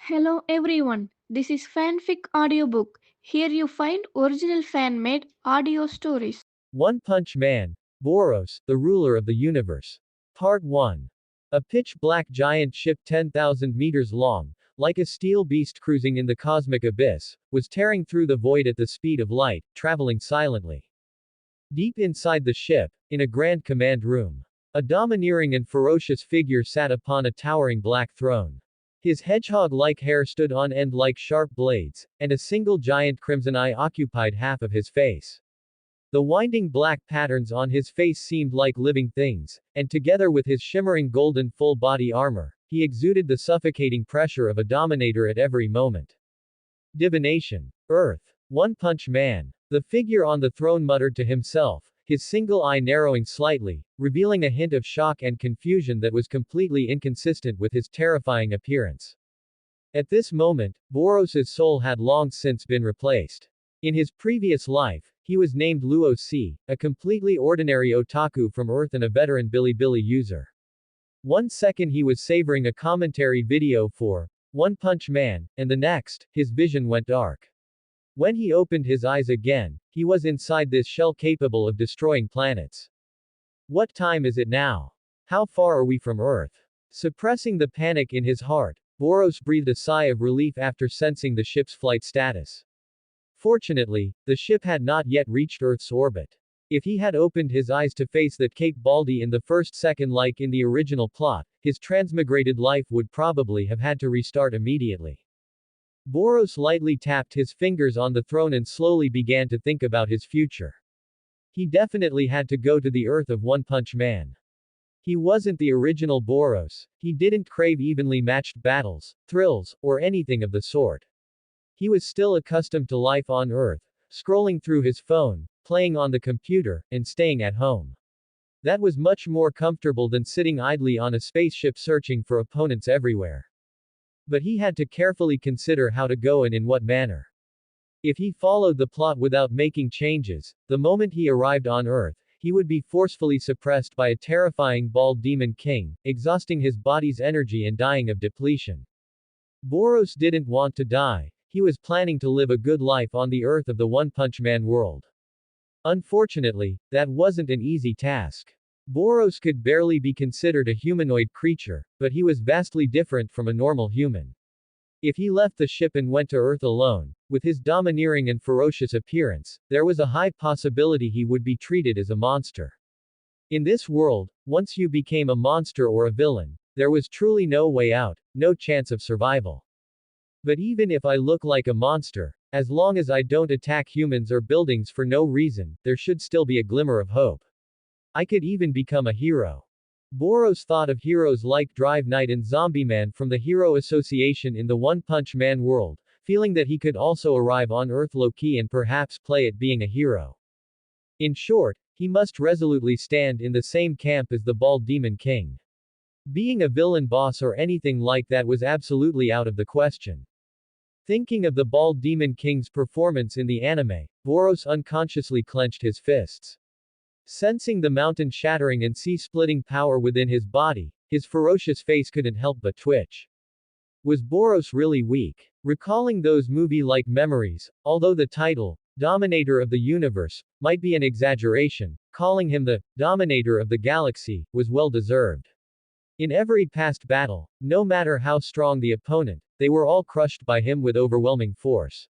Hello everyone, this is Fanfic Audiobook. Here you find original fan made audio stories. One Punch Man, Boros, the ruler of the universe. Part 1. A pitch black giant ship 10,000 meters long, like a steel beast cruising in the cosmic abyss, was tearing through the void at the speed of light, traveling silently. Deep inside the ship, in a grand command room, a domineering and ferocious figure sat upon a towering black throne. His hedgehog-like hair stood on end like sharp blades, and a single giant crimson eye occupied half of his face. The winding black patterns on his face seemed like living things, and together with his shimmering golden full-body armor, he exuded the suffocating pressure of a dominator at every moment. Divination. Earth. One Punch Man. The figure on the throne muttered to himself, his single eye narrowing slightly, revealing a hint of shock and confusion that was completely inconsistent with his terrifying appearance. At this moment, Boros's soul had long since been replaced. In his previous life, he was named Luo Si, a completely ordinary otaku from Earth and a veteran Bilibili user. One second he was savoring a commentary video for One Punch Man, and the next, his vision went dark. When he opened his eyes again, he was inside this shell capable of destroying planets. What time is it now? How far are we from Earth? Suppressing the panic in his heart, Boros breathed a sigh of relief after sensing the ship's flight status. Fortunately, the ship had not yet reached Earth's orbit. If he had opened his eyes to face that Cape Baldy in the first second like in the original plot, his transmigrated life would probably have had to restart immediately. Boros lightly tapped his fingers on the throne and slowly began to think about his future. He definitely had to go to the Earth of One Punch Man. He wasn't the original Boros, he didn't crave evenly matched battles, thrills, or anything of the sort. He was still accustomed to life on Earth, scrolling through his phone, playing on the computer, and staying at home. That was much more comfortable than sitting idly on a spaceship searching for opponents everywhere. But he had to carefully consider how to go and in what manner. If he followed the plot without making changes, the moment he arrived on Earth, he would be forcefully suppressed by a terrifying bald demon king, exhausting his body's energy and dying of depletion. Boros didn't want to die, he was planning to live a good life on the Earth of the One Punch Man world. Unfortunately, that wasn't an easy task. Boros could barely be considered a humanoid creature, but he was vastly different from a normal human. If he left the ship and went to Earth alone, with his domineering and ferocious appearance, there was a high possibility he would be treated as a monster. In this world, once you became a monster or a villain, there was truly no way out, no chance of survival. But even if I look like a monster, as long as I don't attack humans or buildings for no reason, there should still be a glimmer of hope. I could even become a hero. Boros thought of heroes like Drive Knight and Zombie Man from the Hero Association in the One Punch Man world, feeling that he could also arrive on Earth low-key and perhaps play at being a hero. In short, he must resolutely stand in the same camp as the Bald Demon King. Being a villain boss or anything like that was absolutely out of the question. Thinking of the Bald Demon King's performance in the anime, Boros unconsciously clenched his fists. Sensing the mountain-shattering and sea-splitting power within his body, his ferocious face couldn't help but twitch. Was Boros really weak? Recalling those movie-like memories, although the title, Dominator of the Universe, might be an exaggeration, calling him the Dominator of the Galaxy was well-deserved. In every past battle, no matter how strong the opponent, they were all crushed by him with overwhelming force.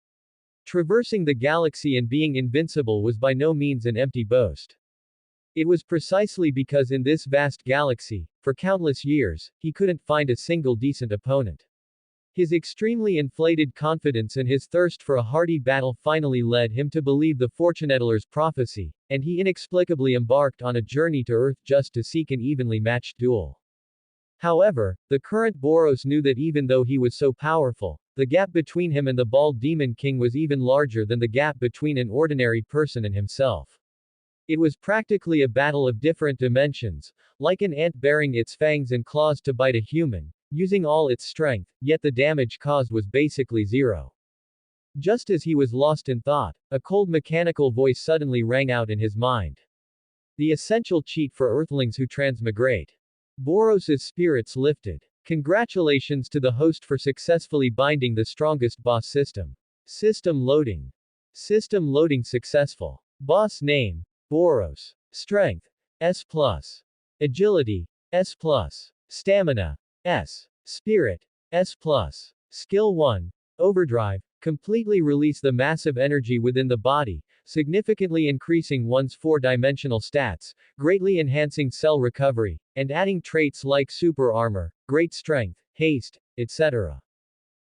Traversing the galaxy and being invincible was by no means an empty boast. It was precisely because in this vast galaxy, for countless years, he couldn't find a single decent opponent. His extremely inflated confidence and his thirst for a hearty battle finally led him to believe the Fortunateller's prophecy, and he inexplicably embarked on a journey to Earth just to seek an evenly matched duel. However, the current Boros knew that even though he was so powerful, the gap between him and the Bald Demon King was even larger than the gap between an ordinary person and himself. It was practically a battle of different dimensions, like an ant baring its fangs and claws to bite a human, using all its strength, yet the damage caused was basically zero. Just as he was lost in thought, a cold mechanical voice suddenly rang out in his mind. The essential cheat for Earthlings who transmigrate. Boros's spirits lifted. Congratulations to the host for successfully binding the strongest boss system. System loading. System loading successful. Boss name, Boros. Strength, S+. Agility, S+. Stamina, S. Spirit, S+. Skill 1. Overdrive. Completely release the massive energy within the body, significantly increasing one's four-dimensional stats, greatly enhancing cell recovery, and adding traits like super armor, great strength, haste, etc.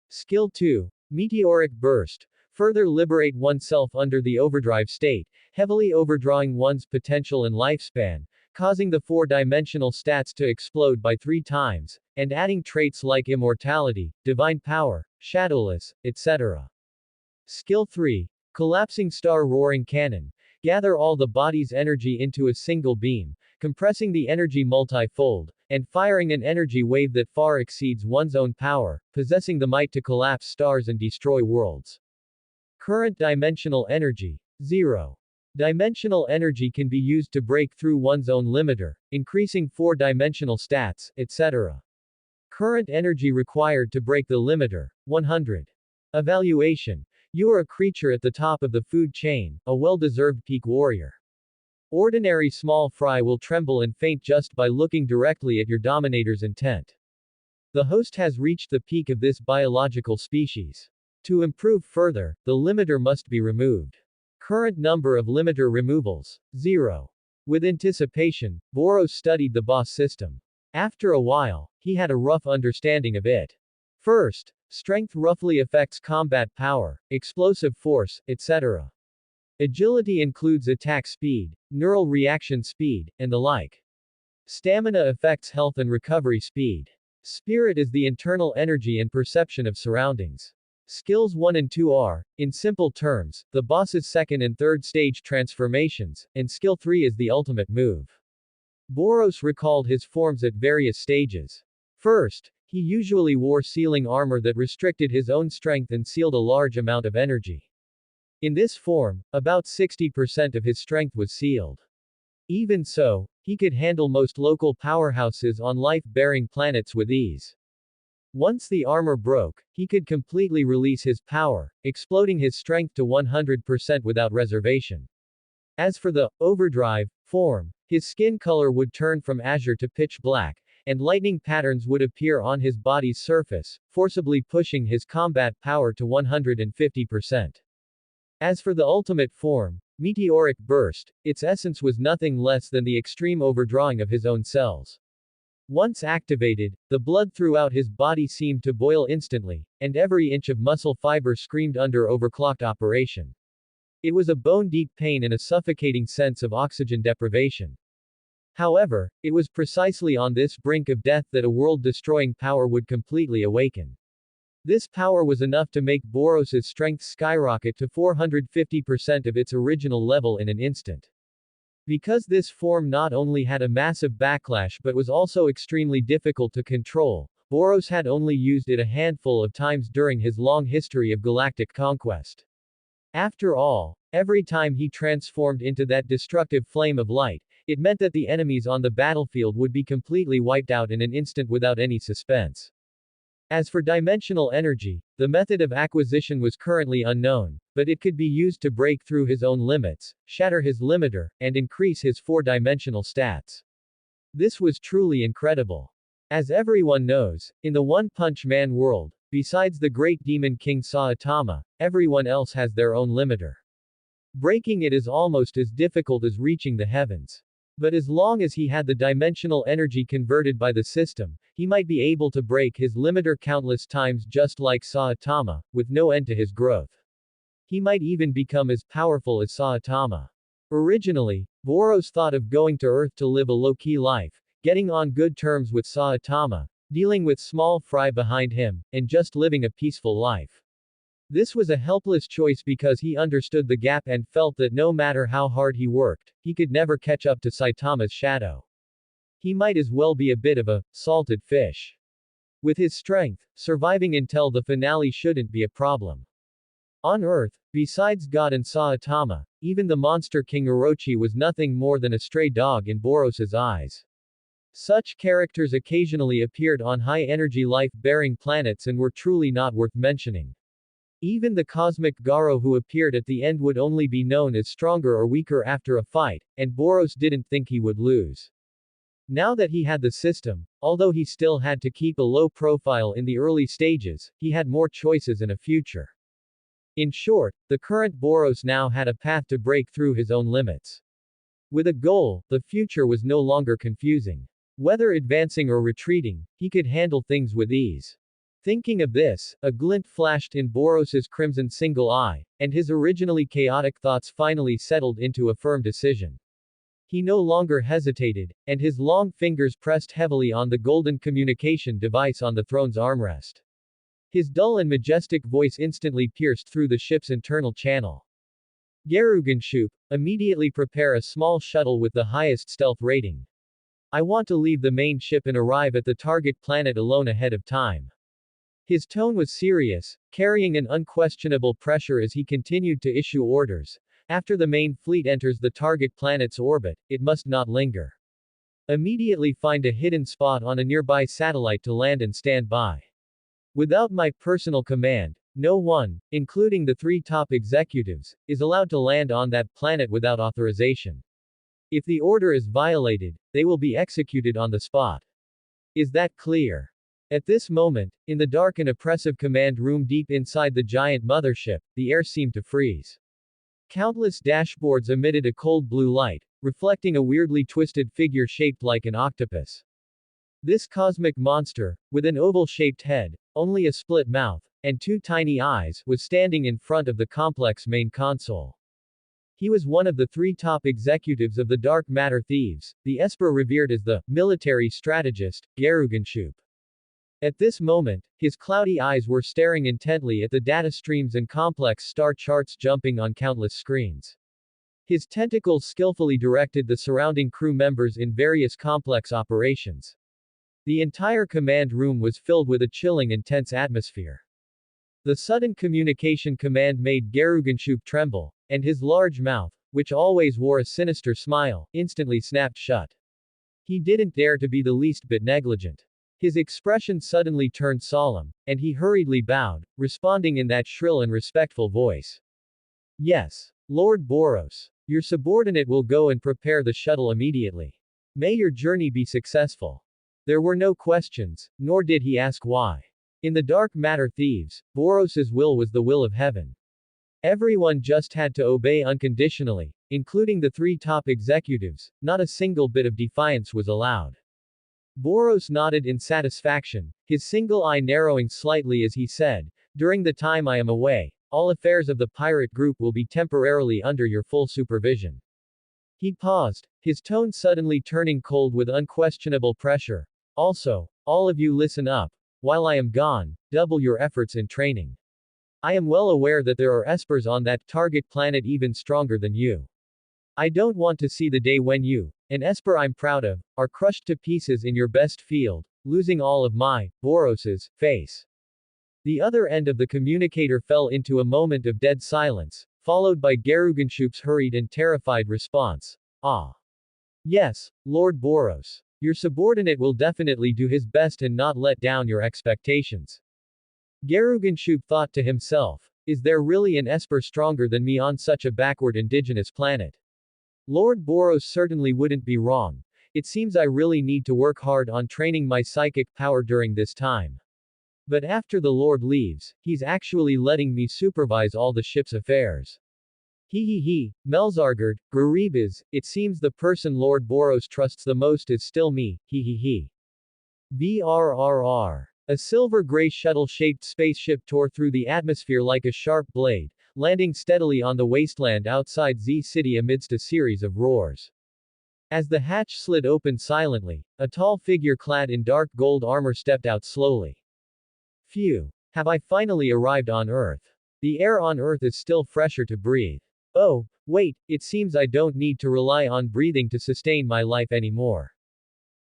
Skill 2. Meteoric burst. Further liberate oneself under the overdrive state, heavily overdrawing one's potential and lifespan, causing the four-dimensional stats to explode by 3 times, and adding traits like immortality, divine power, shadowless, etc. Skill 3. Collapsing star roaring cannon. Gather all the body's energy into a single beam, compressing the energy multi-fold, and firing an energy wave that far exceeds one's own power, possessing the might to collapse stars and destroy worlds. Current dimensional energy, 0. Dimensional energy can be used to break through one's own limiter, increasing four-dimensional stats, etc. Current energy required to break the limiter, 100. Evaluation. You are a creature at the top of the food chain, a well-deserved peak warrior. Ordinary small fry will tremble and faint just by looking directly at your dominator's intent. The host has reached the peak of this biological species. To improve further, the limiter must be removed. Current number of limiter removals, 0. With anticipation, Boros studied the boss system. After a while, he had a rough understanding of it. First, strength roughly affects combat power, explosive force, etc. Agility includes attack speed, neural reaction speed, and the like. Stamina affects health and recovery speed. Spirit is the internal energy and perception of surroundings. Skills 1 and 2 are, in simple terms, the boss's second and third stage transformations, and skill 3 is the ultimate move. Boros recalled his forms at various stages. First, he usually wore sealing armor that restricted his own strength and sealed a large amount of energy. In this form, about 60% of his strength was sealed. Even so, he could handle most local powerhouses on life-bearing planets with ease. Once the armor broke, he could completely release his power, exploding his strength to 100% without reservation. As for the overdrive form, his skin color would turn from azure to pitch black, and lightning patterns would appear on his body's surface, forcibly pushing his combat power to 150%. As for the ultimate form, meteoric burst, its essence was nothing less than the extreme overdrawing of his own cells. Once activated, the blood throughout his body seemed to boil instantly, and every inch of muscle fiber screamed under overclocked operation. It was a bone-deep pain and a suffocating sense of oxygen deprivation. However, it was precisely on this brink of death that a world-destroying power would completely awaken. This power was enough to make Boros' strength skyrocket to 450% of its original level in an instant. Because this form not only had a massive backlash but was also extremely difficult to control, Boros had only used it a handful of times during his long history of galactic conquest. After all, every time he transformed into that destructive flame of light, it meant that the enemies on the battlefield would be completely wiped out in an instant without any suspense. As for dimensional energy, the method of acquisition was currently unknown, but it could be used to break through his own limits, shatter his limiter, and increase his four-dimensional stats. This was truly incredible. As everyone knows, in the One Punch Man world, besides the great demon king Saitama, everyone else has their own limiter. Breaking it is almost as difficult as reaching the heavens. But as long as he had the dimensional energy converted by the system, he might be able to break his limiter countless times just like Saitama, with no end to his growth. He might even become as powerful as Saitama. Originally, Boros thought of going to Earth to live a low-key life, getting on good terms with Saitama, dealing with small fry behind him, and just living a peaceful life. This was a helpless choice because he understood the gap and felt that no matter how hard he worked, he could never catch up to Saitama's shadow. He might as well be a bit of a salted fish. With his strength, surviving until the finale shouldn't be a problem. On Earth, besides God and Saitama, even the monster King Orochi was nothing more than a stray dog in Boros' eyes. Such characters occasionally appeared on high-energy life-bearing planets and were truly not worth mentioning. Even the cosmic Garo who appeared at the end would only be known as stronger or weaker after a fight, and Boros didn't think he would lose. Now that he had the system, although he still had to keep a low profile in the early stages, he had more choices and a future. In short, the current Boros now had a path to break through his own limits. With a goal, the future was no longer confusing. Whether advancing or retreating, he could handle things with ease. Thinking of this, a glint flashed in Boros's crimson single eye, and his originally chaotic thoughts finally settled into a firm decision. He no longer hesitated, and his long fingers pressed heavily on the golden communication device on the throne's armrest. His dull and majestic voice instantly pierced through the ship's internal channel. Garuganshoop, immediately prepare a small shuttle with the highest stealth rating. I want to leave the main ship and arrive at the target planet alone ahead of time. His tone was serious, carrying an unquestionable pressure as he continued to issue orders. After the main fleet enters the target planet's orbit, it must not linger. Immediately find a hidden spot on a nearby satellite to land and stand by. Without my personal command, no one, including the 3 top executives, is allowed to land on that planet without authorization. If the order is violated, they will be executed on the spot. Is that clear? At this moment, in the dark and oppressive command room deep inside the giant mothership, the air seemed to freeze. Countless dashboards emitted a cold blue light, reflecting a weirdly twisted figure shaped like an octopus. This cosmic monster, with an oval-shaped head, only a split mouth, and 2 tiny eyes, was standing in front of the complex main console. He was one of the 3 top executives of the dark matter thieves, the Esper revered as the military strategist, Garuganshoop. At this moment, his cloudy eyes were staring intently at the data streams and complex star charts jumping on countless screens. His tentacles skillfully directed the surrounding crew members in various complex operations. The entire command room was filled with a chilling and tense atmosphere. The sudden communication command made Garuganshoop tremble, and his large mouth, which always wore a sinister smile, instantly snapped shut. He didn't dare to be the least bit negligent. His expression suddenly turned solemn, and he hurriedly bowed, responding in that shrill and respectful voice. Yes, Lord Boros. Your subordinate will go and prepare the shuttle immediately. May your journey be successful. There were no questions, nor did he ask why. In the dark matter thieves, Boros's will was the will of heaven. Everyone just had to obey unconditionally, including the 3 top executives. Not a single bit of defiance was allowed. Boros nodded in satisfaction, his single eye narrowing slightly as he said, during the time I am away, all affairs of the pirate group will be temporarily under your full supervision. He paused, his tone suddenly turning cold with unquestionable pressure. Also, all of you listen up. While I am gone, double your efforts in training. I am well aware that there are espers on that target planet even stronger than you. I don't want to see the day when you, an esper I'm proud of, are crushed to pieces in your best field, losing all of my, Boros's, face. The other end of the communicator fell into a moment of dead silence, followed by Garuganshoop's hurried and terrified response. Ah. Yes, Lord Boros. Your subordinate will definitely do his best and not let down your expectations. Garuganshoop thought to himself, is there really an esper stronger than me on such a backward indigenous planet? Lord Boros certainly wouldn't be wrong. It seems I really need to work hard on training my psychic power during this time. But after the Lord leaves, he's actually letting me supervise all the ship's affairs. He, Melzargard, Garibas, it seems the person Lord Boros trusts the most is still me, he. BRRR. A silver-gray shuttle-shaped spaceship tore through the atmosphere like a sharp blade, landing steadily on the wasteland outside Z-City amidst a series of roars. As the hatch slid open silently, a tall figure clad in dark gold armor stepped out slowly. Phew. Have I finally arrived on Earth? The air on Earth is still fresher to breathe. Oh, wait, it seems I don't need to rely on breathing to sustain my life anymore.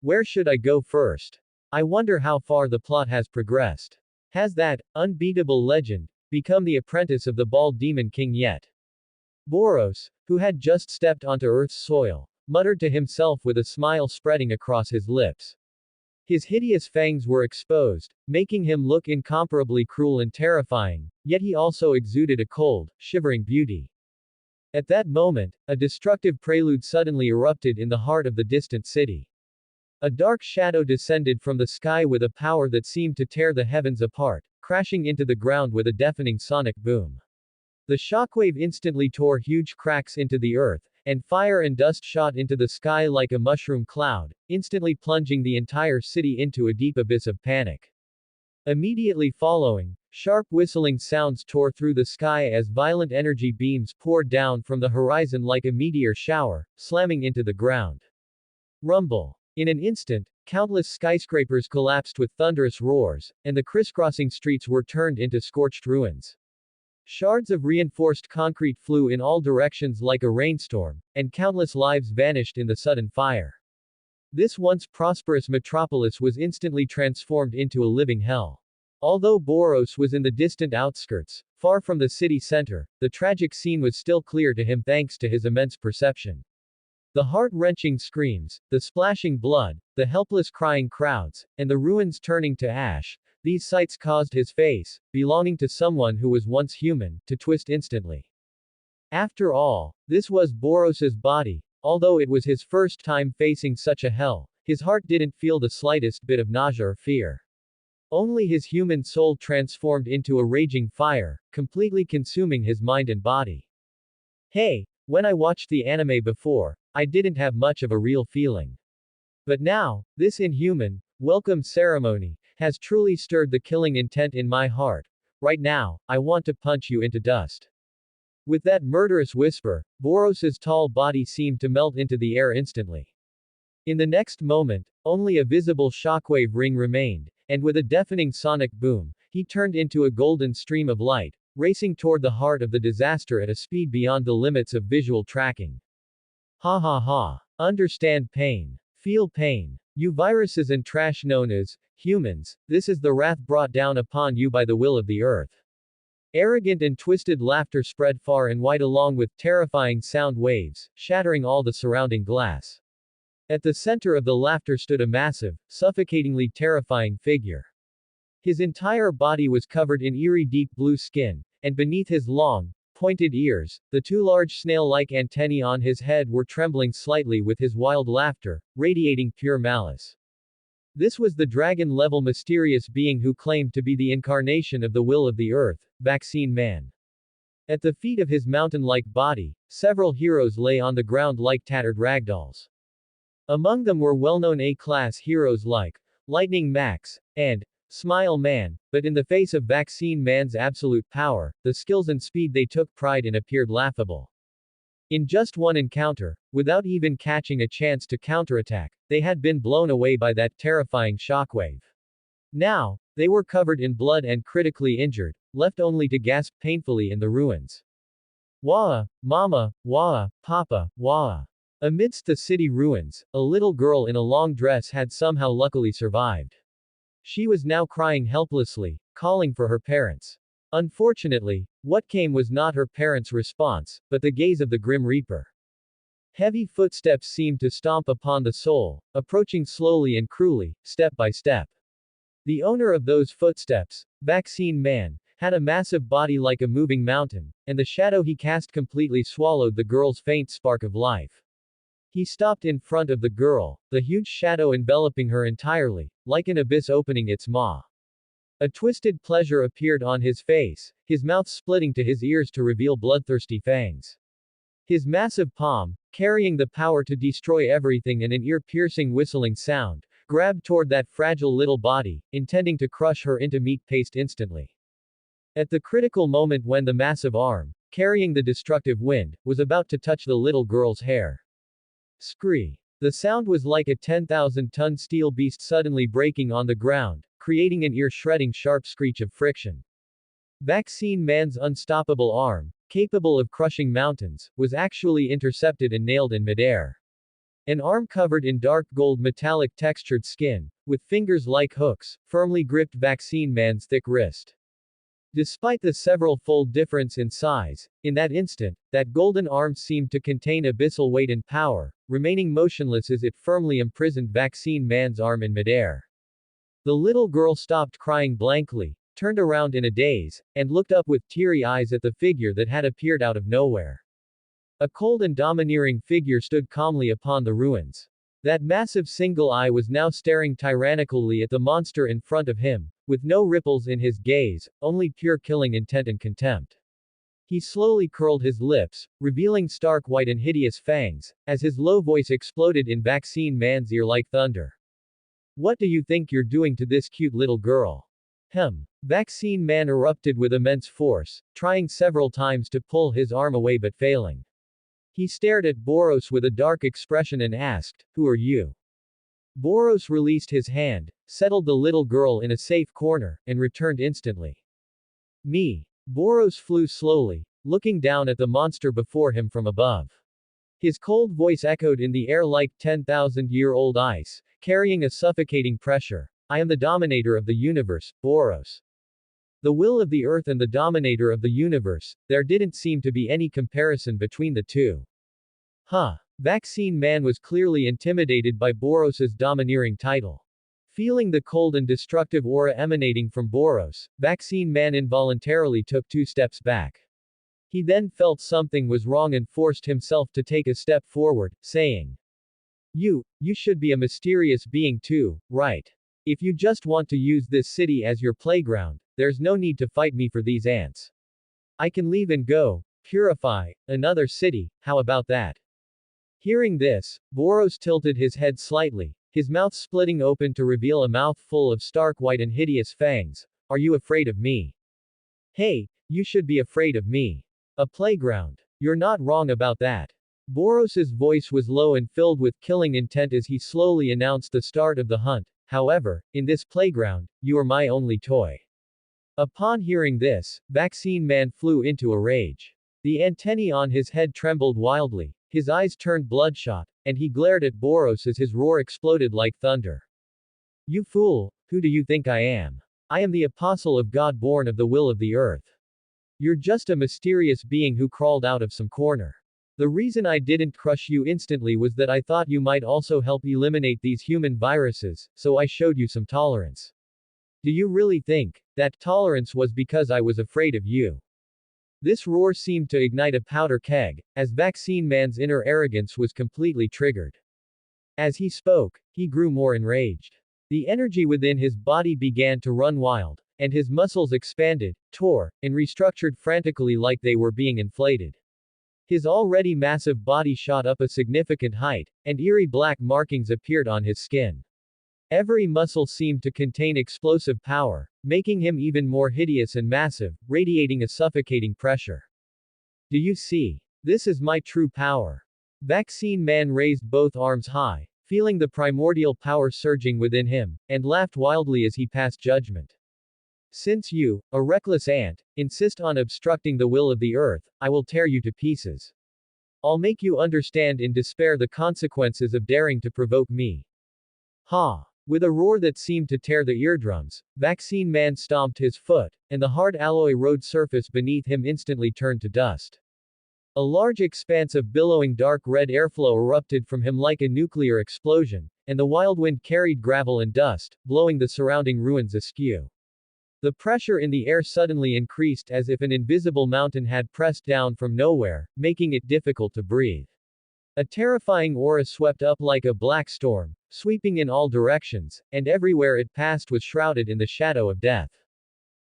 Where should I go first? I wonder how far the plot has progressed. Has that unbeatable legend become the apprentice of the bald demon king yet? Boros, who had just stepped onto Earth's soil, muttered to himself with a smile spreading across his lips. His hideous fangs were exposed, making him look incomparably cruel and terrifying, yet he also exuded a cold, shivering beauty. At that moment, a destructive prelude suddenly erupted in the heart of the distant city. A dark shadow descended from the sky with a power that seemed to tear the heavens apart, crashing into the ground with a deafening sonic boom. The shockwave instantly tore huge cracks into the earth, and fire and dust shot into the sky like a mushroom cloud, instantly plunging the entire city into a deep abyss of panic. Immediately following, sharp whistling sounds tore through the sky as violent energy beams poured down from the horizon like a meteor shower, slamming into the ground. Rumble. In an instant, countless skyscrapers collapsed with thunderous roars, and the crisscrossing streets were turned into scorched ruins. Shards of reinforced concrete flew in all directions like a rainstorm, and countless lives vanished in the sudden fire. This once prosperous metropolis was instantly transformed into a living hell. Although Boros was in the distant outskirts, far from the city center, the tragic scene was still clear to him thanks to his immense perception. The heart-wrenching screams, the splashing blood, the helpless crying crowds, and the ruins turning to ash, these sights caused his face, belonging to someone who was once human, to twist instantly. After all, this was Boros's body. Although it was his first time facing such a hell, his heart didn't feel the slightest bit of nausea or fear. Only his human soul transformed into a raging fire, completely consuming his mind and body. Hey, when I watched the anime before, I didn't have much of a real feeling. But now, this inhuman, welcome ceremony, has truly stirred the killing intent in my heart. Right now, I want to punch you into dust. With that murderous whisper, Boros's tall body seemed to melt into the air instantly. In the next moment, only a visible shockwave ring remained, and with a deafening sonic boom, he turned into a golden stream of light, racing toward the heart of the disaster at a speed beyond the limits of visual tracking. Ha ha ha. Understand pain. Feel pain. You viruses and trash known as humans, this is the wrath brought down upon you by the will of the earth. Arrogant and twisted laughter spread far and wide along with terrifying sound waves, shattering all the surrounding glass. At the center of the laughter stood a massive, suffocatingly terrifying figure. His entire body was covered in eerie deep blue skin, and beneath his long, pointed ears, the two large snail-like antennae on his head were trembling slightly with his wild laughter, radiating pure malice. This was the dragon-level mysterious being who claimed to be the incarnation of the will of the earth, Vaccine Man. At the feet of his mountain-like body, several heroes lay on the ground like tattered ragdolls. Among them were well-known A-class heroes like Lightning Max and Smile Man, but in the face of Vaccine Man's absolute power, the skills and speed they took pride in appeared laughable. In just one encounter, without even catching a chance to counterattack, they had been blown away by that terrifying shockwave. Now, they were covered in blood and critically injured, left only to gasp painfully in the ruins. Wah! Mama! Wah! Papa! Wah! Amidst the city ruins, a little girl in a long dress had somehow luckily survived. She was now crying helplessly, calling for her parents. Unfortunately, what came was not her parents' response, but the gaze of the Grim Reaper. Heavy footsteps seemed to stomp upon the soul, approaching slowly and cruelly, step by step. The owner of those footsteps, Vaccine Man, had a massive body like a moving mountain, and the shadow he cast completely swallowed the girl's faint spark of life. He stopped in front of the girl, the huge shadow enveloping her entirely, like an abyss opening its maw. A twisted pleasure appeared on his face, his mouth splitting to his ears to reveal bloodthirsty fangs. His massive palm, carrying the power to destroy everything and an ear-piercing whistling sound, grabbed toward that fragile little body, intending to crush her into meat paste instantly. At the critical moment when the massive arm, carrying the destructive wind, was about to touch the little girl's hair. Scree. The sound was like a 10,000-ton steel beast suddenly breaking on the ground, creating an ear-shredding sharp screech of friction. Vaccine Man's unstoppable arm, capable of crushing mountains, was actually intercepted and nailed in midair. An arm covered in dark gold metallic textured skin, with fingers like hooks, firmly gripped Vaccine Man's thick wrist. Despite the several-fold difference in size, in that instant, that golden arm seemed to contain abyssal weight and power, remaining motionless as it firmly imprisoned Vaccine Man's arm in midair. The little girl stopped crying blankly, turned around in a daze, and looked up with teary eyes at the figure that had appeared out of nowhere. A cold and domineering figure stood calmly upon the ruins. That massive single eye was now staring tyrannically at the monster in front of him, with no ripples in his gaze, only pure killing intent and contempt. He slowly curled his lips, revealing stark white and hideous fangs, as his low voice exploded in Vaccine Man's ear like thunder. What do you think you're doing to this cute little girl? Vaccine Man erupted with immense force, trying several times to pull his arm away but failing. He stared at Boros with a dark expression and asked, "Who are you?" Boros released his hand, settled the little girl in a safe corner, and returned instantly. Me. Boros flew slowly, looking down at the monster before him from above. His cold voice echoed in the air like 10,000-year-old ice, carrying a suffocating pressure. I am the dominator of the universe, Boros. The will of the earth and the dominator of the universe, there didn't seem to be any comparison between the two. Vaccine Man was clearly intimidated by Boros's domineering title. Feeling the cold and destructive aura emanating from Boros, Vaccine Man involuntarily took 2 steps back. He then felt something was wrong and forced himself to take a step forward, saying, You should be a mysterious being too, right? If you just want to use this city as your playground, there's no need to fight me for these ants. I can leave and go, purify, another city, how about that? Hearing this, Boros tilted his head slightly, his mouth splitting open to reveal a mouth full of stark white and hideous fangs. Are you afraid of me? Hey, you should be afraid of me. A playground. You're not wrong about that. Boros's voice was low and filled with killing intent as he slowly announced the start of the hunt. However, in this playground, you are my only toy. Upon hearing this, Vaccine Man flew into a rage. The antennae on his head trembled wildly, his eyes turned bloodshot, and he glared at Boros as his roar exploded like thunder. You fool, who do you think I am? I am the apostle of God born of the will of the earth. You're just a mysterious being who crawled out of some corner. The reason I didn't crush you instantly was that I thought you might also help eliminate these human viruses, so I showed you some tolerance. Do you really think that tolerance was because I was afraid of you? This roar seemed to ignite a powder keg, as Vaccine Man's inner arrogance was completely triggered. As he spoke, he grew more enraged. The energy within his body began to run wild, and his muscles expanded, tore, and restructured frantically like they were being inflated. His already massive body shot up a significant height, and eerie black markings appeared on his skin. Every muscle seemed to contain explosive power, making him even more hideous and massive, radiating a suffocating pressure. Do you see? This is my true power. Vaccine Man raised both arms high, feeling the primordial power surging within him, and laughed wildly as he passed judgment. Since you, a reckless ant, insist on obstructing the will of the earth, I will tear you to pieces. I'll make you understand in despair the consequences of daring to provoke me. With a roar that seemed to tear the eardrums, Vaccine Man stomped his foot, and the hard alloy road surface beneath him instantly turned to dust. A large expanse of billowing dark red airflow erupted from him like a nuclear explosion, and the wild wind carried gravel and dust, blowing the surrounding ruins askew. The pressure in the air suddenly increased as if an invisible mountain had pressed down from nowhere, making it difficult to breathe. A terrifying aura swept up like a black storm, sweeping in all directions, and everywhere it passed was shrouded in the shadow of death.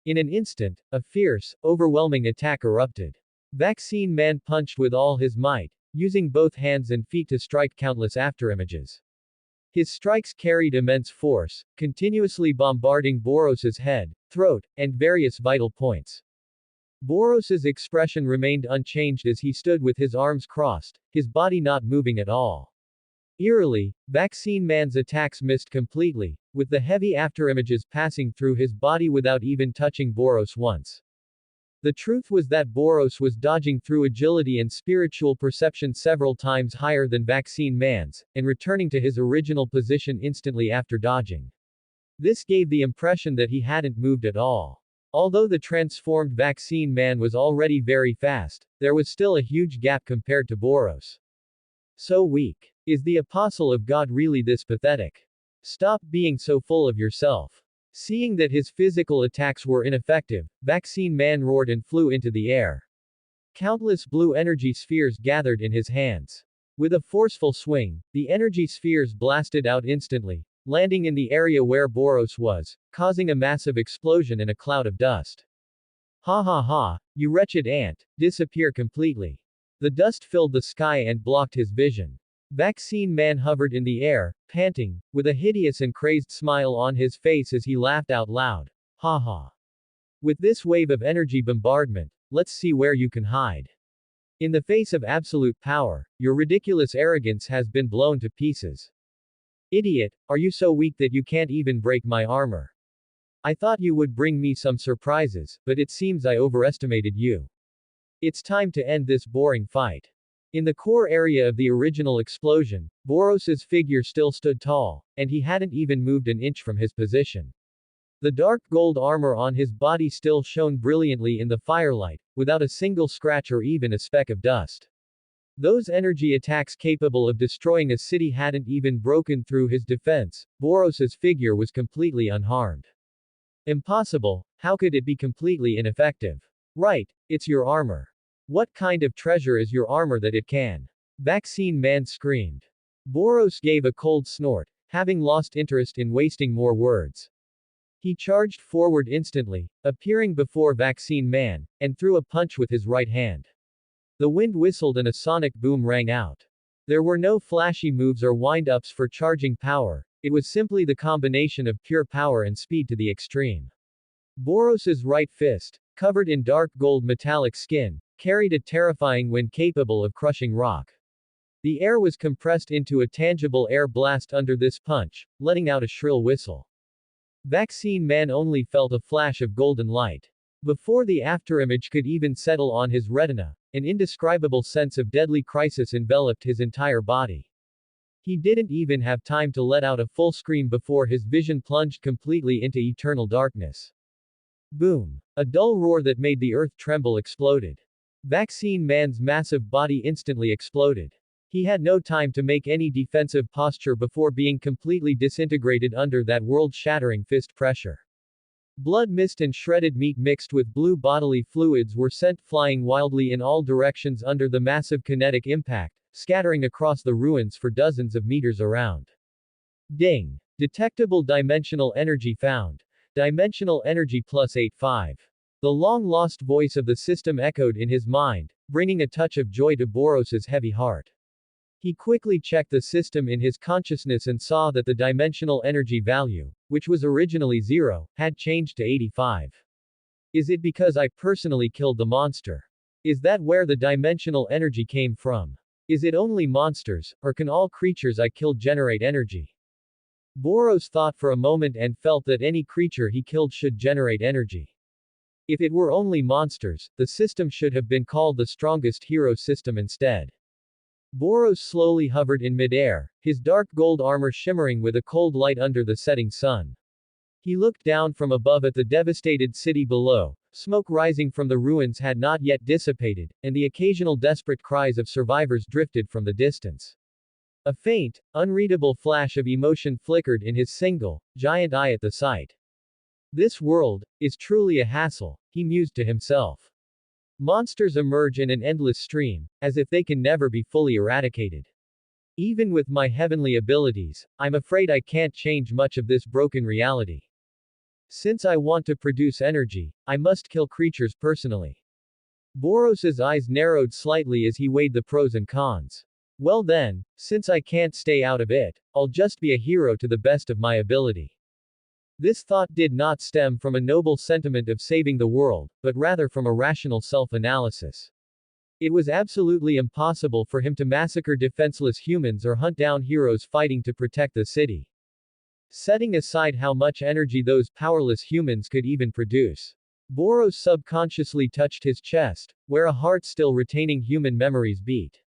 In an instant, a fierce, overwhelming attack erupted. Vaccine Man punched with all his might, using both hands and feet to strike countless afterimages. His strikes carried immense force, continuously bombarding Boros's head, throat, and various vital points. Boros's expression remained unchanged as he stood with his arms crossed, his body not moving at all. Eerily, Vaccine Man's attacks missed completely, with the heavy afterimages passing through his body without even touching Boros once. The truth was that Boros was dodging through agility and spiritual perception several times higher than Vaccine Man's, and returning to his original position instantly after dodging. This gave the impression that he hadn't moved at all. Although the transformed vaccine man was already very fast, there was still a huge gap compared to Boros. So weak. Is the apostle of God really this pathetic? Stop being so full of yourself. Seeing that his physical attacks were ineffective, Vaccine Man roared and flew into the air. Countless blue energy spheres gathered in his hands. With a forceful swing, the energy spheres blasted out instantly, landing in the area where Boros was, causing a massive explosion and a cloud of dust. Ha ha ha, you wretched ant, disappear completely. The dust filled the sky and blocked his vision. Vaccine Man hovered in the air, panting, with a hideous and crazed smile on his face as he laughed out loud. Ha ha. With this wave of energy bombardment, let's see where you can hide. In the face of absolute power, your ridiculous arrogance has been blown to pieces. Idiot, are you so weak that you can't even break my armor? I thought you would bring me some surprises, but it seems I overestimated you. It's time to end this boring fight. In the core area of the original explosion, Boros's figure still stood tall, and he hadn't even moved an inch from his position. The dark gold armor on his body still shone brilliantly in the firelight, without a single scratch or even a speck of dust. Those energy attacks capable of destroying a city hadn't even broken through his defense. Boros's figure was completely unharmed. Impossible, how could it be completely ineffective? Right, it's your armor. What kind of treasure is your armor that it can? Vaccine Man screamed. Boros gave a cold snort, having lost interest in wasting more words. He charged forward instantly, appearing before Vaccine Man, and threw a punch with his right hand. The wind whistled and a sonic boom rang out. There were no flashy moves or wind-ups for charging power, it was simply the combination of pure power and speed to the extreme. Boros's right fist, covered in dark gold metallic skin, carried a terrifying wind capable of crushing rock. The air was compressed into a tangible air blast under this punch, letting out a shrill whistle. Vaccine Man only felt a flash of golden light. Before the afterimage could even settle on his retina, an indescribable sense of deadly crisis enveloped his entire body. He didn't even have time to let out a full scream before his vision plunged completely into eternal darkness. Boom! A dull roar that made the earth tremble exploded. Vaccine Man's massive body instantly exploded. He had no time to make any defensive posture before being completely disintegrated under that world-shattering fist pressure. Blood mist and shredded meat mixed with blue bodily fluids were sent flying wildly in all directions under the massive kinetic impact, scattering across the ruins for dozens of meters around. Ding! Detectable dimensional energy found. Dimensional energy plus 85. The long-lost voice of the system echoed in his mind, bringing a touch of joy to Boros's heavy heart. He quickly checked the system in his consciousness and saw that the dimensional energy value, which was originally 0, had changed to 85. Is it because I personally killed the monster? Is that where the dimensional energy came from? Is it only monsters, or can all creatures I killed generate energy? Boros thought for a moment and felt that any creature he killed should generate energy. If it were only monsters, the system should have been called the strongest hero system instead. Boros slowly hovered in midair, his dark gold armor shimmering with a cold light under the setting sun. He looked down from above at the devastated city below. Smoke rising from the ruins had not yet dissipated, and the occasional desperate cries of survivors drifted from the distance. A faint, unreadable flash of emotion flickered in his single, giant eye at the sight. This world is truly a hassle, he mused to himself. Monsters emerge in an endless stream, as if they can never be fully eradicated. Even with my heavenly abilities, I'm afraid I can't change much of this broken reality. Since I want to produce energy, I must kill creatures personally. Boros's eyes narrowed slightly as he weighed the pros and cons. Well then, since I can't stay out of it, I'll just be a hero to the best of my ability. This thought did not stem from a noble sentiment of saving the world, but rather from a rational self-analysis. It was absolutely impossible for him to massacre defenseless humans or hunt down heroes fighting to protect the city. Setting aside how much energy those powerless humans could even produce, Boros subconsciously touched his chest, where a heart still retaining human memories beat.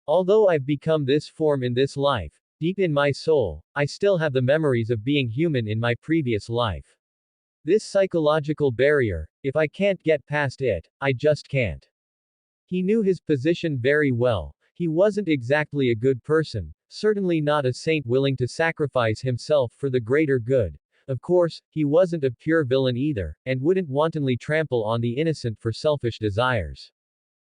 Although I've become this form in this life, deep in my soul, I still have the memories of being human in my previous life. This psychological barrier, if I can't get past it, I just can't. He knew his position very well. He wasn't exactly a good person, certainly not a saint willing to sacrifice himself for the greater good. Of course, he wasn't a pure villain either, and wouldn't wantonly trample on the innocent for selfish desires.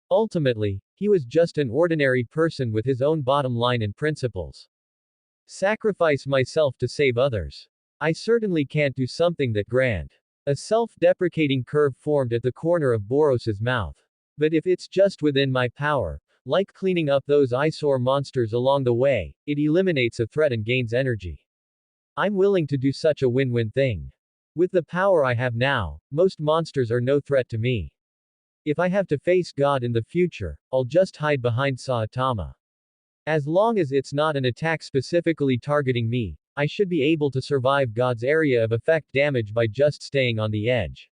Ultimately, he was just an ordinary person with his own bottom line and principles. Sacrifice myself to save others. I certainly can't do something that grand. A self-deprecating curve formed at the corner of Boros's mouth. But if it's just within my power, like cleaning up those eyesore monsters along the way, it eliminates a threat and gains energy. I'm willing to do such a win-win thing. With the power I have now, most monsters are no threat to me. If I have to face God in the future, I'll just hide behind Saitama. As long as it's not an attack specifically targeting me, I should be able to survive God's area of effect damage by just staying on the edge.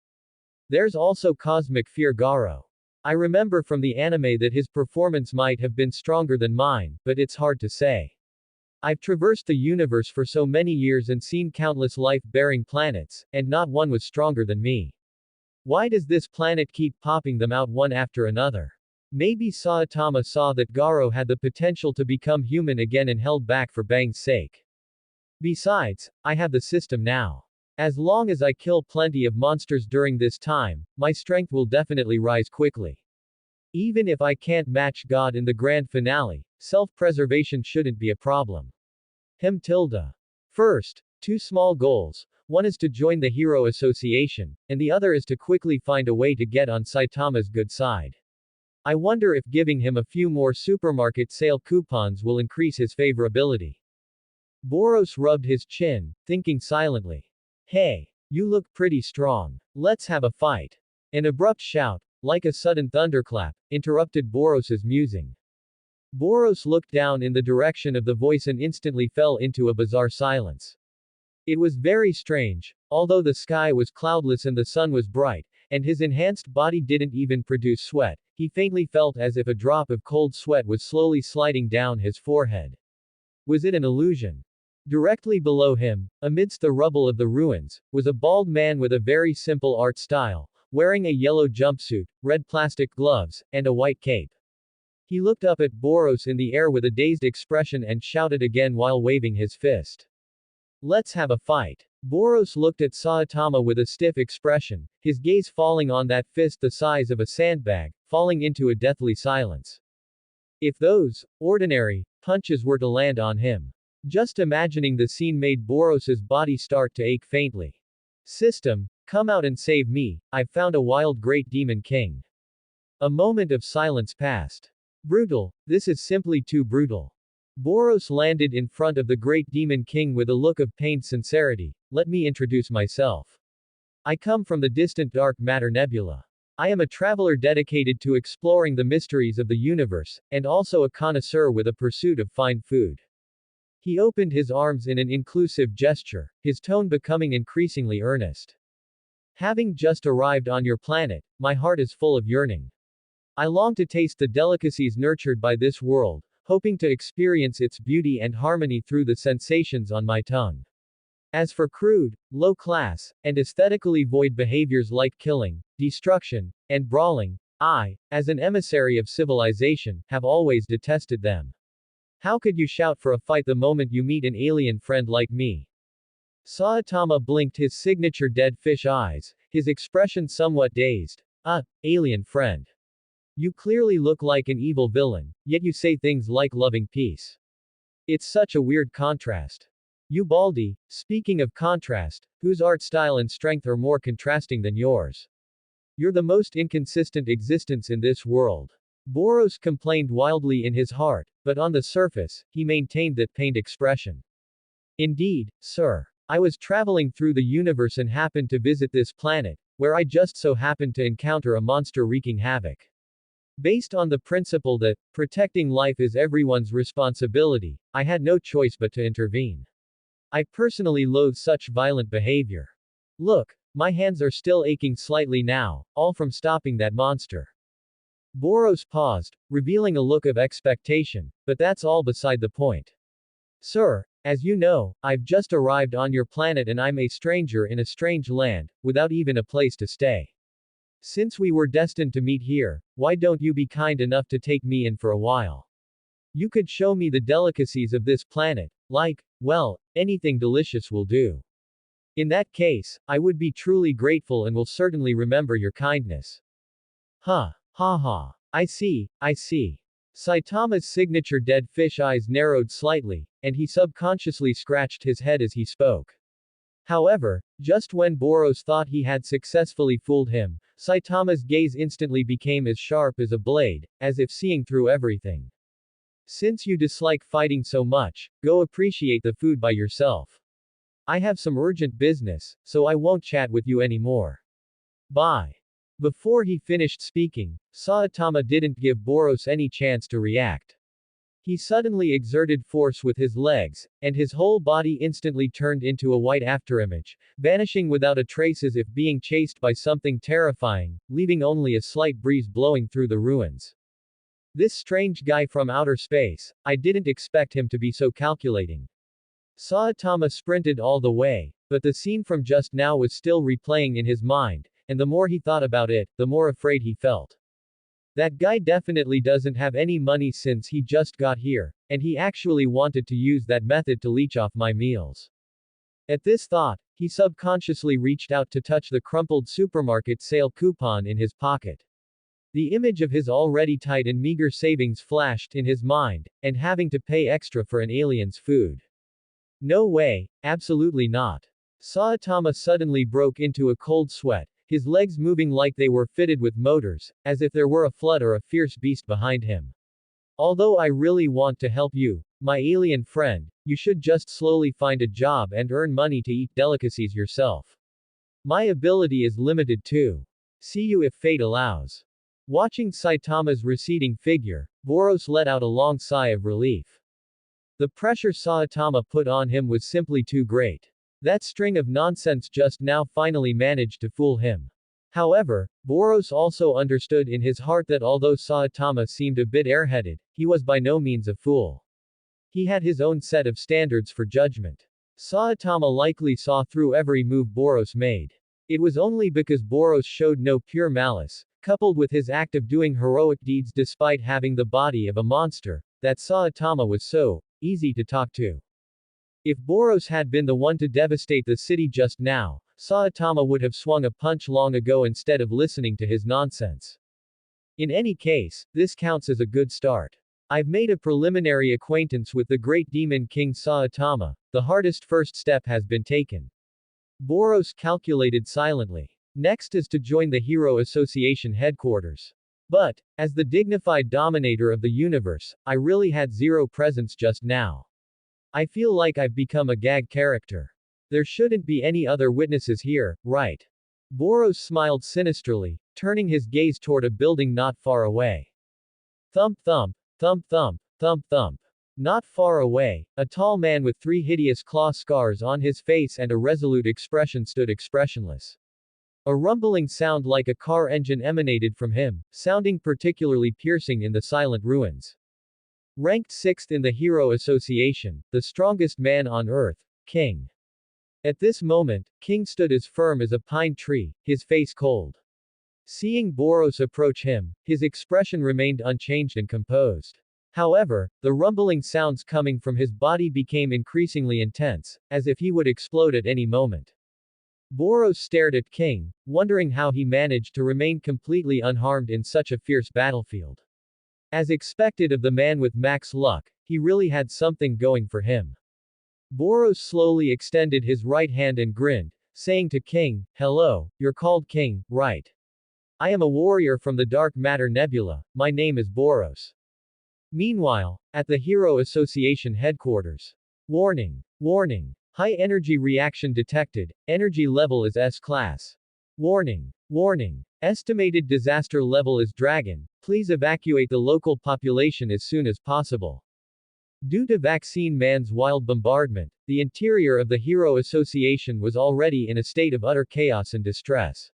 There's also Cosmic Fear Garo. I remember from the anime that his performance might have been stronger than mine, but it's hard to say. I've traversed the universe for so many years and seen countless life-bearing planets, and not one was stronger than me. Why does this planet keep popping them out one after another? Maybe Saitama saw that Garo had the potential to become human again and held back for Bang's sake. Besides, I have the system now. As long as I kill plenty of monsters during this time, my strength will definitely rise quickly. Even if I can't match God in the grand finale, self-preservation shouldn't be a problem. First, two small goals. One is to join the Hero Association, and the other is to quickly find a way to get on Saitama's good side. I wonder if giving him a few more supermarket sale coupons will increase his favorability. Boros rubbed his chin, thinking silently. Hey, you look pretty strong. Let's have a fight. An abrupt shout, like a sudden thunderclap, interrupted Boros's musing. Boros looked down in the direction of the voice and instantly fell into a bizarre silence. It was very strange. Although the sky was cloudless and the sun was bright, and his enhanced body didn't even produce sweat, he faintly felt as if a drop of cold sweat was slowly sliding down his forehead. Was it an illusion? Directly below him, amidst the rubble of the ruins, was a bald man with a very simple art style, wearing a yellow jumpsuit, red plastic gloves, and a white cape. He looked up at Boros in the air with a dazed expression and shouted again while waving his fist. Let's have a fight. Boros looked at Saitama with a stiff expression, his gaze falling on that fist the size of a sandbag, falling into a deathly silence. If those, ordinary, punches were to land on him. Just imagining the scene made Boros's body start to ache faintly. System, come out and save me, I've found a wild great demon king. A moment of silence passed. Brutal, this is simply too brutal. Boros landed in front of the great demon king with a look of pained sincerity. Let me introduce myself. I come from the distant dark matter nebula. I am a traveler dedicated to exploring the mysteries of the universe, and also a connoisseur with a pursuit of fine food. He opened his arms in an inclusive gesture, his tone becoming increasingly earnest. Having just arrived on your planet, my heart is full of yearning. I long to taste the delicacies nurtured by this world, hoping to experience its beauty and harmony through the sensations on my tongue. As for crude, low-class, and aesthetically void behaviors like killing, destruction, and brawling, I, as an emissary of civilization, have always detested them. How could you shout for a fight the moment you meet an alien friend like me? Saitama blinked his signature dead fish eyes, his expression somewhat dazed. Alien friend. You clearly look like an evil villain, yet you say things like loving peace. It's such a weird contrast. You Baldy, speaking of contrast, whose art style and strength are more contrasting than yours? You're the most inconsistent existence in this world. Boros complained wildly in his heart, but on the surface, he maintained that pained expression. Indeed, sir. I was traveling through the universe and happened to visit this planet, where I just so happened to encounter a monster wreaking havoc. Based on the principle that protecting life is everyone's responsibility, I had no choice but to intervene. I personally loathe such violent behavior. Look, my hands are still aching slightly now, all from stopping that monster. Boros paused, revealing a look of expectation, but that's all beside the point. Sir, As you know, I've just arrived on your planet and I'm a stranger in a strange land, without even a place to stay. Since we were destined to meet here, why don't you be kind enough to take me in for a while? You could show me the delicacies of this planet, like, well, anything delicious will do. In that case, I would be truly grateful and will certainly remember your kindness. Huh. Ha ha. I see, I see. Saitama's signature dead fish eyes narrowed slightly, and he subconsciously scratched his head as he spoke. However, just when Boros thought he had successfully fooled him, Saitama's gaze instantly became as sharp as a blade, as if seeing through everything. Since you dislike fighting so much, go appreciate the food by yourself. I have some urgent business, so I won't chat with you anymore. Bye. Before he finished speaking, Saitama didn't give Boros any chance to react. He suddenly exerted force with his legs, and his whole body instantly turned into a white afterimage, vanishing without a trace as if being chased by something terrifying, leaving only a slight breeze blowing through the ruins. This strange guy from outer space, I didn't expect him to be so calculating. Saitama sprinted all the way, but the scene from just now was still replaying in his mind, and the more he thought about it, the more afraid he felt. That guy definitely doesn't have any money since he just got here, and he actually wanted to use that method to leech off my meals. At this thought, he subconsciously reached out to touch the crumpled supermarket sale coupon in his pocket. The image of his already tight and meager savings flashed in his mind, and having to pay extra for an alien's food. No way, absolutely not. Saitama suddenly broke into a cold sweat, his legs moving like they were fitted with motors, as if there were a flood or a fierce beast behind him. Although I really want to help you, my alien friend, you should just slowly find a job and earn money to eat delicacies yourself. My ability is limited too. See you if fate allows. Watching Saitama's receding figure, Boros let out a long sigh of relief. The pressure Saitama put on him was simply too great. That string of nonsense just now finally managed to fool him. However, Boros also understood in his heart that although Saitama seemed a bit airheaded, he was by no means a fool. He had his own set of standards for judgment. Saitama likely saw through every move Boros made. It was only because Boros showed no pure malice, coupled with his act of doing heroic deeds despite having the body of a monster, that Saitama was so easy to talk to. If Boros had been the one to devastate the city just now, Saitama would have swung a punch long ago instead of listening to his nonsense. In any case, this counts as a good start. I've made a preliminary acquaintance with the great demon king Saitama, the hardest first step has been taken. Boros calculated silently. Next is to join the Hero Association headquarters. But, as the dignified dominator of the universe, I really had zero presence just now. I feel like I've become a gag character. There shouldn't be any other witnesses here, right? Boros smiled sinisterly, turning his gaze toward a building not far away. Thump thump, thump thump, thump thump. Not far away, a tall man with 3 hideous claw scars on his face and a resolute expression stood expressionless. A rumbling sound like a car engine emanated from him, sounding particularly piercing in the silent ruins. Ranked 6th in the Hero Association, the strongest man on Earth, King. At this moment, King stood as firm as a pine tree, his face cold. Seeing Boros approach him, his expression remained unchanged and composed. However, the rumbling sounds coming from his body became increasingly intense, as if he would explode at any moment. Boros stared at King, wondering how he managed to remain completely unharmed in such a fierce battlefield. As expected of the man with max luck, he really had something going for him. Boros slowly extended his right hand and grinned, saying to King, "Hello, you're called King, right? I am a warrior from the Dark Matter Nebula, my name is Boros." Meanwhile, at the Hero Association headquarters. Warning. Warning. High energy reaction detected, energy level is S-class. Warning. Warning. Estimated disaster level is Dragon, please evacuate the local population as soon as possible. Due to Vaccine Man's wild bombardment, the interior of the Hero Association was already in a state of utter chaos and distress.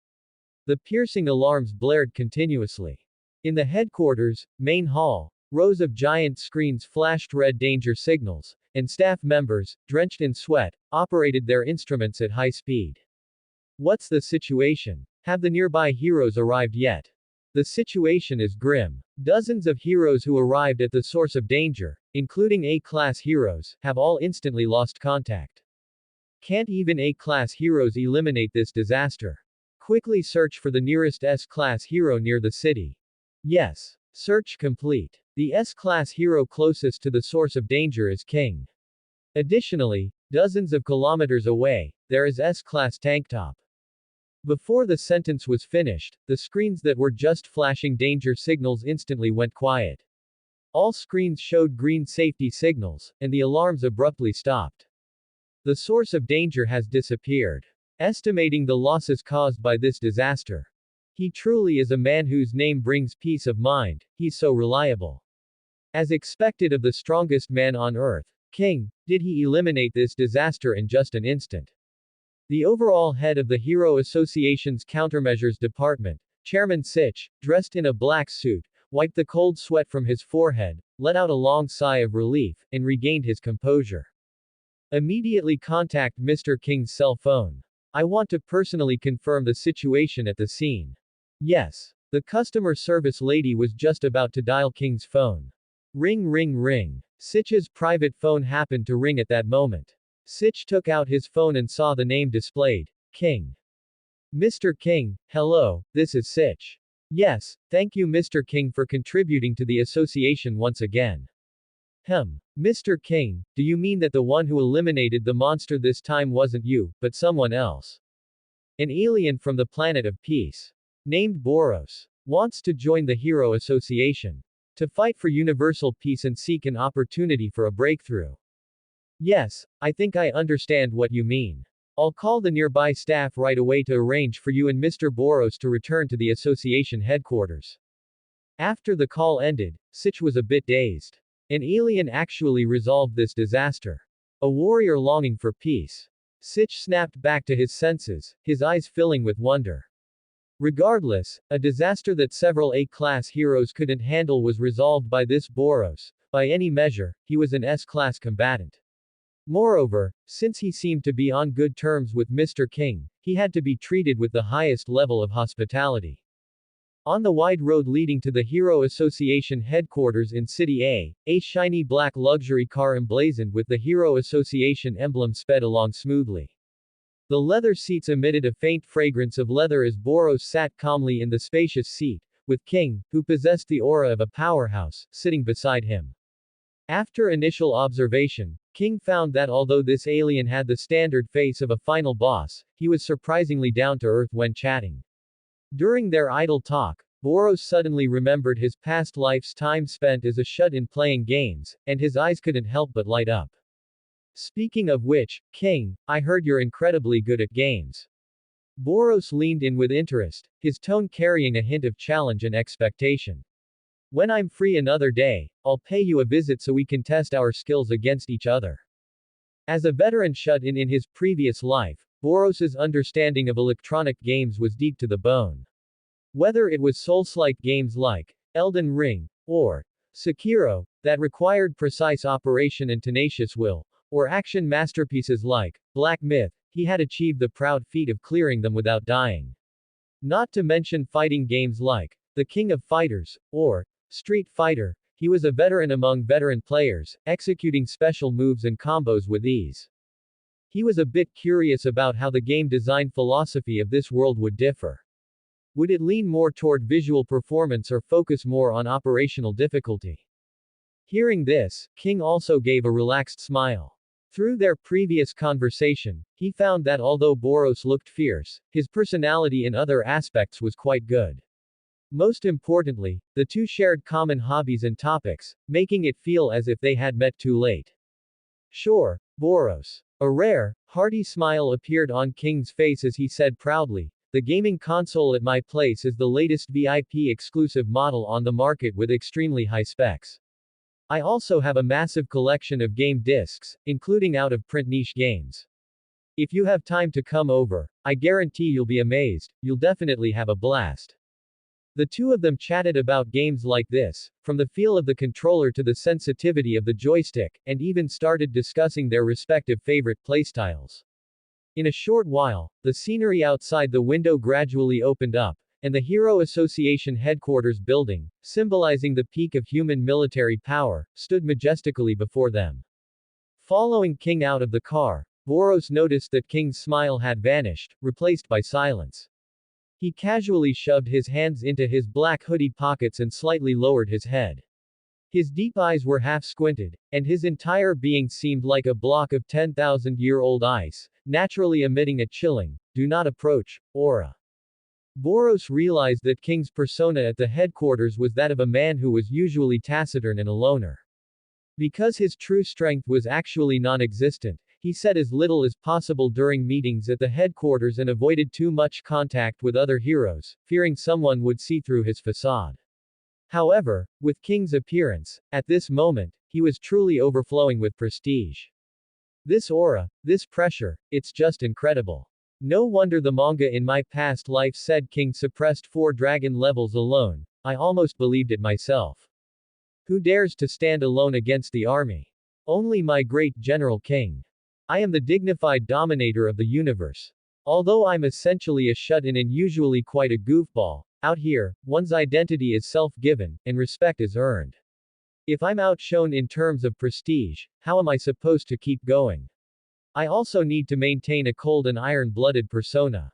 The piercing alarms blared continuously. In the headquarters, main hall, rows of giant screens flashed red danger signals, and staff members, drenched in sweat, operated their instruments at high speed. What's the situation? Have the nearby heroes arrived yet? The situation is grim. Dozens of heroes who arrived at the source of danger, including A-class heroes, have all instantly lost contact. Can't even A-class heroes eliminate this disaster? Quickly search for the nearest S-class hero near the city. Yes. Search complete. The S-class hero closest to the source of danger is King. Additionally, dozens of kilometers away, there is S-class tank top. Before the sentence was finished, the screens that were just flashing danger signals instantly went quiet. All screens showed green safety signals, and the alarms abruptly stopped. The source of danger has disappeared. Estimating the losses caused by this disaster. He truly is a man whose name brings peace of mind, he's so reliable. As expected of the strongest man on earth, King, did he eliminate this disaster in just an instant. The overall head of the Hero Association's Countermeasures Department, Chairman Sitch, dressed in a black suit, wiped the cold sweat from his forehead, let out a long sigh of relief, and regained his composure. Immediately contact Mr. King's cell phone. I want to personally confirm the situation at the scene. Yes. The customer service lady was just about to dial King's phone. Ring ring ring. Sitch's private phone happened to ring at that moment. Sitch took out his phone and saw the name displayed. King. Mr. King, hello, this is Sitch. Yes, thank you Mr. King for contributing to the association once again. Mr. King, do you mean that the one who eliminated the monster this time wasn't you, but someone else? An alien from the planet of peace, named Boros, wants to join the Hero Association. To fight for universal peace and seek an opportunity for a breakthrough. Yes, I think I understand what you mean. I'll call the nearby staff right away to arrange for you and Mr. Boros to return to the association headquarters. After the call ended, Sitch was a bit dazed. An alien actually resolved this disaster. A warrior longing for peace. Sitch snapped back to his senses, his eyes filling with wonder. Regardless, a disaster that several A-class heroes couldn't handle was resolved by this Boros. By any measure, he was an S-class combatant. Moreover, since he seemed to be on good terms with Mr. King, he had to be treated with the highest level of hospitality. On the wide road leading to the Hero Association headquarters in City A shiny black luxury car emblazoned with the Hero Association emblem sped along smoothly. The leather seats emitted a faint fragrance of leather as Boros sat calmly in the spacious seat, with King, who possessed the aura of a powerhouse, sitting beside him. After initial observation, King found that although this alien had the standard face of a final boss, he was surprisingly down to earth when chatting. During their idle talk, Boros suddenly remembered his past life's time spent as a shut-in playing games, and his eyes couldn't help but light up. Speaking of which, King, I heard you're incredibly good at games. Boros leaned in with interest, his tone carrying a hint of challenge and expectation. When I'm free another day, I'll pay you a visit so we can test our skills against each other. As a veteran shut-in in his previous life, Boros's understanding of electronic games was deep to the bone. Whether it was Souls-like games like Elden Ring or Sekiro, that required precise operation and tenacious will, or action masterpieces like Black Myth, he had achieved the proud feat of clearing them without dying. Not to mention fighting games like The King of Fighters or Street Fighter, he was a veteran among veteran players, executing special moves and combos with ease. He was a bit curious about how the game design philosophy of this world would differ. Would it lean more toward visual performance or focus more on operational difficulty? Hearing this, King also gave a relaxed smile. Through their previous conversation, he found that although Boros looked fierce, his personality in other aspects was quite good. Most importantly, the two shared common hobbies and topics, making it feel as if they had met too late. Sure, Boros. A rare, hearty smile appeared on King's face as he said proudly, the gaming console at my place is the latest VIP exclusive model on the market with extremely high specs. I also have a massive collection of game discs, including out-of-print niche games. If you have time to come over, I guarantee you'll be amazed, you'll definitely have a blast. The two of them chatted about games like this, from the feel of the controller to the sensitivity of the joystick, and even started discussing their respective favorite playstyles. In a short while, the scenery outside the window gradually opened up, and the Hero Association headquarters building, symbolizing the peak of human military power, stood majestically before them. Following King out of the car, Boros noticed that King's smile had vanished, replaced by silence. He casually shoved his hands into his black hoodie pockets and slightly lowered his head. His deep eyes were half squinted, and his entire being seemed like a block of 10,000-year-old ice, naturally emitting a chilling, do not approach, aura. Boros realized that King's persona at the headquarters was that of a man who was usually taciturn and a loner. Because his true strength was actually non-existent, he said as little as possible during meetings at the headquarters and avoided too much contact with other heroes, fearing someone would see through his facade. However, with King's appearance, at this moment, he was truly overflowing with prestige. This aura, this pressure, it's just incredible. No wonder the manga in my past life said King suppressed 4 dragon levels alone. I almost believed it myself. Who dares to stand alone against the army? Only my great General King. I am the dignified dominator of the universe. Although I'm essentially a shut-in and usually quite a goofball, out here, one's identity is self-given, and respect is earned. If I'm outshone in terms of prestige, how am I supposed to keep going? I also need to maintain a cold and iron-blooded persona.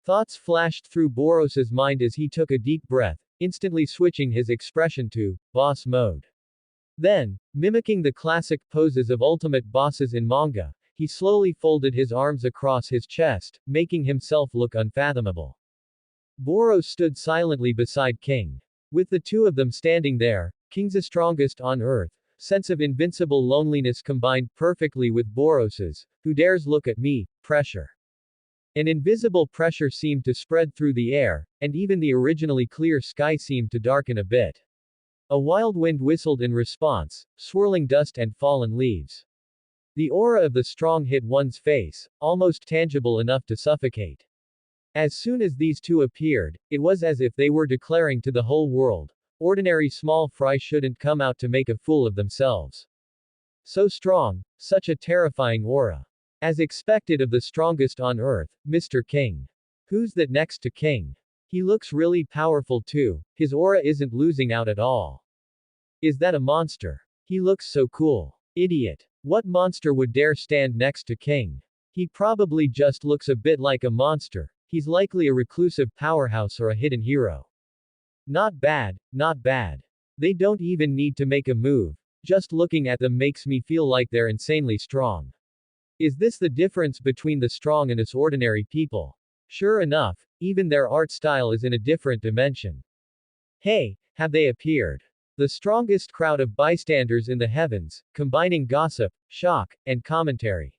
Thoughts flashed through Boros's mind as he took a deep breath, instantly switching his expression to boss mode. Then, mimicking the classic poses of ultimate bosses in manga, he slowly folded his arms across his chest, making himself look unfathomable. Boros stood silently beside King. With the two of them standing there, King's the strongest on earth, sense of invincible loneliness combined perfectly with Boros's, who dares look at me, pressure. An invisible pressure seemed to spread through the air, and even the originally clear sky seemed to darken a bit. A wild wind whistled in response, swirling dust and fallen leaves. The aura of the strong hit one's face, almost tangible enough to suffocate. As soon as these two appeared, it was as if they were declaring to the whole world, ordinary small fry shouldn't come out to make a fool of themselves. So strong, such a terrifying aura. As expected of the strongest on earth, Mr. King. Who's that next to King? He looks really powerful too, his aura isn't losing out at all. Is that a monster? He looks so cool. Idiot. What monster would dare stand next to King? He probably just looks a bit like a monster, he's likely a reclusive powerhouse or a hidden hero. Not bad, not bad. They don't even need to make a move, just looking at them makes me feel like they're insanely strong. Is this the difference between the strong and us ordinary people? Sure enough, even their art style is in a different dimension. Hey, have they appeared? The strongest crowd of bystanders in the heavens, combining gossip, shock, and commentary.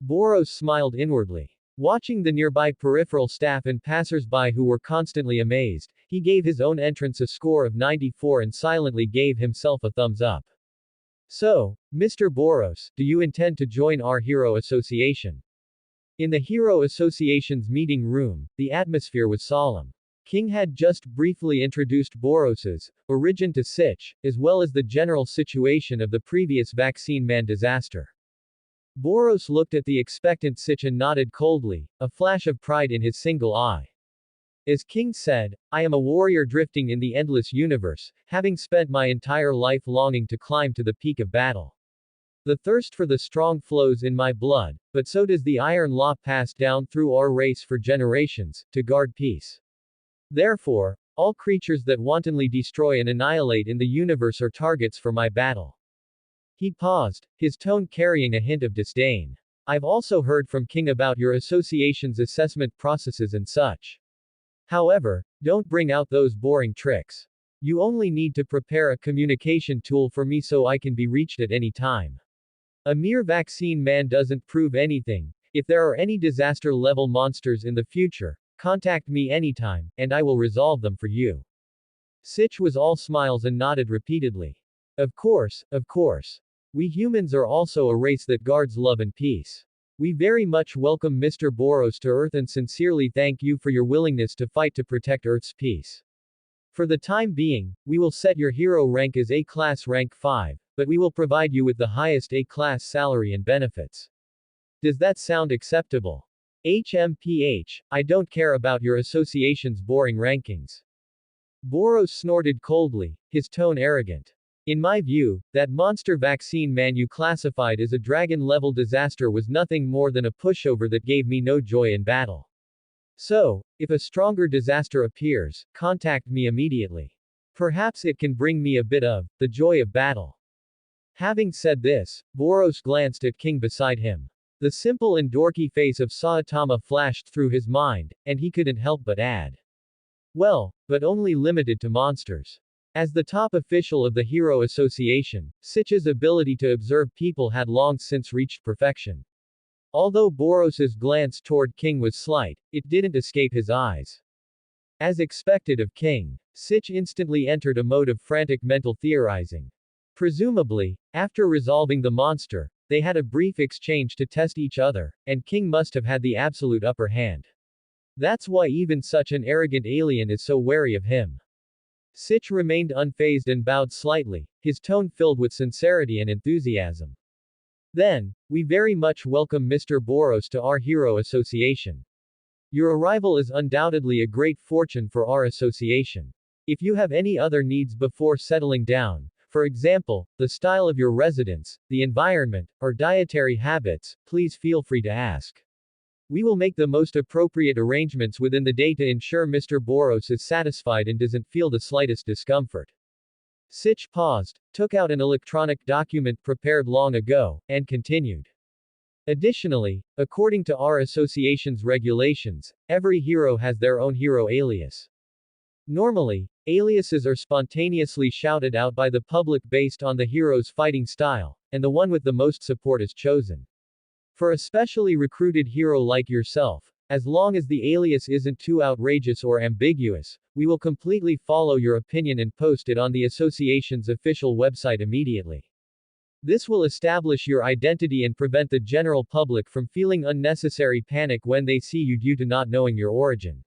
Boros smiled inwardly. Watching the nearby peripheral staff and passers-by who were constantly amazed, he gave his own entrance a score of 94 and silently gave himself a thumbs up. So, Mr. Boros, do you intend to join our Hero Association? In the Hero Association's meeting room, the atmosphere was solemn. King had just briefly introduced Boros's origin to Sich, as well as the general situation of the previous vaccine man disaster. Boros looked at the expectant Sich and nodded coldly, a flash of pride in his single eye. As King said, I am a warrior drifting in the endless universe, having spent my entire life longing to climb to the peak of battle. The thirst for the strong flows in my blood, but so does the iron law passed down through our race for generations, to guard peace. Therefore, all creatures that wantonly destroy and annihilate in the universe are targets for my battle. He paused, his tone carrying a hint of disdain. I've also heard from King about your association's assessment processes and such. However, don't bring out those boring tricks. You only need to prepare a communication tool for me so I can be reached at any time. A mere vaccine man doesn't prove anything. If there are any disaster-level monsters in the future, contact me anytime, and I will resolve them for you. Sich was all smiles and nodded repeatedly. Of course, of course. We humans are also a race that guards love and peace. We very much welcome Mr. Boros to Earth and sincerely thank you for your willingness to fight to protect Earth's peace. For the time being, we will set your hero rank as A-class rank 5, but we will provide you with the highest A-class salary and benefits. Does that sound acceptable? HMPH, I don't care about your association's boring rankings. Boros snorted coldly, his tone arrogant. In my view, that monster vaccine man you classified as a dragon-level disaster was nothing more than a pushover that gave me no joy in battle. So, if a stronger disaster appears, contact me immediately. Perhaps it can bring me a bit of the joy of battle. Having said this, Boros glanced at King beside him. The simple and dorky face of Saitama flashed through his mind, and he couldn't help but add. Well, but only limited to monsters. As the top official of the Hero Association, Sich's ability to observe people had long since reached perfection. Although Boros's glance toward King was slight, it didn't escape his eyes. As expected of King, Sich instantly entered a mode of frantic mental theorizing. Presumably, after resolving the monster, they had a brief exchange to test each other, and King must have had the absolute upper hand. That's why even such an arrogant alien is so wary of him. Sich remained unfazed and bowed slightly, his tone filled with sincerity and enthusiasm. Then, we very much welcome Mr. Boros to our Hero Association. Your arrival is undoubtedly a great fortune for our association. If you have any other needs before settling down, for example, the style of your residence, the environment, or dietary habits, please feel free to ask. We will make the most appropriate arrangements within the day to ensure Mr. Boros is satisfied and doesn't feel the slightest discomfort. Sich paused, took out an electronic document prepared long ago, and continued. Additionally, according to our association's regulations, every hero has their own hero alias. Normally, aliases are spontaneously shouted out by the public based on the hero's fighting style, and the one with the most support is chosen. For a specially recruited hero like yourself, as long as the alias isn't too outrageous or ambiguous, we will completely follow your opinion and post it on the association's official website immediately. This will establish your identity and prevent the general public from feeling unnecessary panic when they see you due to not knowing your origin.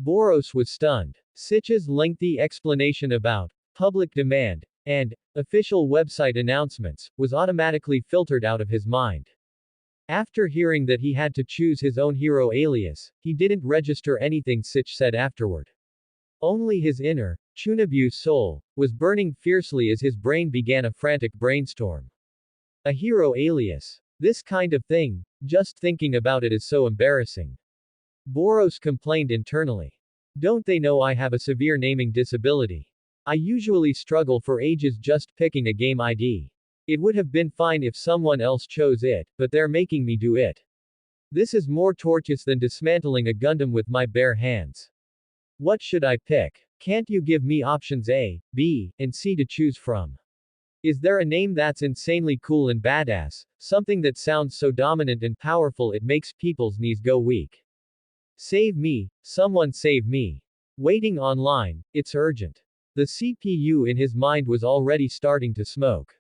Boros was stunned. Sich's lengthy explanation about public demand and official website announcements was automatically filtered out of his mind. After hearing that he had to choose his own hero alias, he didn't register anything Sich said afterward. Only his inner, Chunabu soul, was burning fiercely as his brain began a frantic brainstorm. A hero alias. This kind of thing, just thinking about it is so embarrassing. Boros complained internally. Don't they know I have a severe naming disability? I usually struggle for ages just picking a game ID. It would have been fine if someone else chose it, but they're making me do it. This is more torturous than dismantling a Gundam with my bare hands. What should I pick? Can't you give me options A, B, and C to choose from? Is there a name that's insanely cool and badass, something that sounds so dominant and powerful it makes people's knees go weak? Save me, someone save me. Waiting online, it's urgent. The CPU in his mind was already starting to smoke.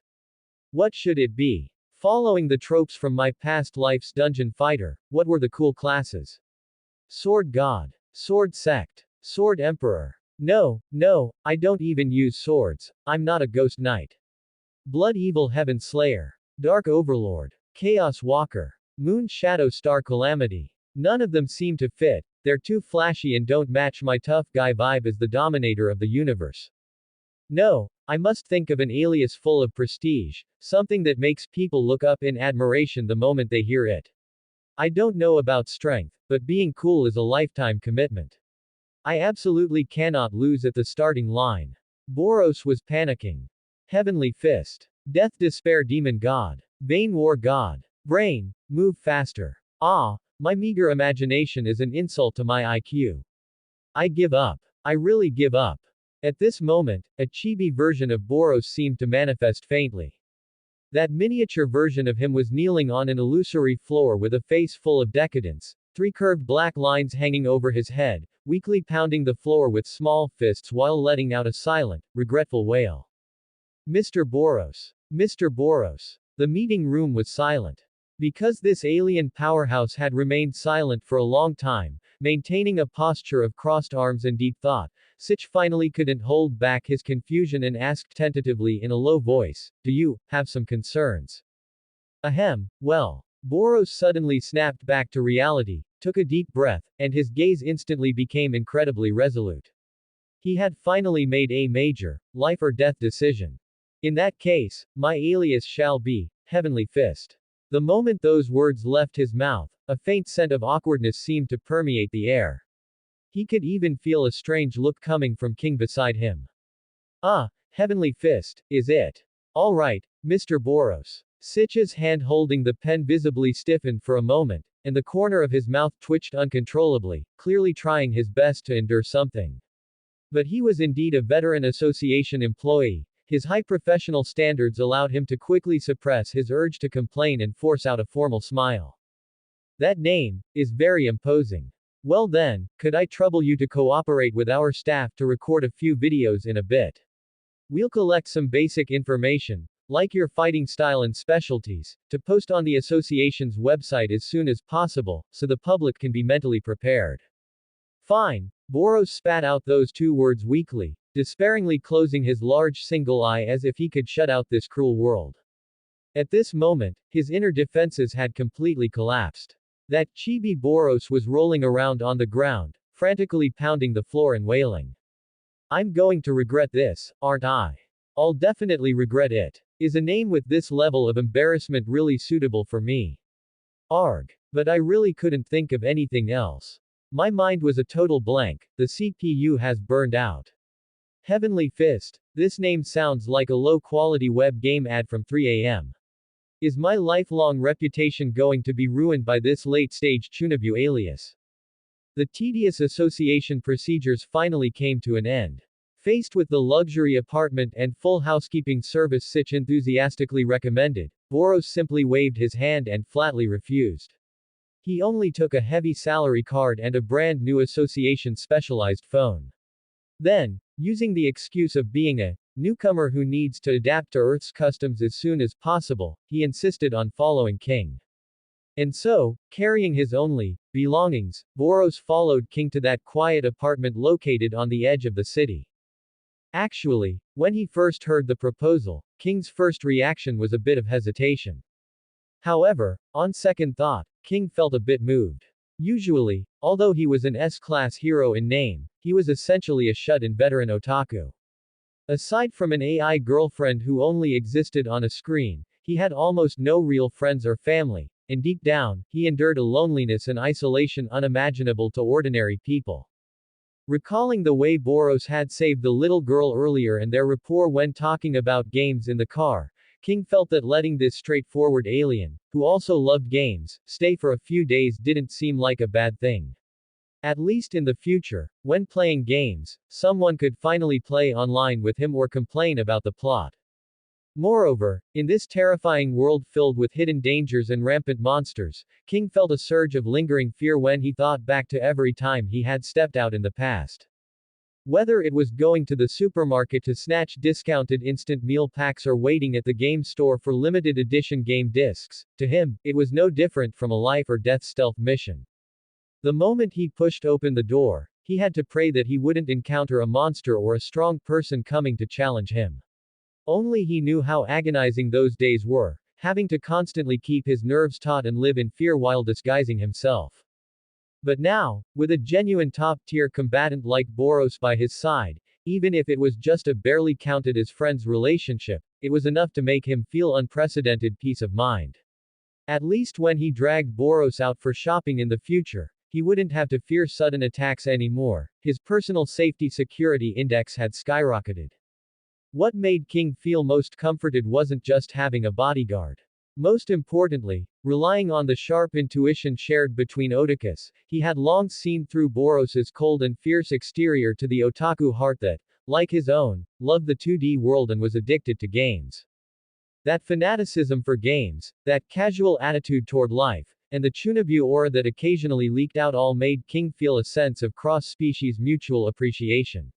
What should it be? Following the tropes from my past life's dungeon fighter, what were the cool classes? Sword God. Sword Sect. Sword Emperor. No, I don't even use swords, I'm not a ghost knight. Blood Evil Heaven Slayer. Dark Overlord. Chaos Walker. Moon Shadow Star Calamity. None of them seem to fit, they're too flashy and don't match my tough guy vibe as the dominator of the universe. No, I must think of an alias full of prestige, something that makes people look up in admiration the moment they hear it. I don't know about strength, but being cool is a lifetime commitment. I absolutely cannot lose at the starting line. Boros was panicking. Heavenly Fist. Death Despair Demon God. Bane War God. Brain, move faster. Ah, my meager imagination is an insult to my IQ. I give up. I really give up. At this moment, a chibi version of Boros seemed to manifest faintly. That miniature version of him was kneeling on an illusory floor with a face full of decadence, 3 curved black lines hanging over his head, weakly pounding the floor with small fists while letting out a silent, regretful wail. Mr. Boros. Mr. Boros. The meeting room was silent. Because this alien powerhouse had remained silent for a long time, maintaining a posture of crossed arms and deep thought, Sitch finally couldn't hold back his confusion and asked tentatively in a low voice, "Do you have some concerns?" Ahem, well. Boros suddenly snapped back to reality, took a deep breath, and his gaze instantly became incredibly resolute. He had finally made a major, life or death decision. In that case, my alias shall be Heavenly Fist. The moment those words left his mouth, a faint scent of awkwardness seemed to permeate the air. He could even feel a strange look coming from King beside him. Ah, Heavenly Fist, is it? All right, Mr. Boros. Sitch's hand holding the pen visibly stiffened for a moment, and the corner of his mouth twitched uncontrollably, clearly trying his best to endure something. But he was indeed a veteran association employee. His high professional standards allowed him to quickly suppress his urge to complain and force out a formal smile. That name is very imposing. Well then, could I trouble you to cooperate with our staff to record a few videos in a bit? We'll collect some basic information, like your fighting style and specialties, to post on the association's website as soon as possible, so the public can be mentally prepared. Fine. Boros spat out those two words weakly, despairingly closing his large single eye as if he could shut out this cruel world. At this moment, his inner defenses had completely collapsed. That chibi Boros was rolling around on the ground, frantically pounding the floor and wailing. I'm going to regret this, aren't I? I'll definitely regret it. Is a name with this level of embarrassment really suitable for me? Arg. But I really couldn't think of anything else. My mind was a total blank, the CPU has burned out. Heavenly Fist. This name sounds like a low-quality web game ad from 3 a.m. Is my lifelong reputation going to be ruined by this late-stage Chunabu alias? The tedious association procedures finally came to an end. Faced with the luxury apartment and full housekeeping service Sitch enthusiastically recommended, Boros simply waved his hand and flatly refused. He only took a heavy salary card and a brand new association specialized phone. Then, using the excuse of being a newcomer who needs to adapt to Earth's customs as soon as possible, he insisted on following King. And so, carrying his only belongings, Boros followed King to that quiet apartment located on the edge of the city. Actually, when he first heard the proposal, King's first reaction was a bit of hesitation. However, on second thought, King felt a bit moved. Usually, although he was an S-class hero in name, he was essentially a shut-in veteran otaku. Aside from an AI girlfriend who only existed on a screen, he had almost no real friends or family, and deep down, he endured a loneliness and isolation unimaginable to ordinary people. Recalling the way Boros had saved the little girl earlier and their rapport when talking about games in the car, King felt that letting this straightforward alien, who also loved games, stay for a few days didn't seem like a bad thing. At least in the future, when playing games, someone could finally play online with him or complain about the plot. Moreover, in this terrifying world filled with hidden dangers and rampant monsters, King felt a surge of lingering fear when he thought back to every time he had stepped out in the past. Whether it was going to the supermarket to snatch discounted instant meal packs or waiting at the game store for limited edition game discs, to him, it was no different from a life or death stealth mission. The moment he pushed open the door, he had to pray that he wouldn't encounter a monster or a strong person coming to challenge him. Only he knew how agonizing those days were, having to constantly keep his nerves taut and live in fear while disguising himself. But now, with a genuine top-tier combatant like Boros by his side, even if it was just a barely counted as friends relationship, it was enough to make him feel unprecedented peace of mind. At least when he dragged Boros out for shopping in the future, he wouldn't have to fear sudden attacks anymore. His personal safety security index had skyrocketed. What made King feel most comforted wasn't just having a bodyguard. Most importantly, relying on the sharp intuition shared between otakus, he had long seen through Boros's cold and fierce exterior to the otaku heart that, like his own, loved the 2D world and was addicted to games. That fanaticism for games, that casual attitude toward life, and the Chunabu aura that occasionally leaked out all made King feel a sense of cross-species mutual appreciation.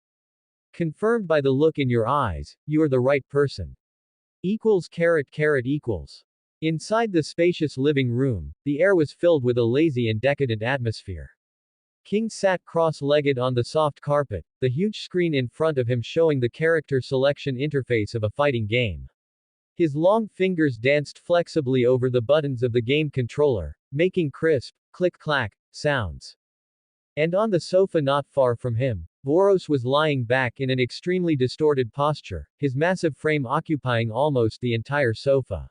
Confirmed by the look in your eyes, you are the right person. Equals caret caret equals. Inside the spacious living room, the air was filled with a lazy and decadent atmosphere. King sat cross-legged on the soft carpet, the huge screen in front of him showing the character selection interface of a fighting game. His long fingers danced flexibly over the buttons of the game controller, making crisp, click-clack sounds. And on the sofa not far from him, Boros was lying back in an extremely distorted posture, his massive frame occupying almost the entire sofa.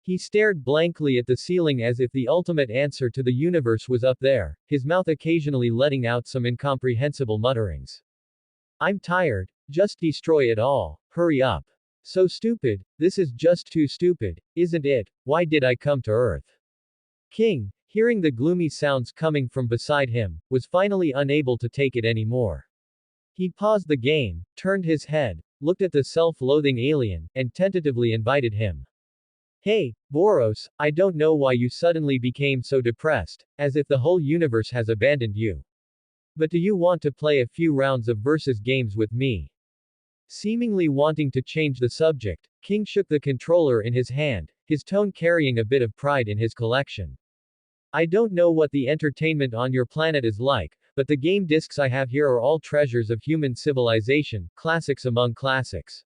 He stared blankly at the ceiling as if the ultimate answer to the universe was up there, his mouth occasionally letting out some incomprehensible mutterings. I'm tired, just destroy it all, hurry up. So stupid, this is just too stupid, isn't it? Why did I come to Earth? King, hearing the gloomy sounds coming from beside him, was finally unable to take it anymore. He paused the game, turned his head, looked at the self-loathing alien, and tentatively invited him. Hey, Boros, I don't know why you suddenly became so depressed, as if the whole universe has abandoned you. But do you want to play a few rounds of versus games with me? Seemingly wanting to change the subject, King shook the controller in his hand, his tone carrying a bit of pride in his collection. I don't know what the entertainment on your planet is like, but the game discs I have here are all treasures of human civilization, classics among classics.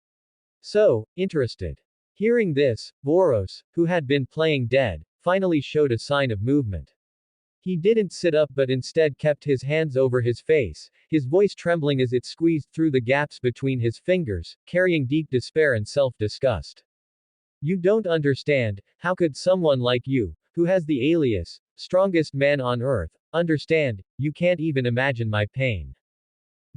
So, interested. Hearing this, Boros, who had been playing dead, finally showed a sign of movement. He didn't sit up but instead kept his hands over his face, his voice trembling as it squeezed through the gaps between his fingers, carrying deep despair and self-disgust. You don't understand, how could someone like you, who has the alias, strongest man on earth, understand, you can't even imagine my pain.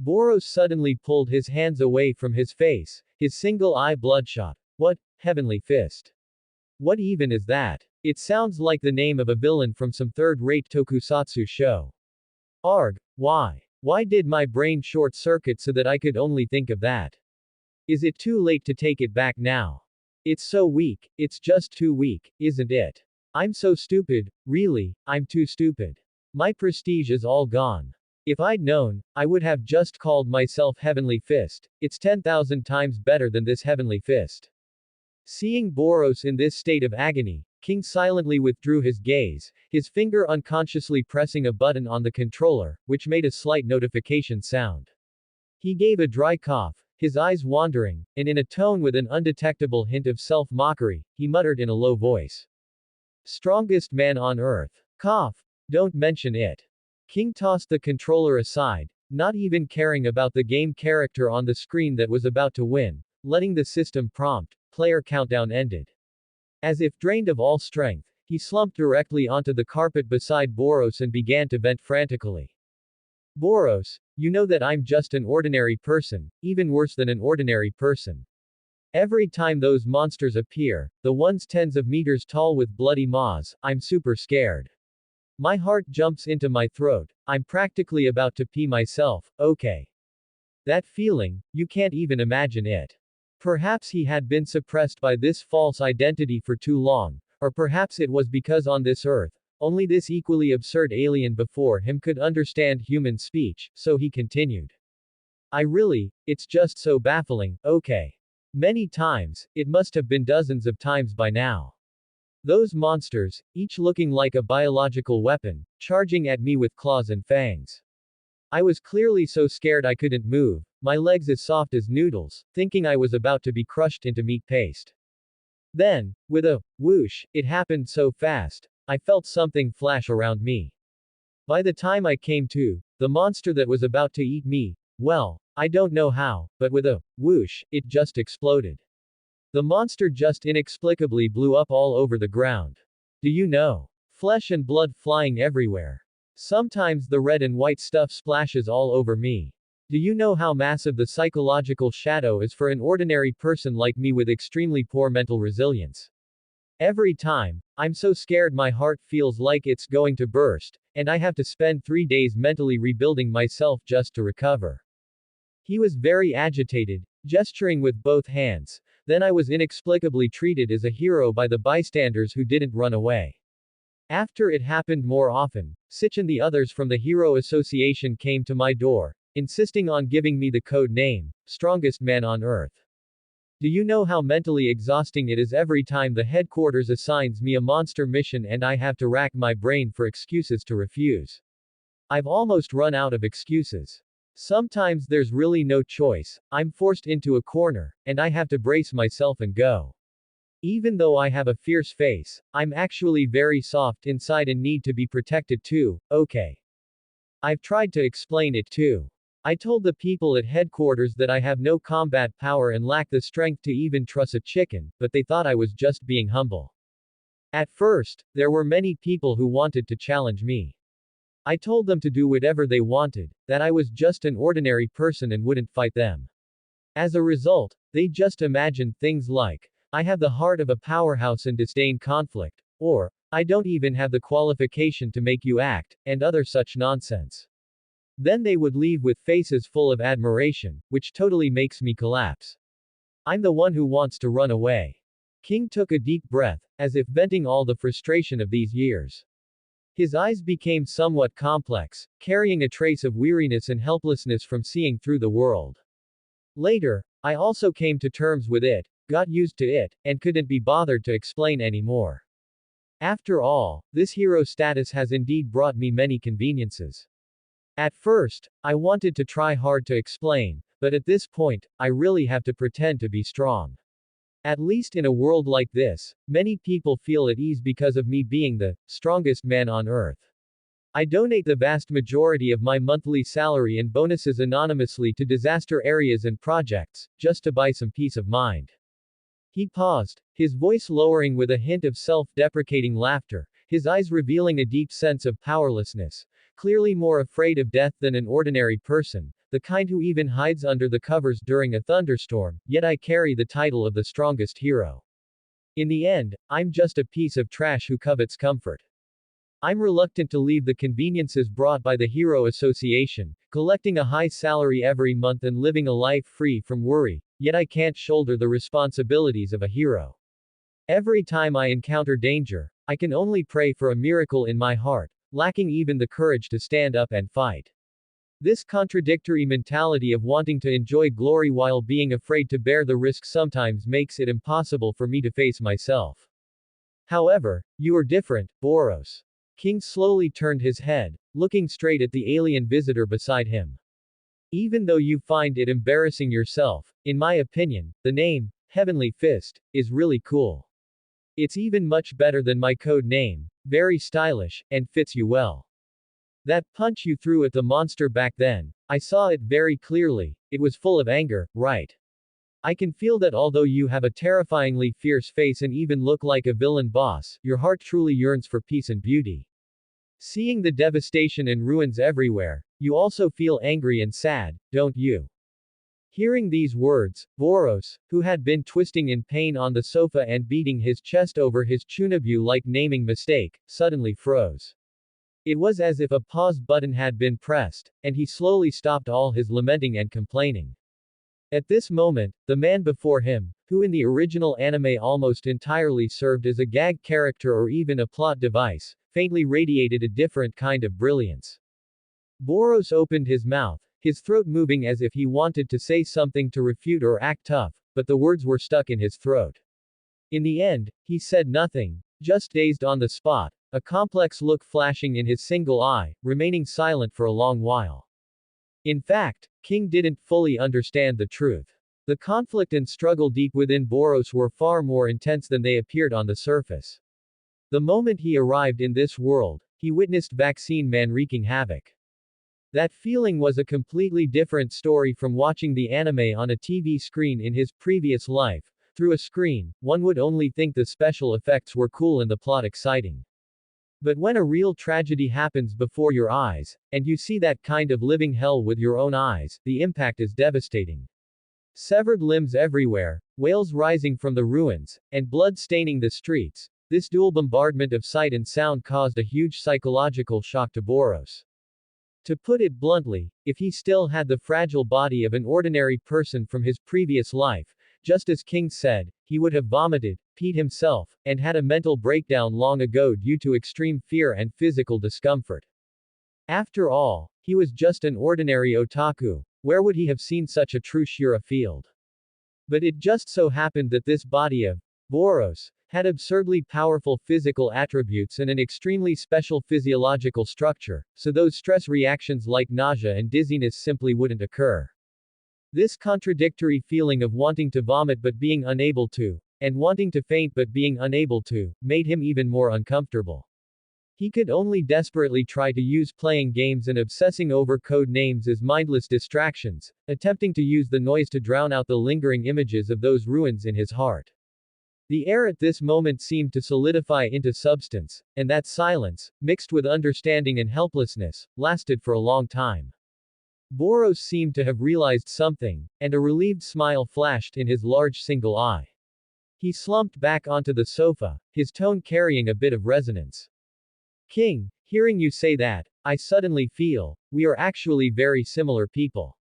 Boros suddenly pulled his hands away from his face, his single eye bloodshot. What, heavenly fist? What even is that? It sounds like the name of a villain from some third-rate tokusatsu show. Arg, why? Why did my brain short-circuit so that I could only think of that? Is it too late to take it back now? It's so weak, it's just too weak, isn't it? I'm so stupid, really, I'm too stupid. My prestige is all gone. If I'd known, I would have just called myself Heavenly Fist. It's 10,000 times better than this Heavenly Fist. Seeing Boros in this state of agony, King silently withdrew his gaze, his finger unconsciously pressing a button on the controller, which made a slight notification sound. He gave a dry cough, his eyes wandering, and in a tone with an undetectable hint of self-mockery, he muttered in a low voice. Strongest man on earth. Cough. Don't mention it. King tossed the controller aside, not even caring about the game character on the screen that was about to win, letting the system prompt, player countdown ended. As if drained of all strength, he slumped directly onto the carpet beside Boros and began to vent frantically. Boros, you know that I'm just an ordinary person, even worse than an ordinary person. Every time those monsters appear, the ones tens of meters tall with bloody maws, I'm super scared. My heart jumps into my throat, I'm practically about to pee myself, okay. That feeling, you can't even imagine it. Perhaps he had been suppressed by this false identity for too long, or perhaps it was because on this earth, only this equally absurd alien before him could understand human speech, so he continued. It's just so baffling, okay. Many times, it must have been dozens of times by now. Those monsters, each looking like a biological weapon, charging at me with claws and fangs. I was clearly so scared I couldn't move, my legs as soft as noodles, thinking I was about to be crushed into meat paste. Then, with a whoosh, it happened so fast, I felt something flash around me. By the time I came to, the monster that was about to eat me, well, I don't know how, but with a whoosh, it just exploded. The monster just inexplicably blew up all over the ground. Do you know? Flesh and blood flying everywhere. Sometimes the red and white stuff splashes all over me. Do you know how massive the psychological shadow is for an ordinary person like me with extremely poor mental resilience? Every time, I'm so scared my heart feels like it's going to burst, and I have to spend 3 days mentally rebuilding myself just to recover. He was very agitated, gesturing with both hands. Then I was inexplicably treated as a hero by the bystanders who didn't run away. After it happened more often, Sitch and the others from the Hero Association came to my door, insisting on giving me the code name, Strongest Man on Earth. Do you know how mentally exhausting it is every time the headquarters assigns me a monster mission and I have to rack my brain for excuses to refuse? I've almost run out of excuses. Sometimes there's really no choice, I'm forced into a corner, and I have to brace myself and go. Even though I have a fierce face, I'm actually very soft inside and need to be protected too, okay? I've tried to explain it too. I told the people at headquarters that I have no combat power and lack the strength to even truss a chicken, but they thought I was just being humble. At first, there were many people who wanted to challenge me. I told them to do whatever they wanted, that I was just an ordinary person and wouldn't fight them. As a result, they just imagined things like, I have the heart of a powerhouse and disdain conflict, or, I don't even have the qualification to make you act, and other such nonsense. Then they would leave with faces full of admiration, which totally makes me collapse. I'm the one who wants to run away. King took a deep breath, as if venting all the frustration of these years. His eyes became somewhat complex, carrying a trace of weariness and helplessness from seeing through the world. Later, I also came to terms with it, got used to it, and couldn't be bothered to explain anymore. After all, this hero status has indeed brought me many conveniences. At first, I wanted to try hard to explain, but at this point, I really have to pretend to be strong. At least in a world like this, many people feel at ease because of me being the strongest man on earth. I donate the vast majority of my monthly salary and bonuses anonymously to disaster areas and projects, just to buy some peace of mind. He paused, his voice lowering with a hint of self-deprecating laughter, his eyes revealing a deep sense of powerlessness. Clearly more afraid of death than an ordinary person, the kind who even hides under the covers during a thunderstorm, yet I carry the title of the strongest hero. In the end, I'm just a piece of trash who covets comfort. I'm reluctant to leave the conveniences brought by the Hero Association, collecting a high salary every month and living a life free from worry, yet I can't shoulder the responsibilities of a hero. Every time I encounter danger, I can only pray for a miracle in my heart, lacking even the courage to stand up and fight. This contradictory mentality of wanting to enjoy glory while being afraid to bear the risk sometimes makes it impossible for me to face myself. However, you are different, Boros. King slowly turned his head, looking straight at the alien visitor beside him. Even though you find it embarrassing yourself, in my opinion, the name, Heavenly Fist, is really cool. It's even much better than my code name, very stylish, and fits you well. That punch you threw at the monster back then, I saw it very clearly, it was full of anger, right? I can feel that although you have a terrifyingly fierce face and even look like a villain boss, your heart truly yearns for peace and beauty. Seeing the devastation and ruins everywhere, you also feel angry and sad, don't you? Hearing these words, Boros, who had been twisting in pain on the sofa and beating his chest over his Chunabu like naming mistake, suddenly froze. It was as if a pause button had been pressed, and he slowly stopped all his lamenting and complaining. At this moment, the man before him, who in the original anime almost entirely served as a gag character or even a plot device, faintly radiated a different kind of brilliance. Boros opened his mouth, his throat moving as if he wanted to say something to refute or act tough, but the words were stuck in his throat. In the end, he said nothing, just dazed on the spot, a complex look flashing in his single eye, remaining silent for a long while. In fact, King didn't fully understand the truth. The conflict and struggle deep within Boros were far more intense than they appeared on the surface. The moment he arrived in this world, he witnessed Vaccine Man wreaking havoc. That feeling was a completely different story from watching the anime on a TV screen in his previous life. Through a screen, one would only think the special effects were cool and the plot exciting. But when a real tragedy happens before your eyes, and you see that kind of living hell with your own eyes, the impact is devastating. Severed limbs everywhere, wails rising from the ruins, and blood staining the streets, this dual bombardment of sight and sound caused a huge psychological shock to Boros. To put it bluntly, if he still had the fragile body of an ordinary person from his previous life, just as King said, he would have vomited, peed himself, and had a mental breakdown long ago due to extreme fear and physical discomfort. After all, he was just an ordinary otaku. Where would he have seen such a true Shura field? But it just so happened that this body of Boros had absurdly powerful physical attributes and an extremely special physiological structure, so those stress reactions like nausea and dizziness simply wouldn't occur. This contradictory feeling of wanting to vomit but being unable to, and wanting to faint but being unable to, made him even more uncomfortable. He could only desperately try to use playing games and obsessing over code names as mindless distractions, attempting to use the noise to drown out the lingering images of those ruins in his heart. The air at this moment seemed to solidify into substance, and that silence, mixed with understanding and helplessness, lasted for a long time. Boros seemed to have realized something, and a relieved smile flashed in his large single eye. He slumped back onto the sofa, his tone carrying a bit of resonance. King, hearing you say that, I suddenly feel, we are actually very similar people.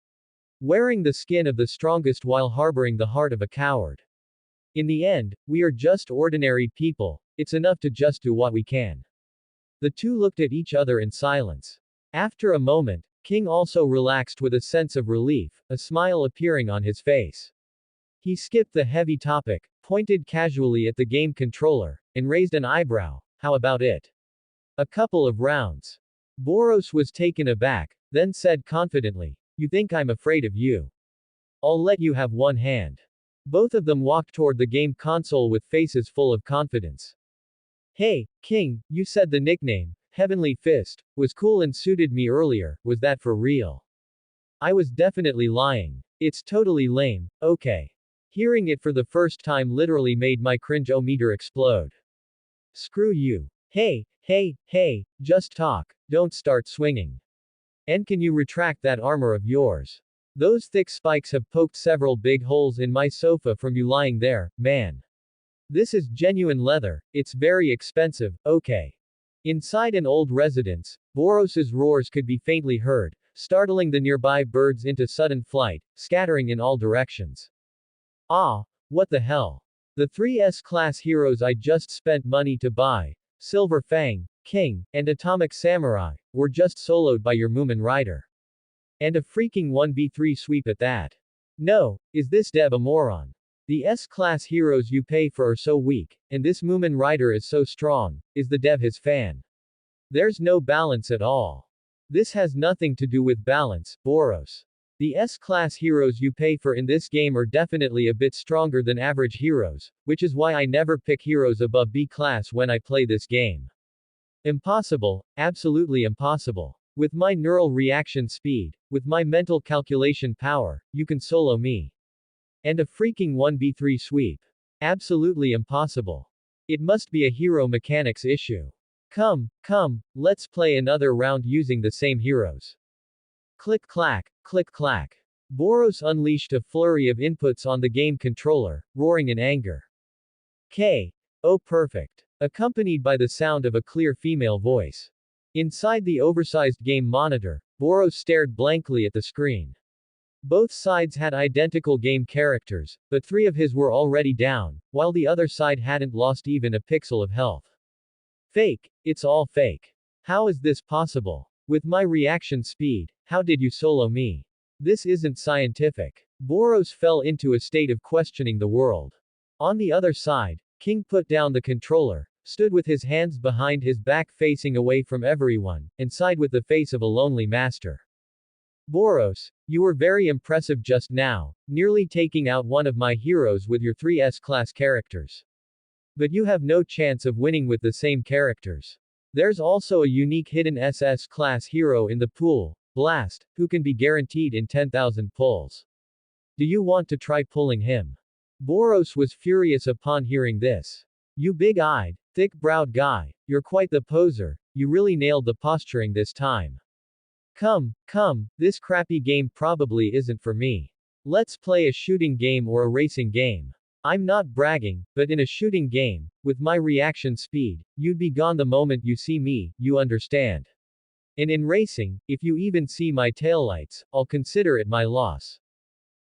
Wearing the skin of the strongest while harboring the heart of a coward. In the end, we are just ordinary people, it's enough to just do what we can. The two looked at each other in silence. After a moment, King also relaxed with a sense of relief, a smile appearing on his face. He skipped the heavy topic, pointed casually at the game controller, and raised an eyebrow. How about it? A couple of rounds. Boros was taken aback, then said confidently, You think I'm afraid of you? I'll let you have one hand. Both of them walked toward the game console with faces full of confidence. Hey, King, you said the nickname, Heavenly Fist, was cool and suited me earlier, was that for real? I was definitely lying. It's totally lame, okay. Hearing it for the first time literally made my cringe-o-meter explode. Screw you. Hey, just talk, don't start swinging. And can you retract that armor of yours? Those thick spikes have poked several big holes in my sofa from you lying there, man. This is genuine leather, it's very expensive, okay. Inside an old residence, Boros's roars could be faintly heard, startling the nearby birds into sudden flight, scattering in all directions. Ah, what the hell? The three S-class heroes I just spent money to buy, Silver Fang, King, and Atomic Samurai, were just soloed by your Moomin Rider. And a freaking 1v3 sweep at that. No, is this dev a moron? The S-class heroes you pay for are so weak, and this Moomin Rider is so strong, is the dev his fan? There's no balance at all. This has nothing to do with balance, Boros. The S-class heroes you pay for in this game are definitely a bit stronger than average heroes, which is why I never pick heroes above B-class when I play this game. Impossible, absolutely impossible. With my neural reaction speed, with my mental calculation power, you can solo me. And a freaking 1v3 sweep. Absolutely impossible. It must be a hero mechanics issue. Come, let's play another round using the same heroes. Click clack, click clack. Boros unleashed a flurry of inputs on the game controller, roaring in anger. Oh perfect. Accompanied by the sound of a clear female voice. Inside the oversized game monitor, Boros stared blankly at the screen. Both sides had identical game characters, but three of his were already down, while the other side hadn't lost even a pixel of health. Fake, it's all fake. How is this possible? With my reaction speed, how did you solo me? This isn't scientific. Boros fell into a state of questioning the world. On the other side, King put down the controller, stood with his hands behind his back facing away from everyone, and sighed with the face of a lonely master. Boros, you were very impressive just now, nearly taking out one of my heroes with your 3S-class characters. But you have no chance of winning with the same characters. There's also a unique hidden SS-class hero in the pool, Blast, who can be guaranteed in 10,000 pulls. Do you want to try pulling him? Boros was furious upon hearing this. You big-eyed, thick-browed guy, you're quite the poser, you really nailed the posturing this time. Come, this crappy game probably isn't for me. Let's play a shooting game or a racing game. I'm not bragging, but in a shooting game, with my reaction speed, you'd be gone the moment you see me, you understand. And in racing, if you even see my taillights, I'll consider it my loss.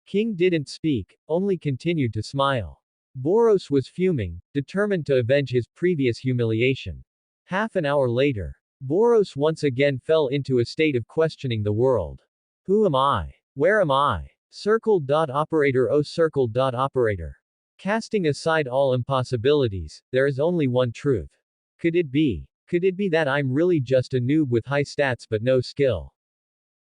King didn't speak, only continued to smile. Boros was fuming, determined to avenge his previous humiliation. Half an hour later, Boros once again fell into a state of questioning the world. Who am I? Where am I? Circle. Operator. Oh circle. Operator. Casting aside all impossibilities, there is only one truth. Could it be? Could it be that I'm really just a noob with high stats but no skill?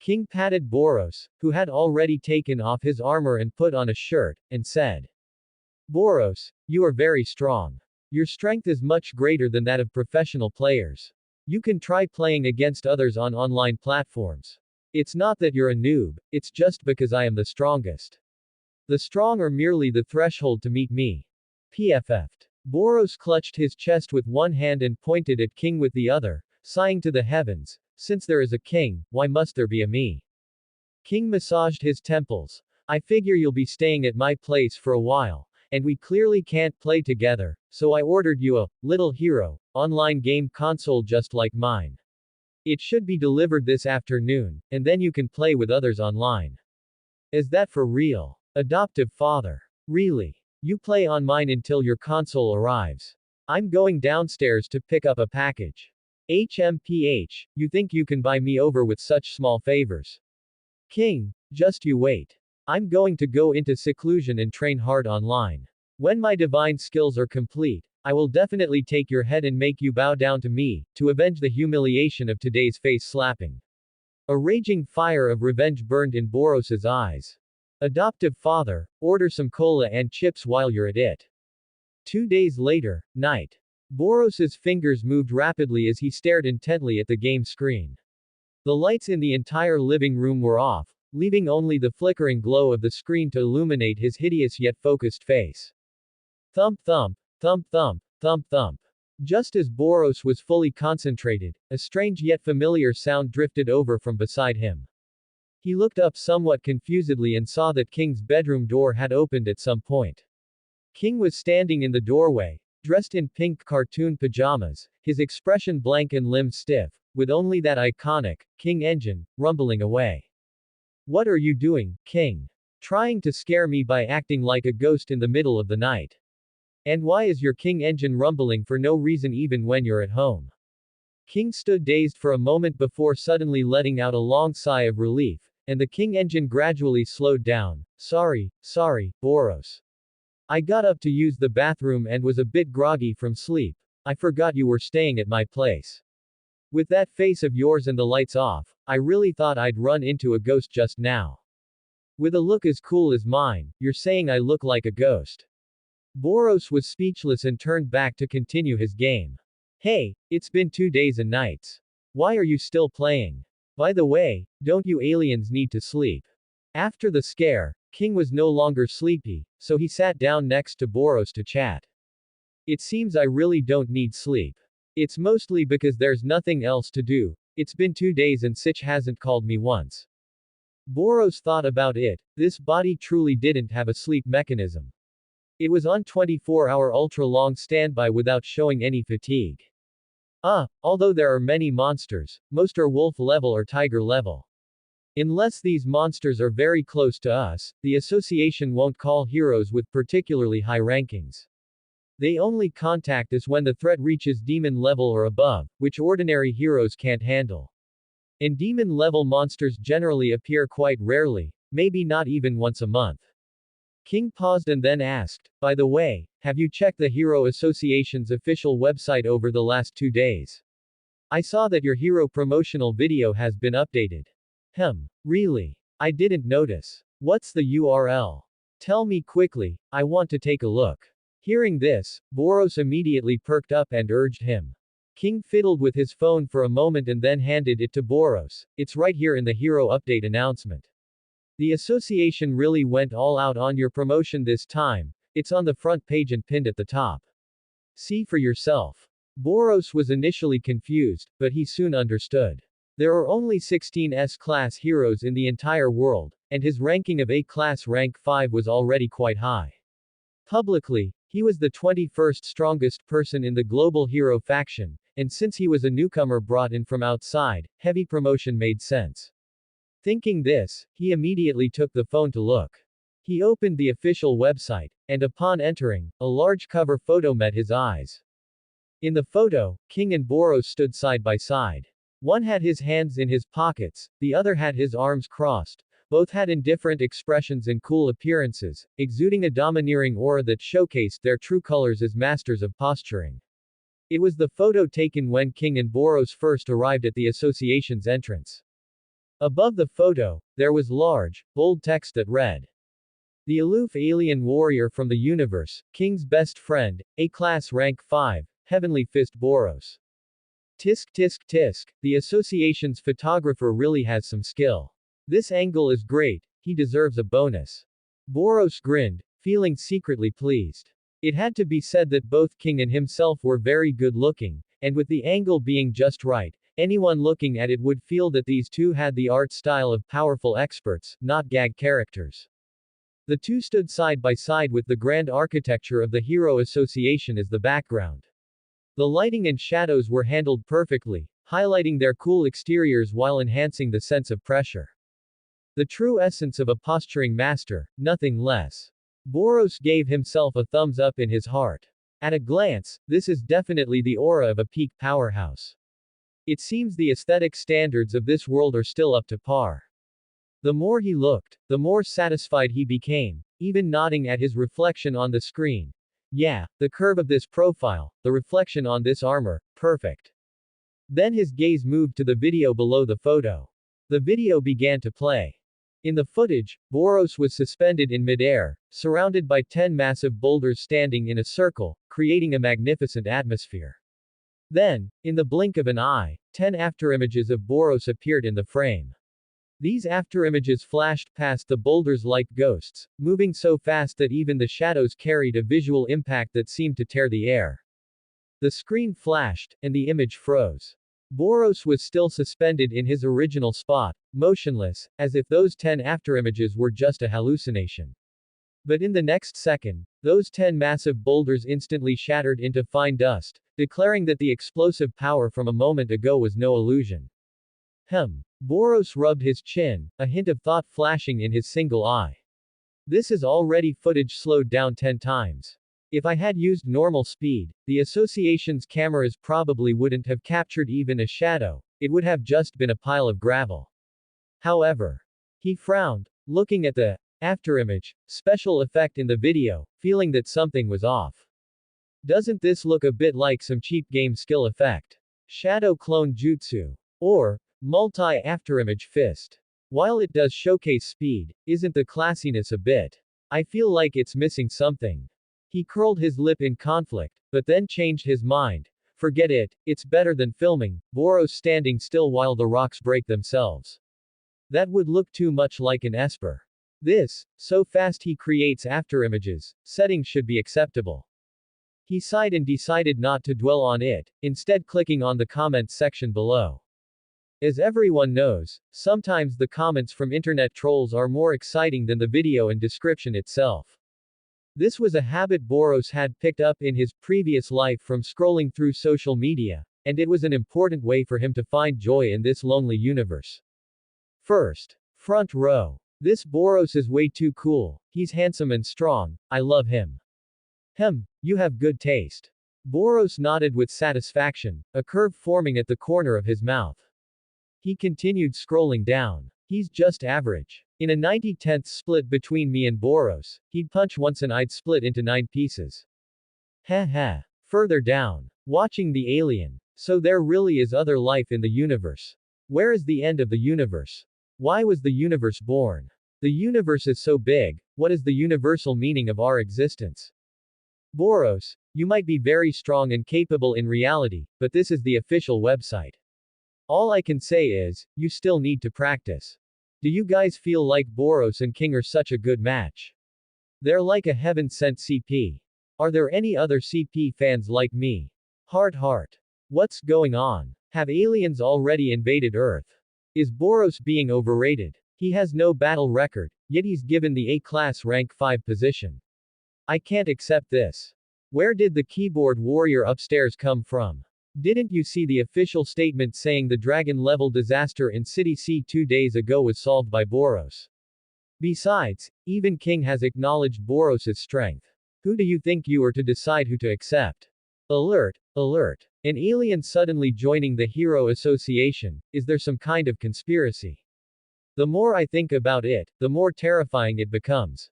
King patted Boros, who had already taken off his armor and put on a shirt, and said, Boros, you are very strong. Your strength is much greater than that of professional players. You can try playing against others on online platforms. It's not that you're a noob, it's just because I am the strongest. The strong are merely the threshold to meet me. PFF'd. Boros clutched his chest with one hand and pointed at King with the other, sighing to the heavens, since there is a king, why must there be a me? King massaged his temples. I figure you'll be staying at my place for a while, and we clearly can't play together, so I ordered you a little hero online game console just like mine. It should be delivered this afternoon, and then you can play with others online. Is that for real? Adoptive father. Really? You play on mine until your console arrives. I'm going downstairs to pick up a package. HMPH, you think you can buy me over with such small favors? King, just you wait. I'm going to go into seclusion and train hard online. When my divine skills are complete, I will definitely take your head and make you bow down to me, to avenge the humiliation of today's face slapping. A raging fire of revenge burned in Boros's eyes. Adoptive father, order some cola and chips while you're at it. 2 days later, night. Boros's fingers moved rapidly as he stared intently at the game screen. The lights in the entire living room were off, leaving only the flickering glow of the screen to illuminate his hideous yet focused face. Thump thump, thump thump, thump thump. Just as Boros was fully concentrated, a strange yet familiar sound drifted over from beside him. He looked up somewhat confusedly and saw that King's bedroom door had opened at some point. King was standing in the doorway, dressed in pink cartoon pajamas, his expression blank and limbs stiff, with only that iconic King engine rumbling away. What are you doing, King? Trying to scare me by acting like a ghost in the middle of the night. And why is your King engine rumbling for no reason even when you're at home? King stood dazed for a moment before suddenly letting out a long sigh of relief, and the King engine gradually slowed down. Sorry, Boros. I got up to use the bathroom and was a bit groggy from sleep. I forgot you were staying at my place. With that face of yours and the lights off, I really thought I'd run into a ghost just now. With a look as cool as mine, you're saying I look like a ghost. Boros was speechless and turned back to continue his game. Hey, it's been 2 days and nights. Why are you still playing? By the way, don't you aliens need to sleep? After the scare, King was no longer sleepy, so he sat down next to Boros to chat. It seems I really don't need sleep. It's mostly because there's nothing else to do. It's been 2 days and Sitch hasn't called me once. Boros thought about it. This body truly didn't have a sleep mechanism. It was on 24-hour ultra-long standby without showing any fatigue. Although there are many monsters, most are wolf level or tiger level. Unless these monsters are very close to us, the association won't call heroes with particularly high rankings. They only contact us when the threat reaches demon level or above, which ordinary heroes can't handle. And demon level monsters generally appear quite rarely, maybe not even once a month. King paused and then asked, by the way, have you checked the Hero Association's official website over the last 2 days? I saw that your hero promotional video has been updated. Really? I didn't notice. What's the URL? Tell me quickly, I want to take a look. Hearing this, Boros immediately perked up and urged him. King fiddled with his phone for a moment and then handed it to Boros. It's right here in the hero update announcement. The association really went all out on your promotion this time. It's on the front page and pinned at the top. See for yourself. Boros was initially confused, but he soon understood. There are only 16 S-class heroes in the entire world, and his ranking of A-class rank 5 was already quite high. Publicly, he was the 21st strongest person in the global hero faction, and since he was a newcomer brought in from outside, heavy promotion made sense. Thinking this, he immediately took the phone to look. He opened the official website, and upon entering, a large cover photo met his eyes. In the photo, King and Boros stood side by side. One had his hands in his pockets, the other had his arms crossed, Both had indifferent expressions and cool appearances, exuding a domineering aura that showcased their true colors as masters of posturing. It was the photo taken when King and Boros first arrived at the association's entrance. Above the photo, there was large, bold text that read, "The aloof alien warrior from the universe, King's best friend, A-class rank 5, Heavenly Fist Boros." Tisk tisk tisk, the association's photographer really has some skill. This angle is great, he deserves a bonus. Boros grinned, feeling secretly pleased. It had to be said that both King and himself were very good looking, and with the angle being just right, anyone looking at it would feel that these two had the art style of powerful experts, not gag characters. The two stood side by side with the grand architecture of the Hero Association as the background. The lighting and shadows were handled perfectly, highlighting their cool exteriors while enhancing the sense of pressure. The true essence of a posturing master, nothing less. Boros gave himself a thumbs up in his heart. At a glance, this is definitely the aura of a peak powerhouse. It seems the aesthetic standards of this world are still up to par. The more he looked, the more satisfied he became, even nodding at his reflection on the screen. Yeah, the curve of this profile, the reflection on this armor, perfect. Then his gaze moved to the video below the photo. The video began to play. In the footage, Boros was suspended in midair, surrounded by 10 massive boulders standing in a circle, creating a magnificent atmosphere. Then, in the blink of an eye, 10 afterimages of Boros appeared in the frame. These afterimages flashed past the boulders like ghosts, moving so fast that even the shadows carried a visual impact that seemed to tear the air. The screen flashed, and the image froze. Boros was still suspended in his original spot, motionless, as if those 10 afterimages were just a hallucination. But in the next second, those 10 massive boulders instantly shattered into fine dust, declaring that the explosive power from a moment ago was no illusion. Boros rubbed his chin, a hint of thought flashing in his single eye. This is already footage slowed down 10 times. If I had used normal speed, the association's cameras probably wouldn't have captured even a shadow, it would have just been a pile of gravel. However, he frowned, looking at the afterimage special effect in the video, feeling that something was off. Doesn't this look a bit like some cheap game skill effect? Shadow clone jutsu. Or, multi-afterimage fist. While it does showcase speed, isn't the classiness a bit? I feel like it's missing something. He curled his lip in conflict, but then changed his mind. Forget it, it's better than filming, Boros standing still while the rocks break themselves. That would look too much like an Esper. This, so fast he creates afterimages, settings should be acceptable. He sighed and decided not to dwell on it, instead clicking on the comments section below. As everyone knows, sometimes the comments from internet trolls are more exciting than the video and description itself. This was a habit Boros had picked up in his previous life from scrolling through social media, and it was an important way for him to find joy in this lonely universe. First, front row. This Boros is way too cool, he's handsome and strong, I love him. You have good taste. Boros nodded with satisfaction, a curve forming at the corner of his mouth. He continued scrolling down. He's just average. In a 90/10 split between me and Boros, he'd punch once and I'd split into 9 pieces. Heh. Further down. Watching the alien. So there really is other life in the universe. Where is the end of the universe? Why was the universe born? The universe is so big, what is the universal meaning of our existence? Boros, you might be very strong and capable in reality, but this is the official website. All I can say is, you still need to practice. Do you guys feel like Boros and King are such a good match? They're like a heaven-sent CP. Are there any other CP fans like me? Heart. What's going on? Have aliens already invaded Earth? Is Boros being overrated? He has no battle record, yet he's given the A-class rank 5 position. I can't accept this. Where did the keyboard warrior upstairs come from? Didn't you see the official statement saying the dragon-level disaster in City C 2 days ago was solved by Boros? Besides, even King has acknowledged Boros' strength. Who do you think you are to decide who to accept? Alert. An alien suddenly joining the Hero Association, is there some kind of conspiracy? The more I think about it, the more terrifying it becomes.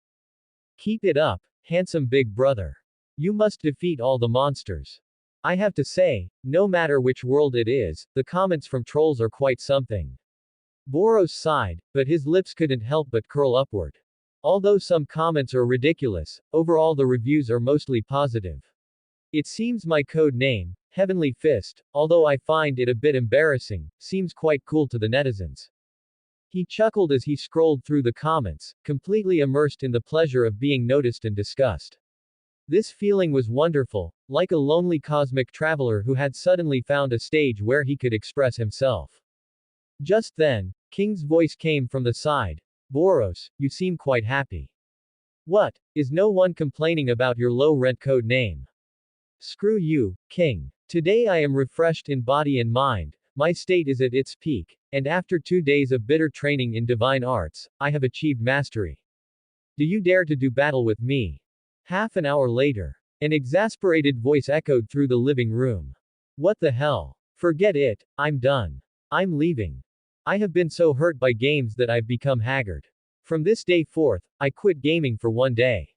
Keep it up, handsome big brother. You must defeat all the monsters. I have to say, no matter which world it is, the comments from trolls are quite something. Boros sighed, but his lips couldn't help but curl upward. Although some comments are ridiculous, overall the reviews are mostly positive. It seems my code name, Heavenly Fist, although I find it a bit embarrassing, seems quite cool to the netizens. He chuckled as he scrolled through the comments, completely immersed in the pleasure of being noticed and discussed. This feeling was wonderful, like a lonely cosmic traveler who had suddenly found a stage where he could express himself. Just then, King's voice came from the side. Boros, you seem quite happy. What, is no one complaining about your low rent code name? Screw you, King. Today I am refreshed in body and mind, my state is at its peak, and after 2 days of bitter training in divine arts, I have achieved mastery. Do you dare to do battle with me? Half an hour later, an exasperated voice echoed through the living room. What the hell? Forget it, I'm done. I'm leaving. I have been so hurt by games that I've become haggard. From this day forth, I quit gaming for 1 day.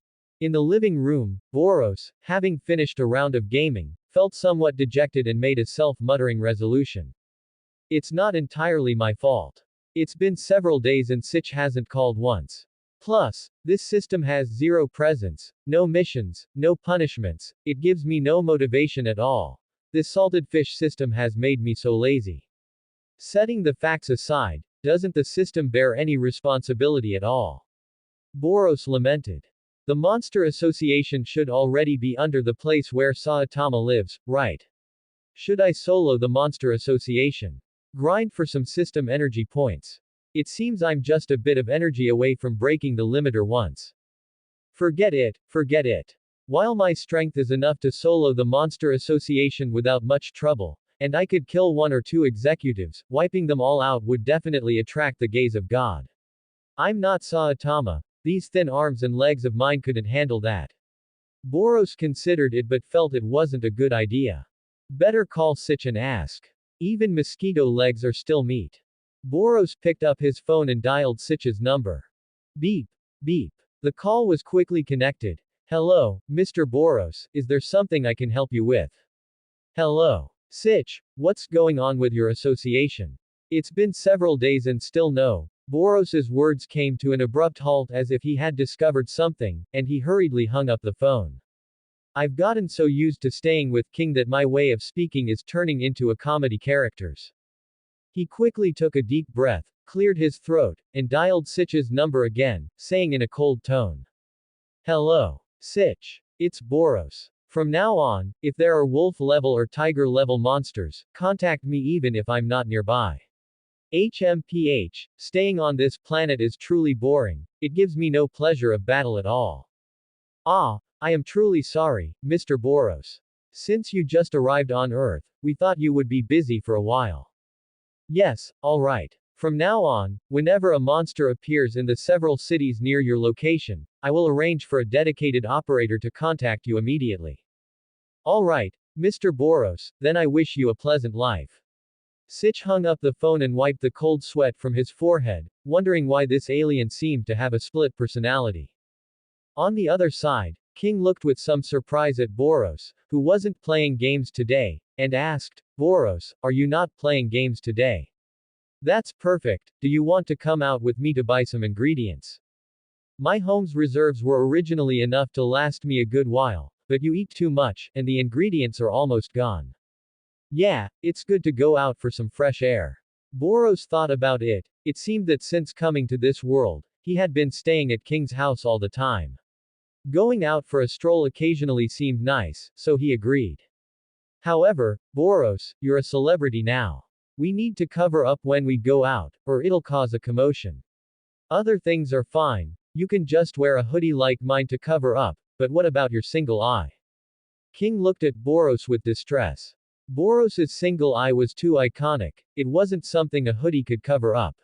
In the living room, Boros, having finished a round of gaming, felt somewhat dejected and made a self-muttering resolution. It's not entirely my fault. It's been several days and Sitch hasn't called once. Plus, this system has zero presence, no missions, no punishments, it gives me no motivation at all. This salted fish system has made me so lazy. Setting the facts aside, doesn't the system bear any responsibility at all? Boros lamented. The Monster Association should already be under the place where Saitama lives, right? Should I solo the Monster Association? Grind for some system energy points. It seems I'm just a bit of energy away from breaking the limiter once. Forget it, forget it. While my strength is enough to solo the Monster Association without much trouble, and I could kill 1 or 2 executives, wiping them all out would definitely attract the gaze of God. I'm not Saitama, these thin arms and legs of mine couldn't handle that. Boros considered it but felt it wasn't a good idea. Better call Sitch and ask. Even mosquito legs are still meat. Boros picked up his phone and dialed Sitch's number. Beep. Beep. The call was quickly connected. Hello, Mr. Boros, is there something I can help you with? Hello. Sitch, what's going on with your association? It's been several days and still no. Boros's words came to an abrupt halt as if he had discovered something, and he hurriedly hung up the phone. I've gotten so used to staying with King that my way of speaking is turning into a comedy characters. He quickly took a deep breath, cleared his throat, and dialed Sitch's number again, saying in a cold tone. Hello. Sitch. It's Boros. From now on, if there are wolf-level or tiger-level monsters, contact me even if I'm not nearby. HMPH, staying on this planet is truly boring, it gives me no pleasure of battle at all. Ah, I am truly sorry, Mr. Boros. Since you just arrived on Earth, we thought you would be busy for a while. Yes, alright. From now on, whenever a monster appears in the several cities near your location, I will arrange for a dedicated operator to contact you immediately. Alright, Mr. Boros, then I wish you a pleasant life. Sitch hung up the phone and wiped the cold sweat from his forehead, wondering why this alien seemed to have a split personality. On the other side, King looked with some surprise at Boros, who wasn't playing games today, and asked, Boros, are you not playing games today? That's perfect, do you want to come out with me to buy some ingredients? My home's reserves were originally enough to last me a good while, but you eat too much, and the ingredients are almost gone. Yeah, it's good to go out for some fresh air. Boros thought about it. It seemed that since coming to this world, he had been staying at King's house all the time. Going out for a stroll occasionally seemed nice, so he agreed. However, Boros, you're a celebrity now. We need to cover up when we go out, or it'll cause a commotion. Other things are fine, you can just wear a hoodie like mine to cover up, but what about your single eye? King looked at Boros with distress. Boros's single eye was too iconic, it wasn't something a hoodie could cover up.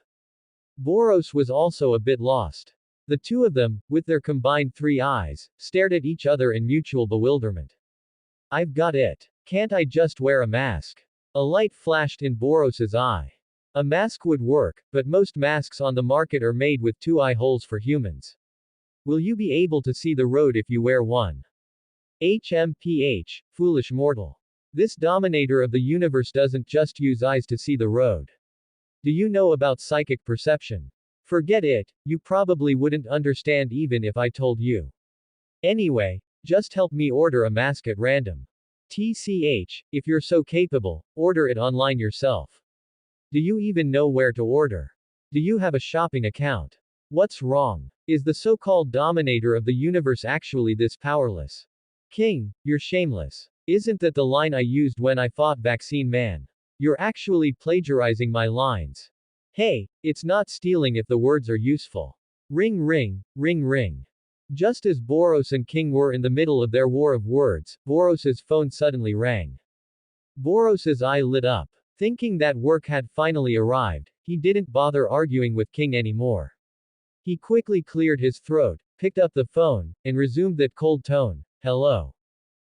Boros was also a bit lost. The two of them, with their combined 3 eyes, stared at each other in mutual bewilderment. I've got it. Can't I just wear a mask? A light flashed in Boros's eye. A mask would work, but most masks on the market are made with two eye holes for humans. Will you be able to see the road if you wear one? HMPH, foolish mortal. This dominator of the universe doesn't just use eyes to see the road. Do you know about psychic perception? Forget it, you probably wouldn't understand even if I told you. Anyway, just help me order a mask at random. TCH, if you're so capable, order it online yourself. Do you even know where to order? Do you have a shopping account? What's wrong? Is the so-called dominator of the universe actually this powerless? King, you're shameless. Isn't that the line I used when I fought Vaccine Man? You're actually plagiarizing my lines. Hey, it's not stealing if the words are useful. Ring ring, ring ring. Just as Boros and King were in the middle of their war of words, Boros's phone suddenly rang. Boros's eye lit up. Thinking that work had finally arrived, he didn't bother arguing with King anymore. He quickly cleared his throat, picked up the phone, and resumed that cold tone. Hello.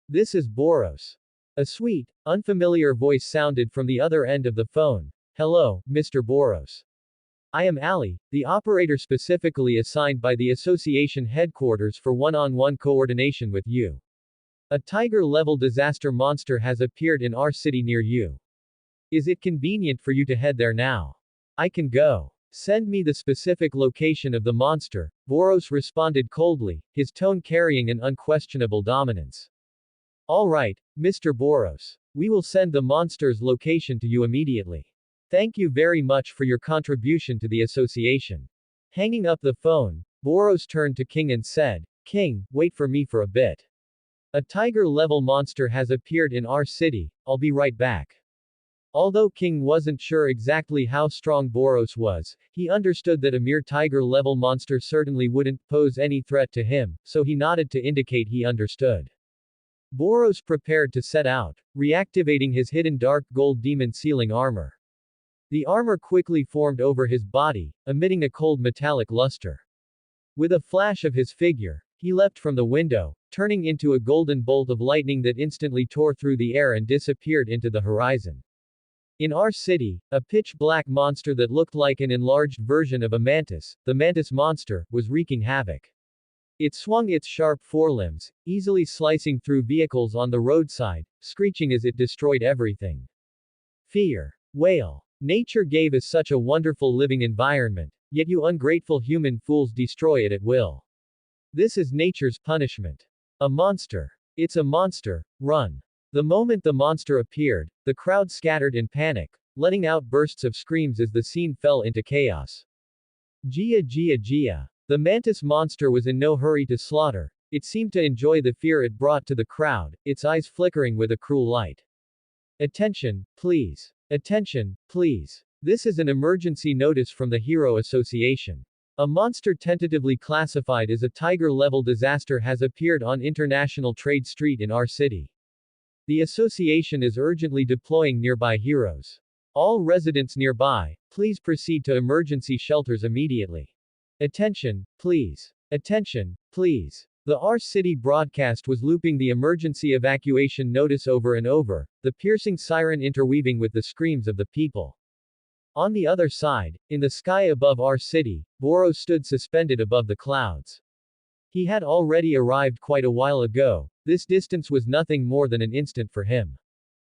This is Boros. A sweet, unfamiliar voice sounded from the other end of the phone. Hello, Mr. Boros. I am Ali, the operator specifically assigned by the association headquarters for one-on-one coordination with you. A tiger-level disaster monster has appeared in our city near you. Is it convenient for you to head there now? I can go. Send me the specific location of the monster, Boros responded coldly, his tone carrying an unquestionable dominance. All right, Mr. Boros. We will send the monster's location to you immediately. Thank you very much for your contribution to the association. Hanging up the phone, Boros turned to King and said, King, wait for me for a bit. A tiger-level monster has appeared in our city, I'll be right back. Although King wasn't sure exactly how strong Boros was, he understood that a mere tiger-level monster certainly wouldn't pose any threat to him, so he nodded to indicate he understood. Boros prepared to set out, reactivating his hidden dark gold demon sealing armor. The armor quickly formed over his body, emitting a cold metallic luster. With a flash of his figure, he leapt from the window, turning into a golden bolt of lightning that instantly tore through the air and disappeared into the horizon. In our city, a pitch-black monster that looked like an enlarged version of a mantis, the mantis monster, was wreaking havoc. It swung its sharp forelimbs, easily slicing through vehicles on the roadside, screeching as it destroyed everything. Fear. Wail. Nature gave us such a wonderful living environment, yet you ungrateful human fools destroy it at will. This is nature's punishment. A monster. It's a monster, run. The moment the monster appeared, the crowd scattered in panic, letting out bursts of screams as the scene fell into chaos. Gia Gia Gia. The mantis monster was in no hurry to slaughter, it seemed to enjoy the fear it brought to the crowd, its eyes flickering with a cruel light. Attention, please. Attention, please. This is an emergency notice from the Hero Association. A monster tentatively classified as a tiger-level disaster has appeared on International Trade Street in our city. The association is urgently deploying nearby heroes. All residents nearby, please proceed to emergency shelters immediately. Attention, please. Attention, please. The R City broadcast was looping the emergency evacuation notice over and over, the piercing siren interweaving with the screams of the people. On the other side, in the sky above our city, Boros stood suspended above the clouds. He had already arrived quite a while ago, this distance was nothing more than an instant for him.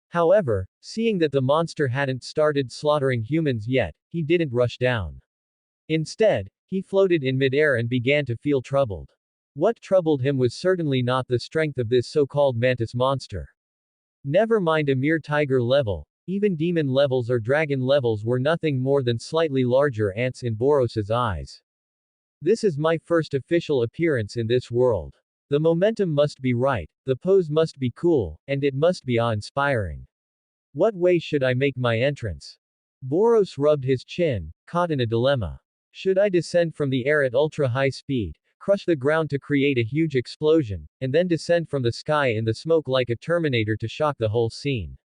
However, seeing that the monster hadn't started slaughtering humans yet, he didn't rush down. Instead, he floated in midair and began to feel troubled. What troubled him was certainly not the strength of this so-called mantis monster. Never mind a mere tiger level, even demon levels or dragon levels were nothing more than slightly larger ants in Boros's eyes. This is my first official appearance in this world. The momentum must be right, the pose must be cool, and it must be awe-inspiring. What way should I make my entrance? Boros rubbed his chin, caught in a dilemma. Should I descend from the air at ultra-high speed, crush the ground to create a huge explosion, and then descend from the sky in the smoke like a Terminator to shock the whole scene?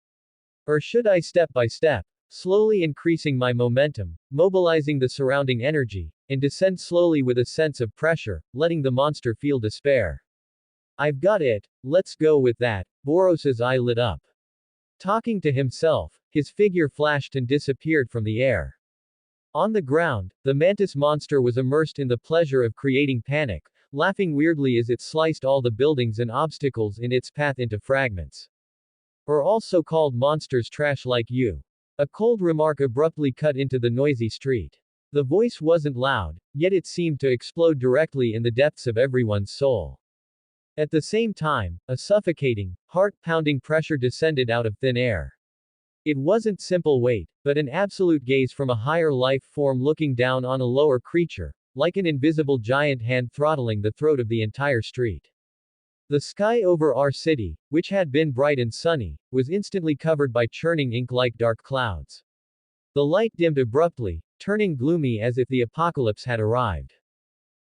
Or should I step by step, slowly increasing my momentum, mobilizing the surrounding energy, and descend slowly with a sense of pressure, letting the monster feel despair? I've got it, let's go with that, Boros's eye lit up. Talking to himself, his figure flashed and disappeared from the air. On the ground, the mantis monster was immersed in the pleasure of creating panic, laughing weirdly as it sliced all the buildings and obstacles in its path into fragments. Or also called monsters trash like you. A cold remark abruptly cut into the noisy street. The voice wasn't loud, yet it seemed to explode directly in the depths of everyone's soul. At the same time, a suffocating, heart-pounding pressure descended out of thin air. It wasn't simple weight, but an absolute gaze from a higher life form looking down on a lower creature, like an invisible giant hand throttling the throat of the entire street. The sky over our city, which had been bright and sunny, was instantly covered by churning ink-like dark clouds. The light dimmed abruptly, turning gloomy as if the apocalypse had arrived.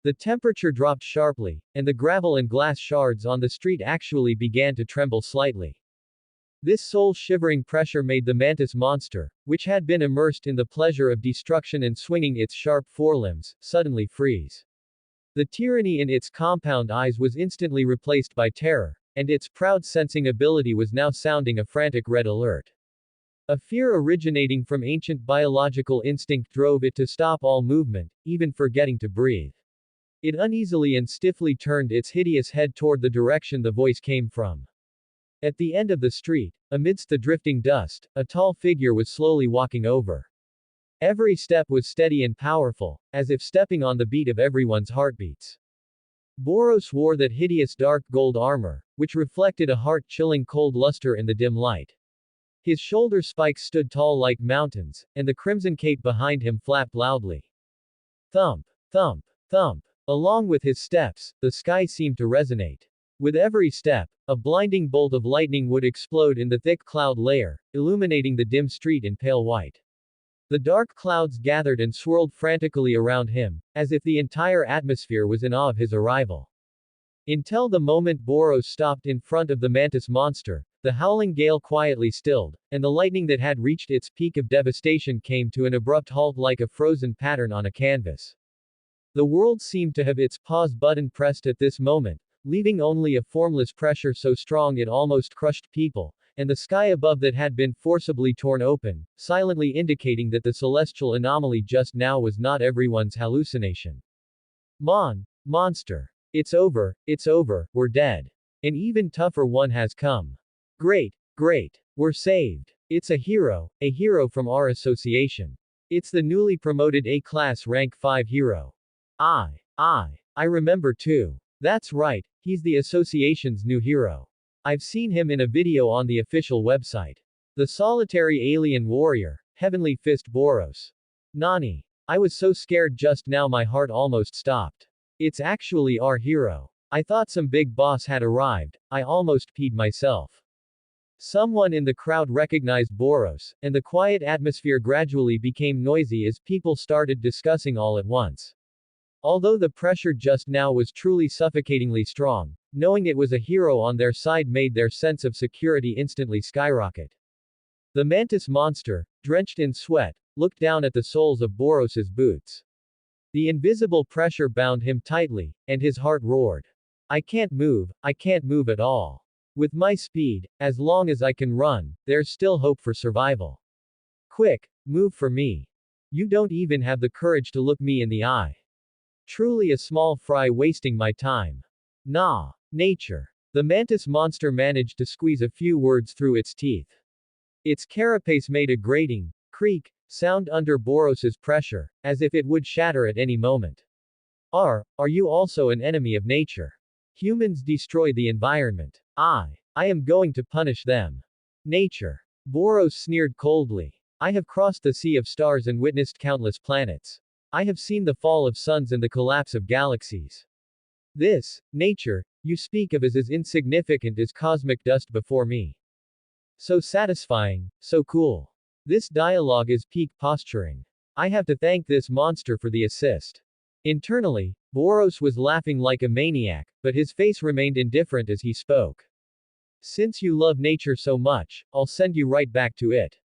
The temperature dropped sharply, and the gravel and glass shards on the street actually began to tremble slightly. This soul-shivering pressure made the mantis monster, which had been immersed in the pleasure of destruction and swinging its sharp forelimbs, suddenly freeze. The tyranny in its compound eyes was instantly replaced by terror, and its proud sensing ability was now sounding a frantic red alert. A fear originating from ancient biological instinct drove it to stop all movement, even forgetting to breathe. It uneasily and stiffly turned its hideous head toward the direction the voice came from. At the end of the street, amidst the drifting dust, a tall figure was slowly walking over. Every step was steady and powerful, as if stepping on the beat of everyone's heartbeats. Boros wore that hideous dark gold armor, which reflected a heart-chilling cold luster in the dim light. His shoulder spikes stood tall like mountains, and the crimson cape behind him flapped loudly. Thump, thump, thump. Along with his steps, the sky seemed to resonate. With every step, a blinding bolt of lightning would explode in the thick cloud layer, illuminating the dim street in pale white. The dark clouds gathered and swirled frantically around him, as if the entire atmosphere was in awe of his arrival. Until the moment Boros stopped in front of the mantis monster, the howling gale quietly stilled, and the lightning that had reached its peak of devastation came to an abrupt halt like a frozen pattern on a canvas. The world seemed to have its pause button pressed at this moment, leaving only a formless pressure so strong it almost crushed people, and the sky above that had been forcibly torn open, silently indicating that the celestial anomaly just now was not everyone's hallucination. Monster. It's over, we're dead. An even tougher one has come. Great, we're saved. It's a hero from our association. It's the newly promoted A-class rank 5 hero. I remember too. That's right, he's the association's new hero. I've seen him in a video on the official website. The solitary alien warrior, Heavenly Fist Boros. Nani. I was so scared just now my heart almost stopped. It's actually our hero. I thought some big boss had arrived, I almost peed myself. Someone in the crowd recognized Boros, and the quiet atmosphere gradually became noisy as people started discussing all at once. Although the pressure just now was truly suffocatingly strong, knowing it was a hero on their side made their sense of security instantly skyrocket. The mantis monster, drenched in sweat, looked down at the soles of Boros's boots. The invisible pressure bound him tightly, and his heart roared. I can't move at all. With my speed, as long as I can run, there's still hope for survival. Quick, move for me. You don't even have the courage to look me in the eye. Truly a small fry wasting my time. Nah. Nature. The mantis monster managed to squeeze a few words through its teeth. Its carapace made a grating, creak, sound under Boros's pressure, as if it would shatter at any moment. Are you also an enemy of nature? Humans destroy the environment. I am going to punish them. Nature. Boros sneered coldly. I have crossed the sea of stars and witnessed countless planets. I have seen the fall of suns and the collapse of galaxies. This, nature, you speak of as insignificant as cosmic dust before me. So satisfying, so cool. This dialogue is peak posturing. I have to thank this monster for the assist. Internally, Boros was laughing like a maniac, but his face remained indifferent as he spoke. Since you love nature so much, I'll send you right back to it.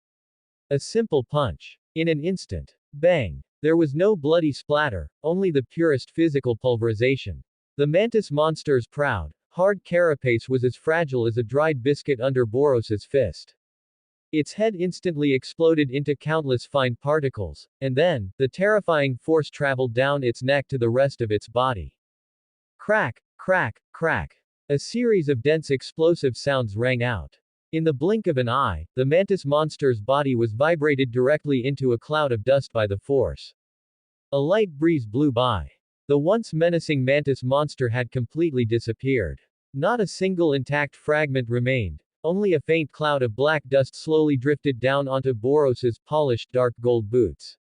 A simple punch. In an instant. Bang. There was no bloody splatter, only the purest physical pulverization. The mantis monster's proud, hard carapace was as fragile as a dried biscuit under Boros's fist. Its head instantly exploded into countless fine particles, and then, the terrifying force traveled down its neck to the rest of its body. Crack, crack, crack. A series of dense explosive sounds rang out. In the blink of an eye, the mantis monster's body was vibrated directly into a cloud of dust by the force. A light breeze blew by. The once menacing mantis monster had completely disappeared. Not a single intact fragment remained. Only a faint cloud of black dust slowly drifted down onto Boros's polished dark gold boots.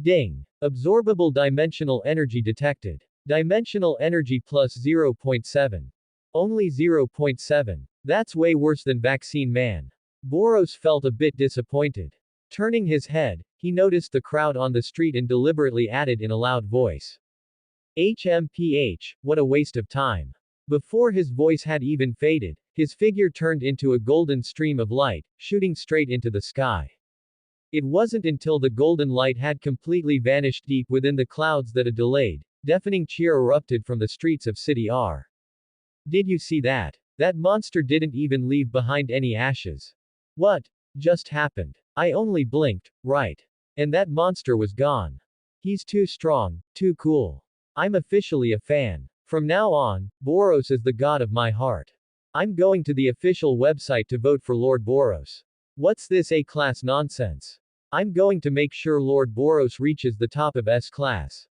Ding! Absorbable dimensional energy detected. Dimensional energy plus 0.7. Only 0.7. That's way worse than Vaccine Man. Boros felt a bit disappointed. Turning his head, he noticed the crowd on the street and deliberately added in a loud voice. HMPH, what a waste of time. Before his voice had even faded, his figure turned into a golden stream of light, shooting straight into the sky. It wasn't until the golden light had completely vanished deep within the clouds that a delayed, deafening cheer erupted from the streets of City R. Did you see that? That monster didn't even leave behind any ashes. What just happened? I only blinked, right? And that monster was gone. He's too strong, too cool. I'm officially a fan. From now on, Boros is the god of my heart. I'm going to the official website to vote for Lord Boros. What's this A-class nonsense? I'm going to make sure Lord Boros reaches the top of S-class.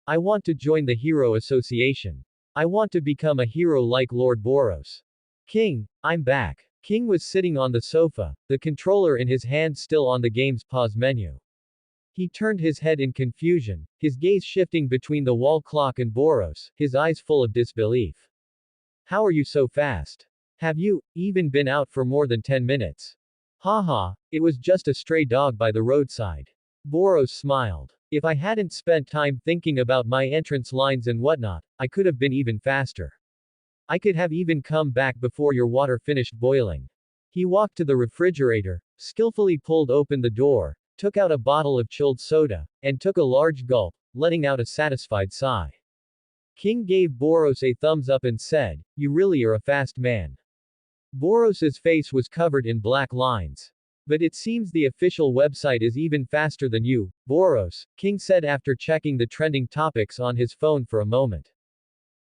I want to join the Hero Association. I want to become a hero like Lord Boros. King, I'm back. King was sitting on the sofa, the controller in his hand still on the game's pause menu. He turned his head in confusion, his gaze shifting between the wall clock and Boros, his eyes full of disbelief. How are you so fast? Have you even been out for more than 10 minutes? Haha, it was just a stray dog by the roadside. Boros smiled. If I hadn't spent time thinking about my entrance lines and whatnot, I could have been even faster. I could have even come back before your water finished boiling. He walked to the refrigerator, skillfully pulled open the door, took out a bottle of chilled soda, and took a large gulp, letting out a satisfied sigh. King gave Boros a thumbs up and said, "You really are a fast man." Boros's face was covered in black lines. But it seems the official website is even faster than you, Boros, King said after checking the trending topics on his phone for a moment.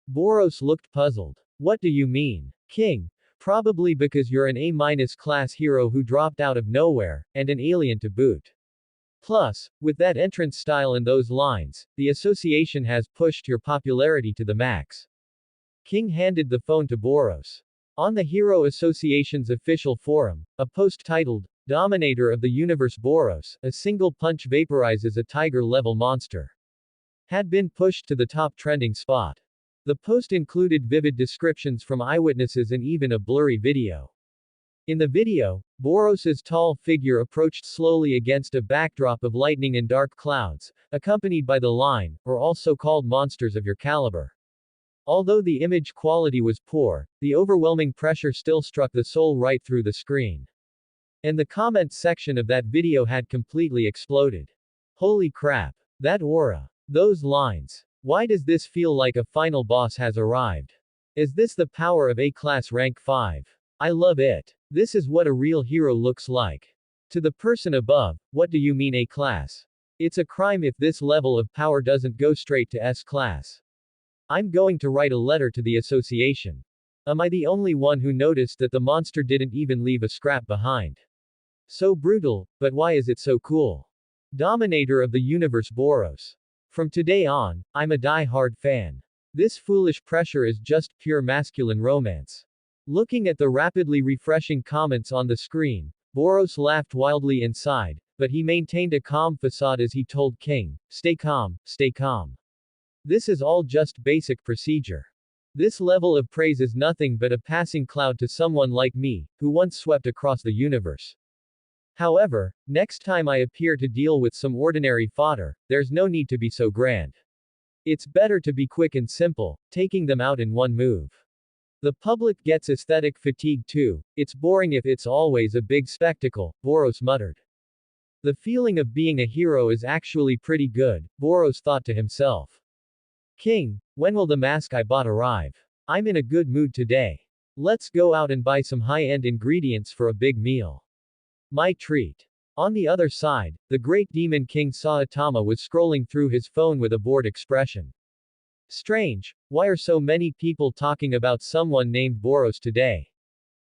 Boros looked puzzled. What do you mean? King, probably because you're an A- class hero who dropped out of nowhere, and an alien to boot. Plus, with that entrance style and those lines, the association has pushed your popularity to the max. King handed the phone to Boros. On the Hero Association's official forum, a post titled, Dominator of the Universe Boros, a single punch vaporizes a tiger-level monster, had been pushed to the top trending spot. The post included vivid descriptions from eyewitnesses and even a blurry video. In the video, Boros's tall figure approached slowly against a backdrop of lightning and dark clouds, accompanied by the line, or also called monsters of your caliber. Although the image quality was poor, the overwhelming pressure still struck the soul right through the screen. And the comments section of that video had completely exploded. Holy crap. That aura. Those lines. Why does this feel like a final boss has arrived? Is this the power of A-class rank 5? I love it. This is what a real hero looks like. To the person above, what do you mean A-class? It's a crime if this level of power doesn't go straight to S-class. I'm going to write a letter to the association. Am I the only one who noticed that the monster didn't even leave a scrap behind? So brutal, but why is it so cool? Dominator of the Universe Boros. From today on, I'm a die-hard fan. This foolish pressure is just pure masculine romance. Looking at the rapidly refreshing comments on the screen, Boros laughed wildly inside, but he maintained a calm facade as he told King, stay calm, stay calm. This is all just basic procedure. This level of praise is nothing but a passing cloud to someone like me, who once swept across the universe. However, next time I appear to deal with some ordinary fodder, there's no need to be so grand. It's better to be quick and simple, taking them out in one move. The public gets aesthetic fatigue too, it's boring if it's always a big spectacle, Boros muttered. The feeling of being a hero is actually pretty good, Boros thought to himself. King, when will the mask I bought arrive? I'm in a good mood today. Let's go out and buy some high-end ingredients for a big meal. My treat. On the other side, the great demon king Saitama was scrolling through his phone with a bored expression. Strange, why are so many people talking about someone named Boros today?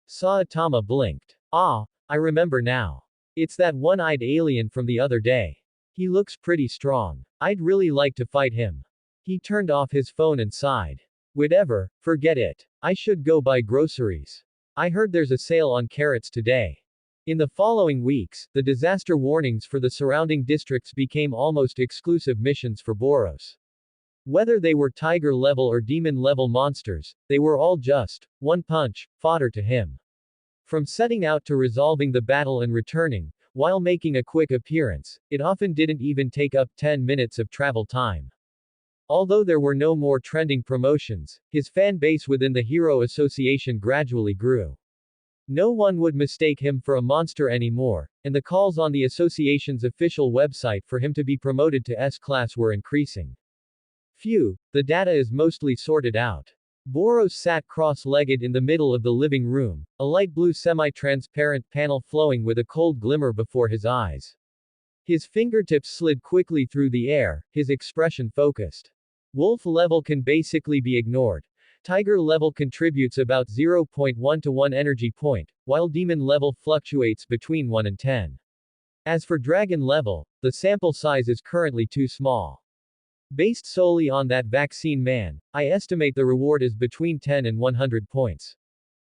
Saitama blinked. Ah, I remember now. It's that one-eyed alien from the other day. He looks pretty strong. I'd really like to fight him. He turned off his phone and sighed. Whatever, forget it. I should go buy groceries. I heard there's a sale on carrots today. In the following weeks, the disaster warnings for the surrounding districts became almost exclusive missions for Boros. Whether they were tiger-level or demon-level monsters, they were all just one punch fodder to him. From setting out to resolving the battle and returning, while making a quick appearance, it often didn't even take up 10 minutes of travel time. Although there were no more trending promotions, his fan base within the Hero Association gradually grew. No one would mistake him for a monster anymore, and the calls on the association's official website for him to be promoted to S-class were increasing. Phew, the data is mostly sorted out. Boros sat cross-legged in the middle of the living room, a light blue semi-transparent panel flowing with a cold glimmer before his eyes. His fingertips slid quickly through the air, his expression focused. Wolf level can basically be ignored. Tiger level contributes about 0.1 to 1 energy point, while demon level fluctuates between 1 and 10. As for dragon level, the sample size is currently too small. Based solely on that vaccine man, I estimate the reward is between 10 and 100 points.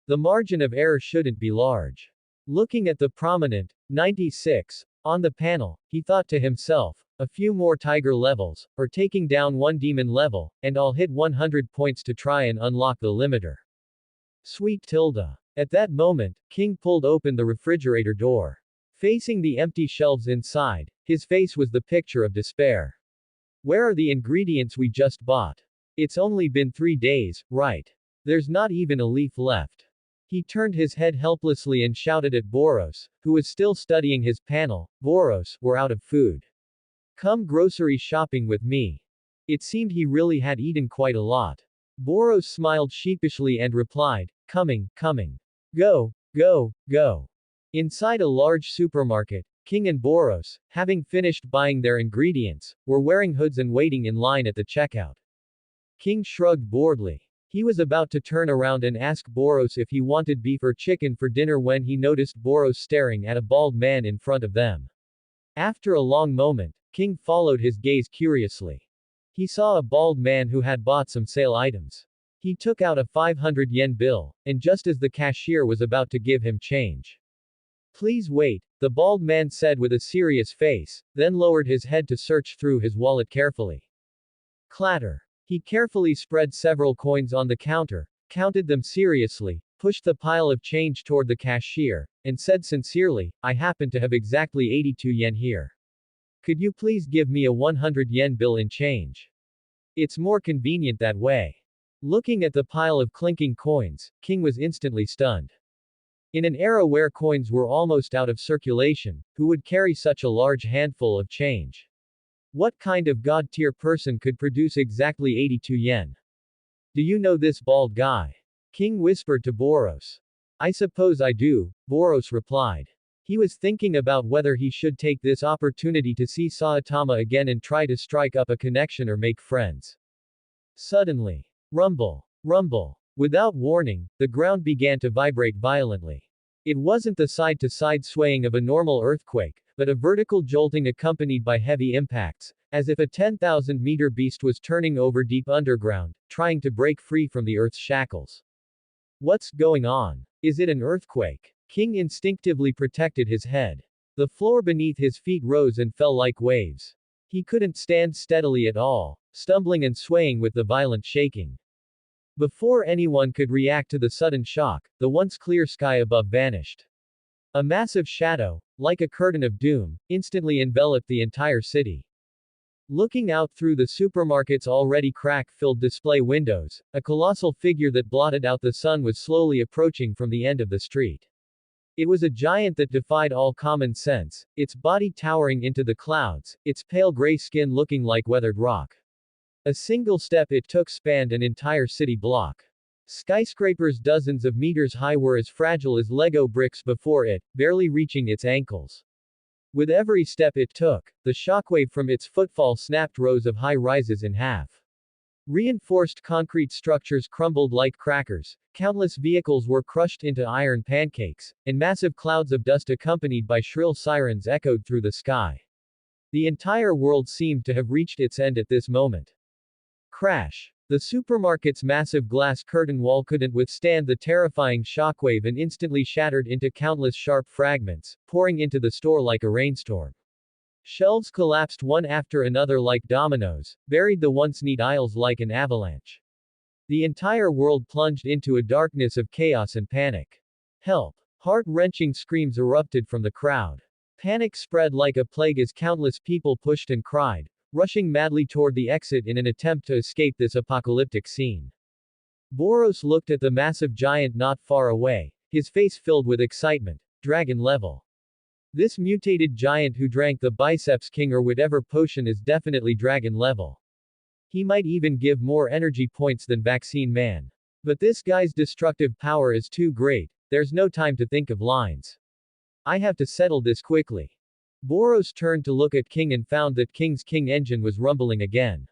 The margin of error shouldn't be large. Looking at the prominent 96 on the panel, he thought to himself, a few more tiger levels, or taking down one demon level, and I'll hit 100 points to try and unlock the limiter. Sweet Tilda. At that moment, King pulled open the refrigerator door. Facing the empty shelves inside, his face was the picture of despair. Where are the ingredients we just bought? It's only been 3 days, right? There's not even a leaf left. He turned his head helplessly and shouted at Boros, who was still studying his panel. Boros, we're out of food. Come grocery shopping with me. It seemed he really had eaten quite a lot. Boros smiled sheepishly and replied, coming. Go, go, go. Inside a large supermarket, King and Boros, having finished buying their ingredients, were wearing hoods and waiting in line at the checkout. King shrugged boredly. He was about to turn around and ask Boros if he wanted beef or chicken for dinner when he noticed Boros staring at a bald man in front of them. After a long moment, King followed his gaze curiously. He saw a bald man who had bought some sale items. He took out a 500 yen bill, and just as the cashier was about to give him change. Please wait, the bald man said with a serious face, then lowered his head to search through his wallet carefully. Clatter. He carefully spread several coins on the counter, counted them seriously, pushed the pile of change toward the cashier, and said sincerely, I happen to have exactly 82 yen here. Could you please give me a 100 yen bill in change? It's more convenient that way. Looking at the pile of clinking coins, King was instantly stunned. In an era where coins were almost out of circulation, who would carry such a large handful of change? What kind of god-tier person could produce exactly 82 yen? Do you know this bald guy? King whispered to Boros. I suppose I do, Boros replied. He was thinking about whether he should take this opportunity to see Saitama again and try to strike up a connection or make friends. Suddenly, rumble, rumble. Without warning, the ground began to vibrate violently. It wasn't the side-to-side swaying of a normal earthquake, but a vertical jolting accompanied by heavy impacts, as if a 10,000-meter beast was turning over deep underground, trying to break free from the Earth's shackles. What's going on? Is it an earthquake? King instinctively protected his head. The floor beneath his feet rose and fell like waves. He couldn't stand steadily at all, stumbling and swaying with the violent shaking. Before anyone could react to the sudden shock, the once clear sky above vanished. A massive shadow, like a curtain of doom, instantly enveloped the entire city. Looking out through the supermarket's already crack-filled display windows, a colossal figure that blotted out the sun was slowly approaching from the end of the street. It was a giant that defied all common sense, its body towering into the clouds, its pale gray skin looking like weathered rock. A single step it took spanned an entire city block. Skyscrapers dozens of meters high were as fragile as Lego bricks before it, barely reaching its ankles. With every step it took, the shockwave from its footfall snapped rows of high rises in half. Reinforced concrete structures crumbled like crackers, countless vehicles were crushed into iron pancakes, and massive clouds of dust accompanied by shrill sirens echoed through the sky. The entire world seemed to have reached its end at this moment. Crash. The supermarket's massive glass curtain wall couldn't withstand the terrifying shockwave and instantly shattered into countless sharp fragments, pouring into the store like a rainstorm. Shelves collapsed one after another like dominoes, buried the once neat aisles like an avalanche. The entire world plunged into a darkness of chaos and panic. Help! Heart-wrenching screams erupted from the crowd. Panic spread like a plague as countless people pushed and cried, rushing madly toward the exit in an attempt to escape this apocalyptic scene. Boros looked at the massive giant not far away, his face filled with excitement. Dragon level. This mutated giant who drank the Biceps King or whatever potion is definitely dragon level. He might even give more energy points than Vaccine Man. But this guy's destructive power is too great, there's no time to think of lines. I have to settle this quickly. Boros turned to look at King and found that King's King engine was rumbling again.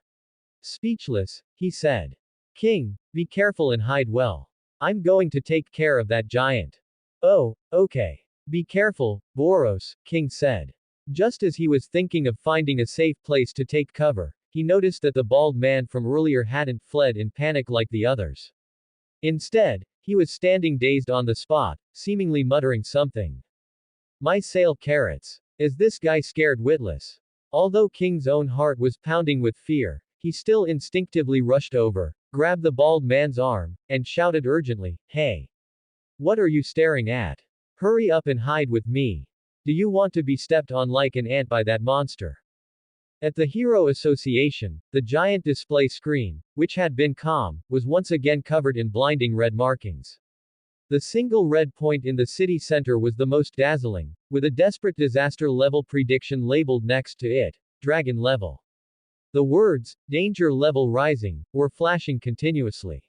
Speechless, he said. King, be careful and hide well. I'm going to take care of that giant. Oh, okay. Be careful, Boros, King said. Just as he was thinking of finding a safe place to take cover, he noticed that the bald man from earlier hadn't fled in panic like the others. Instead, he was standing dazed on the spot, seemingly muttering something. My sale carrots. Is this guy scared witless? Although King's own heart was pounding with fear, he still instinctively rushed over, grabbed the bald man's arm, and shouted urgently, Hey! What are you staring at? Hurry up and hide with me. Do you want to be stepped on like an ant by that monster? At the Hero Association, the giant display screen, which had been calm, was once again covered in blinding red markings. The single red point in the city center was the most dazzling, with a desperate disaster level prediction labeled next to it, Dragon level. The words, Danger level rising, were flashing continuously.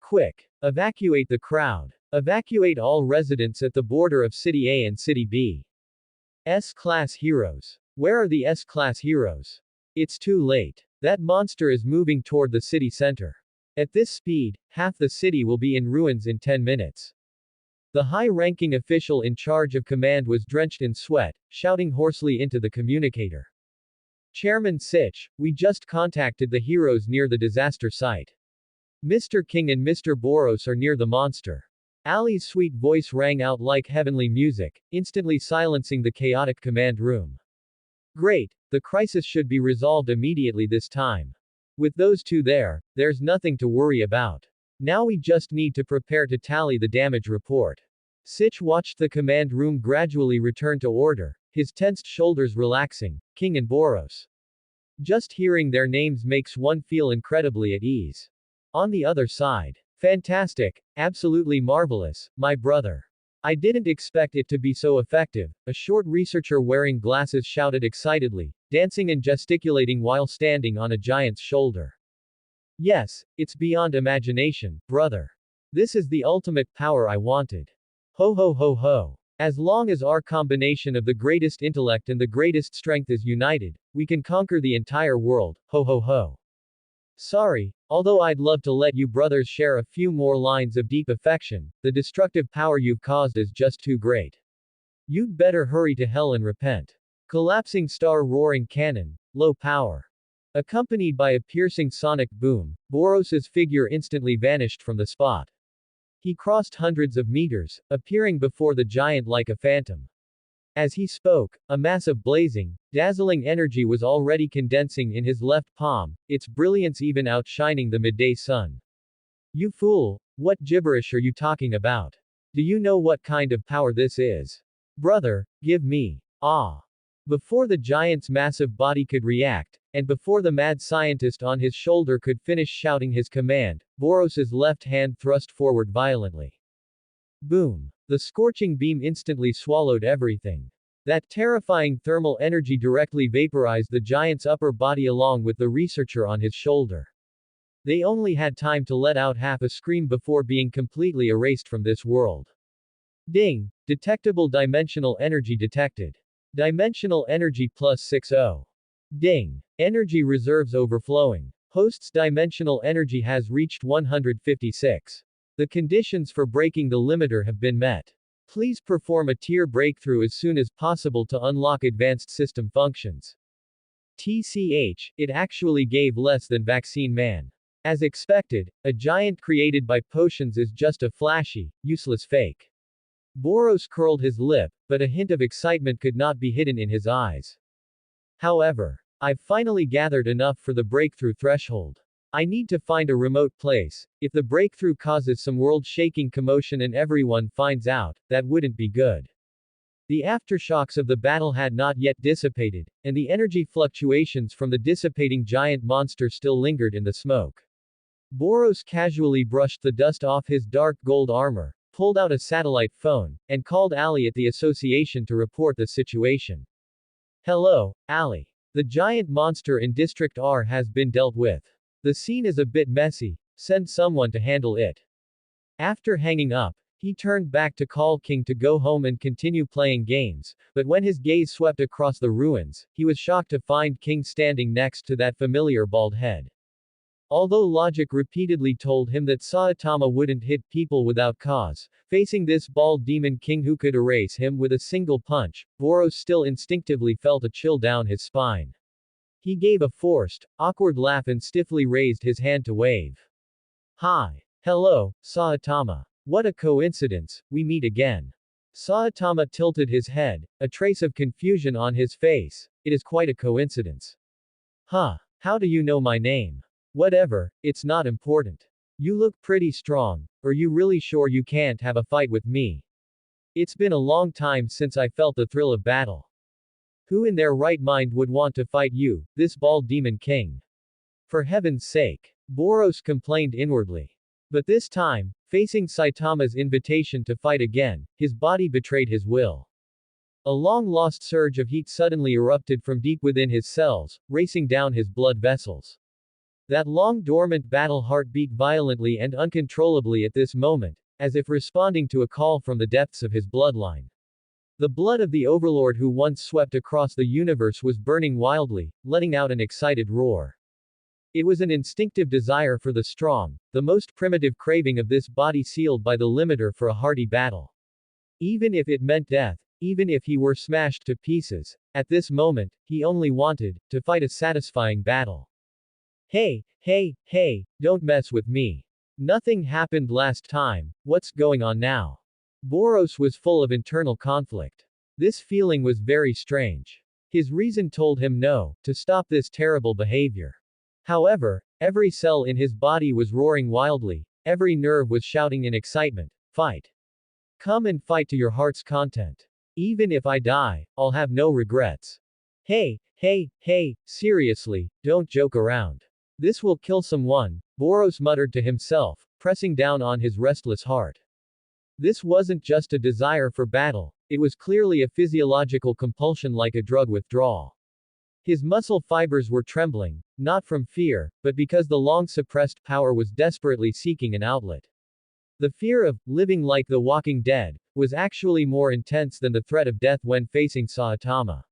Quick! Evacuate the crowd. Evacuate all residents at the border of City A and City B. S-class heroes. Where are the S-class heroes? It's too late. That monster is moving toward the city center. At this speed, half the city will be in ruins in 10 minutes. The high-ranking official in charge of command was drenched in sweat, shouting hoarsely into the communicator. Chairman Sitch, we just contacted the heroes near the disaster site. Mr. King and Mr. Boros are near the monster. Ali's sweet voice rang out like heavenly music, instantly silencing the chaotic command room. Great, the crisis should be resolved immediately this time. With those two there, there's nothing to worry about. Now we just need to prepare to tally the damage report. Sitch watched the command room gradually return to order, his tensed shoulders relaxing. King and Boros. Just hearing their names makes one feel incredibly at ease. On the other side. Fantastic, absolutely marvelous, my brother. I didn't expect it to be so effective, a short researcher wearing glasses shouted excitedly, dancing and gesticulating while standing on a giant's shoulder. Yes, it's beyond imagination, brother. This is the ultimate power I wanted. Ho ho ho ho. As long as our combination of the greatest intellect and the greatest strength is united, we can conquer the entire world, ho ho ho. Sorry, although I'd love to let you brothers share a few more lines of deep affection, the destructive power you've caused is just too great. You'd better hurry to hell and repent. Collapsing star roaring cannon, low power. Accompanied by a piercing sonic boom, Boros's figure instantly vanished from the spot. He crossed hundreds of meters, appearing before the giant like a phantom. As he spoke, a mass of blazing, dazzling energy was already condensing in his left palm, its brilliance even outshining the midday sun. You fool, what gibberish are you talking about? Do you know what kind of power this is? Brother, give me. Ah. Before the giant's massive body could react, and before the mad scientist on his shoulder could finish shouting his command, Boros's left hand thrust forward violently. Boom. The scorching beam instantly swallowed everything. That terrifying thermal energy directly vaporized the giant's upper body along with the researcher on his shoulder. They only had time to let out half a scream before being completely erased from this world. Ding! Detectable dimensional energy detected. Dimensional energy plus 60. Ding! Energy reserves overflowing. Host's dimensional energy has reached 156. The conditions for breaking the limiter have been met. Please perform a tier breakthrough as soon as possible to unlock advanced system functions. TCH, it actually gave less than Vaccine Man. As expected, a giant created by potions is just a flashy, useless fake. Boros curled his lip, but a hint of excitement could not be hidden in his eyes. However, I've finally gathered enough for the breakthrough threshold. I need to find a remote place. If the breakthrough causes some world-shaking commotion and everyone finds out, that wouldn't be good. The aftershocks of the battle had not yet dissipated, and the energy fluctuations from the dissipating giant monster still lingered in the smoke. Boros casually brushed the dust off his dark gold armor, pulled out a satellite phone, and called Ali at the association to report the situation. Hello, Ali. The giant monster in District R has been dealt with. The scene is a bit messy, send someone to handle it. After hanging up, he turned back to call King to go home and continue playing games, but when his gaze swept across the ruins, he was shocked to find King standing next to that familiar bald head. Although logic repeatedly told him that Saitama wouldn't hit people without cause, facing this bald demon king who could erase him with a single punch, Boros still instinctively felt a chill down his spine. He gave a forced, awkward laugh and stiffly raised his hand to wave. Hi. Hello, Saitama. What a coincidence, we meet again. Saitama tilted his head, a trace of confusion on his face. It is quite a coincidence. Huh. How do you know my name? Whatever, it's not important. You look pretty strong. Are you really sure you can't have a fight with me? It's been a long time since I felt the thrill of battle. Who in their right mind would want to fight you, this bald demon king? For heaven's sake. Boros complained inwardly. But this time, facing Saitama's invitation to fight again, his body betrayed his will. A long-lost surge of heat suddenly erupted from deep within his cells, racing down his blood vessels. That long-dormant battle heart beat violently and uncontrollably at this moment, as if responding to a call from the depths of his bloodline. The blood of the overlord who once swept across the universe was burning wildly, letting out an excited roar. It was an instinctive desire for the strong, the most primitive craving of this body sealed by the limiter for a hearty battle. Even if it meant death, even if he were smashed to pieces, at this moment, he only wanted to fight a satisfying battle. Hey, don't mess with me. Nothing happened last time, what's going on now? Boros was full of internal conflict. This feeling was very strange. His reason told him no, to stop this terrible behavior. However, every cell in his body was roaring wildly, every nerve was shouting in excitement, fight. Come and fight to your heart's content. Even if I die, I'll have no regrets. Hey, seriously, don't joke around. This will kill someone, Boros muttered to himself, pressing down on his restless heart. This wasn't just a desire for battle, it was clearly a physiological compulsion like a drug withdrawal. His muscle fibers were trembling, not from fear, but because the long-suppressed power was desperately seeking an outlet. The fear of living like the Walking Dead was actually more intense than the threat of death when facing Saitama.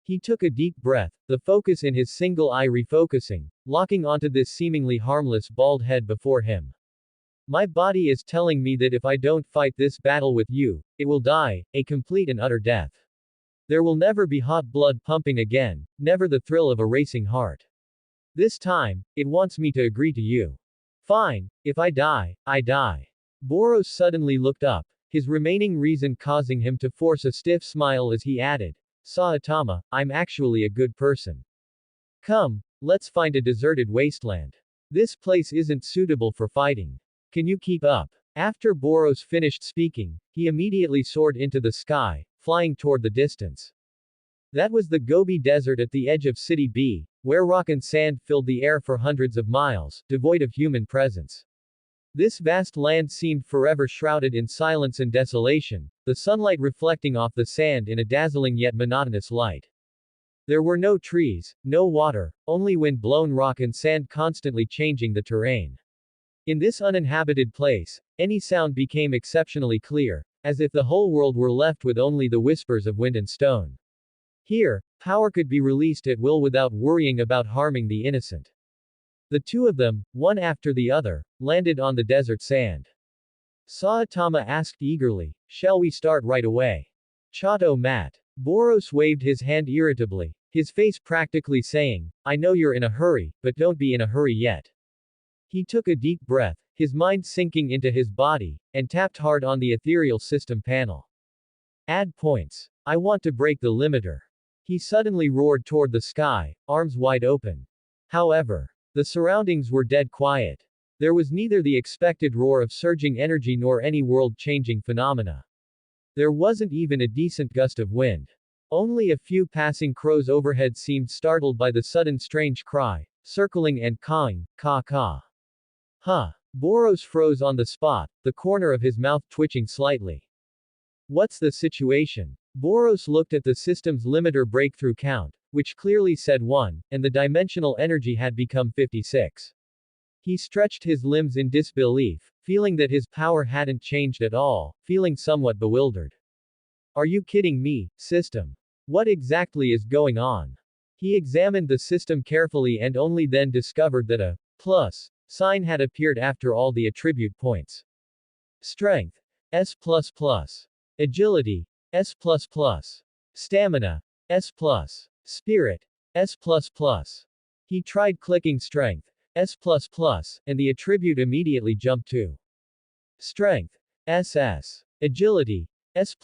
He took a deep breath, the focus in his single eye refocusing, locking onto this seemingly harmless bald head before him. My body is telling me that if I don't fight this battle with you, it will die, a complete and utter death. There will never be hot blood pumping again, never the thrill of a racing heart. This time, it wants me to agree to you. Fine, if I die, I die. Boros suddenly looked up, his remaining reason causing him to force a stiff smile as he added, Saitama, I'm actually a good person. Come, let's find a deserted wasteland. This place isn't suitable for fighting. Can you keep up? After Boros finished speaking, he immediately soared into the sky, flying toward the distance. That was the Gobi Desert at the edge of City B, where rock and sand filled the air for hundreds of miles, devoid of human presence. This vast land seemed forever shrouded in silence and desolation, the sunlight reflecting off the sand in a dazzling yet monotonous light. There were no trees, no water, only wind-blown rock and sand constantly changing the terrain. In this uninhabited place, any sound became exceptionally clear, as if the whole world were left with only the whispers of wind and stone. Here, power could be released at will without worrying about harming the innocent. The two of them, one after the other, landed on the desert sand. Saitama asked eagerly, "Shall we start right away?" Chato Mat. Boros waved his hand irritably, his face practically saying, "I know you're in a hurry, but don't be in a hurry yet." He took a deep breath, his mind sinking into his body, and tapped hard on the ethereal system panel. Add points. I want to break the limiter. He suddenly roared toward the sky, arms wide open. However, the surroundings were dead quiet. There was neither the expected roar of surging energy nor any world-changing phenomena. There wasn't even a decent gust of wind. Only a few passing crows overhead seemed startled by the sudden strange cry, circling and cawing, caw. Huh. Boros froze on the spot, the corner of his mouth twitching slightly. What's the situation? Boros looked at the system's limiter breakthrough count, which clearly said 1, and the dimensional energy had become 56. He stretched his limbs in disbelief, feeling that his power hadn't changed at all, feeling somewhat bewildered. Are you kidding me, system? What exactly is going on? He examined the system carefully and only then discovered that a plus sign had appeared after all the attribute points. Strength, S++. Agility, S++. Stamina, S+. Spirit, S++. He tried clicking strength, S++, and the attribute immediately jumped to strength, SS. Agility, S+++.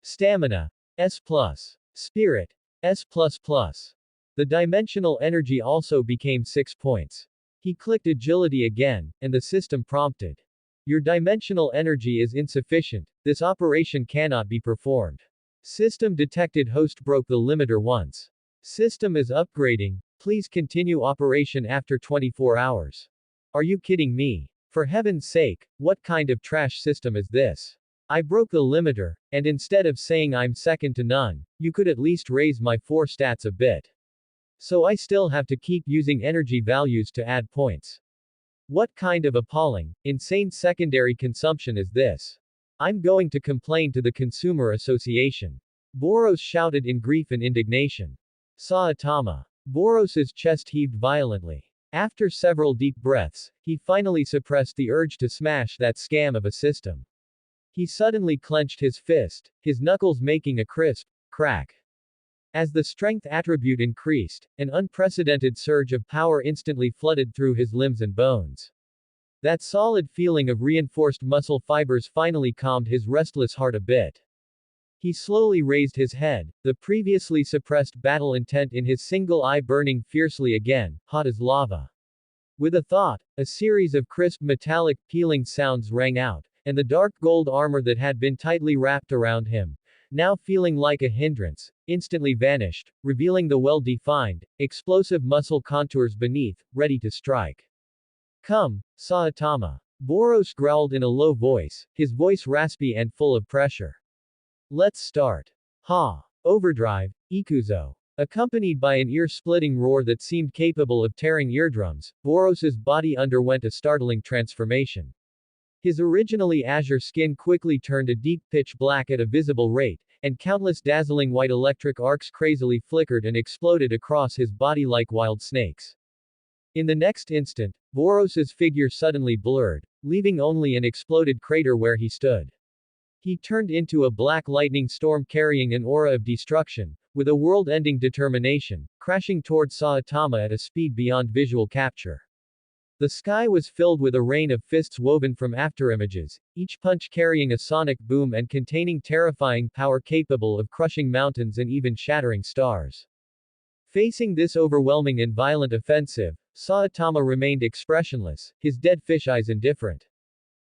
Stamina, S+. Spirit, S++. The dimensional energy also became 6 points. He clicked agility again, and the system prompted. Your dimensional energy is insufficient, this operation cannot be performed. System detected host broke the limiter once. System is upgrading, please continue operation after 24 hours. Are you kidding me? For heaven's sake, what kind of trash system is this? I broke the limiter, and instead of saying I'm second to none, you could at least raise my 4 stats a bit. So I still have to keep using energy values to add points. What kind of appalling, insane secondary consumption is this? I'm going to complain to the Consumer Association. Boros shouted in grief and indignation. Saitama. Boros's chest heaved violently. After several deep breaths, he finally suppressed the urge to smash that scam of a system. He suddenly clenched his fist, his knuckles making a crisp crack. As the strength attribute increased, an unprecedented surge of power instantly flooded through his limbs and bones. That solid feeling of reinforced muscle fibers finally calmed his restless heart a bit. He slowly raised his head, the previously suppressed battle intent in his single eye burning fiercely again, hot as lava. With a thought, a series of crisp metallic, pealing sounds rang out, and the dark gold armor that had been tightly wrapped around him, now feeling like a hindrance, instantly vanished, revealing the well-defined, explosive muscle contours beneath, ready to strike. Come, Saitama. Boros growled in a low voice, his voice raspy and full of pressure. Let's start. Ha! Overdrive, Ikuzo. Accompanied by an ear-splitting roar that seemed capable of tearing eardrums, Boros's body underwent a startling transformation. His originally azure skin quickly turned a deep pitch black at a visible rate, and countless dazzling white electric arcs crazily flickered and exploded across his body like wild snakes. In the next instant, Boros's figure suddenly blurred, leaving only an exploded crater where he stood. He turned into a black lightning storm carrying an aura of destruction, with a world-ending determination, crashing toward Saitama at a speed beyond visual capture. The sky was filled with a rain of fists woven from afterimages, each punch carrying a sonic boom and containing terrifying power capable of crushing mountains and even shattering stars. Facing this overwhelming and violent offensive, Saitama remained expressionless, his dead fish eyes indifferent.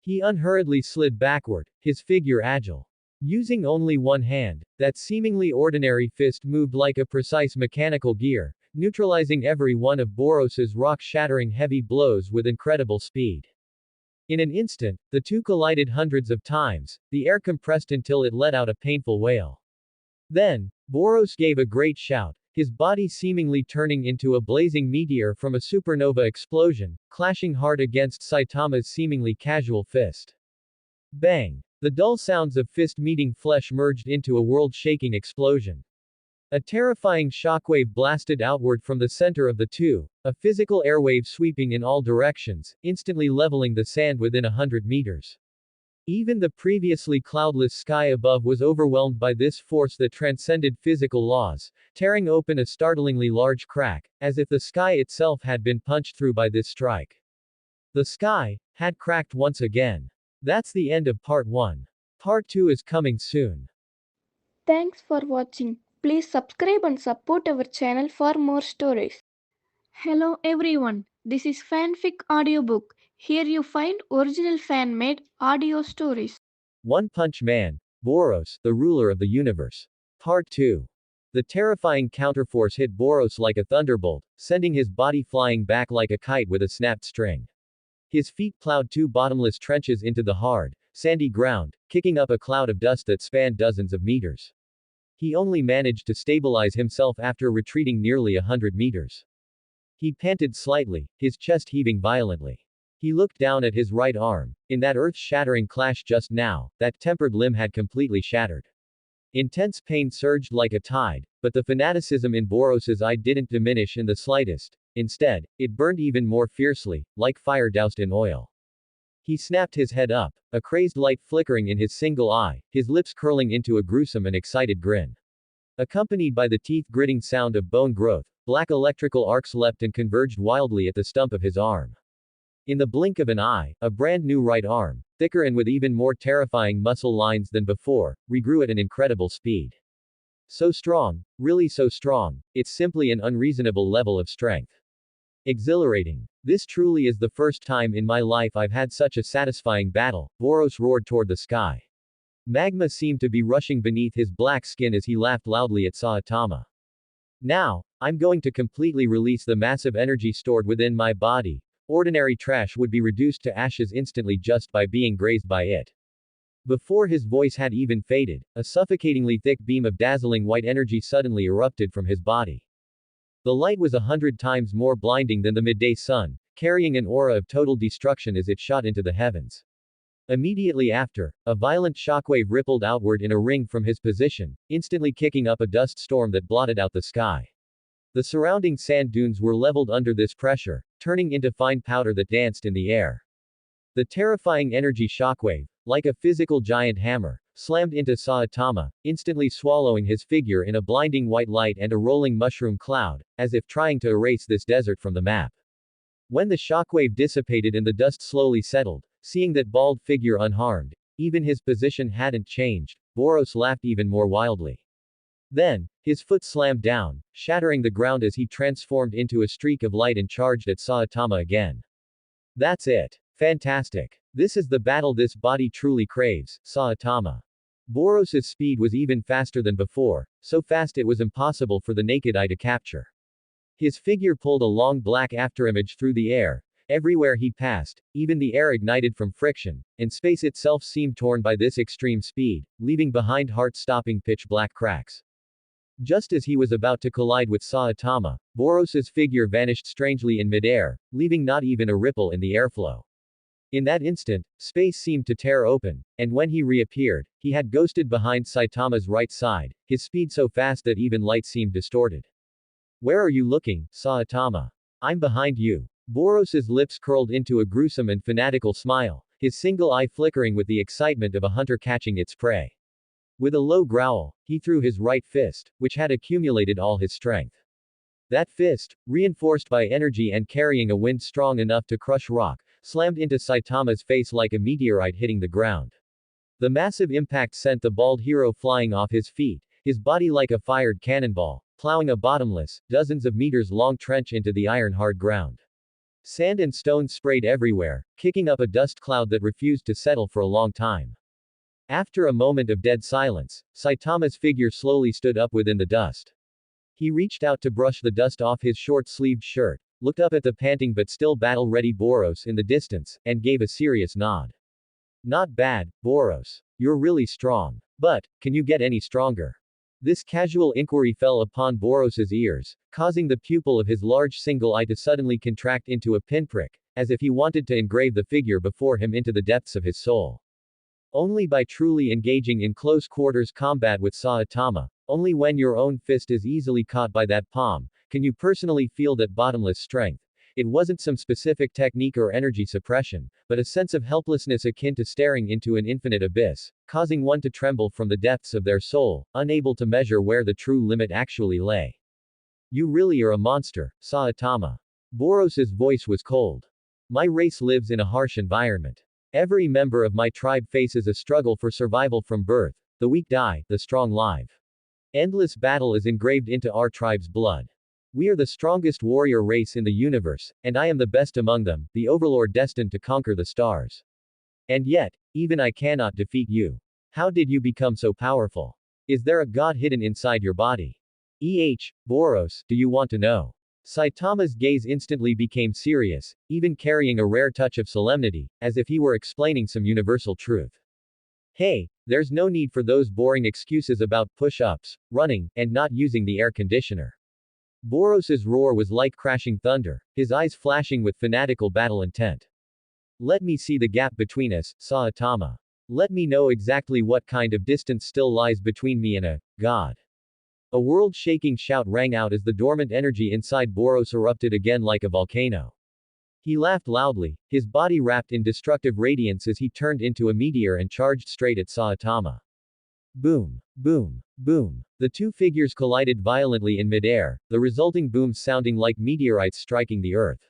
He unhurriedly slid backward, his figure agile. Using only one hand, that seemingly ordinary fist moved like a precise mechanical gear, neutralizing every one of Boros's rock-shattering heavy blows with incredible speed. In an instant, the two collided hundreds of times, the air compressed until it let out a painful wail. Then, Boros gave a great shout, his body seemingly turning into a blazing meteor from a supernova explosion, clashing hard against Saitama's seemingly casual fist. Bang! The dull sounds of fist meeting flesh merged into a world-shaking explosion. A terrifying shockwave blasted outward from the center of the two, a physical airwave sweeping in all directions, instantly leveling the sand within 100 meters. Even the previously cloudless sky above was overwhelmed by this force that transcended physical laws, tearing open a startlingly large crack, as if the sky itself had been punched through by this strike. The sky had cracked once again. That's the end of part 1. Part 2 is coming soon. Thanks for watching. Please subscribe and support our channel for more stories. Hello everyone, this is Fanfic Audiobook. Here you find original fan-made audio stories. One Punch Man, Boros, the ruler of the universe. Part 2. The terrifying counterforce hit Boros like a thunderbolt, sending his body flying back like a kite with a snapped string. His feet plowed two bottomless trenches into the hard, sandy ground, kicking up a cloud of dust that spanned dozens of meters. He only managed to stabilize himself after retreating nearly 100 meters. He panted slightly, his chest heaving violently. He looked down at his right arm. In that earth-shattering clash just now, that tempered limb had completely shattered. Intense pain surged like a tide, but the fanaticism in Boros's eye didn't diminish in the slightest. Instead, it burned even more fiercely, like fire doused in oil. He snapped his head up, a crazed light flickering in his single eye, his lips curling into a gruesome and excited grin. Accompanied by the teeth-gritting sound of bone growth, black electrical arcs leapt and converged wildly at the stump of his arm. In the blink of an eye, a brand new right arm, thicker and with even more terrifying muscle lines than before, regrew at an incredible speed. So strong, really so strong, it's simply an unreasonable level of strength. Exhilarating. This truly is the first time in my life I've had such a satisfying battle, Boros roared toward the sky. Magma seemed to be rushing beneath his black skin as he laughed loudly at Saitama. Now, I'm going to completely release the massive energy stored within my body. Ordinary trash would be reduced to ashes instantly just by being grazed by it. Before his voice had even faded, a suffocatingly thick beam of dazzling white energy suddenly erupted from his body. The light was 100 times more blinding than the midday sun, carrying an aura of total destruction as it shot into the heavens. Immediately after, a violent shockwave rippled outward in a ring from his position, instantly kicking up a dust storm that blotted out the sky. The surrounding sand dunes were leveled under this pressure, turning into fine powder that danced in the air. The terrifying energy shockwave, like a physical giant hammer, slammed into Saitama, instantly swallowing his figure in a blinding white light and a rolling mushroom cloud, as if trying to erase this desert from the map. When the shockwave dissipated and the dust slowly settled, seeing that bald figure unharmed, even his position hadn't changed, Boros laughed even more wildly. Then, his foot slammed down, shattering the ground as he transformed into a streak of light and charged at Saitama again. That's it. Fantastic. This is the battle this body truly craves, Saitama. Boros's speed was even faster than before, so fast it was impossible for the naked eye to capture. His figure pulled a long black afterimage through the air. Everywhere he passed, even the air ignited from friction, and space itself seemed torn by this extreme speed, leaving behind heart-stopping pitch-black cracks. Just as he was about to collide with Saitama, Boros's figure vanished strangely in midair, leaving not even a ripple in the airflow. In that instant, space seemed to tear open, and when he reappeared, he had ghosted behind Saitama's right side, his speed so fast that even light seemed distorted. Where are you looking, Saitama? I'm behind you. Boros's lips curled into a gruesome and fanatical smile, his single eye flickering with the excitement of a hunter catching its prey. With a low growl, he threw his right fist, which had accumulated all his strength. That fist, reinforced by energy and carrying a wind strong enough to crush rock, slammed into Saitama's face like a meteorite hitting the ground. The massive impact sent the bald hero flying off his feet, his body like a fired cannonball, plowing a bottomless, dozens of meters long trench into the iron-hard ground. Sand and stones sprayed everywhere, kicking up a dust cloud that refused to settle for a long time. After a moment of dead silence, Saitama's figure slowly stood up within the dust. He reached out to brush the dust off his short-sleeved shirt, looked up at the panting but still battle-ready Boros in the distance, and gave a serious nod. Not bad, Boros. You're really strong. But, can you get any stronger? This casual inquiry fell upon Boros's ears, causing the pupil of his large single eye to suddenly contract into a pinprick, as if he wanted to engrave the figure before him into the depths of his soul. Only by truly engaging in close quarters combat with Saitama, only when your own fist is easily caught by that palm, can you personally feel that bottomless strength. It wasn't some specific technique or energy suppression, but a sense of helplessness akin to staring into an infinite abyss, causing one to tremble from the depths of their soul, unable to measure where the true limit actually lay. You really are a monster, Saitama. Boros's voice was cold. My race lives in a harsh environment. Every member of my tribe faces a struggle for survival from birth. The weak die, the strong live. Endless battle is engraved into our tribe's blood. We are the strongest warrior race in the universe, and I am the best among them, the overlord destined to conquer the stars. And yet, even I cannot defeat you. How did you become so powerful? Is there a god hidden inside your body? Boros, do you want to know? Saitama's gaze instantly became serious, even carrying a rare touch of solemnity, as if he were explaining some universal truth. Hey, there's no need for those boring excuses about push-ups, running, and not using the air conditioner. Boros's roar was like crashing thunder, his eyes flashing with fanatical battle intent. Let me see the gap between us, Saitama. Let me know exactly what kind of distance still lies between me and a god. A world-shaking shout rang out as the dormant energy inside Boros erupted again like a volcano. He laughed loudly, his body wrapped in destructive radiance as he turned into a meteor and charged straight at Saitama. Boom, boom, boom. The two figures collided violently in midair, the resulting booms sounding like meteorites striking the earth.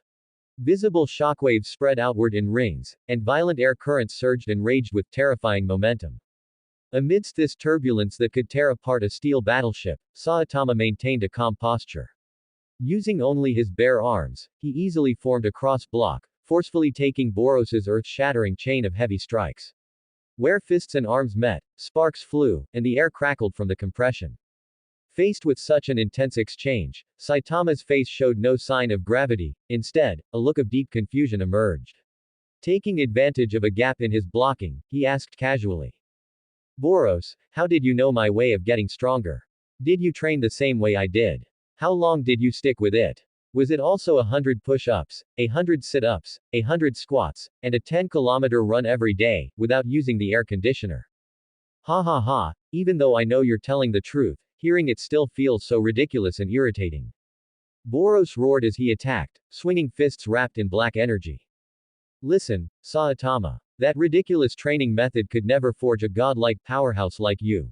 Visible shockwaves spread outward in rings, and violent air currents surged and raged with terrifying momentum. Amidst this turbulence that could tear apart a steel battleship, Saitama maintained a calm posture. Using only his bare arms, he easily formed a cross-block, forcefully taking Boros's earth-shattering chain of heavy strikes. Where fists and arms met, sparks flew, and the air crackled from the compression. Faced with such an intense exchange, Saitama's face showed no sign of gravity, instead, a look of deep confusion emerged. Taking advantage of a gap in his blocking, he asked casually. Boros, how did you know my way of getting stronger? Did you train the same way I did? How long did you stick with it? Was it also 100 push-ups, 100 sit-ups, 100 squats, and a 10-kilometer run every day, without using the air conditioner? Ha ha ha, even though I know you're telling the truth, hearing it still feels so ridiculous and irritating. Boros roared as he attacked, swinging fists wrapped in black energy. Listen, Saitama. That ridiculous training method could never forge a godlike powerhouse like you.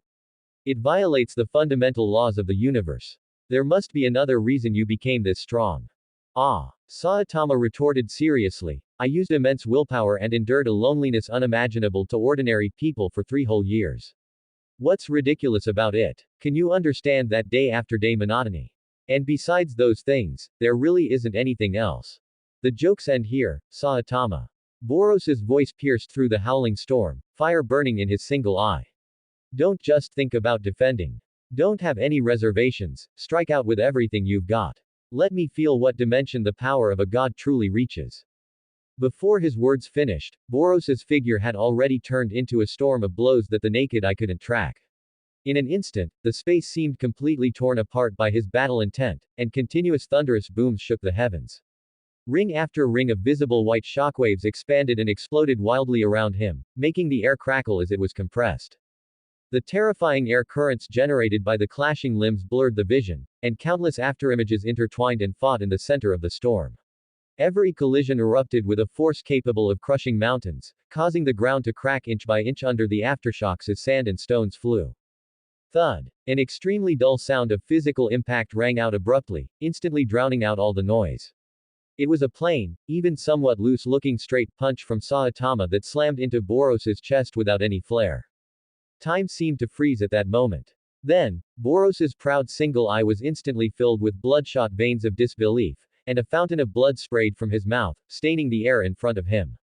It violates the fundamental laws of the universe. There must be another reason you became this strong. Ah. Saitama retorted seriously. I used immense willpower and endured a loneliness unimaginable to ordinary people for 3 whole years. What's ridiculous about it? Can you understand that day after day monotony? And besides those things, there really isn't anything else. The jokes end here, Saitama. Boros's voice pierced through the howling storm, fire burning in his single eye. Don't just think about defending. Don't have any reservations, strike out with everything you've got. Let me feel what dimension the power of a god truly reaches. Before his words finished, Boros's figure had already turned into a storm of blows that the naked eye couldn't track. In an instant, the space seemed completely torn apart by his battle intent, and continuous thunderous booms shook the heavens. Ring after ring of visible white shockwaves expanded and exploded wildly around him, making the air crackle as it was compressed. The terrifying air currents generated by the clashing limbs blurred the vision, and countless afterimages intertwined and fought in the center of the storm. Every collision erupted with a force capable of crushing mountains, causing the ground to crack inch by inch under the aftershocks as sand and stones flew. Thud. An extremely dull sound of physical impact rang out abruptly, instantly drowning out all the noise. It was a plain, even somewhat loose-looking straight punch from Saitama that slammed into Boros's chest without any flair. Time seemed to freeze at that moment. Then, Boros's proud single eye was instantly filled with bloodshot veins of disbelief, and a fountain of blood sprayed from his mouth, staining the air in front of him.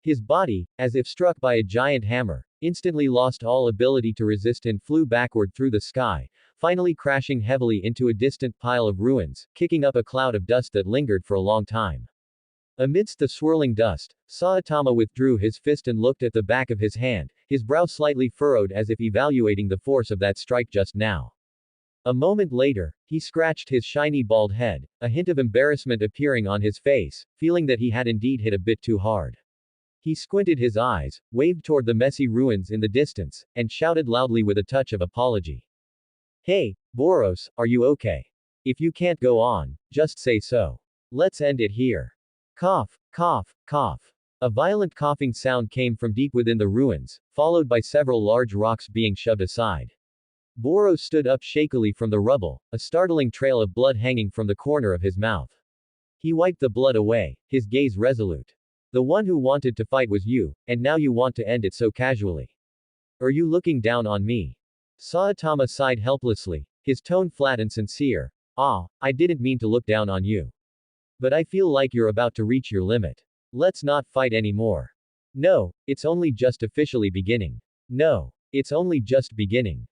His body, as if struck by a giant hammer, instantly lost all ability to resist and flew backward through the sky, finally crashing heavily into a distant pile of ruins, kicking up a cloud of dust that lingered for a long time. Amidst the swirling dust, Saitama withdrew his fist and looked at the back of his hand, his brow slightly furrowed as if evaluating the force of that strike just now. A moment later, he scratched his shiny bald head, a hint of embarrassment appearing on his face, feeling that he had indeed hit a bit too hard. He squinted his eyes, waved toward the messy ruins in the distance, and shouted loudly with a touch of apology. Hey, Boros, are you okay? If you can't go on, just say so. Let's end it here. Cough, cough, cough. A violent coughing sound came from deep within the ruins, followed by several large rocks being shoved aside. Boros stood up shakily from the rubble, a startling trail of blood hanging from the corner of his mouth. He wiped the blood away, his gaze resolute. The one who wanted to fight was you, and now you want to end it so casually. Are you looking down on me? Saitama sighed helplessly, his tone flat and sincere. I didn't mean to look down on you. But I feel like you're about to reach your limit. Let's not fight anymore. No, it's only just officially beginning. No, it's only just beginning.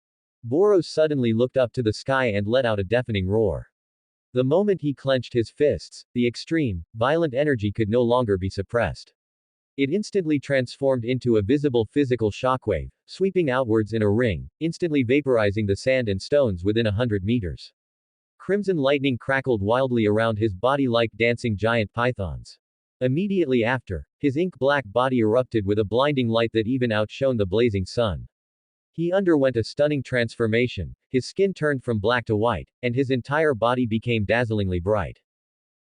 Boros suddenly looked up to the sky and let out a deafening roar. The moment he clenched his fists, the extreme, violent energy could no longer be suppressed. It instantly transformed into a visible physical shockwave, sweeping outwards in a ring, instantly vaporizing the sand and stones within 100 meters. Crimson lightning crackled wildly around his body like dancing giant pythons. Immediately after, his ink-black body erupted with a blinding light that even outshone the blazing sun. He underwent a stunning transformation, his skin turned from black to white, and his entire body became dazzlingly bright.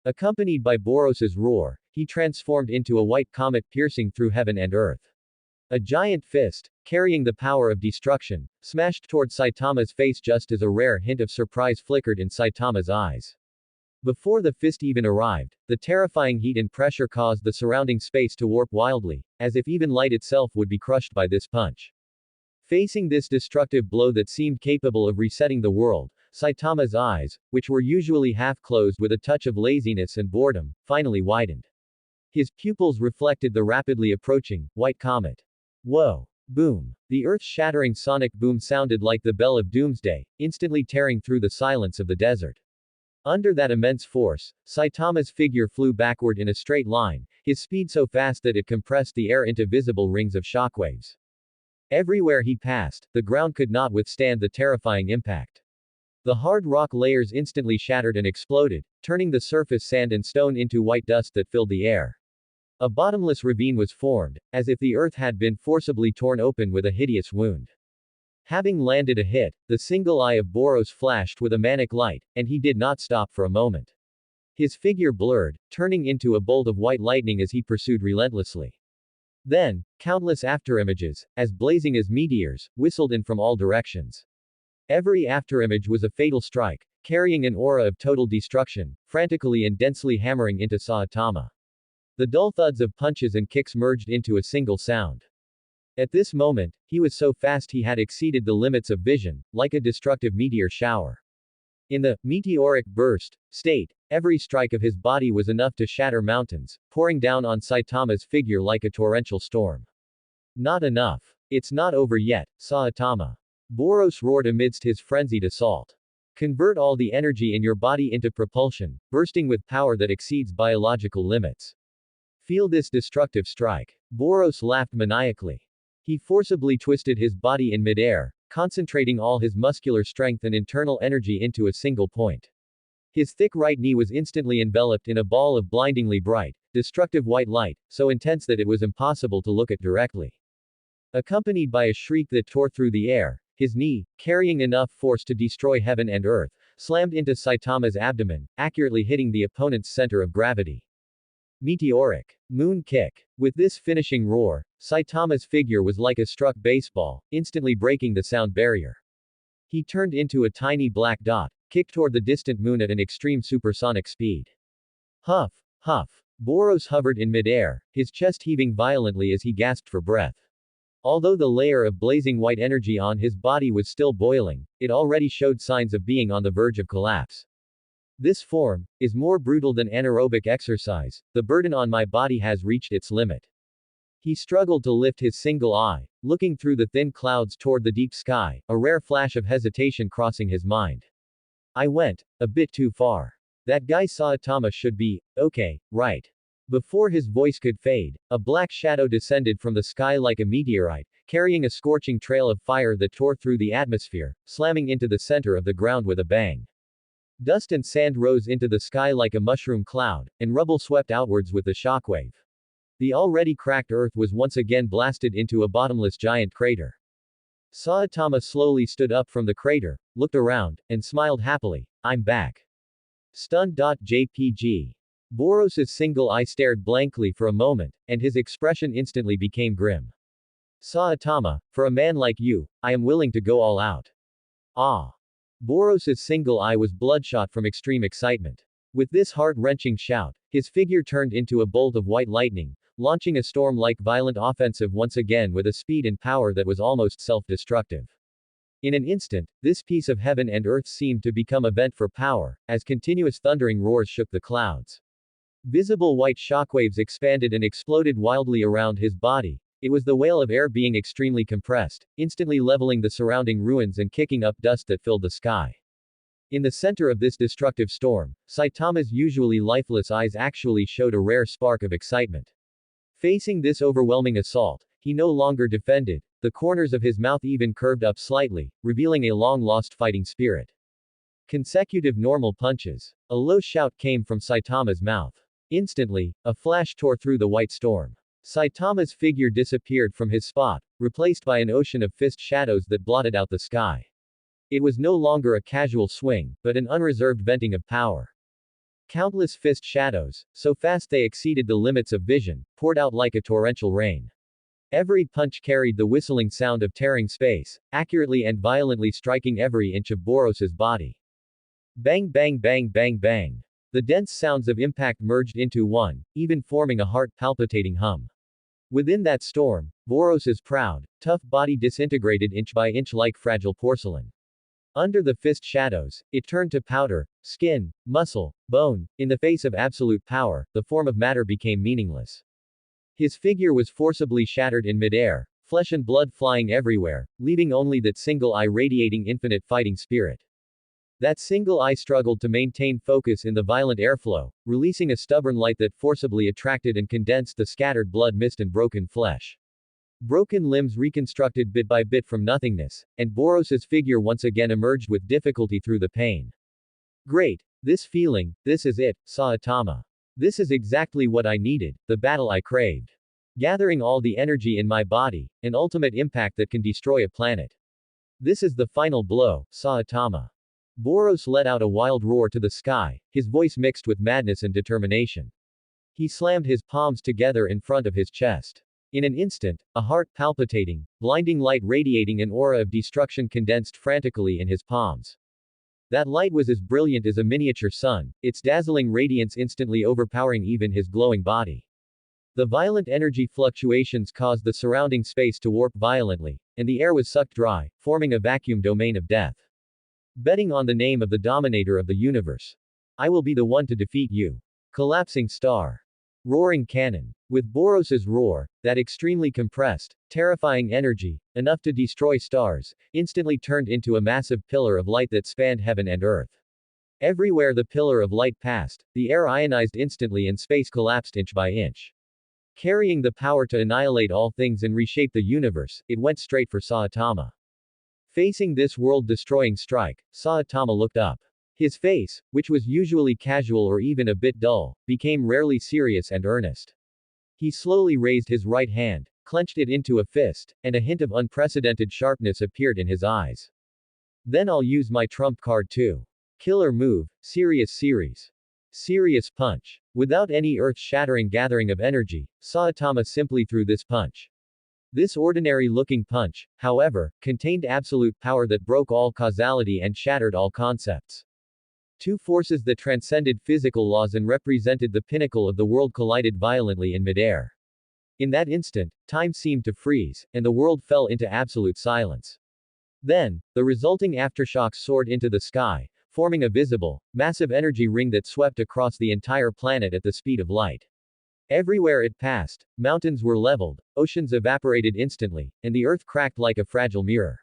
Accompanied by Boros's roar, he transformed into a white comet piercing through heaven and earth. A giant fist, carrying the power of destruction, smashed toward Saitama's face just as a rare hint of surprise flickered in Saitama's eyes. Before the fist even arrived, the terrifying heat and pressure caused the surrounding space to warp wildly, as if even light itself would be crushed by this punch. Facing this destructive blow that seemed capable of resetting the world, Saitama's eyes, which were usually half-closed with a touch of laziness and boredom, finally widened. His pupils reflected the rapidly approaching, white comet. Whoa! Boom! The earth-shattering sonic boom sounded like the bell of doomsday, instantly tearing through the silence of the desert. Under that immense force, Saitama's figure flew backward in a straight line, his speed so fast that it compressed the air into visible rings of shockwaves. Everywhere he passed, the ground could not withstand the terrifying impact. The hard rock layers instantly shattered and exploded, turning the surface sand and stone into white dust that filled the air. A bottomless ravine was formed, as if the earth had been forcibly torn open with a hideous wound. Having landed a hit, the single eye of Boros flashed with a manic light, and he did not stop for a moment. His figure blurred, turning into a bolt of white lightning as he pursued relentlessly. Then, countless afterimages, as blazing as meteors, whistled in from all directions. Every afterimage was a fatal strike, carrying an aura of total destruction, frantically and densely hammering into Saitama. The dull thuds of punches and kicks merged into a single sound. At this moment, he was so fast he had exceeded the limits of vision, like a destructive meteor shower. In the meteoric burst state, every strike of his body was enough to shatter mountains, pouring down on Saitama's figure like a torrential storm. Not enough. It's not over yet, Saitama. Boros roared amidst his frenzied assault. Convert all the energy in your body into propulsion, bursting with power that exceeds biological limits. Feel this destructive strike. Boros laughed maniacally. He forcibly twisted his body in midair, concentrating all his muscular strength and internal energy into a single point. His thick right knee was instantly enveloped in a ball of blindingly bright, destructive white light, so intense that it was impossible to look at directly. Accompanied by a shriek that tore through the air, his knee, carrying enough force to destroy heaven and earth, slammed into Saitama's abdomen, accurately hitting the opponent's center of gravity. Meteoric moon kick. With this finishing roar, Saitama's figure was like a struck baseball, instantly breaking the sound barrier. He turned into a tiny black dot, kicked toward the distant moon at an extreme supersonic speed. Huff, huff. Boros hovered in midair, his chest heaving violently as he gasped for breath. Although the layer of blazing white energy on his body was still boiling, it already showed signs of being on the verge of collapse. This form is more brutal than anaerobic exercise. The burden on my body has reached its limit. He struggled to lift his single eye, looking through the thin clouds toward the deep sky, a rare flash of hesitation crossing his mind. I went a bit too far. That guy Saitama should be okay, right? Before his voice could fade, a black shadow descended from the sky like a meteorite, carrying a scorching trail of fire that tore through the atmosphere, slamming into the center of the ground with a bang. Dust and sand rose into the sky like a mushroom cloud, and rubble swept outwards with the shockwave. The already cracked earth was once again blasted into a bottomless giant crater. Saitama slowly stood up from the crater, looked around, and smiled happily. I'm back. Stunned.jpg. Boros's single eye stared blankly for a moment, and his expression instantly became grim. Saitama, for a man like you, I am willing to go all out. Ah. Boros's single eye was bloodshot from extreme excitement. With this heart-wrenching shout, his figure turned into a bolt of white lightning, launching a storm-like violent offensive once again with a speed and power that was almost self-destructive. In an instant, this piece of heaven and earth seemed to become a vent for power, as continuous thundering roars shook the clouds. Visible white shockwaves expanded and exploded wildly around his body. It was the wail of air being extremely compressed, instantly leveling the surrounding ruins and kicking up dust that filled the sky. In the center of this destructive storm, Saitama's usually lifeless eyes actually showed a rare spark of excitement. Facing this overwhelming assault, he no longer defended, the corners of his mouth even curved up slightly, revealing a long-lost fighting spirit. Consecutive normal punches. A low shout came from Saitama's mouth. Instantly, a flash tore through the white storm. Saitama's figure disappeared from his spot, replaced by an ocean of fist shadows that blotted out the sky. It was no longer a casual swing, but an unreserved venting of power. Countless fist shadows, so fast they exceeded the limits of vision, poured out like a torrential rain. Every punch carried the whistling sound of tearing space, accurately and violently striking every inch of Boros's body. Bang bang bang bang bang. The dense sounds of impact merged into one, even forming a heart-palpitating hum. Within that storm, Boros's proud, tough body disintegrated inch by inch like fragile porcelain. Under the fist shadows, it turned to powder, skin, muscle, bone. In the face of absolute power, the form of matter became meaningless. His figure was forcibly shattered in midair, flesh and blood flying everywhere, leaving only that single eye radiating infinite fighting spirit. That single eye struggled to maintain focus in the violent airflow, releasing a stubborn light that forcibly attracted and condensed the scattered blood mist and broken flesh. Broken limbs reconstructed bit by bit from nothingness, and Boros's figure once again emerged with difficulty through the pain. Great. This feeling, this is it, Saitama. This is exactly what I needed, the battle I craved. Gathering all the energy in my body, an ultimate impact that can destroy a planet. This is the final blow, Saitama. Boros let out a wild roar to the sky, his voice mixed with madness and determination. He slammed his palms together in front of his chest. In an instant, a heart palpitating, blinding light radiating an aura of destruction condensed frantically in his palms. That light was as brilliant as a miniature sun, its dazzling radiance instantly overpowering even his glowing body. The violent energy fluctuations caused the surrounding space to warp violently, and the air was sucked dry, forming a vacuum domain of death. Betting on the name of the dominator of the universe. I will be the one to defeat you. Collapsing star. Roaring cannon. With Boros's roar, that extremely compressed, terrifying energy, enough to destroy stars, instantly turned into a massive pillar of light that spanned heaven and earth. Everywhere the pillar of light passed, the air ionized instantly and space collapsed inch by inch. Carrying the power to annihilate all things and reshape the universe, it went straight for Saitama. Facing this world-destroying strike, Saitama looked up. His face, which was usually casual or even a bit dull, became rarely serious and earnest. He slowly raised his right hand, clenched it into a fist, and a hint of unprecedented sharpness appeared in his eyes. Then I'll use my trump card too. Killer move, serious series. Serious punch. Without any earth-shattering gathering of energy, Saitama simply threw this punch. This ordinary-looking punch, however, contained absolute power that broke all causality and shattered all concepts. Two forces that transcended physical laws and represented the pinnacle of the world collided violently in midair. In that instant, time seemed to freeze, and the world fell into absolute silence. Then, the resulting aftershocks soared into the sky, forming a visible, massive energy ring that swept across the entire planet at the speed of light. Everywhere it passed, mountains were leveled, oceans evaporated instantly, and the earth cracked like a fragile mirror.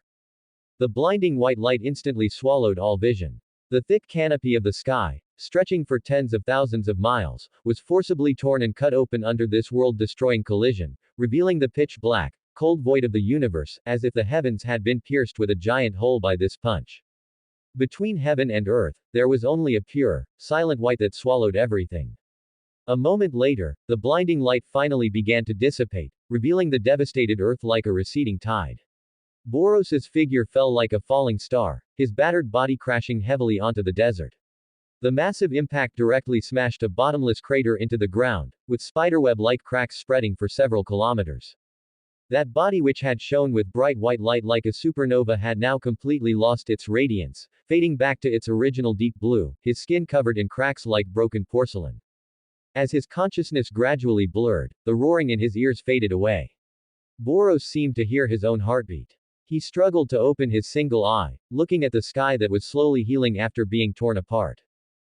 The blinding white light instantly swallowed all vision. The thick canopy of the sky, stretching for tens of thousands of miles, was forcibly torn and cut open under this world-destroying collision, revealing the pitch-black, cold void of the universe, as if the heavens had been pierced with a giant hole by this punch. Between heaven and earth, there was only a pure, silent white that swallowed everything. A moment later, the blinding light finally began to dissipate, revealing the devastated earth like a receding tide. Boros's figure fell like a falling star, his battered body crashing heavily onto the desert. The massive impact directly smashed a bottomless crater into the ground, with spiderweb-like cracks spreading for several kilometers. That body, which had shone with bright white light like a supernova, had now completely lost its radiance, fading back to its original deep blue, his skin covered in cracks like broken porcelain. As his consciousness gradually blurred, the roaring in his ears faded away. Boros seemed to hear his own heartbeat. He struggled to open his single eye, looking at the sky that was slowly healing after being torn apart.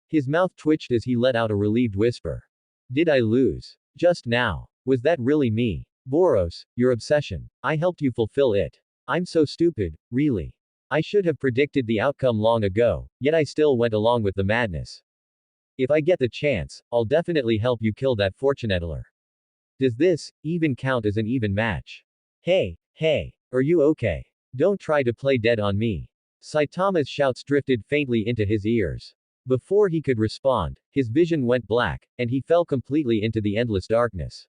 His mouth twitched as he let out a relieved whisper. Did I lose? Just now. Was that really me? Boros, your obsession. I helped you fulfill it. I'm so stupid, really. I should have predicted the outcome long ago, yet I still went along with the madness. If I get the chance, I'll definitely help you kill that fortuneteller. Does this even count as an even match? Hey, are you okay? Don't try to play dead on me. Saitama's shouts drifted faintly into his ears. Before he could respond, his vision went black, and he fell completely into the endless darkness.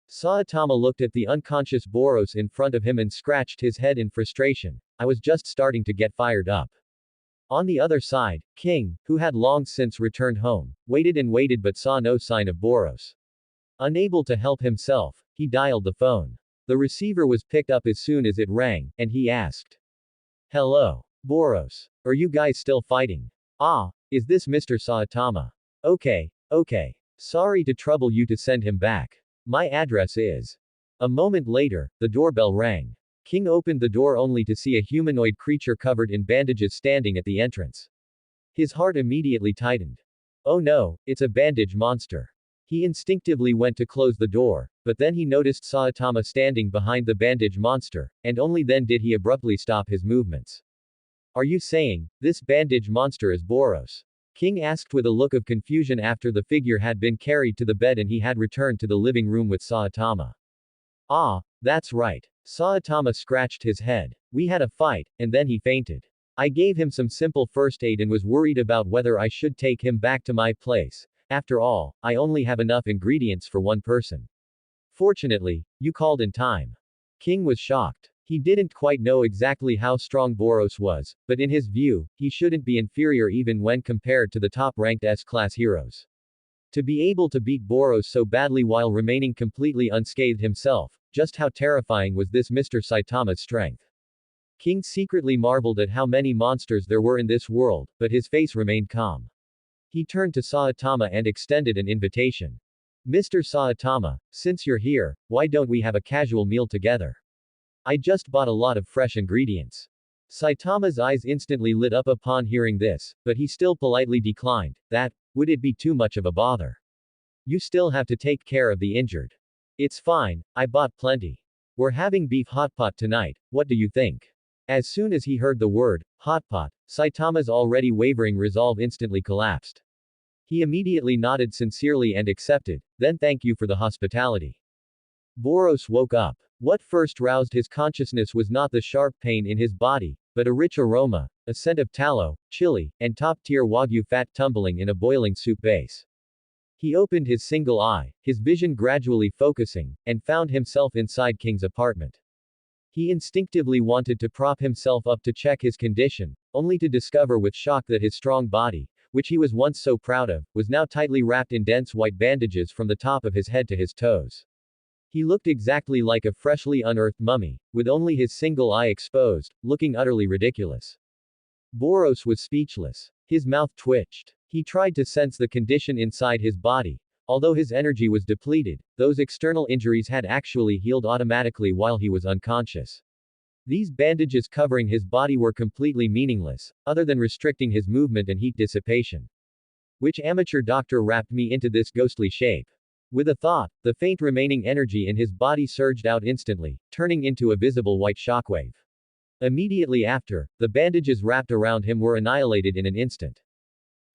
Saitama looked at the unconscious Boros in front of him and scratched his head in frustration. I was just starting to get fired up. On the other side, King, who had long since returned home, waited and waited but saw no sign of Boros. Unable to help himself, he dialed the phone. The receiver was picked up as soon as it rang, and he asked. Hello. Boros. Are you guys still fighting? Ah, is this Mr. Saitama? Okay. Sorry to trouble you to send him back. My address is. A moment later, the doorbell rang. King opened the door only to see a humanoid creature covered in bandages standing at the entrance. His heart immediately tightened. Oh no, it's a bandage monster. He instinctively went to close the door, but then he noticed Saitama standing behind the bandage monster, and only then did he abruptly stop his movements. Are you saying, this bandage monster is Boros? King asked with a look of confusion after the figure had been carried to the bed and he had returned to the living room with Saitama. Ah, that's right. Saitama scratched his head. We had a fight, and then he fainted. I gave him some simple first aid and was worried about whether I should take him back to my place. After all, I only have enough ingredients for one person. Fortunately, you called in time. King was shocked. He didn't quite know exactly how strong Boros was, but in his view, he shouldn't be inferior even when compared to the top-ranked S-class heroes. To be able to beat Boros so badly while remaining completely unscathed himself, just how terrifying was this Mr. Saitama's strength? King secretly marveled at how many monsters there were in this world, but his face remained calm. He turned to Saitama and extended an invitation. Mr. Saitama, since you're here, why don't we have a casual meal together? I just bought a lot of fresh ingredients. Saitama's eyes instantly lit up upon hearing this, but he still politely declined. That, would it be too much of a bother? You still have to take care of the injured. It's fine, I bought plenty. We're having beef hot pot tonight, what do you think? As soon as he heard the word, hot pot, Saitama's already wavering resolve instantly collapsed. He immediately nodded sincerely and accepted, then thank you for the hospitality. Boros woke up. What first roused his consciousness was not the sharp pain in his body, but a rich aroma, a scent of tallow, chili, and top-tier wagyu fat tumbling in a boiling soup base. He opened his single eye, his vision gradually focusing, and found himself inside King's apartment. He instinctively wanted to prop himself up to check his condition, only to discover with shock that his strong body, which he was once so proud of, was now tightly wrapped in dense white bandages from the top of his head to his toes. He looked exactly like a freshly unearthed mummy, with only his single eye exposed, looking utterly ridiculous. Boros was speechless. His mouth twitched. He tried to sense the condition inside his body. Although his energy was depleted, those external injuries had actually healed automatically while he was unconscious. These bandages covering his body were completely meaningless, other than restricting his movement and heat dissipation. Which amateur doctor wrapped me into this ghostly shape? With a thought, the faint remaining energy in his body surged out instantly, turning into a visible white shockwave. Immediately after, the bandages wrapped around him were annihilated in an instant.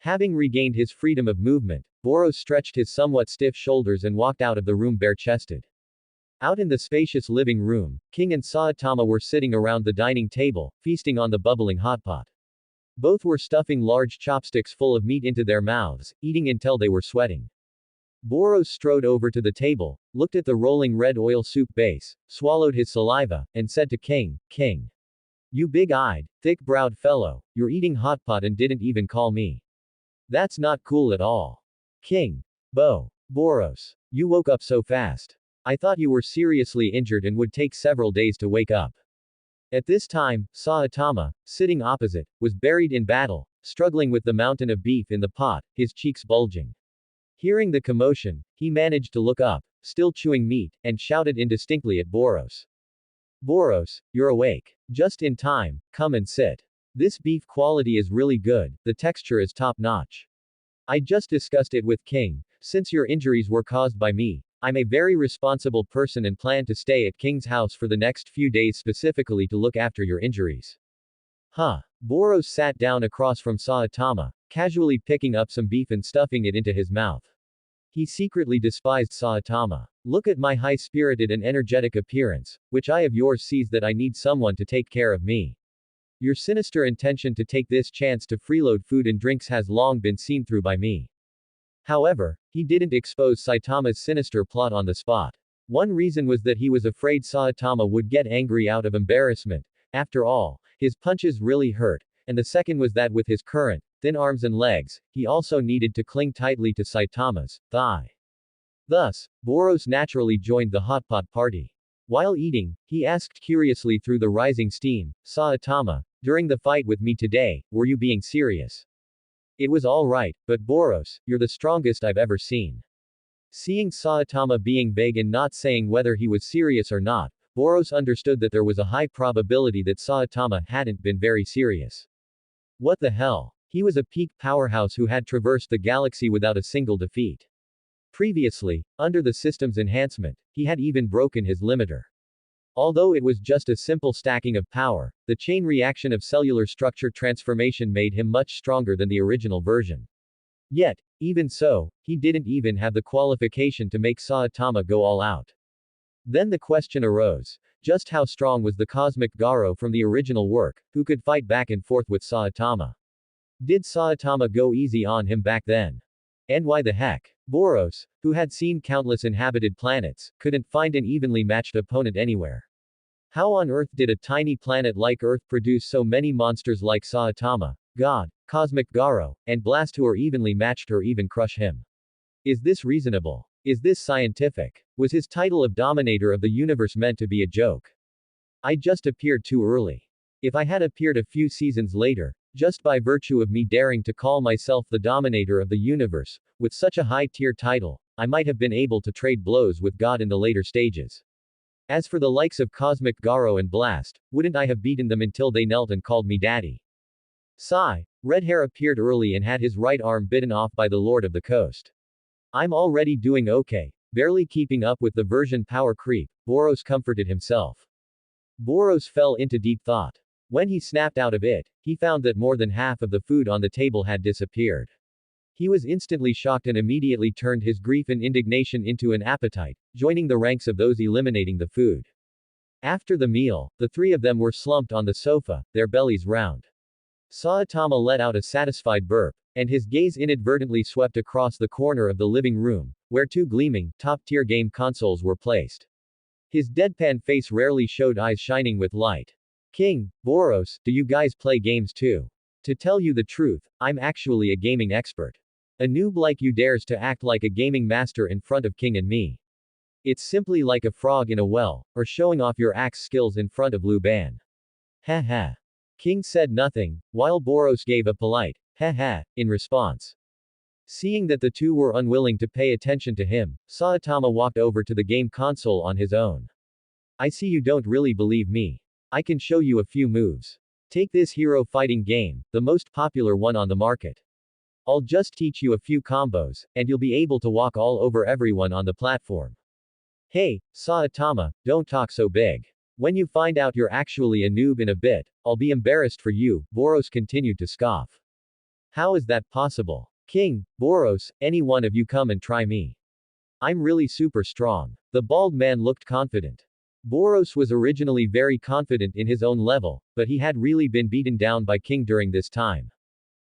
Having regained his freedom of movement, Boros stretched his somewhat stiff shoulders and walked out of the room bare-chested. Out in the spacious living room, King and Saitama were sitting around the dining table, feasting on the bubbling hot pot. Both were stuffing large chopsticks full of meat into their mouths, eating until they were sweating. Boros strode over to the table, looked at the rolling red oil soup base, swallowed his saliva, and said to King, "King. You big-eyed, thick-browed fellow, you're eating hot pot and didn't even call me. That's not cool at all." King. Boros. You woke up so fast. I thought you were seriously injured and would take several days to wake up. At this time, Saitama, sitting opposite, was buried in battle, struggling with the mountain of beef in the pot, his cheeks bulging. Hearing the commotion, he managed to look up, still chewing meat, and shouted indistinctly at Boros. "Boros, you're awake. Just in time, come and sit. This beef quality is really good, the texture is top-notch. I just discussed it with King. Since your injuries were caused by me, I'm a very responsible person and plan to stay at King's house for the next few days specifically to look after your injuries." Huh. Boros sat down across from Saitama, casually picking up some beef and stuffing it into his mouth. He secretly despised Saitama. Look at my high-spirited and energetic appearance, which eye of yours sees that I need someone to take care of me. Your sinister intention to take this chance to freeload food and drinks has long been seen through by me. However, he didn't expose Saitama's sinister plot on the spot. One reason was that he was afraid Saitama would get angry out of embarrassment. After all, his punches really hurt, and the second was that with his current, thin arms and legs, he also needed to cling tightly to Saitama's thigh. Thus, Boros naturally joined the hot pot party. While eating, he asked curiously through the rising steam, "Saitama, during the fight with me today, were you being serious?" "It was all right, but Boros, you're the strongest I've ever seen." Seeing Saitama being vague and not saying whether he was serious or not, Boros understood that there was a high probability that Saitama hadn't been very serious. What the hell? He was a peak powerhouse who had traversed the galaxy without a single defeat. Previously, under the system's enhancement, he had even broken his limiter. Although it was just a simple stacking of power, the chain reaction of cellular structure transformation made him much stronger than the original version. Yet, even so, he didn't even have the qualification to make Saitama go all out. Then the question arose, just how strong was the cosmic Garo from the original work, who could fight back and forth with Saitama? Did Saitama go easy on him back then? And why the heck? Boros, who had seen countless inhabited planets, couldn't find an evenly matched opponent anywhere. How on earth did a tiny planet like Earth produce so many monsters like Saitama, God, Cosmic Garo, and Blast who are evenly matched or even crush him? Is this reasonable? Is this scientific? Was his title of Dominator of the Universe meant to be a joke? I just appeared too early. If I had appeared a few seasons later, just by virtue of me daring to call myself the Dominator of the Universe, with such a high-tier title, I might have been able to trade blows with God in the later stages. As for the likes of Cosmic Garo and Blast, wouldn't I have beaten them until they knelt and called me daddy? Sigh. Red Hair appeared early and had his right arm bitten off by the Lord of the Coast. I'm already doing okay, barely keeping up with the version power creep, Boros comforted himself. Boros fell into deep thought. When he snapped out of it, he found that more than half of the food on the table had disappeared. He was instantly shocked and immediately turned his grief and indignation into an appetite, joining the ranks of those eliminating the food. After the meal, the three of them were slumped on the sofa, their bellies round. Saitama let out a satisfied burp, and his gaze inadvertently swept across the corner of the living room, where two gleaming, top-tier game consoles were placed. His deadpan face rarely showed eyes shining with light. King, Boros, do you guys play games too? To tell you the truth, I'm actually a gaming expert. A noob like you dares to act like a gaming master in front of King and me. It's simply like a frog in a well, or showing off your axe skills in front of Luban. Heh heh. King said nothing, while Boros gave a polite, heh heh, in response. Seeing that the two were unwilling to pay attention to him, Saitama walked over to the game console on his own. I see you don't really believe me. I can show you a few moves. Take this hero fighting game, the most popular one on the market. I'll just teach you a few combos, and you'll be able to walk all over everyone on the platform. Hey, Saitama, don't talk so big. When you find out you're actually a noob in a bit, I'll be embarrassed for you, Boros continued to scoff. How is that possible? King, Boros, any one of you come and try me. I'm really super strong. The bald man looked confident. Boros was originally very confident in his own level, but he had really been beaten down by King during this time.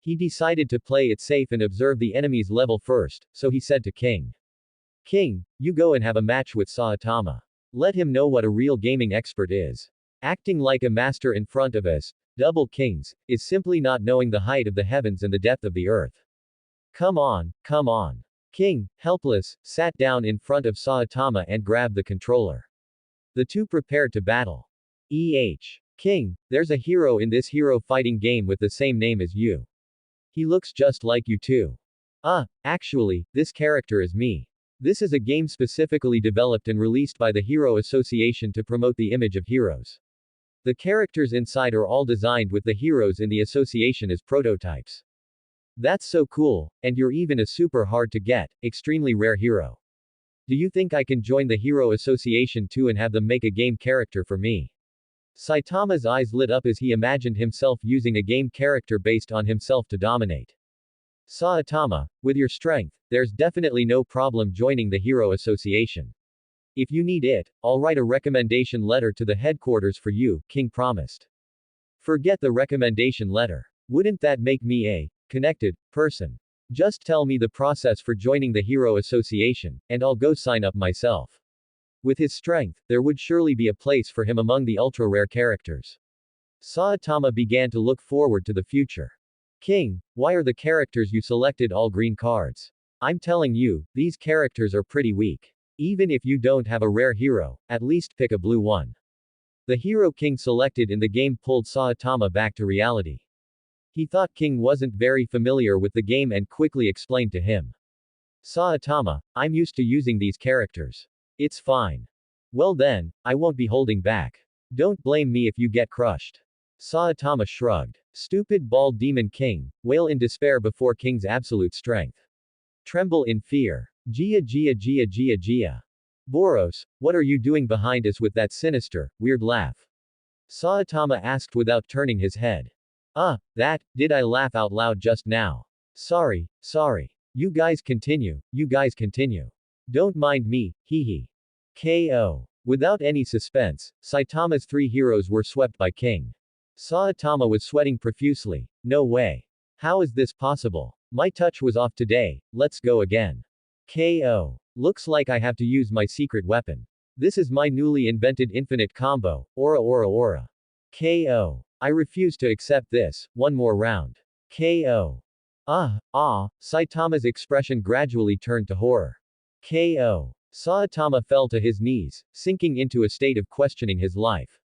He decided to play it safe and observe the enemy's level first, so he said to King. King, you go and have a match with Saitama. Let him know what a real gaming expert is. Acting like a master in front of us, double kings, is simply not knowing the height of the heavens and the depth of the earth. Come on, come on. King, helpless, sat down in front of Saitama and grabbed the controller. The two prepared to battle. King, there's a hero in this hero fighting game with the same name as you. He looks just like you too. Actually, this character is me. This is a game specifically developed and released by the Hero Association to promote the image of heroes. The characters inside are all designed with the heroes in the association as prototypes. That's so cool, and you're even a super hard to get, extremely rare hero. Do you think I can join the Hero Association too and have them make a game character for me? Saitama's eyes lit up as he imagined himself using a game character based on himself to dominate. Saitama, with your strength, there's definitely no problem joining the Hero Association. If you need it, I'll write a recommendation letter to the headquarters for you, King promised. Forget the recommendation letter. Wouldn't that make me a connected person? Just tell me the process for joining the Hero Association, and I'll go sign up myself. With his strength, there would surely be a place for him among the ultra-rare characters. Saitama began to look forward to the future. King, why are the characters you selected all green cards? I'm telling you, these characters are pretty weak. Even if you don't have a rare hero, at least pick a blue one. The hero King selected in the game pulled Saitama back to reality. He thought King wasn't very familiar with the game and quickly explained to him. Saitama, I'm used to using these characters. It's fine. Well then, I won't be holding back. Don't blame me if you get crushed. Saitama shrugged. Stupid bald demon King, wail in despair before King's absolute strength. Tremble in fear. Gia. Boros, what are you doing behind us with that sinister, weird laugh? Saitama asked without turning his head. Did I laugh out loud just now? Sorry. You guys continue. Don't mind me, hee. KO. Without any suspense, Saitama's three heroes were swept by King. Saitama was sweating profusely. No way. How is this possible? My touch was off today, let's go again. KO. Looks like I have to use my secret weapon. This is my newly invented infinite combo, aura. KO. I refuse to accept this, one more round. KO. Saitama's expression gradually turned to horror. KO. Saitama fell to his knees, sinking into a state of questioning his life.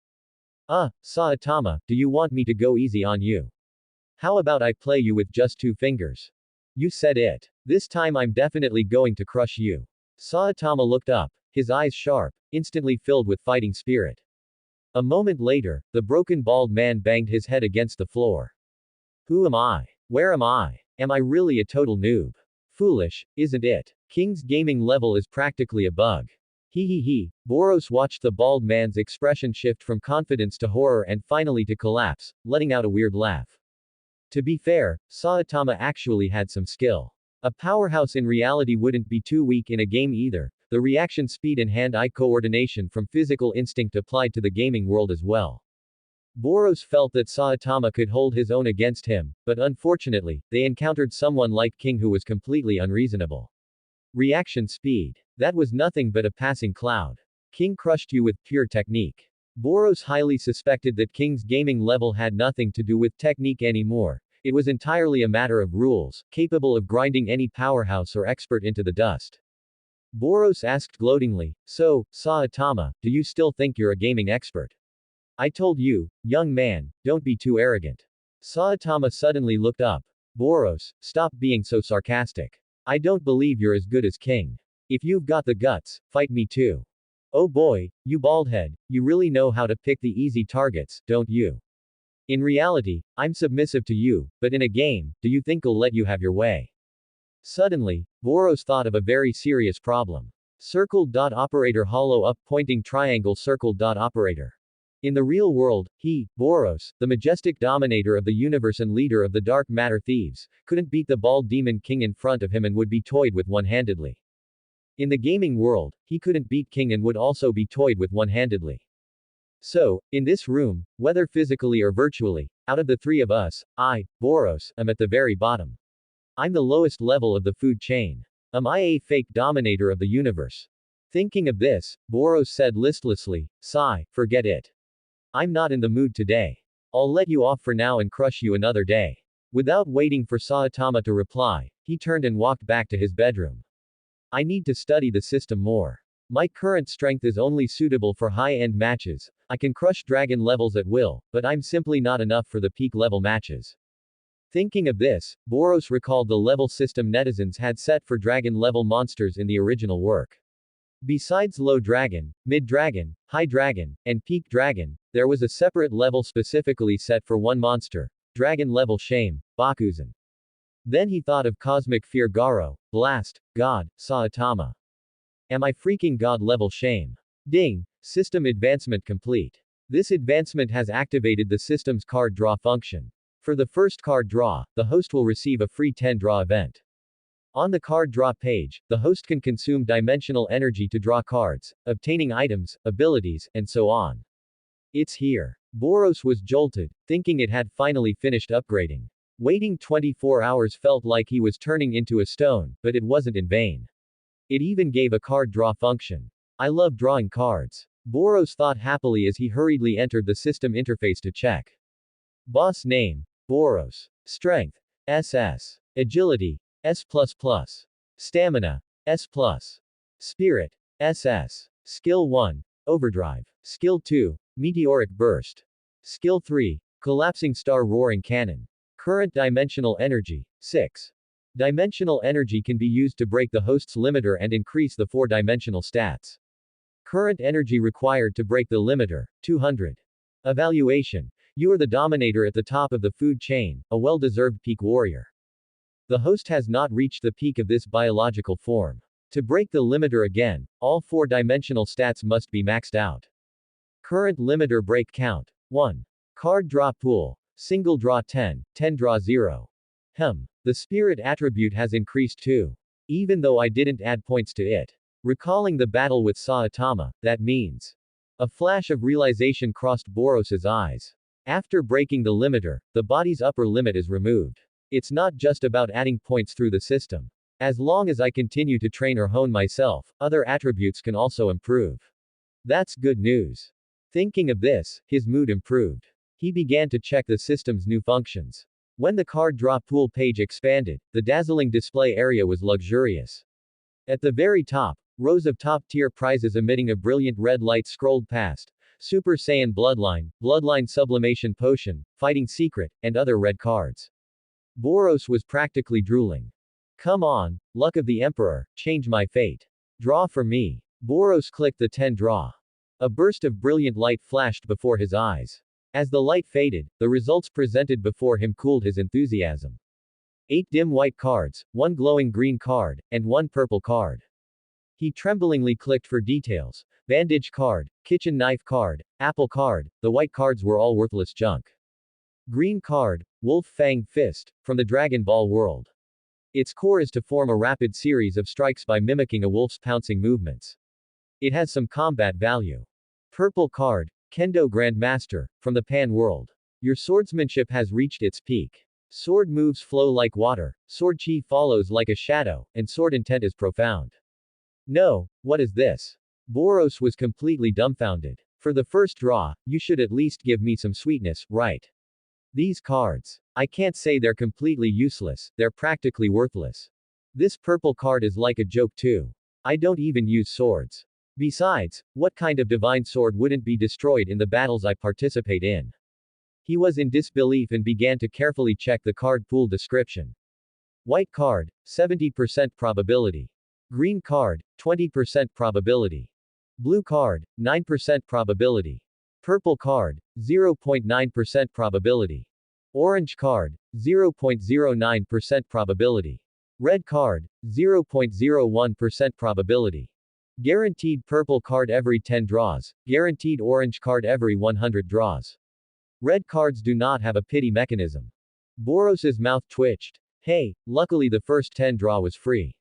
Saitama, do you want me to go easy on you? How about I play you with just 2 fingers? You said it. This time I'm definitely going to crush you. Saitama looked up, his eyes sharp, instantly filled with fighting spirit. A moment later, the broken bald man banged his head against the floor. Who am I? Where am I? Am I really a total noob? Foolish, isn't it? King's gaming level is practically a bug. He. Boros watched the bald man's expression shift from confidence to horror and finally to collapse, letting out a weird laugh. To be fair, Saitama actually had some skill. A powerhouse in reality wouldn't be too weak in a game either. The reaction speed and hand-eye coordination from physical instinct applied to the gaming world as well. Boros felt that Saitama could hold his own against him, but unfortunately, they encountered someone like King who was completely unreasonable. Reaction speed. That was nothing but a passing cloud. King crushed you with pure technique. Boros highly suspected that King's gaming level had nothing to do with technique anymore. It was entirely a matter of rules, capable of grinding any powerhouse or expert into the dust. Boros asked gloatingly, so, Saitama, do you still think you're a gaming expert? I told you, young man, don't be too arrogant. Saitama suddenly looked up. Boros, stop being so sarcastic. I don't believe you're as good as King. If you've got the guts, fight me too. Oh boy, you baldhead, you really know how to pick the easy targets, don't you? In reality, I'm submissive to you, but in a game, do you think I'll let you have your way? Suddenly, Boros thought of a very serious problem. Circle. Operator hollow up pointing triangle circle. Operator. In the real world, he, Boros, the majestic dominator of the universe and leader of the dark matter thieves, couldn't beat the bald demon king in front of him and would be toyed with one-handedly. In the gaming world, he couldn't beat King and would also be toyed with one-handedly. So, in this room, whether physically or virtually, out of the three of us, I, Boros, am at the very bottom. I'm the lowest level of the food chain. Am I a fake dominator of the universe? Thinking of this, Boros said listlessly, sigh, forget it. I'm not in the mood today. I'll let you off for now and crush you another day. Without waiting for Saitama to reply, he turned and walked back to his bedroom. I need to study the system more. My current strength is only suitable for high-end matches. I can crush dragon levels at will, but I'm simply not enough for the peak level matches. Thinking of this, Boros recalled the level system netizens had set for dragon level monsters in the original work. Besides low dragon, mid dragon, high dragon, and peak dragon, there was a separate level specifically set for one monster, dragon level Shame, Bakuzan. Then he thought of cosmic fear Garo, blast, god, Saitama. Am I freaking god level Shame? Ding, system advancement complete. This advancement has activated the system's card draw function. For the first card draw, the host will receive a free 10 draw event. On the card draw page, the host can consume dimensional energy to draw cards, obtaining items, abilities, and so on. It's here. Boros was jolted, thinking it had finally finished upgrading. Waiting 24 hours felt like he was turning into a stone, but it wasn't in vain. It even gave a card draw function. I love drawing cards. Boros thought happily as he hurriedly entered the system interface to check. Boss name, Boros. Strength, SS. Agility, S++. Stamina, S+. Spirit, SS. Skill 1, Overdrive. Skill 2, Meteoric Burst. Skill 3, Collapsing Star Roaring Cannon. Current dimensional energy, 6. Dimensional energy can be used to break the host's limiter and increase the 4-dimensional stats. Current energy required to break the limiter, 200. Evaluation. You are the dominator at the top of the food chain, a well-deserved peak warrior. The host has not reached the peak of this biological form. To break the limiter again, all 4-dimensional stats must be maxed out. Current limiter break count, 1. Card draw pool, single draw 10, 10 draw 0. The spirit attribute has increased too. Even though I didn't add points to it. Recalling the battle with Saitama, that means. A flash of realization crossed Boros's eyes. After breaking the limiter, the body's upper limit is removed. It's not just about adding points through the system. As long as I continue to train or hone myself, other attributes can also improve. That's good news. Thinking of this, his mood improved. He began to check the system's new functions. When the card draw pool page expanded, the dazzling display area was luxurious. At the very top, rows of top-tier prizes emitting a brilliant red light scrolled past. Super Saiyan Bloodline, Bloodline Sublimation Potion, Fighting Secret, and other red cards. Boros was practically drooling. Come on, luck of the Emperor, change my fate. Draw for me. Boros clicked the 10 draw. A burst of brilliant light flashed before his eyes. As the light faded, the results presented before him cooled his enthusiasm. 8 dim white cards, 1 glowing green card, and 1 purple card. He tremblingly clicked for details. Bandage card, kitchen knife card, apple card, the white cards were all worthless junk. Green card, Wolf Fang Fist, from the Dragon Ball world. Its core is to form a rapid series of strikes by mimicking a wolf's pouncing movements. It has some combat value. Purple card, Kendo Grandmaster, from the Pan world. Your swordsmanship has reached its peak. Sword moves flow like water, sword chi follows like a shadow, and sword intent is profound. No, what is this? Boros was completely dumbfounded. For the first draw, you should at least give me some sweetness, right? These cards. I can't say they're completely useless, they're practically worthless. This purple card is like a joke too. I don't even use swords. Besides, what kind of divine sword wouldn't be destroyed in the battles I participate in? He was in disbelief and began to carefully check the card pool description. White card, 70% probability. Green card, 20% probability. Blue card, 9% probability. Purple card, 0.9% probability. Orange card, 0.09% probability. Red card, 0.01% probability. Guaranteed purple card every 10 draws. Guaranteed orange card every 100 draws. Red cards do not have a pity mechanism. Boros's mouth twitched. Hey, luckily the first 10 draw was free.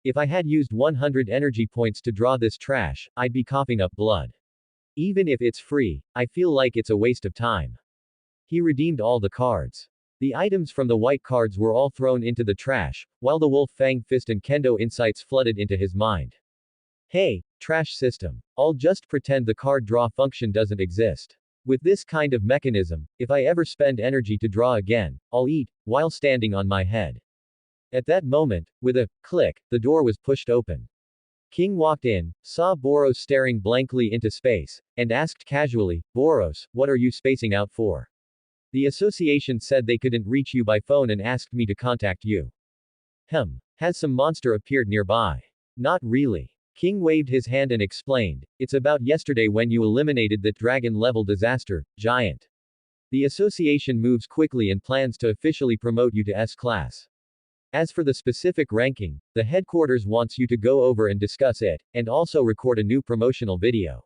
If I had used 100 energy points to draw this trash, I'd be coughing up blood. Even if it's free, I feel like it's a waste of time. He redeemed all the cards. The items from the white cards were all thrown into the trash, while the Wolf Fang Fist and Kendo insights flooded into his mind. Hey, trash system. I'll just pretend the card draw function doesn't exist. With this kind of mechanism, if I ever spend energy to draw again, I'll eat, while standing on my head. At that moment, with a click, the door was pushed open. King walked in, saw Boros staring blankly into space, and asked casually, Boros, what are you spacing out for? The association said they couldn't reach you by phone and asked me to contact you. Has some monster appeared nearby? Not really. King waved his hand and explained, it's about yesterday when you eliminated that dragon-level disaster, giant. The association moves quickly and plans to officially promote you to S-class. As for the specific ranking, the headquarters wants you to go over and discuss it, and also record a new promotional video.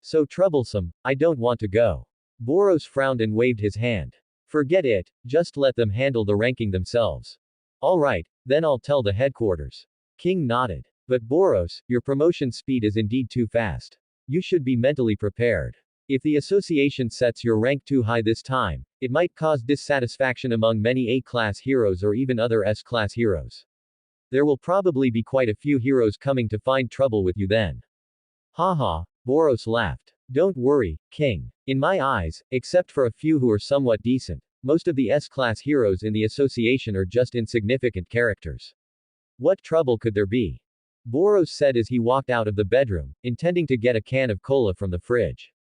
So troublesome, I don't want to go. Boros frowned and waved his hand. Forget it, just let them handle the ranking themselves. Alright, then I'll tell the headquarters. King nodded. But Boros, your promotion speed is indeed too fast. You should be mentally prepared. If the association sets your rank too high this time, it might cause dissatisfaction among many A-class heroes or even other S-class heroes. There will probably be quite a few heroes coming to find trouble with you then. Haha, Boros laughed. Don't worry, King. In my eyes, except for a few who are somewhat decent, most of the S-class heroes in the association are just insignificant characters. What trouble could there be? Boros said as he walked out of the bedroom, intending to get a can of cola from the fridge.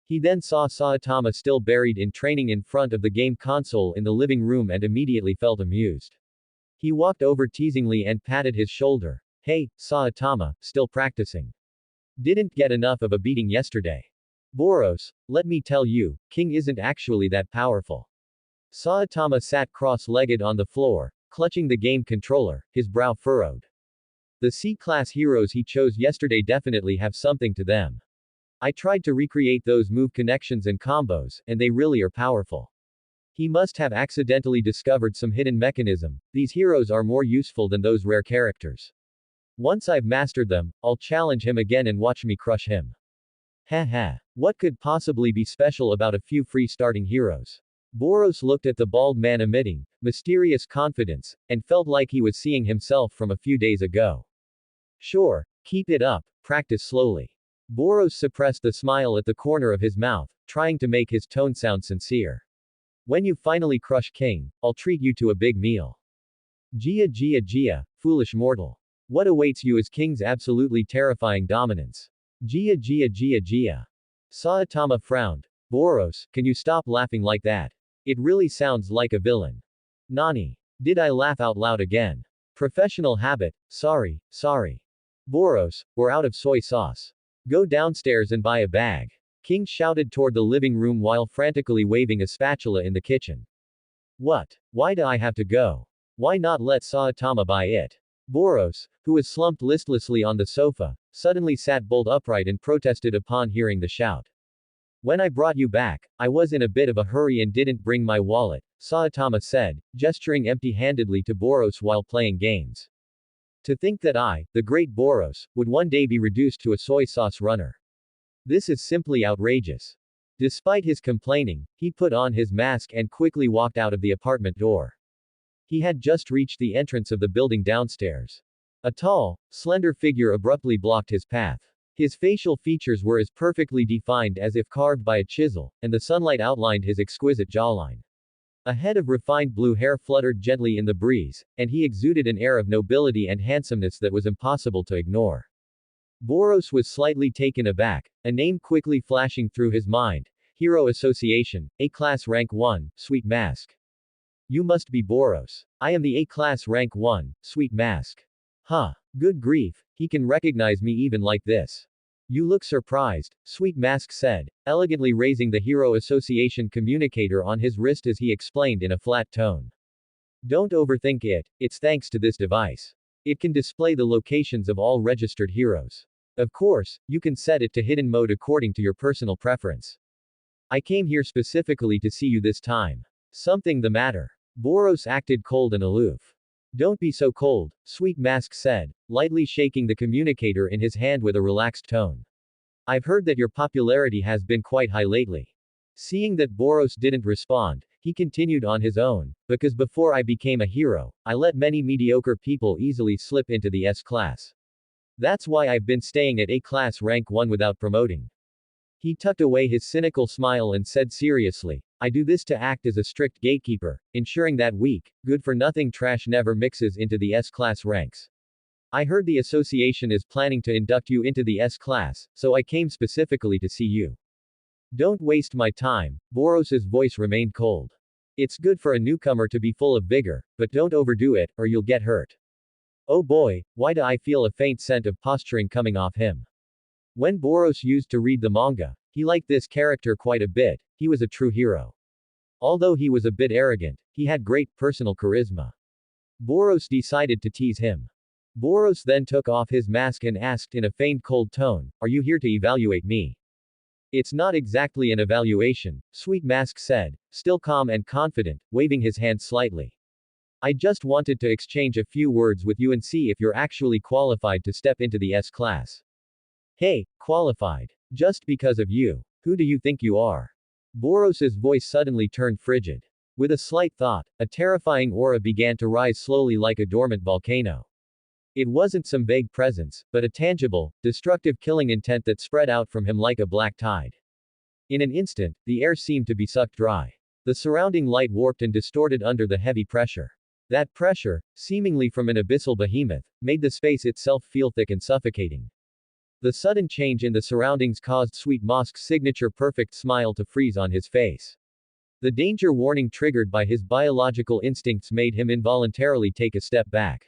He then saw Saitama still buried in training in front of the game console in the living room and immediately felt amused. He walked over teasingly and patted his shoulder. Hey, Saitama, still practicing. Didn't get enough of a beating yesterday. Boros, let me tell you, King isn't actually that powerful. Saitama sat cross-legged on the floor, clutching the game controller, his brow furrowed. The C-class heroes he chose yesterday definitely have something to them. I tried to recreate those move connections and combos, and they really are powerful. He must have accidentally discovered some hidden mechanism. These heroes are more useful than those rare characters. Once I've mastered them, I'll challenge him again and watch me crush him. Haha. What could possibly be special about a few free starting heroes? Boros looked at the bald man emitting mysterious confidence, and felt like he was seeing himself from a few days ago. Sure, keep it up, practice slowly. Boros suppressed the smile at the corner of his mouth, trying to make his tone sound sincere. When you finally crush King, I'll treat you to a big meal. Gia, foolish mortal. What awaits you is King's absolutely terrifying dominance. Gia. Saitama frowned. Boros, can you stop laughing like that? It really sounds like a villain. Nani. Did I laugh out loud again? Professional habit, sorry. Boros, we're out of soy sauce. Go downstairs and buy a bag. King shouted toward the living room while frantically waving a spatula in the kitchen. What? Why do I have to go? Why not let Saitama buy it? Boros, who was slumped listlessly on the sofa, suddenly sat bolt upright and protested upon hearing the shout. When I brought you back, I was in a bit of a hurry and didn't bring my wallet, Saitama said, gesturing empty-handedly to Boros while playing games. To think that I, the great Boros, would one day be reduced to a soy sauce runner. This is simply outrageous. Despite his complaining, he put on his mask and quickly walked out of the apartment door. He had just reached the entrance of the building downstairs. A tall, slender figure abruptly blocked his path. His facial features were as perfectly defined as if carved by a chisel, and the sunlight outlined his exquisite jawline. A head of refined blue hair fluttered gently in the breeze, and he exuded an air of nobility and handsomeness that was impossible to ignore. Boros was slightly taken aback, a name quickly flashing through his mind. Hero Association, A-Class Rank 1, Sweet Mask. You must be Boros. I am the A-Class Rank 1, Sweet Mask. Huh. Good grief, he can recognize me even like this. You look surprised, Sweet Mask said, elegantly raising the Hero Association communicator on his wrist as he explained in a flat tone. Don't overthink it, it's thanks to this device. It can display the locations of all registered heroes. Of course, you can set it to hidden mode according to your personal preference. I came here specifically to see you this time. Something the matter? Boros acted cold and aloof. Don't be so cold, Sweet Mask said, lightly shaking the communicator in his hand with a relaxed tone. I've heard that your popularity has been quite high lately. Seeing that Boros didn't respond, he continued on his own, because before I became a hero, I let many mediocre people easily slip into the S class. That's why I've been staying at A class rank 1 without promoting. He tucked away his cynical smile and said seriously, I do this to act as a strict gatekeeper, ensuring that weak, good-for-nothing trash never mixes into the S-class ranks. I heard the association is planning to induct you into the S-class, so I came specifically to see you. Don't waste my time, Boros's voice remained cold. It's good for a newcomer to be full of vigor, but don't overdo it, or you'll get hurt. Oh boy, why do I feel a faint scent of posturing coming off him? When Boros used to read the manga, he liked this character quite a bit, he was a true hero. Although he was a bit arrogant, he had great personal charisma. Boros decided to tease him. Boros then took off his mask and asked in a feigned cold tone, Are you here to evaluate me? It's not exactly an evaluation, Sweet Mask said, still calm and confident, waving his hand slightly. I just wanted to exchange a few words with you and see if you're actually qualified to step into the S class. Hey, qualified. Just because of you. Who do you think you are? Boros's voice suddenly turned frigid. With a slight thought, a terrifying aura began to rise slowly like a dormant volcano. It wasn't some vague presence, but a tangible, destructive killing intent that spread out from him like a black tide. In an instant, the air seemed to be sucked dry. The surrounding light warped and distorted under the heavy pressure. That pressure, seemingly from an abyssal behemoth, made the space itself feel thick and suffocating. The sudden change in the surroundings caused Sweet Mask's signature perfect smile to freeze on his face. The danger warning triggered by his biological instincts made him involuntarily take a step back.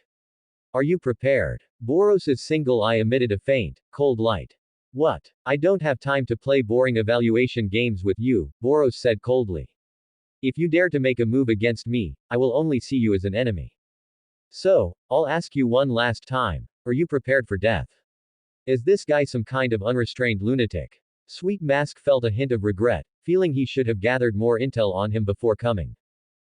Are you prepared? Boros's single eye emitted a faint, cold light. What? I don't have time to play boring evaluation games with you, Boros said coldly. If you dare to make a move against me, I will only see you as an enemy. So, I'll ask you one last time, are you prepared for death? Is this guy some kind of unrestrained lunatic? Sweet Mask felt a hint of regret, feeling he should have gathered more intel on him before coming.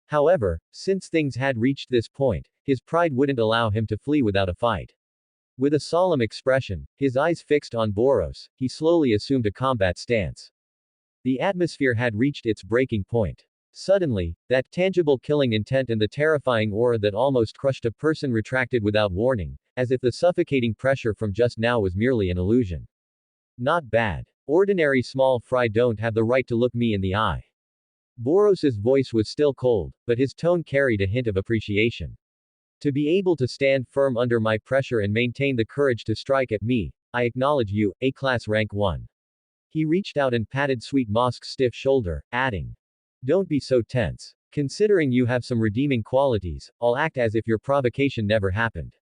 However, since things had reached this point, his pride wouldn't allow him to flee without a fight. With a solemn expression, his eyes fixed on Boros, he slowly assumed a combat stance. The atmosphere had reached its breaking point. Suddenly, that tangible killing intent and the terrifying aura that almost crushed a person retracted without warning, as if the suffocating pressure from just now was merely an illusion. Not bad. Ordinary small fry don't have the right to look me in the eye. Boros's voice was still cold, but his tone carried a hint of appreciation. To be able to stand firm under my pressure and maintain the courage to strike at me, I acknowledge you, A-class rank 1. He reached out and patted Sweet Mask's stiff shoulder, adding, Don't be so tense. Considering you have some redeeming qualities, I'll act as if your provocation never happened.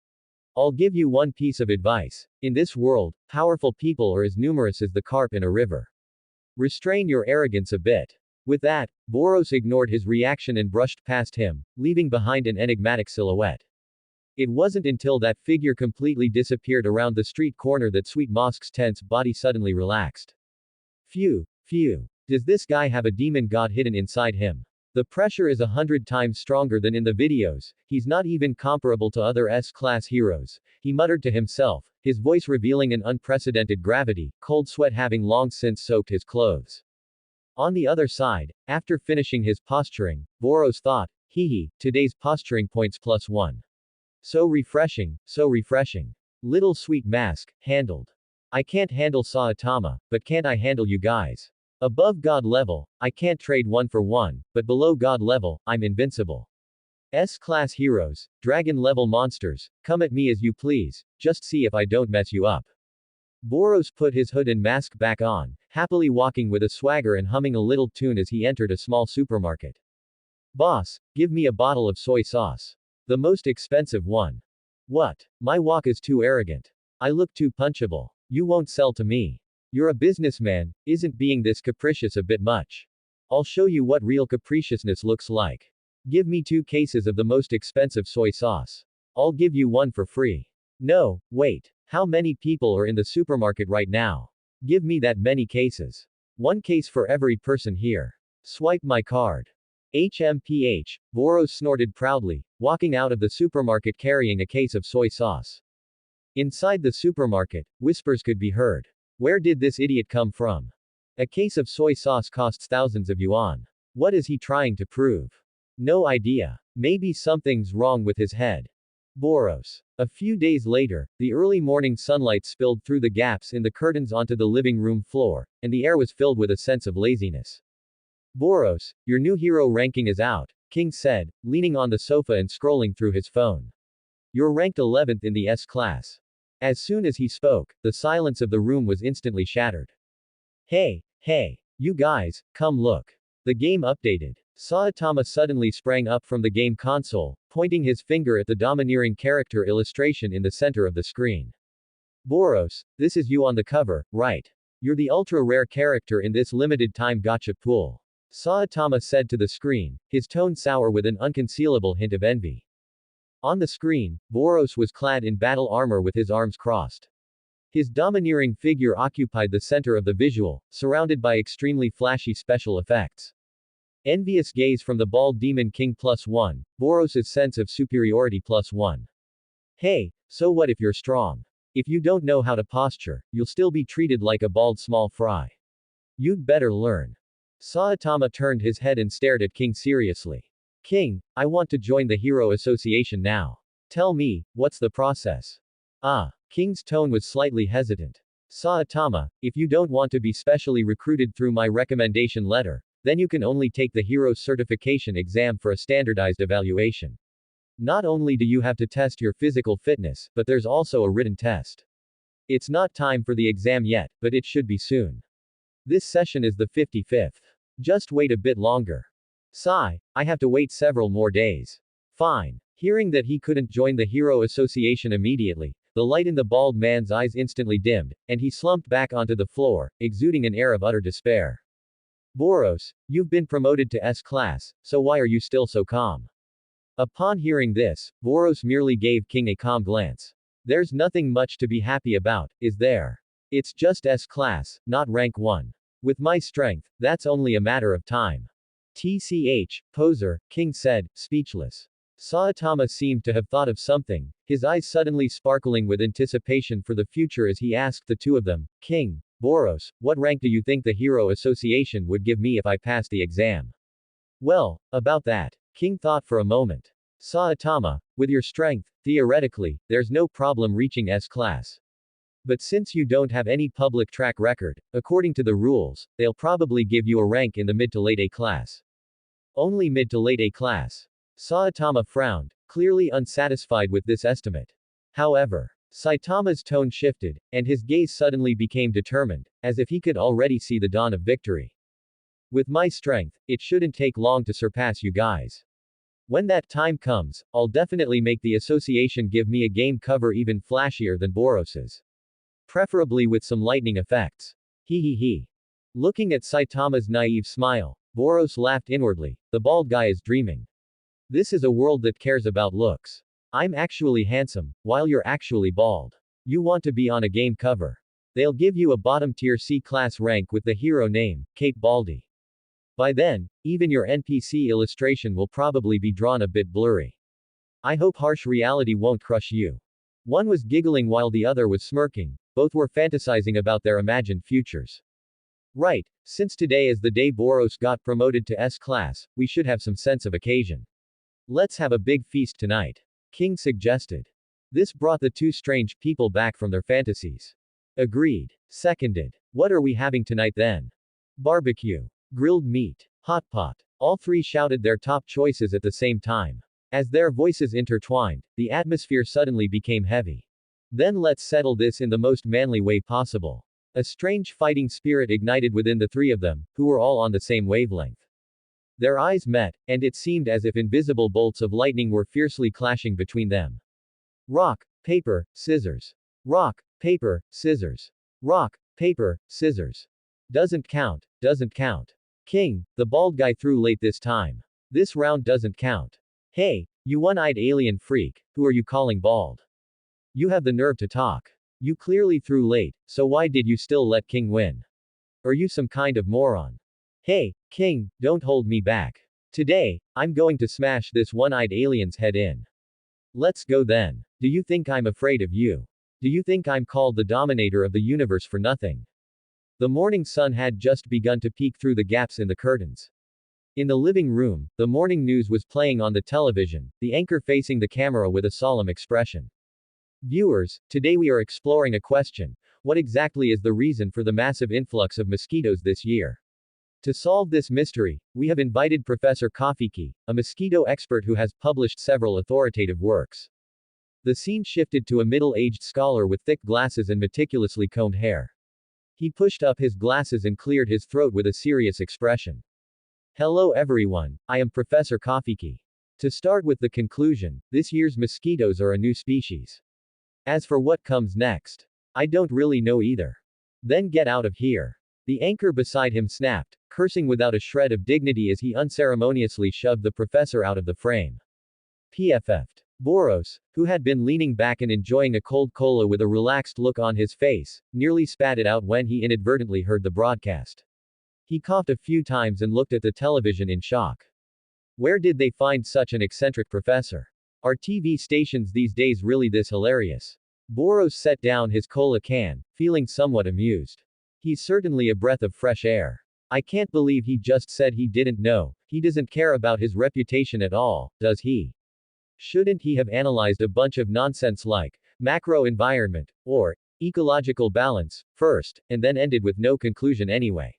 I'll give you one piece of advice. In this world, powerful people are as numerous as the carp in a river. Restrain your arrogance a bit. With that, Boros ignored his reaction and brushed past him, leaving behind an enigmatic silhouette. It wasn't until that figure completely disappeared around the street corner that Sweet Mask's tense body suddenly relaxed. Phew. Does this guy have a demon god hidden inside him? The pressure is 100 times stronger than in the videos, he's not even comparable to other S-class heroes, he muttered to himself, his voice revealing an unprecedented gravity, cold sweat having long since soaked his clothes. On the other side, after finishing his posturing, Boros thought, today's posturing points +1. So refreshing. Little Sweet Mask, handled. I can't handle Saitama, but can't I handle you guys? Above God level, I can't trade 1 for 1, but below God level, I'm invincible. S-class heroes, dragon-level monsters, come at me as you please, just see if I don't mess you up. Boros put his hood and mask back on, happily walking with a swagger and humming a little tune as he entered a small supermarket. Boss, give me a bottle of soy sauce. The most expensive one. What? My walk is too arrogant. I look too punchable. You won't sell to me. You're a businessman, isn't being this capricious a bit much? I'll show you what real capriciousness looks like. Give me 2 cases of the most expensive soy sauce. I'll give you 1 for free. No, wait. How many people are in the supermarket right now? Give me that many cases. One case for every person here. Swipe my card. HMPH, Boros snorted proudly, walking out of the supermarket carrying a case of soy sauce. Inside the supermarket, whispers could be heard. Where did this idiot come from? A case of soy sauce costs thousands of yuan. What is he trying to prove? No idea. Maybe something's wrong with his head. Boros. A few days later, the early morning sunlight spilled through the gaps in the curtains onto the living room floor, and the air was filled with a sense of laziness. Boros, your new hero ranking is out, King said, leaning on the sofa and scrolling through his phone. You're ranked 11th in the S class. As soon as he spoke, the silence of the room was instantly shattered. Hey, you guys, come look. The game updated. Saitama suddenly sprang up from the game console, pointing his finger at the domineering character illustration in the center of the screen. Boros, this is you on the cover, right? You're the ultra-rare character in this limited-time gacha pool. Saitama said to the screen, his tone sour with an unconcealable hint of envy. On the screen, Boros was clad in battle armor with his arms crossed. His domineering figure occupied the center of the visual, surrounded by extremely flashy special effects. Envious gaze from the bald demon king +1, Boros' sense of superiority +1. Hey, so what if you're strong? If you don't know how to posture, you'll still be treated like a bald small fry. You'd better learn. Saitama turned his head and stared at King seriously. King, I want to join the Hero Association now. Tell me, what's the process? King's tone was slightly hesitant. Saitama, if you don't want to be specially recruited through my recommendation letter, then you can only take the Hero Certification exam for a standardized evaluation. Not only do you have to test your physical fitness, but there's also a written test. It's not time for the exam yet, but it should be soon. This session is the 55th. Just wait a bit longer. Sigh, I have to wait several more days. Fine. Hearing that he couldn't join the Hero Association immediately, the light in the bald man's eyes instantly dimmed, and he slumped back onto the floor, exuding an air of utter despair. Boros, you've been promoted to S class, so why are you still so calm? Upon hearing this, Boros merely gave King a calm glance. There's nothing much to be happy about, is there? It's just S class, not rank 1. With my strength, that's only a matter of time. TCH, poser, King said, speechless. Saitama seemed to have thought of something, his eyes suddenly sparkling with anticipation for the future as he asked the two of them, King, Boros, what rank do you think the Hero Association would give me if I passed the exam? Well, about that. King thought for a moment. Saitama, with your strength, theoretically, there's no problem reaching S class. But since you don't have any public track record, according to the rules, they'll probably give you a rank in the mid to late A class. Only mid to late A class. Saitama frowned, clearly unsatisfied with this estimate. However, Saitama's tone shifted, and his gaze suddenly became determined, as if he could already see the dawn of victory. With my strength, it shouldn't take long to surpass you guys. When that time comes, I'll definitely make the association give me a game cover even flashier than Boros's. Preferably with some lightning effects. He. Looking at Saitama's naive smile, Boros laughed inwardly. The bald guy is dreaming. This is a world that cares about looks. I'm actually handsome, while you're actually bald. You want to be on a game cover. They'll give you a bottom-tier C-class rank with the hero name, Cape Baldy. By then, even your NPC illustration will probably be drawn a bit blurry. I hope harsh reality won't crush you. One was giggling while the other was smirking, both were fantasizing about their imagined futures. Right, since today is the day Boros got promoted to S class, we should have some sense of occasion. Let's have a big feast tonight. King suggested. This brought the two strange people back from their fantasies. Agreed. Seconded. What are we having tonight then? Barbecue. Grilled meat. Hot pot. All three shouted their top choices at the same time. As their voices intertwined, the atmosphere suddenly became heavy. Then let's settle this in the most manly way possible. A strange fighting spirit ignited within the three of them, who were all on the same wavelength. Their eyes met, and it seemed as if invisible bolts of lightning were fiercely clashing between them. Rock, paper, scissors. Rock, paper, scissors. Rock, paper, scissors. Doesn't count, doesn't count. King, the bald guy threw late this time. This round doesn't count. Hey, you one-eyed alien freak, who are you calling bald? You have the nerve to talk. You clearly threw late, so why did you still let King win? Are you some kind of moron? Hey, King, don't hold me back. Today, I'm going to smash this one-eyed alien's head in. Let's go then. Do you think I'm afraid of you? Do you think I'm called the dominator of the universe for nothing? The morning sun had just begun to peek through the gaps in the curtains. In the living room, the morning news was playing on the television, the anchor facing the camera with a solemn expression. Viewers, today we are exploring a question. What exactly is the reason for the massive influx of mosquitoes this year? To solve this mystery, we have invited Professor Kafiki, a mosquito expert who has published several authoritative works. The scene shifted to a middle-aged scholar with thick glasses and meticulously combed hair. He pushed up his glasses and cleared his throat with a serious expression. Hello everyone, I am Professor Kafiki. To start with the conclusion, this year's mosquitoes are a new species. As for what comes next, I don't really know either. Then get out of here. The anchor beside him snapped, cursing without a shred of dignity as he unceremoniously shoved the professor out of the frame. PFF'd. Boros, who had been leaning back and enjoying a cold cola with a relaxed look on his face, nearly spat it out when he inadvertently heard the broadcast. He coughed a few times and looked at the television in shock. Where did they find such an eccentric professor? Are TV stations these days really this hilarious? Boros set down his cola can, feeling somewhat amused. He's certainly a breath of fresh air. I can't believe he just said he didn't know. He doesn't care about his reputation at all, does he? Shouldn't he have analyzed a bunch of nonsense like macro environment or ecological balance first, and then ended with no conclusion anyway?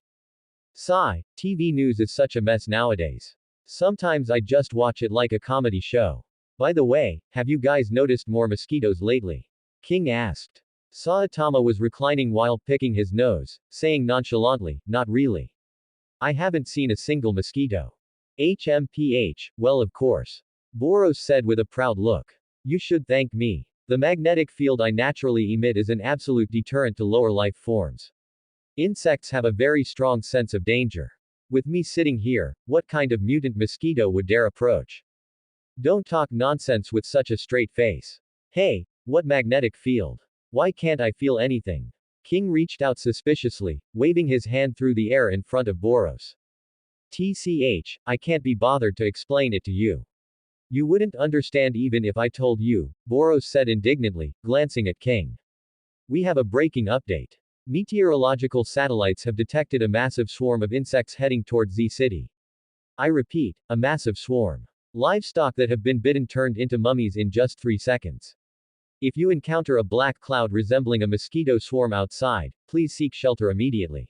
Sigh, TV news is such a mess nowadays. Sometimes I just watch it like a comedy show. By the way, have you guys noticed more mosquitoes lately? King asked. Saitama was reclining while picking his nose, saying nonchalantly, not really. I haven't seen a single mosquito. HMPH, well of course. Boros said with a proud look. You should thank me. The magnetic field I naturally emit is an absolute deterrent to lower life forms. Insects have a very strong sense of danger. With me sitting here, what kind of mutant mosquito would dare approach? Don't talk nonsense with such a straight face. Hey, what magnetic field? Why can't I feel anything? King reached out suspiciously, waving his hand through the air in front of Boros. TCH, I can't be bothered to explain it to you. You wouldn't understand even if I told you, Boros said indignantly, glancing at King. We have a breaking update. Meteorological satellites have detected a massive swarm of insects heading toward Z City. I repeat, a massive swarm. Livestock that have been bitten turned into mummies in just 3 seconds. If you encounter a black cloud resembling a mosquito swarm outside, please seek shelter immediately.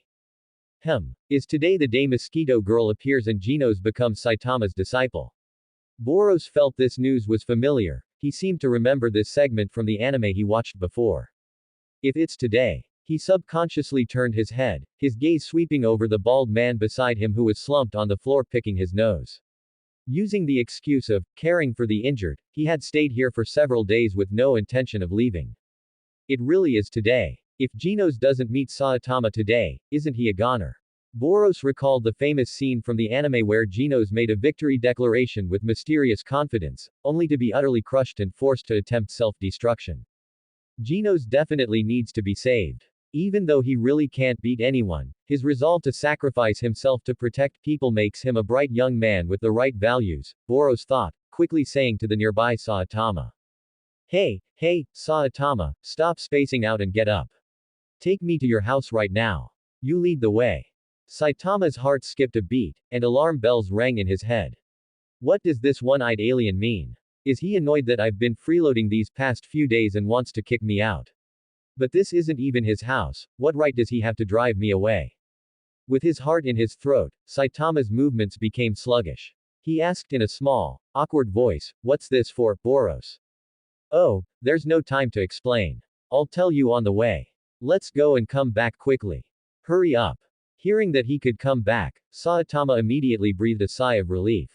Is today the day Mosquito Girl appears and Genos becomes Saitama's disciple? Boros felt this news was familiar. He seemed to remember this segment from the anime he watched before. If it's today. He subconsciously turned his head, his gaze sweeping over the bald man beside him who was slumped on the floor picking his nose. Using the excuse of caring for the injured, he had stayed here for several days with no intention of leaving. It really is today. If Genos doesn't meet Saitama today, isn't he a goner? Boros recalled the famous scene from the anime where Genos made a victory declaration with mysterious confidence, only to be utterly crushed and forced to attempt self-destruction. Genos definitely needs to be saved. Even though he really can't beat anyone, his resolve to sacrifice himself to protect people makes him a bright young man with the right values, Boros thought, quickly saying to the nearby Saitama. Hey, Saitama, stop spacing out and get up. Take me to your house right now. You lead the way. Saitama's heart skipped a beat, and alarm bells rang in his head. What does this one-eyed alien mean? Is he annoyed that I've been freeloading these past few days and wants to kick me out? But this isn't even his house, what right does he have to drive me away? With his heart in his throat, Saitama's movements became sluggish. He asked in a small, awkward voice, what's this for, Boros? Oh, there's no time to explain. I'll tell you on the way. Let's go and come back quickly. Hurry up. Hearing that he could come back, Saitama immediately breathed a sigh of relief.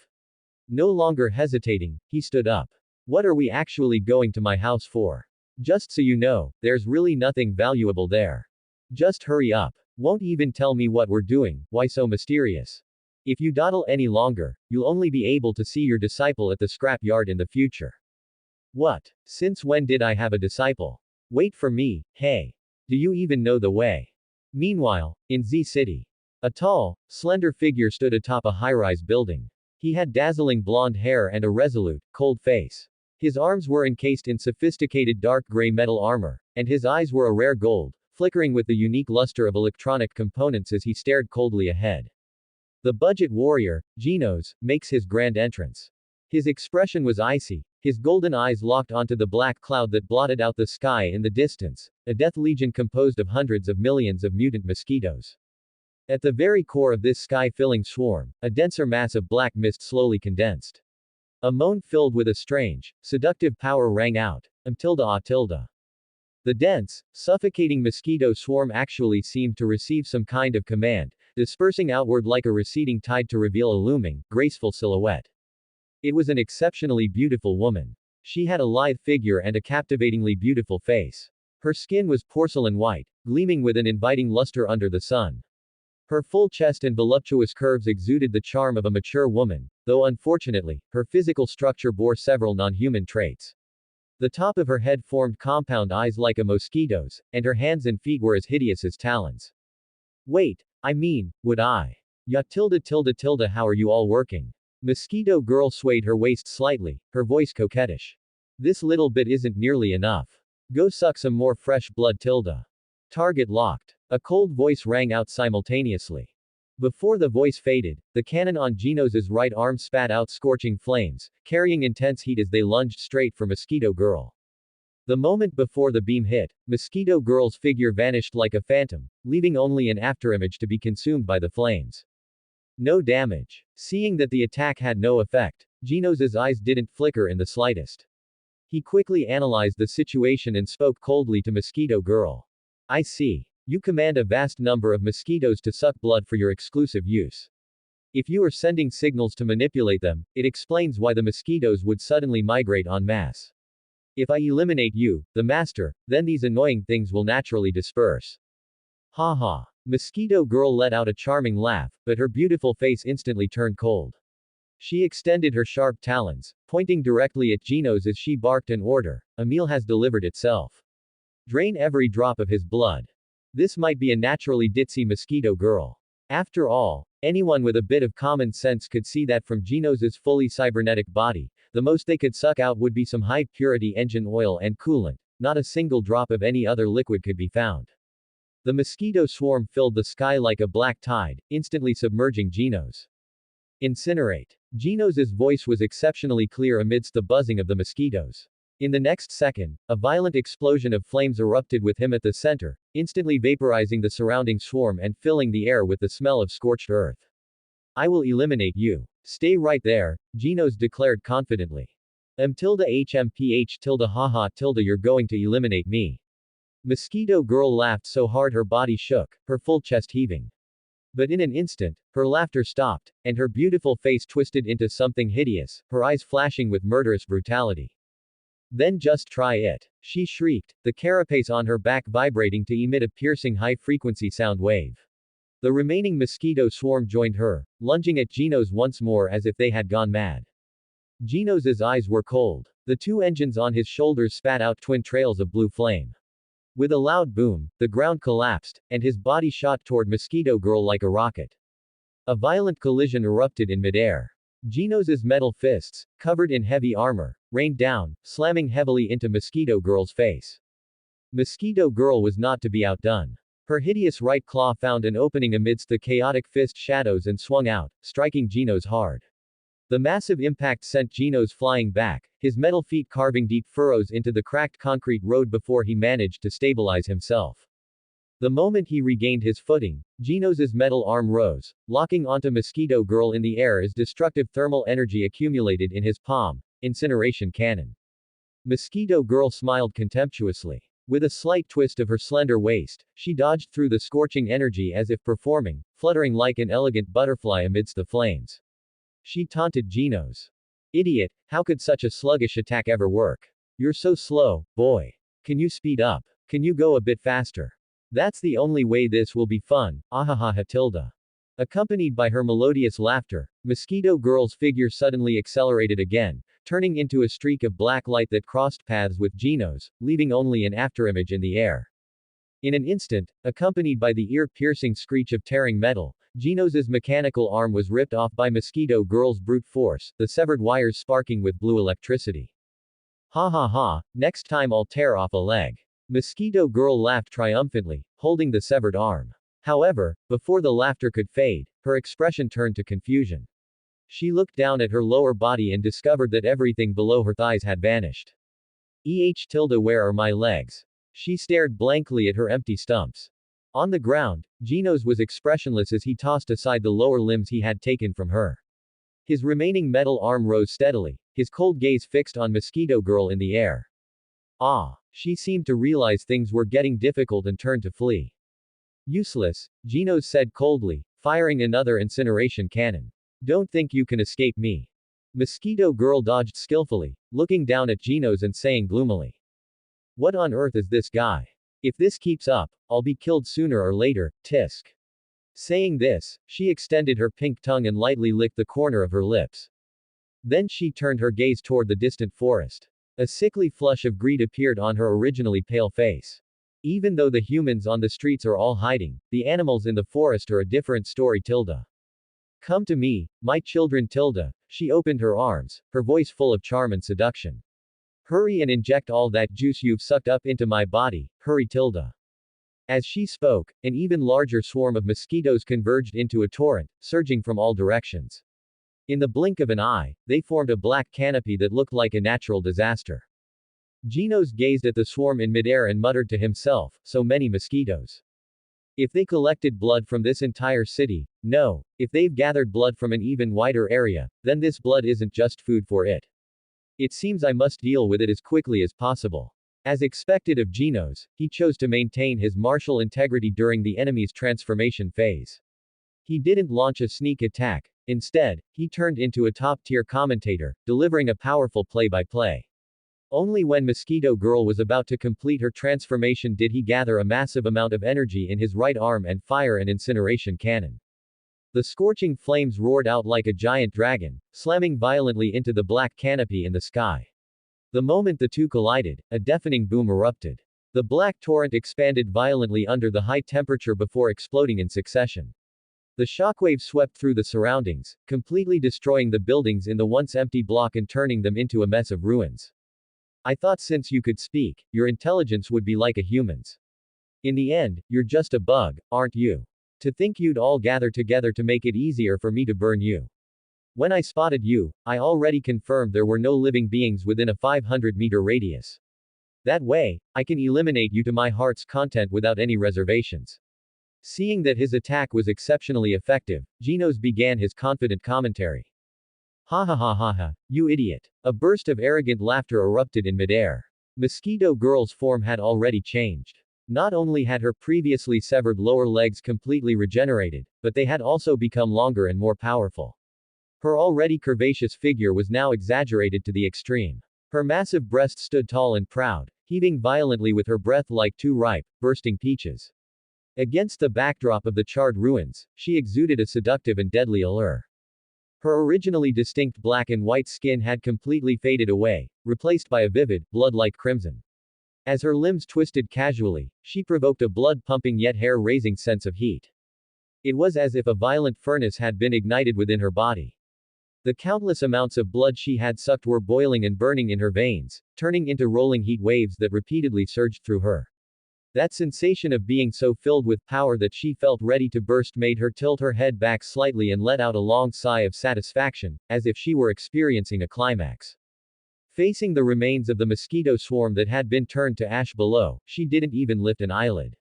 No longer hesitating, he stood up. What are we actually going to my house for? Just so you know, there's really nothing valuable there. Just hurry up. Won't even tell me what we're doing, why so mysterious? If you dawdle any longer, you'll only be able to see your disciple at the scrap yard in the future. What? Since when did I have a disciple? Wait for me, hey. Do you even know the way? Meanwhile, in Z City, a tall, slender figure stood atop a high-rise building. He had dazzling blonde hair and a resolute, cold face. His arms were encased in sophisticated dark gray metal armor, and his eyes were a rare gold, flickering with the unique luster of electronic components as he stared coldly ahead. The budget warrior, Genos, makes his grand entrance. His expression was icy, his golden eyes locked onto the black cloud that blotted out the sky in the distance, a death legion composed of hundreds of millions of mutant mosquitoes. At the very core of this sky-filling swarm, a denser mass of black mist slowly condensed. A moan filled with a strange, seductive power rang out. The dense, suffocating mosquito swarm actually seemed to receive some kind of command, dispersing outward like a receding tide to reveal a looming, graceful silhouette. It was an exceptionally beautiful woman. She had a lithe figure and a captivatingly beautiful face. Her skin was porcelain white, gleaming with an inviting luster under the sun. Her full chest and voluptuous curves exuded the charm of a mature woman, though unfortunately, her physical structure bore several non-human traits. The top of her head formed compound eyes like a mosquito's, and her hands and feet were as hideous as talons. Wait, would I? Ya tilde tilde tilde how are you all working? Mosquito girl swayed her waist slightly, her voice coquettish. This little bit isn't nearly enough. Go suck some more fresh blood tilde. Target locked. A cold voice rang out simultaneously. Before the voice faded, the cannon on Genos's right arm spat out scorching flames, carrying intense heat as they lunged straight for Mosquito Girl. The moment before the beam hit, Mosquito Girl's figure vanished like a phantom, leaving only an afterimage to be consumed by the flames. No damage. Seeing that the attack had no effect, Genos's eyes didn't flicker in the slightest. He quickly analyzed the situation and spoke coldly to Mosquito Girl. I see. You command a vast number of mosquitoes to suck blood for your exclusive use. If you are sending signals to manipulate them, it explains why the mosquitoes would suddenly migrate en masse. If I eliminate you, the master, then these annoying things will naturally disperse. Ha ha. Mosquito Girl let out a charming laugh, but her beautiful face instantly turned cold. She extended her sharp talons, pointing directly at Genos as she barked an order. A meal has delivered itself. Drain every drop of his blood. This might be a naturally ditzy Mosquito Girl. After all, anyone with a bit of common sense could see that from Genos's fully cybernetic body, the most they could suck out would be some high-purity engine oil and coolant. Not a single drop of any other liquid could be found. The mosquito swarm filled the sky like a black tide, instantly submerging Genos. Incinerate. Genos's voice was exceptionally clear amidst the buzzing of the mosquitoes. In the next second, a violent explosion of flames erupted with him at the center, instantly vaporizing the surrounding swarm and filling the air with the smell of scorched earth. I will eliminate you. Stay right there, Genos declared confidently. HMPH haha you're going to eliminate me. Mosquito Girl laughed so hard her body shook, her full chest heaving. But in an instant, her laughter stopped, and her beautiful face twisted into something hideous, her eyes flashing with murderous brutality. Then just try it. She shrieked, the carapace on her back vibrating to emit a piercing high-frequency sound wave. The remaining mosquito swarm joined her, lunging at Genos once more as if they had gone mad. Genos's eyes were cold. The two engines on his shoulders spat out twin trails of blue flame. With a loud boom, the ground collapsed, and his body shot toward Mosquito Girl like a rocket. A violent collision erupted in midair. Genos's metal fists, covered in heavy armor, rained down, slamming heavily into Mosquito Girl's face. Mosquito Girl was not to be outdone. Her hideous right claw found an opening amidst the chaotic fist shadows and swung out, striking Genos hard. The massive impact sent Genos flying back, his metal feet carving deep furrows into the cracked concrete road before he managed to stabilize himself. The moment he regained his footing, Genos's metal arm rose, locking onto Mosquito Girl in the air as destructive thermal energy accumulated in his palm. Incineration cannon. Mosquito Girl smiled contemptuously. With a slight twist of her slender waist, she dodged through the scorching energy as if performing, fluttering like an elegant butterfly amidst the flames. She taunted Genos. Idiot, how could such a sluggish attack ever work? You're so slow, boy. Can you speed up? Can you go a bit faster? That's the only way this will be fun, ahaha tilde. Accompanied by her melodious laughter, Mosquito Girl's figure suddenly accelerated again, turning into a streak of black light that crossed paths with Gino's, leaving only an afterimage in the air. In an instant, accompanied by the ear-piercing screech of tearing metal, Gino's mechanical arm was ripped off by Mosquito Girl's brute force, the severed wires sparking with blue electricity. Ha ha ha, next time I'll tear off a leg. Mosquito Girl laughed triumphantly, holding the severed arm. However, before the laughter could fade, her expression turned to confusion. She looked down at her lower body and discovered that everything below her thighs had vanished. Where are my legs? She stared blankly at her empty stumps. On the ground, Gino's was expressionless as he tossed aside the lower limbs he had taken from her. His remaining metal arm rose steadily, his cold gaze fixed on Mosquito Girl in the air. Ah! She seemed to realize things were getting difficult and turned to flee. Useless, Gino's said coldly, firing another incineration cannon. Don't think you can escape me. Mosquito Girl dodged skillfully, looking down at Gino's and saying gloomily. What on earth is this guy? If this keeps up, I'll be killed sooner or later, tisk. Saying this, she extended her pink tongue and lightly licked the corner of her lips. Then she turned her gaze toward the distant forest. A sickly flush of greed appeared on her originally pale face. Even though the humans on the streets are all hiding, the animals in the forest are a different story. Come to me, my children. She opened her arms, her voice full of charm and seduction. Hurry and inject all that juice you've sucked up into my body, hurry. As she spoke, an even larger swarm of mosquitoes converged into a torrent, surging from all directions. In the blink of an eye, they formed a black canopy that looked like a natural disaster. Gino's gazed at the swarm in midair and muttered to himself, so many mosquitoes. If they collected blood from this entire city, no, if they've gathered blood from an even wider area, then this blood isn't just food for it. It seems I must deal with it as quickly as possible. As expected of Gino's, he chose to maintain his martial integrity during the enemy's transformation phase. He didn't launch a sneak attack. Instead, he turned into a top-tier commentator, delivering a powerful play-by-play. Only when Mosquito Girl was about to complete her transformation did he gather a massive amount of energy in his right arm and fire an incineration cannon. The scorching flames roared out like a giant dragon, slamming violently into the black canopy in the sky. The moment the two collided, a deafening boom erupted. The black torrent expanded violently under the high temperature before exploding in succession. The shockwave swept through the surroundings, completely destroying the buildings in the once empty block and turning them into a mess of ruins. I thought since you could speak, your intelligence would be like a human's. In the end, you're just a bug, aren't you? To think you'd all gather together to make it easier for me to burn you. When I spotted you, I already confirmed there were no living beings within a 500-meter radius. That way, I can eliminate you to my heart's content without any reservations. Seeing that his attack was exceptionally effective, Gino's began his confident commentary. Ha ha ha ha ha, you idiot. A burst of arrogant laughter erupted in midair. Mosquito Girl's form had already changed. Not only had her previously severed lower legs completely regenerated, but they had also become longer and more powerful. Her already curvaceous figure was now exaggerated to the extreme. Her massive breast stood tall and proud, heaving violently with her breath like two ripe, bursting peaches. Against the backdrop of the charred ruins, she exuded a seductive and deadly allure. Her originally distinct black and white skin had completely faded away, replaced by a vivid, blood-like crimson. As her limbs twisted casually, she provoked a blood-pumping yet hair-raising sense of heat. It was as if a violent furnace had been ignited within her body. The countless amounts of blood she had sucked were boiling and burning in her veins, turning into rolling heat waves that repeatedly surged through her. That sensation of being so filled with power that she felt ready to burst made her tilt her head back slightly and let out a long sigh of satisfaction, as if she were experiencing a climax. Facing the remains of the mosquito swarm that had been turned to ash below, she didn't even lift an eyelid.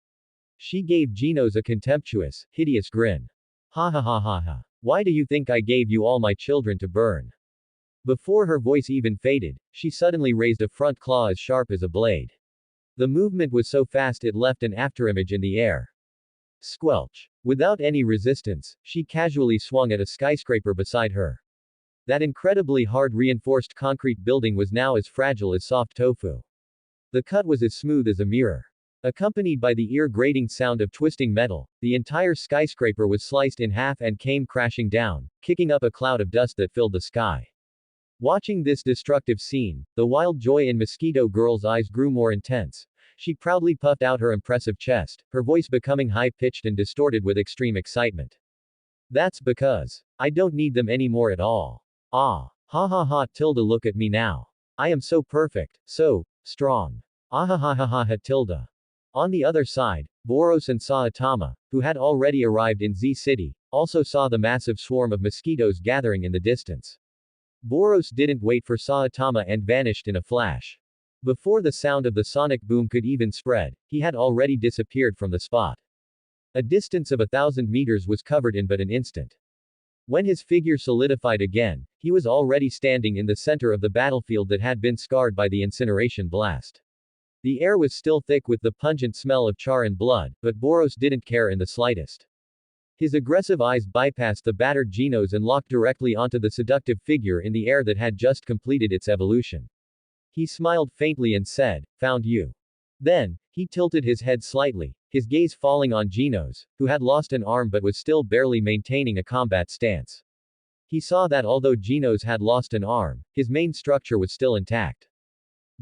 She gave Gino's a contemptuous, hideous grin. Ha ha ha ha ha. Why do you think I gave you all my children to burn? Before her voice even faded, she suddenly raised a front claw as sharp as a blade. The movement was so fast it left an afterimage in the air. Squelch. Without any resistance, she casually swung at a skyscraper beside her. That incredibly hard reinforced concrete building was now as fragile as soft tofu. The cut was as smooth as a mirror. Accompanied by the ear-grating sound of twisting metal, the entire skyscraper was sliced in half and came crashing down, kicking up a cloud of dust that filled the sky. Watching this destructive scene, the wild joy in Mosquito Girl's eyes grew more intense. She proudly puffed out her impressive chest, her voice becoming high-pitched and distorted with extreme excitement. That's because I don't need them anymore at all. Ah. Ha ha ha tilde look at me now. I am so perfect, so strong. Ah ha ha ha ha ha tilde. On the other side, Boros and Saitama, who had already arrived in Z City, also saw the massive swarm of mosquitoes gathering in the distance. Boros didn't wait for Saitama and vanished in a flash. Before the sound of the sonic boom could even spread, he had already disappeared from the spot. A distance of 1,000 meters was covered in but an instant. When his figure solidified again, he was already standing in the center of the battlefield that had been scarred by the incineration blast. The air was still thick with the pungent smell of char and blood, but Boros didn't care in the slightest. His aggressive eyes bypassed the battered Genos and locked directly onto the seductive figure in the air that had just completed its evolution. He smiled faintly and said, "Found you." Then, he tilted his head slightly, his gaze falling on Genos, who had lost an arm but was still barely maintaining a combat stance. He saw that although Genos had lost an arm, his main structure was still intact.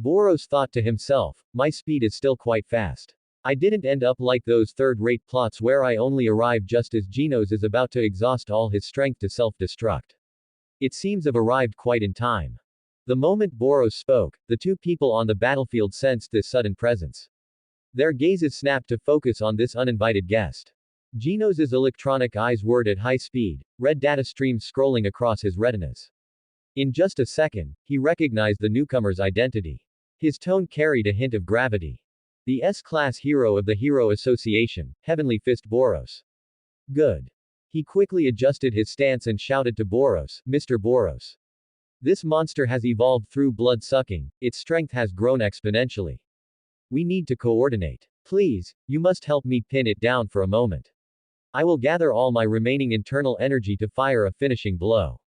Boros thought to himself, my speed is still quite fast. I didn't end up like those third-rate plots where I only arrive just as Genos is about to exhaust all his strength to self-destruct. It seems I've arrived quite in time. The moment Boros spoke, the two people on the battlefield sensed this sudden presence. Their gazes snapped to focus on this uninvited guest. Genos' electronic eyes whirred at high speed, red data streams scrolling across his retinas. In just a second, he recognized the newcomer's identity. His tone carried a hint of gravity. The S-class hero of the Hero Association, Heavenly Fist Boros. Good. He quickly adjusted his stance and shouted to Boros, Mr. Boros. This monster has evolved through blood sucking, its strength has grown exponentially. We need to coordinate. Please, you must help me pin it down for a moment. I will gather all my remaining internal energy to fire a finishing blow.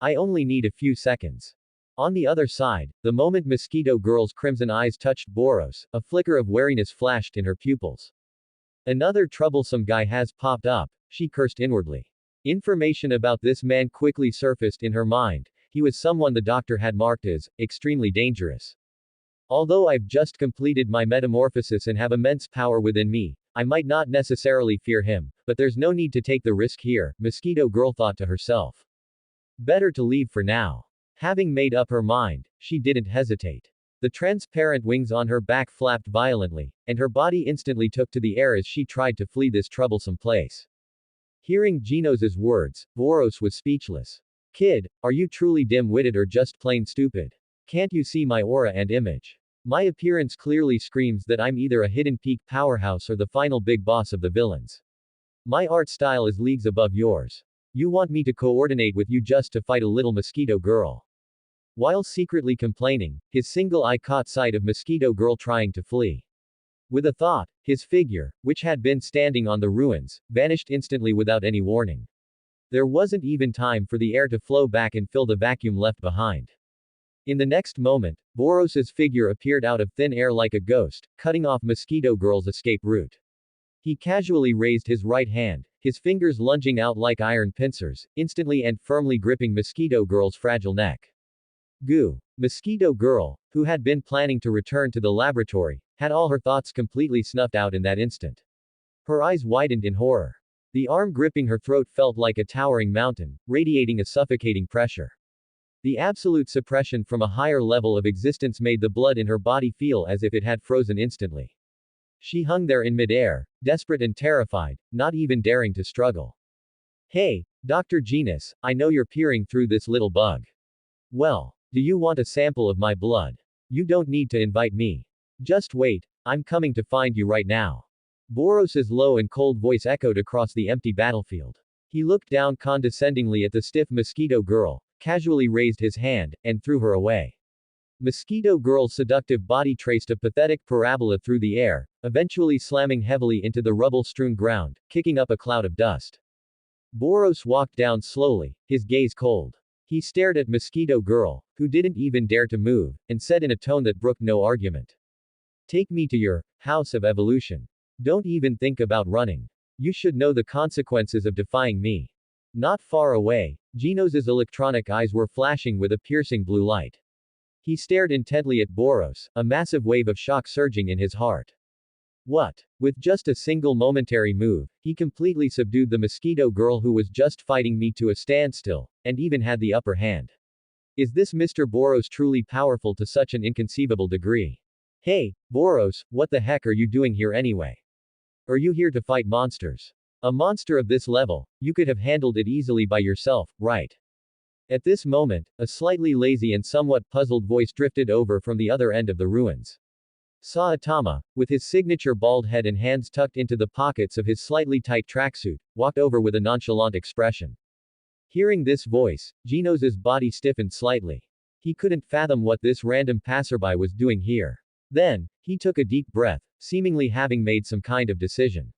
I only need a few seconds. On the other side, the moment Mosquito Girl's crimson eyes touched Boros, a flicker of wariness flashed in her pupils. Another troublesome guy has popped up, she cursed inwardly. Information about this man quickly surfaced in her mind. He was someone the doctor had marked as extremely dangerous. Although I've just completed my metamorphosis and have immense power within me, I might not necessarily fear him, but there's no need to take the risk here, Mosquito Girl thought to herself. Better to leave for now. Having made up her mind, she didn't hesitate. The transparent wings on her back flapped violently, and her body instantly took to the air as she tried to flee this troublesome place. Hearing Genos' words, Boros was speechless. Kid, are you truly dim-witted or just plain stupid? Can't you see my aura and image? My appearance clearly screams that I'm either a hidden peak powerhouse or the final big boss of the villains. My art style is leagues above yours. You want me to coordinate with you just to fight a little Mosquito Girl. While secretly complaining, his single eye caught sight of Mosquito Girl trying to flee. With a thought, his figure, which had been standing on the ruins, vanished instantly without any warning. There wasn't even time for the air to flow back and fill the vacuum left behind. In the next moment, Boros's figure appeared out of thin air like a ghost, cutting off Mosquito Girl's escape route. He casually raised his right hand, his fingers lunging out like iron pincers, instantly and firmly gripping Mosquito Girl's fragile neck. Goo. Mosquito Girl, who had been planning to return to the laboratory, had all her thoughts completely snuffed out in that instant. Her eyes widened in horror. The arm gripping her throat felt like a towering mountain, radiating a suffocating pressure. The absolute suppression from a higher level of existence made the blood in her body feel as if it had frozen instantly. She hung there in midair, desperate and terrified, not even daring to struggle. Hey, Dr. Genus, I know you're peering through this little bug. Well, do you want a sample of my blood? You don't need to invite me. Just wait, I'm coming to find you right now. Boros's low and cold voice echoed across the empty battlefield. He looked down condescendingly at the stiff Mosquito Girl, casually raised his hand, and threw her away. Mosquito Girl's seductive body traced a pathetic parabola through the air, eventually slamming heavily into the rubble-strewn ground, kicking up a cloud of dust. Boros walked down slowly, his gaze cold. He stared at Mosquito Girl, who didn't even dare to move, and said in a tone that brooked no argument. Take me to your house of evolution. Don't even think about running. You should know the consequences of defying me. Not far away, Genos' electronic eyes were flashing with a piercing blue light. He stared intently at Boros, a massive wave of shock surging in his heart. What? With just a single momentary move, he completely subdued the mosquito girl who was just fighting me to a standstill, and even had the upper hand. Is this Mr. Boros truly powerful to such an inconceivable degree? Hey, Boros, what the heck are you doing here anyway? Are you here to fight monsters? A monster of this level, you could have handled it easily by yourself, right? At this moment, a slightly lazy and somewhat puzzled voice drifted over from the other end of the ruins. Saitama, with his signature bald head and hands tucked into the pockets of his slightly tight tracksuit, walked over with a nonchalant expression. Hearing this voice, Genos' body stiffened slightly. He couldn't fathom what this random passerby was doing here. Then, he took a deep breath, seemingly having made some kind of decision.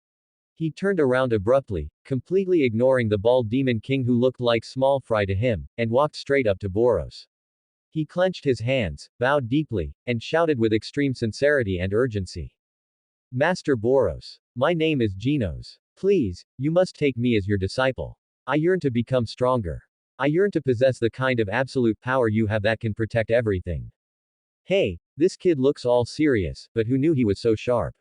He turned around abruptly, completely ignoring the bald demon king who looked like small fry to him, and walked straight up to Boros. He clenched his hands, bowed deeply, and shouted with extreme sincerity and urgency. Master Boros. My name is Genos. Please, you must take me as your disciple. I yearn to become stronger. I yearn to possess the kind of absolute power you have that can protect everything. Hey, this kid looks all serious, but who knew he was so sharp?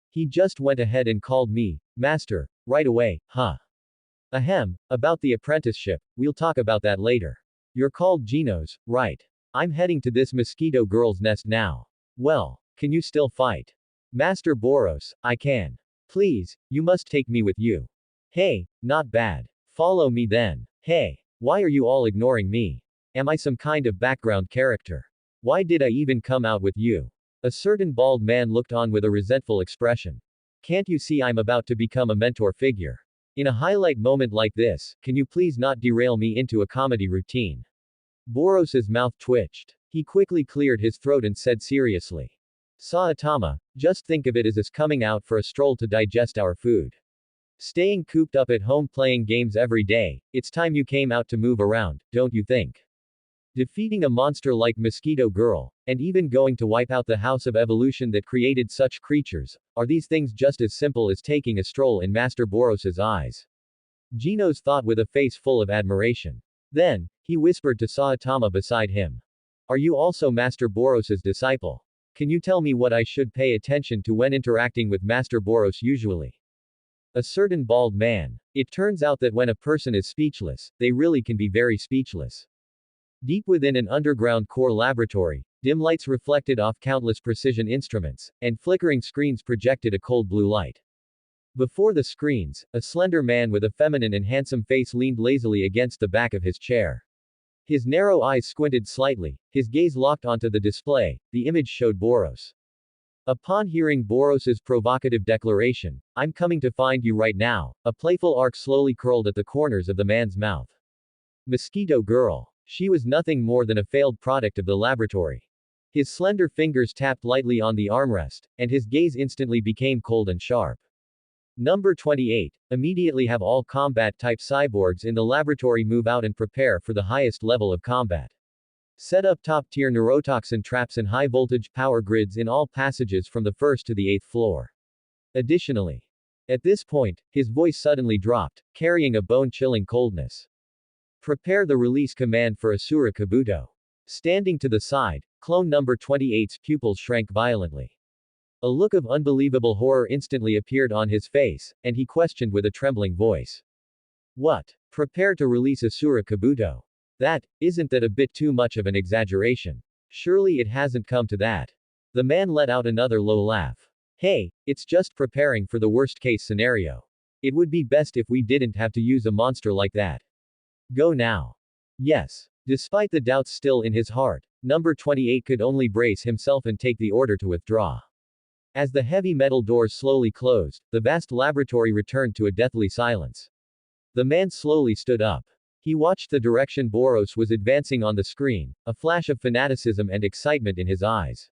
He just went ahead and called me, Master, right away, huh? Ahem, about the apprenticeship, we'll talk about that later. You're called Genos, right? I'm heading to this mosquito girl's nest now. Well, can you still fight? Master Boros, I can. Please, you must take me with you. Hey, not bad. Follow me then. Hey, why are you all ignoring me? Am I some kind of background character? Why did I even come out with you? A certain bald man looked on with a resentful expression. Can't you see I'm about to become a mentor figure? In a highlight moment like this, can you please not derail me into a comedy routine? Boros's mouth twitched. He quickly cleared his throat and said seriously. Saitama, just think of it as us coming out for a stroll to digest our food. Staying cooped up at home playing games every day, it's time you came out to move around, don't you think? Defeating a monster like Mosquito Girl, and even going to wipe out the House of Evolution that created such creatures, are these things just as simple as taking a stroll in Master Boros's eyes? Genos thought with a face full of admiration. Then, he whispered to Saitama beside him. Are you also Master Boros's disciple? Can you tell me what I should pay attention to when interacting with Master Boros usually? A certain bald man. It turns out that when a person is speechless, they really can be very speechless. Deep within an underground core laboratory, dim lights reflected off countless precision instruments, and flickering screens projected a cold blue light. Before the screens, a slender man with a feminine and handsome face leaned lazily against the back of his chair. His narrow eyes squinted slightly, his gaze locked onto the display. The image showed Boros. Upon hearing Boros's provocative declaration, I'm coming to find you right now, a playful arc slowly curled at the corners of the man's mouth. Mosquito Girl. She was nothing more than a failed product of the laboratory. His slender fingers tapped lightly on the armrest, and his gaze instantly became cold and sharp. Number 28. Immediately have all combat-type cyborgs in the laboratory move out and prepare for the highest level of combat. Set up top-tier neurotoxin traps and high-voltage power grids in all passages from the 1st to the 8th floor. Additionally. At this point, his voice suddenly dropped, carrying a bone-chilling coldness. Prepare the release command for Asura Kabuto. Standing to the side, clone number 28's pupils shrank violently. A look of unbelievable horror instantly appeared on his face, and he questioned with a trembling voice. What? Prepare to release Asura Kabuto? Isn't that a bit too much of an exaggeration? Surely it hasn't come to that. The man let out another low laugh. Hey, it's just preparing for the worst case scenario. It would be best if we didn't have to use a monster like that. Go now. Yes. Despite the doubts still in his heart, number 28 could only brace himself and take the order to withdraw. As the heavy metal doors slowly closed, the vast laboratory returned to a deathly silence. The man slowly stood up. He watched the direction Boros was advancing on the screen, a flash of fanaticism and excitement in his eyes.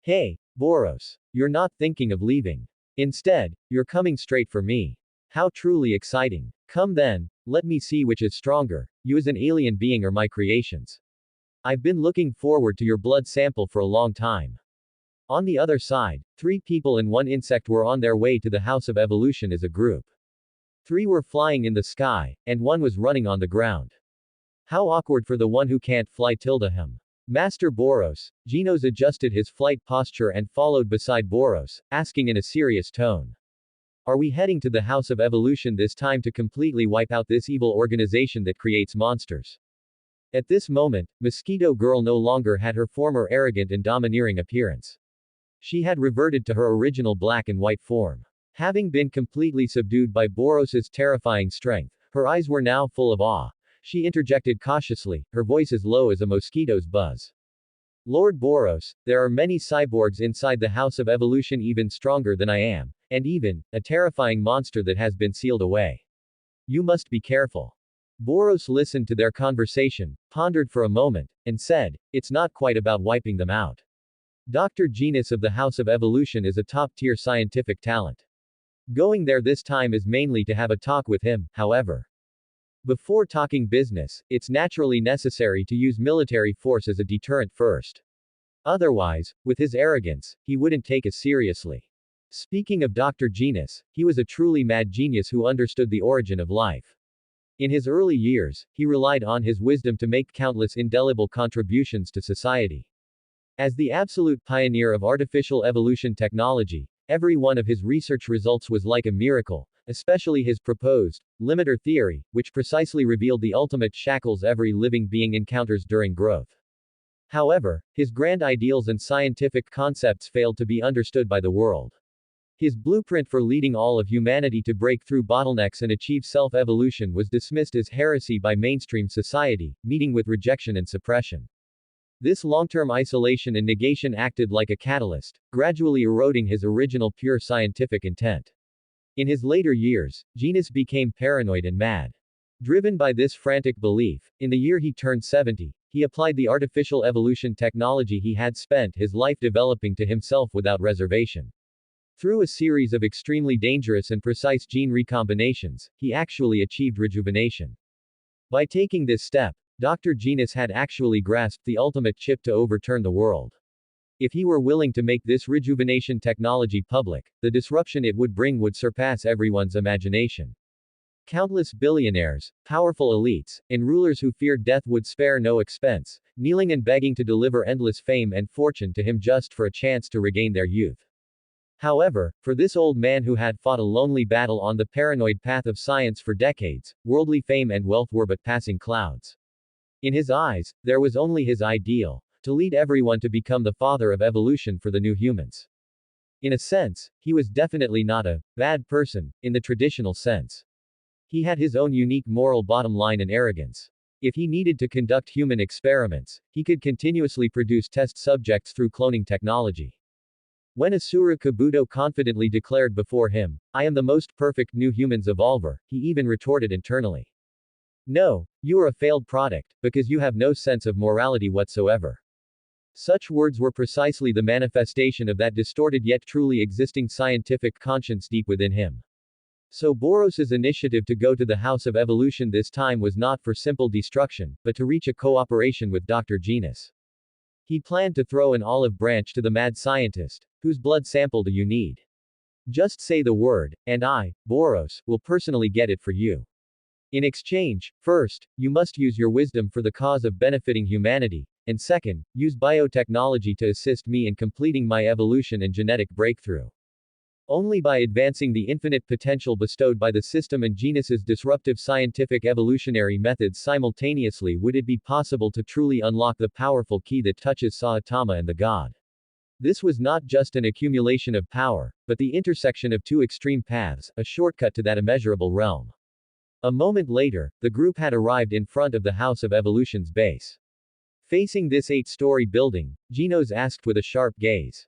Hey, Boros. You're not thinking of leaving. Instead, you're coming straight for me. How truly exciting. Come then, let me see which is stronger, you as an alien being or my creations. I've been looking forward to your blood sample for a long time. On the other side, 3 people and 1 insect were on their way to the House of Evolution as a group. 3 were flying in the sky, and 1 was running on the ground. How awkward for the one who can't fly him. Master Boros, Genos adjusted his flight posture and followed beside Boros, asking in a serious tone. Are we heading to the House of Evolution this time to completely wipe out this evil organization that creates monsters? At this moment, Mosquito Girl no longer had her former arrogant and domineering appearance. She had reverted to her original black and white form. Having been completely subdued by Boros's terrifying strength, her eyes were now full of awe. She interjected cautiously, her voice as low as a mosquito's buzz. Lord Boros, there are many cyborgs inside the House of Evolution even stronger than I am, and even, a terrifying monster that has been sealed away. You must be careful. Boros listened to their conversation, pondered for a moment, and said, it's not quite about wiping them out. Dr. Genos of the House of Evolution is a top-tier scientific talent. Going there this time is mainly to have a talk with him, however. Before talking business, it's naturally necessary to use military force as a deterrent first. Otherwise, with his arrogance, he wouldn't take us seriously. Speaking of Dr. Genos, he was a truly mad genius who understood the origin of life. In his early years, he relied on his wisdom to make countless indelible contributions to society. As the absolute pioneer of artificial evolution technology, every one of his research results was like a miracle, especially his proposed limiter theory, which precisely revealed the ultimate shackles every living being encounters during growth. However, his grand ideals and scientific concepts failed to be understood by the world. His blueprint for leading all of humanity to break through bottlenecks and achieve self-evolution was dismissed as heresy by mainstream society, meeting with rejection and suppression. This long-term isolation and negation acted like a catalyst, gradually eroding his original pure scientific intent. In his later years, Genos became paranoid and mad. Driven by this frantic belief, in the year he turned 70, he applied the artificial evolution technology he had spent his life developing to himself without reservation. Through a series of extremely dangerous and precise gene recombinations, he actually achieved rejuvenation. By taking this step, Dr. Genos had actually grasped the ultimate chip to overturn the world. If he were willing to make this rejuvenation technology public, the disruption it would bring would surpass everyone's imagination. Countless billionaires, powerful elites, and rulers who feared death would spare no expense, kneeling and begging to deliver endless fame and fortune to him just for a chance to regain their youth. However, for this old man who had fought a lonely battle on the paranoid path of science for decades, worldly fame and wealth were but passing clouds. In his eyes, there was only his ideal, to lead everyone to become the father of evolution for the new humans. In a sense, he was definitely not a bad person, in the traditional sense. He had his own unique moral bottom line and arrogance. If he needed to conduct human experiments, he could continuously produce test subjects through cloning technology. When Asura Kabuto confidently declared before him, I am the most perfect new humans evolver, he even retorted internally. No, you are a failed product, because you have no sense of morality whatsoever. Such words were precisely the manifestation of that distorted yet truly existing scientific conscience deep within him. So Boros's initiative to go to the House of Evolution this time was not for simple destruction, but to reach a cooperation with Dr. Genos. He planned to throw an olive branch to the mad scientist, whose blood sample do you need? Just say the word, and I, Boros, will personally get it for you. In exchange, first, you must use your wisdom for the cause of benefiting humanity, and second, use biotechnology to assist me in completing my evolution and genetic breakthrough. Only by advancing the infinite potential bestowed by the system and Genos's disruptive scientific evolutionary methods simultaneously would it be possible to truly unlock the powerful key that touches Saitama and the god. This was not just an accumulation of power, but the intersection of two extreme paths, a shortcut to that immeasurable realm. A moment later, the group had arrived in front of the House of Evolution's base. Facing this 8-story building, Genos asked with a sharp gaze.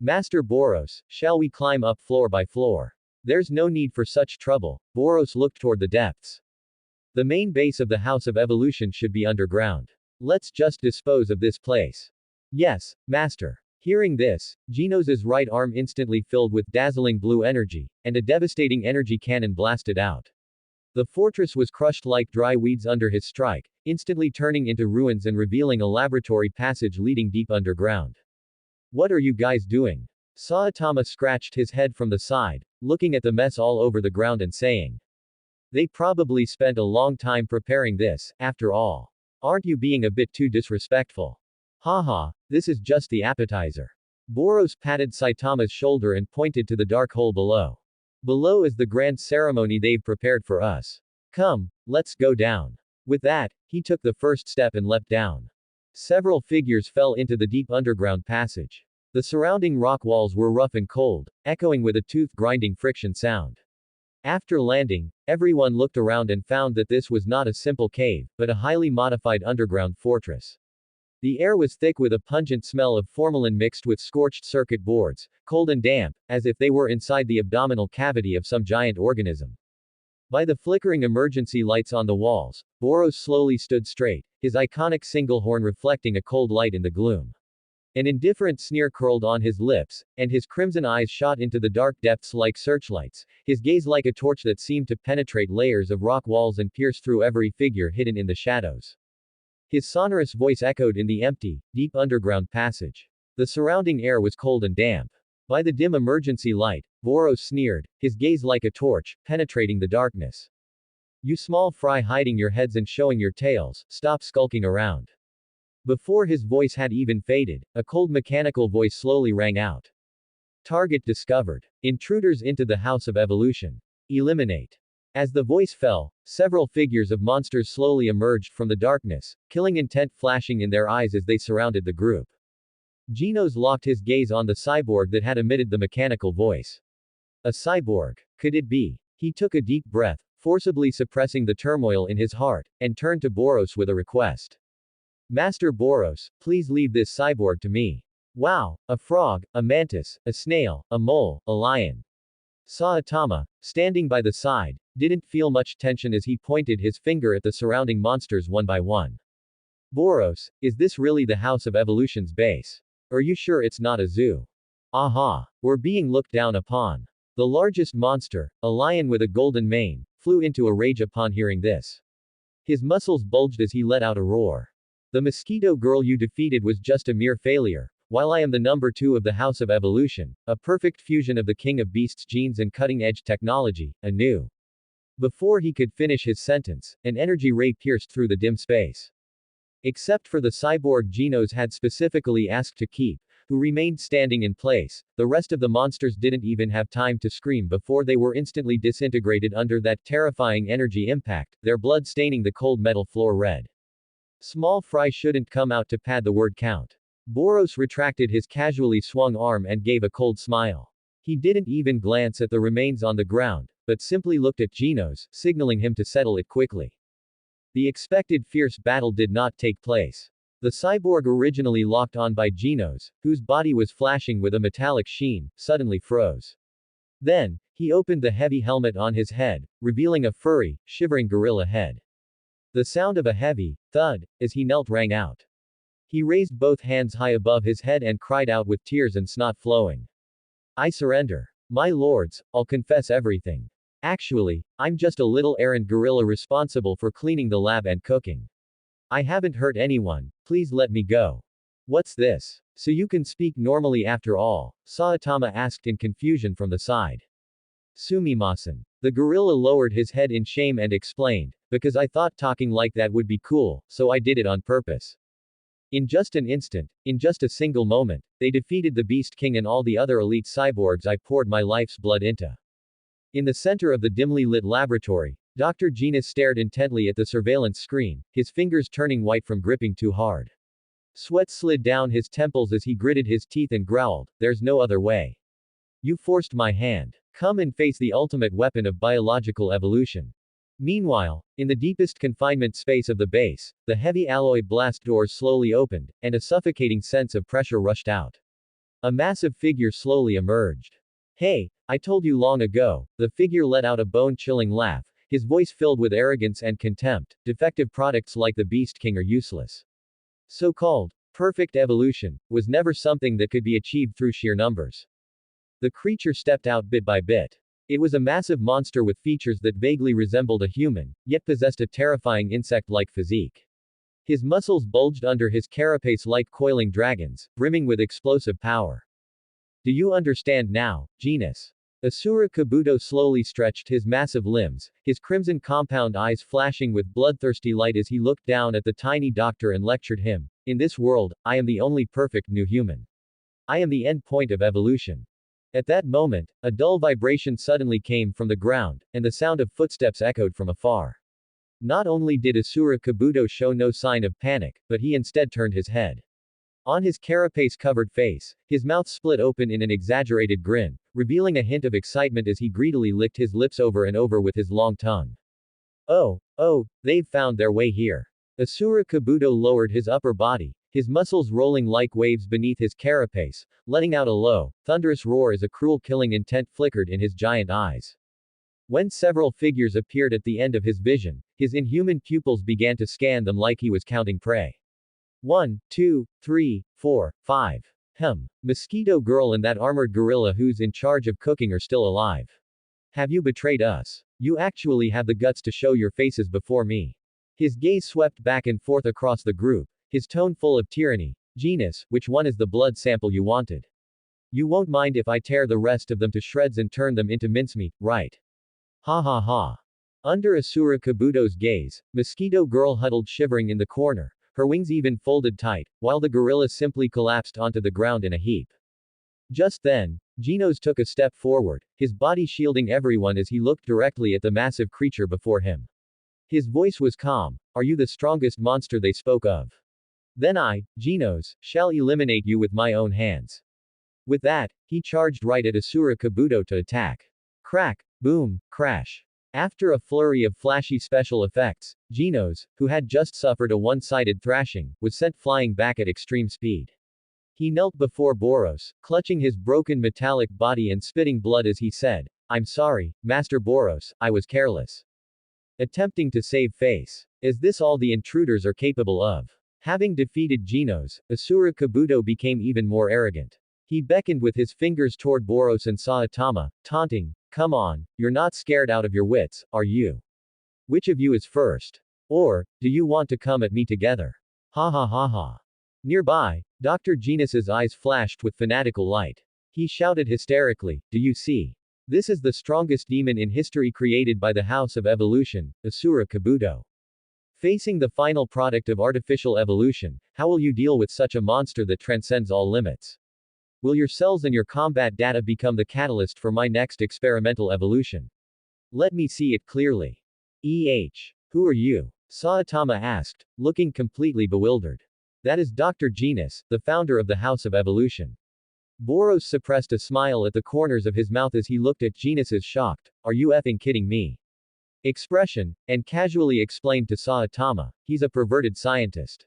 Master Boros, shall we climb up floor by floor? There's no need for such trouble. Boros looked toward the depths. The main base of the House of Evolution should be underground. Let's just dispose of this place. Yes, Master. Hearing this, Genos's right arm instantly filled with dazzling blue energy, and a devastating energy cannon blasted out. The fortress was crushed like dry weeds under his strike, instantly turning into ruins and revealing a laboratory passage leading deep underground. What are you guys doing? Saitama scratched his head from the side, looking at the mess all over the ground and saying. They probably spent a long time preparing this, after all. Aren't you being a bit too disrespectful? Haha, this is just the appetizer. Boros patted Saitama's shoulder and pointed to the dark hole below. Below is the grand ceremony they've prepared for us. Come, let's go down. With that, he took the first step and leapt down. Several figures fell into the deep underground passage. The surrounding rock walls were rough and cold, echoing with a tooth-grinding friction sound. After landing, everyone looked around and found that this was not a simple cave, but a highly modified underground fortress. The air was thick with a pungent smell of formalin mixed with scorched circuit boards, cold and damp, as if they were inside the abdominal cavity of some giant organism. By the flickering emergency lights on the walls, Boros slowly stood straight, his iconic single horn reflecting a cold light in the gloom. An indifferent sneer curled on his lips, and his crimson eyes shot into the dark depths like searchlights, his gaze like a torch that seemed to penetrate layers of rock walls and pierce through every figure hidden in the shadows. His sonorous voice echoed in the empty, deep underground passage. The surrounding air was cold and damp. By the dim emergency light, Boros sneered, his gaze like a torch, penetrating the darkness. You small fry hiding your heads and showing your tails, stop skulking around. Before his voice had even faded, a cold mechanical voice slowly rang out. Target discovered. Intruders into the House of Evolution. Eliminate. As the voice fell, several figures of monsters slowly emerged from the darkness, killing intent flashing in their eyes as they surrounded the group. Genos locked his gaze on the cyborg that had emitted the mechanical voice. A cyborg. Could it be? He took a deep breath, forcibly suppressing the turmoil in his heart, and turned to Boros with a request. Master Boros, please leave this cyborg to me. Wow, a frog, a mantis, a snail, a mole, a lion. Saitama, standing by the side, didn't feel much tension as he pointed his finger at the surrounding monsters one by one. Boros, is this really the House of Evolution's base? Are you sure it's not a zoo? Aha, we're being looked down upon. The largest monster, a lion with a golden mane, flew into a rage upon hearing this. His muscles bulged as he let out a roar. The mosquito girl you defeated was just a mere failure, while I am the number 2 of the House of Evolution, a perfect fusion of the King of Beasts genes and cutting-edge technology, a new. Before he could finish his sentence, an energy ray pierced through the dim space. Except for the cyborg Genos had specifically asked to keep, who remained standing in place, the rest of the monsters didn't even have time to scream before they were instantly disintegrated under that terrifying energy impact, their blood staining the cold metal floor red. Small fry shouldn't come out to pad the word count. Boros retracted his casually swung arm and gave a cold smile. He didn't even glance at the remains on the ground, but simply looked at Genos, signaling him to settle it quickly. The expected fierce battle did not take place. The cyborg originally locked on by Genos, whose body was flashing with a metallic sheen, suddenly froze. Then, he opened the heavy helmet on his head, revealing a furry, shivering gorilla head. The sound of a heavy thud as he knelt rang out. He raised both hands high above his head and cried out with tears and snot flowing. I surrender. My lords, I'll confess everything. Actually, I'm just a little errand gorilla responsible for cleaning the lab and cooking. I haven't hurt anyone, please let me go. What's this? So you can speak normally after all? Saitama asked in confusion from the side. Sumimasen. The gorilla lowered his head in shame and explained, because I thought talking like that would be cool, so I did it on purpose. In just an instant, in just a single moment, they defeated the Beast King and all the other elite cyborgs I poured my life's blood into. In the center of the dimly lit laboratory, Dr. Genos stared intently at the surveillance screen, his fingers turning white from gripping too hard. Sweat slid down his temples as he gritted his teeth and growled, there's no other way. You forced my hand. Come and face the ultimate weapon of biological evolution. Meanwhile, in the deepest confinement space of the base, the heavy alloy blast doors slowly opened, and a suffocating sense of pressure rushed out. A massive figure slowly emerged. Hey, I told you long ago, the figure let out a bone-chilling laugh, his voice filled with arrogance and contempt, defective products like the Beast King are useless. So-called perfect evolution was never something that could be achieved through sheer numbers. The creature stepped out bit by bit. It was a massive monster with features that vaguely resembled a human, yet possessed a terrifying insect-like physique. His muscles bulged under his carapace like coiling dragons, brimming with explosive power. Do you understand now, Genos? Asura Kabuto slowly stretched his massive limbs, his crimson compound eyes flashing with bloodthirsty light as he looked down at the tiny doctor and lectured him. In this world, I am the only perfect new human. I am the end point of evolution. At that moment, a dull vibration suddenly came from the ground, and the sound of footsteps echoed from afar. Not only did Asura Kabuto show no sign of panic, but he instead turned his head. On his carapace-covered face, his mouth split open in an exaggerated grin, revealing a hint of excitement as he greedily licked his lips over and over with his long tongue. Oh, they've found their way here. Asura Kabuto lowered his upper body, his muscles rolling like waves beneath his carapace, letting out a low, thunderous roar as a cruel killing intent flickered in his giant eyes. When several figures appeared at the end of his vision, his inhuman pupils began to scan them like he was counting prey. 1, 2, 3, 4, 5. Mosquito Girl and that armored gorilla who's in charge of cooking are still alive. Have you betrayed us? You actually have the guts to show your faces before me. His gaze swept back and forth across the group, his tone full of tyranny. Genus, which one is the blood sample you wanted? You won't mind if I tear the rest of them to shreds and turn them into mincemeat, right? Ha ha ha. Under Asura Kabuto's gaze, Mosquito Girl huddled shivering in the corner, her wings even folded tight, while the gorilla simply collapsed onto the ground in a heap. Just then, Genos took a step forward, his body shielding everyone as he looked directly at the massive creature before him. His voice was calm. Are you the strongest monster they spoke of? Then I, Genos, shall eliminate you with my own hands. With that, he charged right at Asura Kabuto to attack. Crack, boom, crash. After a flurry of flashy special effects, Genos, who had just suffered a one-sided thrashing, was sent flying back at extreme speed. He knelt before Boros, clutching his broken metallic body and spitting blood as he said, I'm sorry, Master Boros, I was careless. Attempting to save face. Is this all the intruders are capable of? Having defeated Genos, Asura Kabuto became even more arrogant. He beckoned with his fingers toward Boros and Saitama, taunting, come on, you're not scared out of your wits, are you? Which of you is first? Or, do you want to come at me together? Ha ha ha ha. Nearby, Dr. Genos's eyes flashed with fanatical light. He shouted hysterically, do you see? This is the strongest demon in history created by the House of Evolution, Asura Kabuto. Facing the final product of artificial evolution, how will you deal with such a monster that transcends all limits? Will your cells and your combat data become the catalyst for my next experimental evolution? Let me see it clearly. Who are you? Saitama asked, looking completely bewildered. That is Dr. Genos, the founder of the House of Evolution. Boros suppressed a smile at the corners of his mouth as he looked at Genos's shocked, are you effing kidding me? Expression, and casually explained to Saitama, he's a perverted scientist.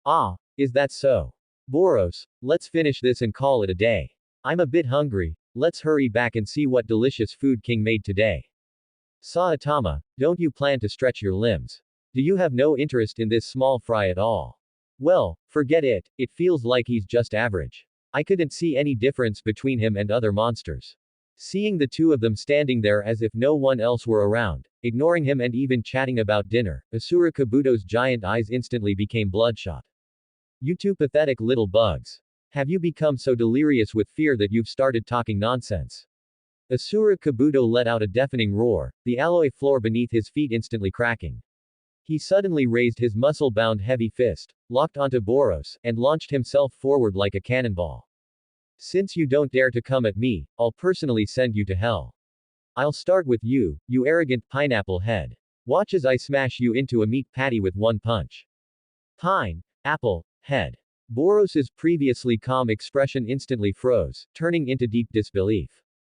Ah, is that so? Boros, let's finish this and call it a day. I'm a bit hungry, let's hurry back and see what delicious food King made today. Saitama, don't you plan to stretch your limbs? Do you have no interest in this small fry at all? Well, forget it, it feels like he's just average. I couldn't see any difference between him and other monsters. Seeing the two of them standing there as if no one else were around, ignoring him and even chatting about dinner, Asura Kabuto's giant eyes instantly became bloodshot. You two pathetic little bugs. Have you become so delirious with fear that you've started talking nonsense? Asura Kabuto let out a deafening roar, the alloy floor beneath his feet instantly cracking. He suddenly raised his muscle-bound heavy fist, locked onto Boros, and launched himself forward like a cannonball. Since you don't dare to come at me, I'll personally send you to hell. I'll start with you, you arrogant pineapple head. Watch as I smash you into a meat patty with one punch. Apple head. Boros's previously calm expression instantly froze, turning into deep disbelief.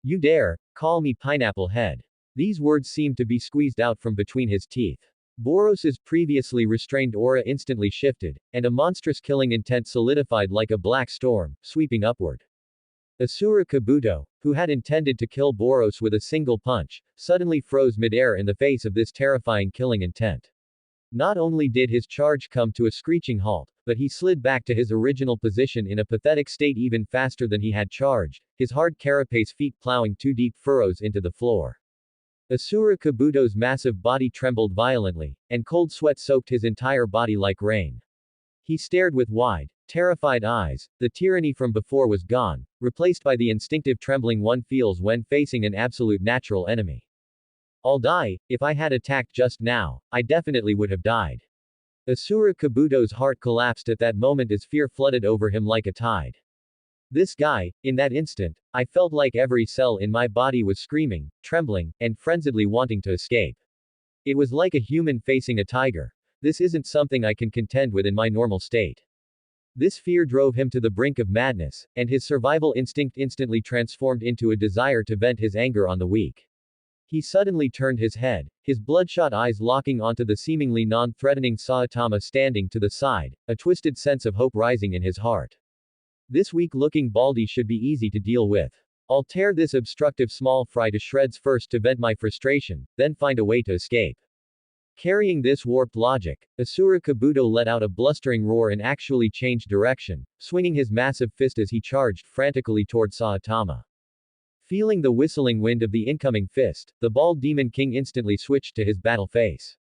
You dare call me pineapple head? These words seemed to be squeezed out from between his teeth. Boros's previously restrained aura instantly shifted, and a monstrous killing intent solidified like a black storm, sweeping upward. Asura Kabuto, who had intended to kill Boros with a single punch, suddenly froze midair in the face of this terrifying killing intent. Not only did his charge come to a screeching halt, but he slid back to his original position in a pathetic state even faster than he had charged, his hard carapace feet plowing two deep furrows into the floor. Asura Kabuto's massive body trembled violently, and cold sweat soaked his entire body like rain. He stared with wide, Terrified eyes, the tyranny from before was gone, replaced by the instinctive trembling one feels when facing an absolute natural enemy. I'll die, if I had attacked just now, I definitely would have died. Asura Kabuto's heart collapsed at that moment as fear flooded over him like a tide. This guy, in that instant, I felt like every cell in my body was screaming, trembling, and frenziedly wanting to escape. It was like a human facing a tiger. This isn't something I can contend with in my normal state. This fear drove him to the brink of madness, and his survival instinct instantly transformed into a desire to vent his anger on the weak. He suddenly turned his head, his bloodshot eyes locking onto the seemingly non-threatening Saitama standing to the side, a twisted sense of hope rising in his heart. This weak-looking baldy should be easy to deal with. I'll tear this obstructive small fry to shreds first to vent my frustration, then find a way to escape. Carrying this warped logic, Asura Kabuto let out a blustering roar and actually changed direction, swinging his massive fist as he charged frantically toward Saitama. Feeling the whistling wind of the incoming fist, the bald demon king instantly switched to his battle face.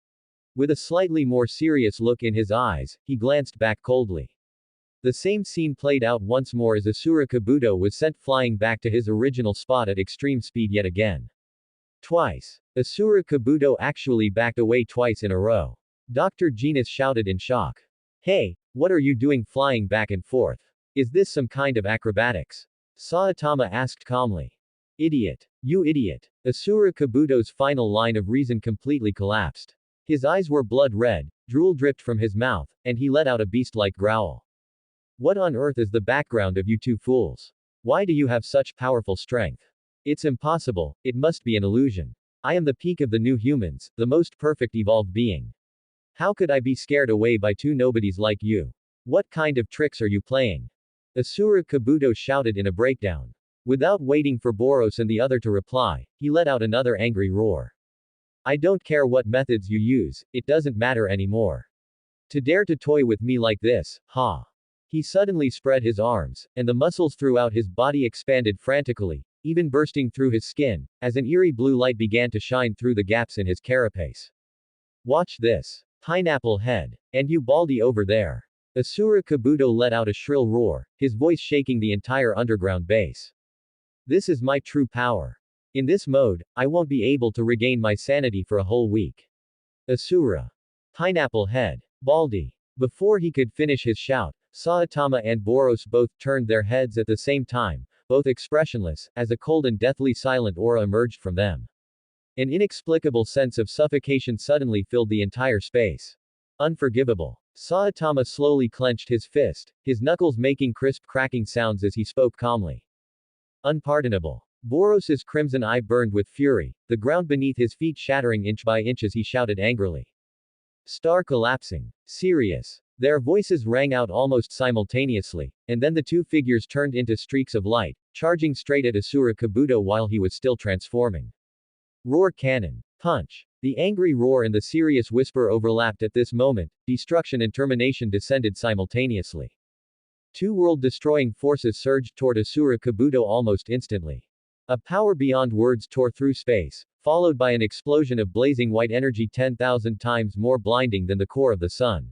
With a slightly more serious look in his eyes, he glanced back coldly. The same scene played out once more as Asura Kabuto was sent flying back to his original spot at extreme speed yet again. Twice. Asura Kabuto actually backed away twice in a row. Dr. Genus shouted in shock. Hey, what are you doing flying back and forth? Is this some kind of acrobatics? Saitama asked calmly. Idiot. You idiot. Asura Kabuto's final line of reason completely collapsed. His eyes were blood red, drool dripped from his mouth, and he let out a beast-like growl. What on earth is the background of you two fools? Why do you have such powerful strength? It's impossible, it must be an illusion. I am the peak of the new humans, the most perfect evolved being. How could I be scared away by two nobodies like you? What kind of tricks are you playing? Asura Kabuto shouted in a breakdown. Without waiting for Boros and the other to reply, he let out another angry roar. I don't care what methods you use, it doesn't matter anymore. To dare to toy with me like this, ha. He suddenly spread his arms, and the muscles throughout his body expanded frantically, even bursting through his skin, as an eerie blue light began to shine through the gaps in his carapace. Watch this. Pineapple head. And you baldy over there. Asura Kabuto let out a shrill roar, his voice shaking the entire underground base. This is my true power. In this mode, I won't be able to regain my sanity for a whole week. Asura. Pineapple head. Baldy. Before he could finish his shout, Saitama and Boros both turned their heads at the same time, both expressionless, as a cold and deathly silent aura emerged from them. An inexplicable sense of suffocation suddenly filled the entire space. Unforgivable. Saitama slowly clenched his fist, his knuckles making crisp cracking sounds as he spoke calmly. Unpardonable. Boros's crimson eye burned with fury, the ground beneath his feet shattering inch by inch as he shouted angrily. Star collapsing. Serious. Their voices rang out almost simultaneously, and then the two figures turned into streaks of light, charging straight at Asura Kabuto while he was still transforming. Roar cannon. Punch. The angry roar and the serious whisper overlapped at this moment, destruction and termination descended simultaneously. Two world-destroying forces surged toward Asura Kabuto almost instantly. A power beyond words tore through space, followed by an explosion of blazing white energy 10,000 times more blinding than the core of the sun.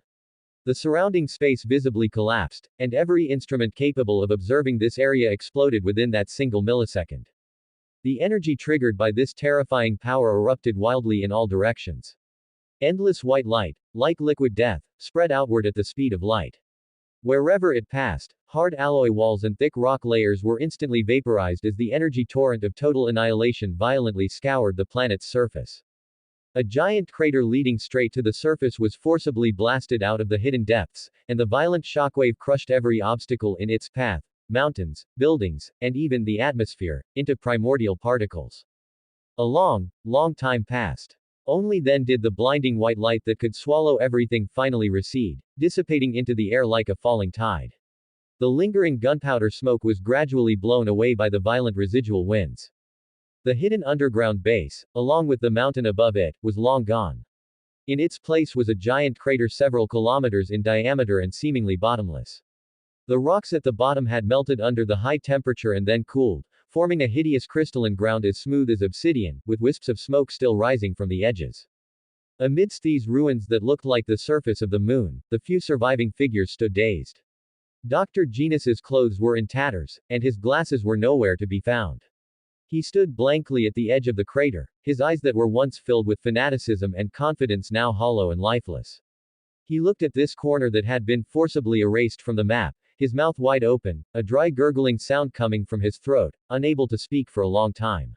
The surrounding space visibly collapsed, and every instrument capable of observing this area exploded within that single millisecond. The energy triggered by this terrifying power erupted wildly in all directions. Endless white light, like liquid death, spread outward at the speed of light. Wherever it passed, hard alloy walls and thick rock layers were instantly vaporized as the energy torrent of total annihilation violently scoured the planet's surface. A giant crater leading straight to the surface was forcibly blasted out of the hidden depths, and the violent shockwave crushed every obstacle in its path, mountains, buildings, and even the atmosphere, into primordial particles. A long, long time passed. Only then did the blinding white light that could swallow everything finally recede, dissipating into the air like a falling tide. The lingering gunpowder smoke was gradually blown away by the violent residual winds. The hidden underground base, along with the mountain above it, was long gone. In its place was a giant crater several kilometers in diameter and seemingly bottomless. The rocks at the bottom had melted under the high temperature and then cooled, forming a hideous crystalline ground as smooth as obsidian, with wisps of smoke still rising from the edges. Amidst these ruins that looked like the surface of the moon, the few surviving figures stood dazed. Dr. Genus's clothes were in tatters, and his glasses were nowhere to be found. He stood blankly at the edge of the crater, his eyes that were once filled with fanaticism and confidence now hollow and lifeless. He looked at this corner that had been forcibly erased from the map, his mouth wide open, a dry gurgling sound coming from his throat, unable to speak for a long time.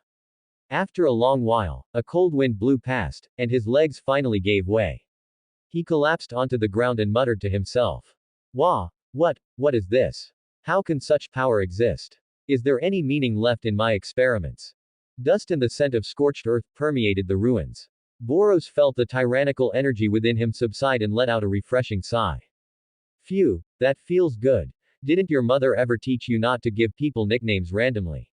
After a long while, a cold wind blew past, and his legs finally gave way. He collapsed onto the ground and muttered to himself. Wah! What is this? How can such power exist? Is there any meaning left in my experiments? Dust and the scent of scorched earth permeated the ruins. Boros felt the tyrannical energy within him subside and let out a refreshing sigh. Phew, that feels good. Didn't your mother ever teach you not to give people nicknames randomly?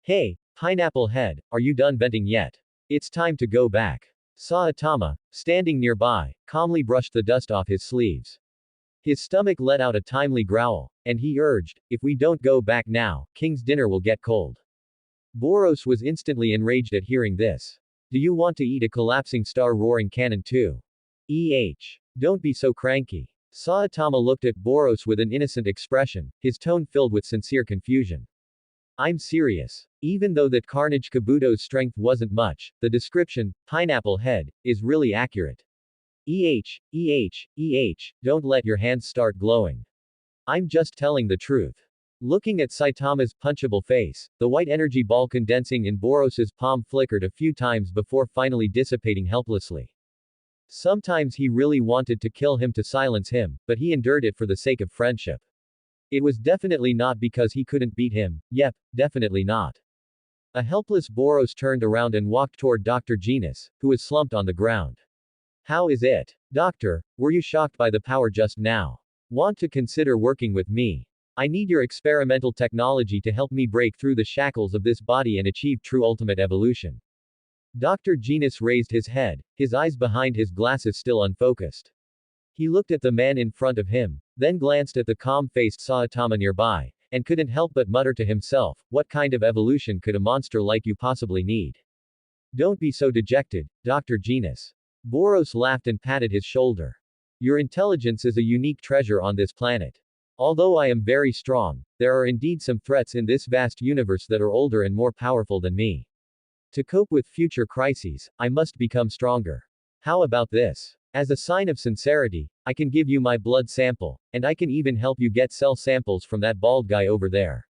Hey, Pineapple Head, are you done venting yet? It's time to go back. Saitama, standing nearby, calmly brushed the dust off his sleeves. His stomach let out a timely growl, and he urged, if we don't go back now, King's dinner will get cold. Boros was instantly enraged at hearing this. Do you want to eat a collapsing star roaring cannon too? Don't be so cranky. Saitama looked at Boros with an innocent expression, his tone filled with sincere confusion. I'm serious. Even though that Carnage Kabuto's strength wasn't much, the description, Pineapple Head, is really accurate. Don't let your hands start glowing. I'm just telling the truth. Looking at Saitama's punchable face, the white energy ball condensing in Boros's palm flickered a few times before finally dissipating helplessly. Sometimes he really wanted to kill him to silence him, but he endured it for the sake of friendship. It was definitely not because he couldn't beat him, yep, definitely not. A helpless Boros turned around and walked toward Dr. Genus, who was slumped on the ground. How is it? Doctor, were you shocked by the power just now? Want to consider working with me? I need your experimental technology to help me break through the shackles of this body and achieve true ultimate evolution. Dr. Genus raised his head, his eyes behind his glasses still unfocused. He looked at the man in front of him, then glanced at the calm-faced Saitama nearby, and couldn't help but mutter to himself, what kind of evolution could a monster like you possibly need? Don't be so dejected, Dr. Genus. Boros laughed and patted his shoulder. Your intelligence is a unique treasure on this planet. Although I am very strong, there are indeed some threats in this vast universe that are older and more powerful than me. To cope with future crises, I must become stronger. How about this? As a sign of sincerity, I can give you my blood sample, and I can even help you get cell samples from that bald guy over there.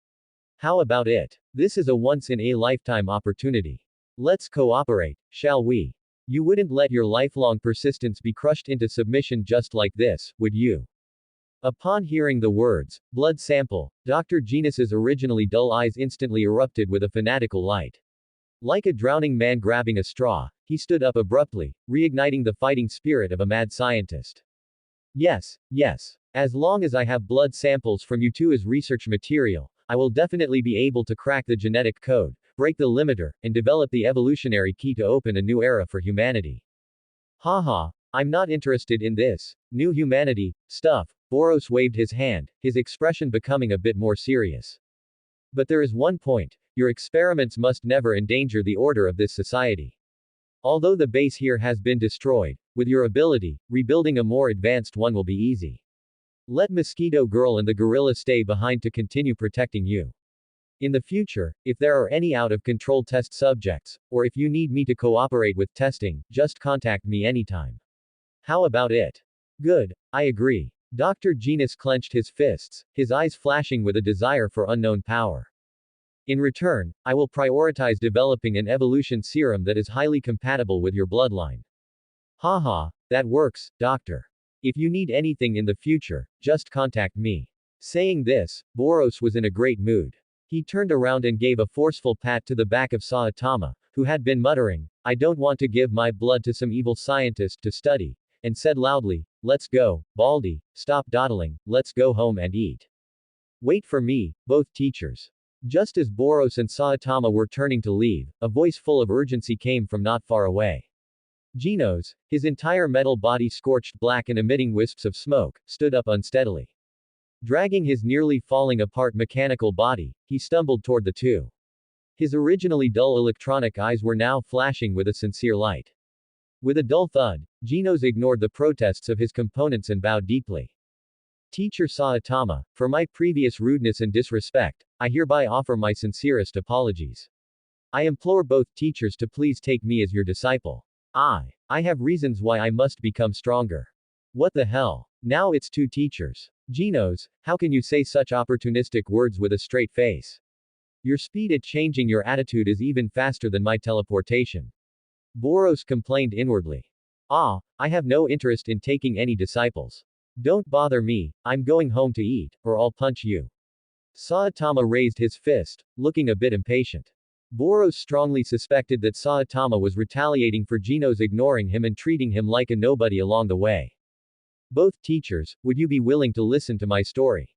How about it? This is a once-in-a-lifetime opportunity. Let's cooperate, shall we? You wouldn't let your lifelong persistence be crushed into submission just like this, would you? Upon hearing the words, blood sample, Dr. Genus's originally dull eyes instantly erupted with a fanatical light. Like a drowning man grabbing a straw, he stood up abruptly, reigniting the fighting spirit of a mad scientist. Yes. As long as I have blood samples from you two as research material, I will definitely be able to crack the genetic code, break the limiter, and develop the evolutionary key to open a new era for humanity. Haha, I'm not interested in this new humanity stuff. Boros waved his hand, his expression becoming a bit more serious. But there is one point, your experiments must never endanger the order of this society. Although the base here has been destroyed, with your ability, rebuilding a more advanced one will be easy. Let Mosquito Girl and the gorilla stay behind to continue protecting you. In the future, if there are any out-of-control test subjects, or if you need me to cooperate with testing, just contact me anytime. How about it? Good, I agree. Dr. Genus clenched his fists, his eyes flashing with a desire for unknown power. In return, I will prioritize developing an evolution serum that is highly compatible with your bloodline. Haha, that works, Doctor. If you need anything in the future, just contact me. Saying this, Boros was in a great mood. He turned around and gave a forceful pat to the back of Saitama, who had been muttering, I don't want to give my blood to some evil scientist to study, and said loudly, let's go, Baldy, stop dawdling, let's go home and eat. Wait for me, both teachers. Just as Boros and Saitama were turning to leave, a voice full of urgency came from not far away. Genos, his entire metal body scorched black and emitting wisps of smoke, stood up unsteadily. Dragging his nearly falling apart mechanical body, he stumbled toward the two. His originally dull electronic eyes were now flashing with a sincere light. With a dull thud, Genos ignored the protests of his components and bowed deeply. Teacher Saitama, for my previous rudeness and disrespect, I hereby offer my sincerest apologies. I implore both teachers to please take me as your disciple. I have reasons why I must become stronger. What the hell? Now it's two teachers. Genos, how can you say such opportunistic words with a straight face? Your speed at changing your attitude is even faster than my teleportation. Boros complained inwardly. I have no interest in taking any disciples. Don't bother me, I'm going home to eat, or I'll punch you. Saitama raised his fist, looking a bit impatient. Boros strongly suspected that Saitama was retaliating for Genos ignoring him and treating him like a nobody along the way. Both teachers, would you be willing to listen to my story?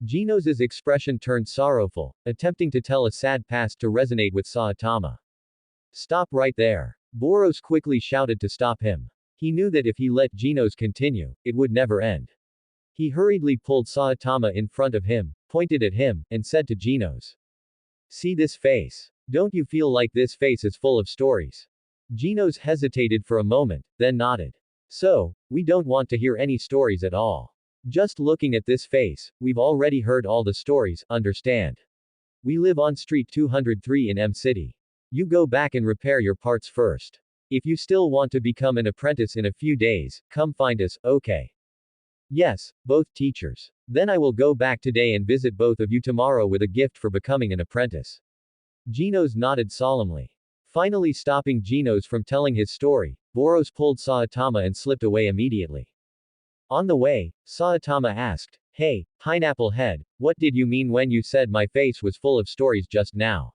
Genos's expression turned sorrowful, attempting to tell a sad past to resonate with Saitama. Stop right there. Boros quickly shouted to stop him. He knew that if he let Genos continue, it would never end. He hurriedly pulled Saitama in front of him, pointed at him, and said to Genos. See this face? Don't you feel like this face is full of stories? Genos hesitated for a moment, then nodded. So, we don't want to hear any stories at all. Just looking at this face, we've already heard all the stories, understand? We live on Street 203 in M City. You go back and repair your parts first. If you still want to become an apprentice in a few days, come find us, okay? Yes, both teachers. Then I will go back today and visit both of you tomorrow with a gift for becoming an apprentice. Genos nodded solemnly. Finally stopping Genos from telling his story, Boros pulled Saitama and slipped away immediately. On the way, Saitama asked, Hey, Pineapple Head, what did you mean when you said my face was full of stories just now?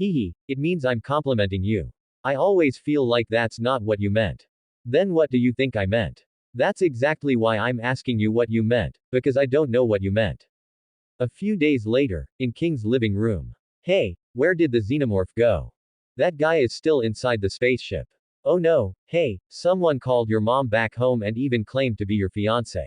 Hehe, it means I'm complimenting you. I always feel like that's not what you meant. Then what do you think I meant? That's exactly why I'm asking you what you meant, because I don't know what you meant. A few days later, in King's living room. Hey, where did the xenomorph go? That guy is still inside the spaceship. Oh no, hey, someone called your mom back home and even claimed to be your fiance.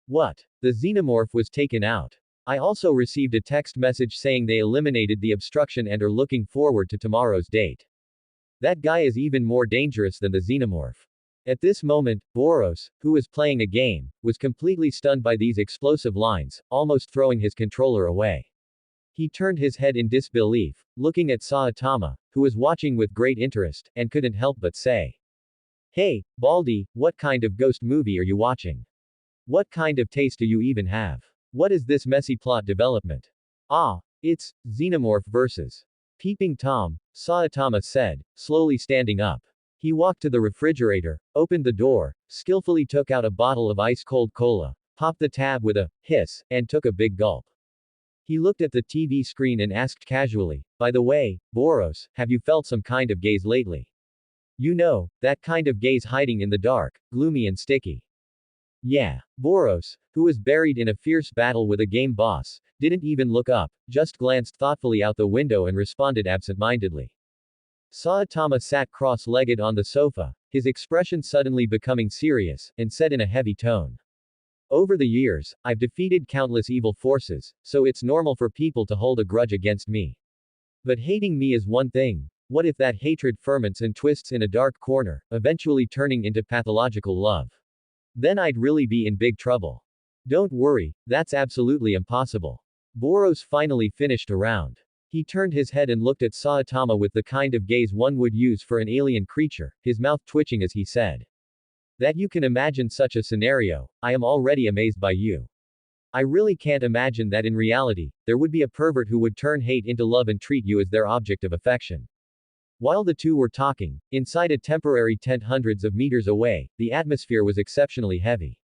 What? The xenomorph was taken out. I also received a text message saying they eliminated the obstruction and are looking forward to tomorrow's date. That guy is even more dangerous than the xenomorph. At this moment, Boros, who was playing a game, was completely stunned by these explosive lines, almost throwing his controller away. He turned his head in disbelief, looking at Saitama, who was watching with great interest, and couldn't help but say. Hey, Baldy, what kind of ghost movie are you watching? What kind of taste do you even have? What is this messy plot development? It's Xenomorph vs. Peeping Tom, Saitama said, slowly standing up. He walked to the refrigerator, opened the door, skillfully took out a bottle of ice-cold cola, popped the tab with a hiss, and took a big gulp. He looked at the TV screen and asked casually, by the way, Boros, have you felt some kind of gaze lately? You know, that kind of gaze hiding in the dark, gloomy and sticky. Yeah. Boros, who was buried in a fierce battle with a game boss, didn't even look up, just glanced thoughtfully out the window and responded absent-mindedly. Saitama sat cross-legged on the sofa, his expression suddenly becoming serious, and said in a heavy tone. Over the years, I've defeated countless evil forces, so it's normal for people to hold a grudge against me. But hating me is one thing. What if that hatred ferments and twists in a dark corner, eventually turning into pathological love? Then I'd really be in big trouble. Don't worry, that's absolutely impossible. Boros finally finished a round. He turned his head and looked at Saitama with the kind of gaze one would use for an alien creature, his mouth twitching as he said. That you can imagine such a scenario, I am already amazed by you. I really can't imagine that in reality, there would be a pervert who would turn hate into love and treat you as their object of affection. While the two were talking, inside a temporary tent hundreds of meters away, the atmosphere was exceptionally heavy.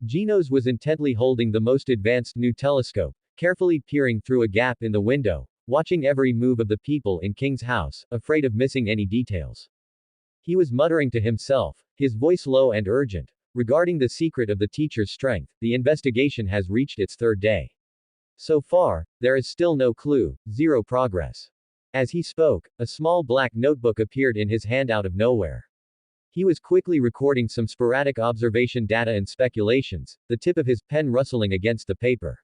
Genos was intently holding the most advanced new telescope, carefully peering through a gap in the window, watching every move of the people in King's house, afraid of missing any details. He was muttering to himself, his voice low and urgent. Regarding the secret of the teacher's strength, the investigation has reached its third day. So far, there is still no clue, zero progress. As he spoke, a small black notebook appeared in his hand out of nowhere. He was quickly recording some sporadic observation data and speculations, the tip of his pen rustling against the paper.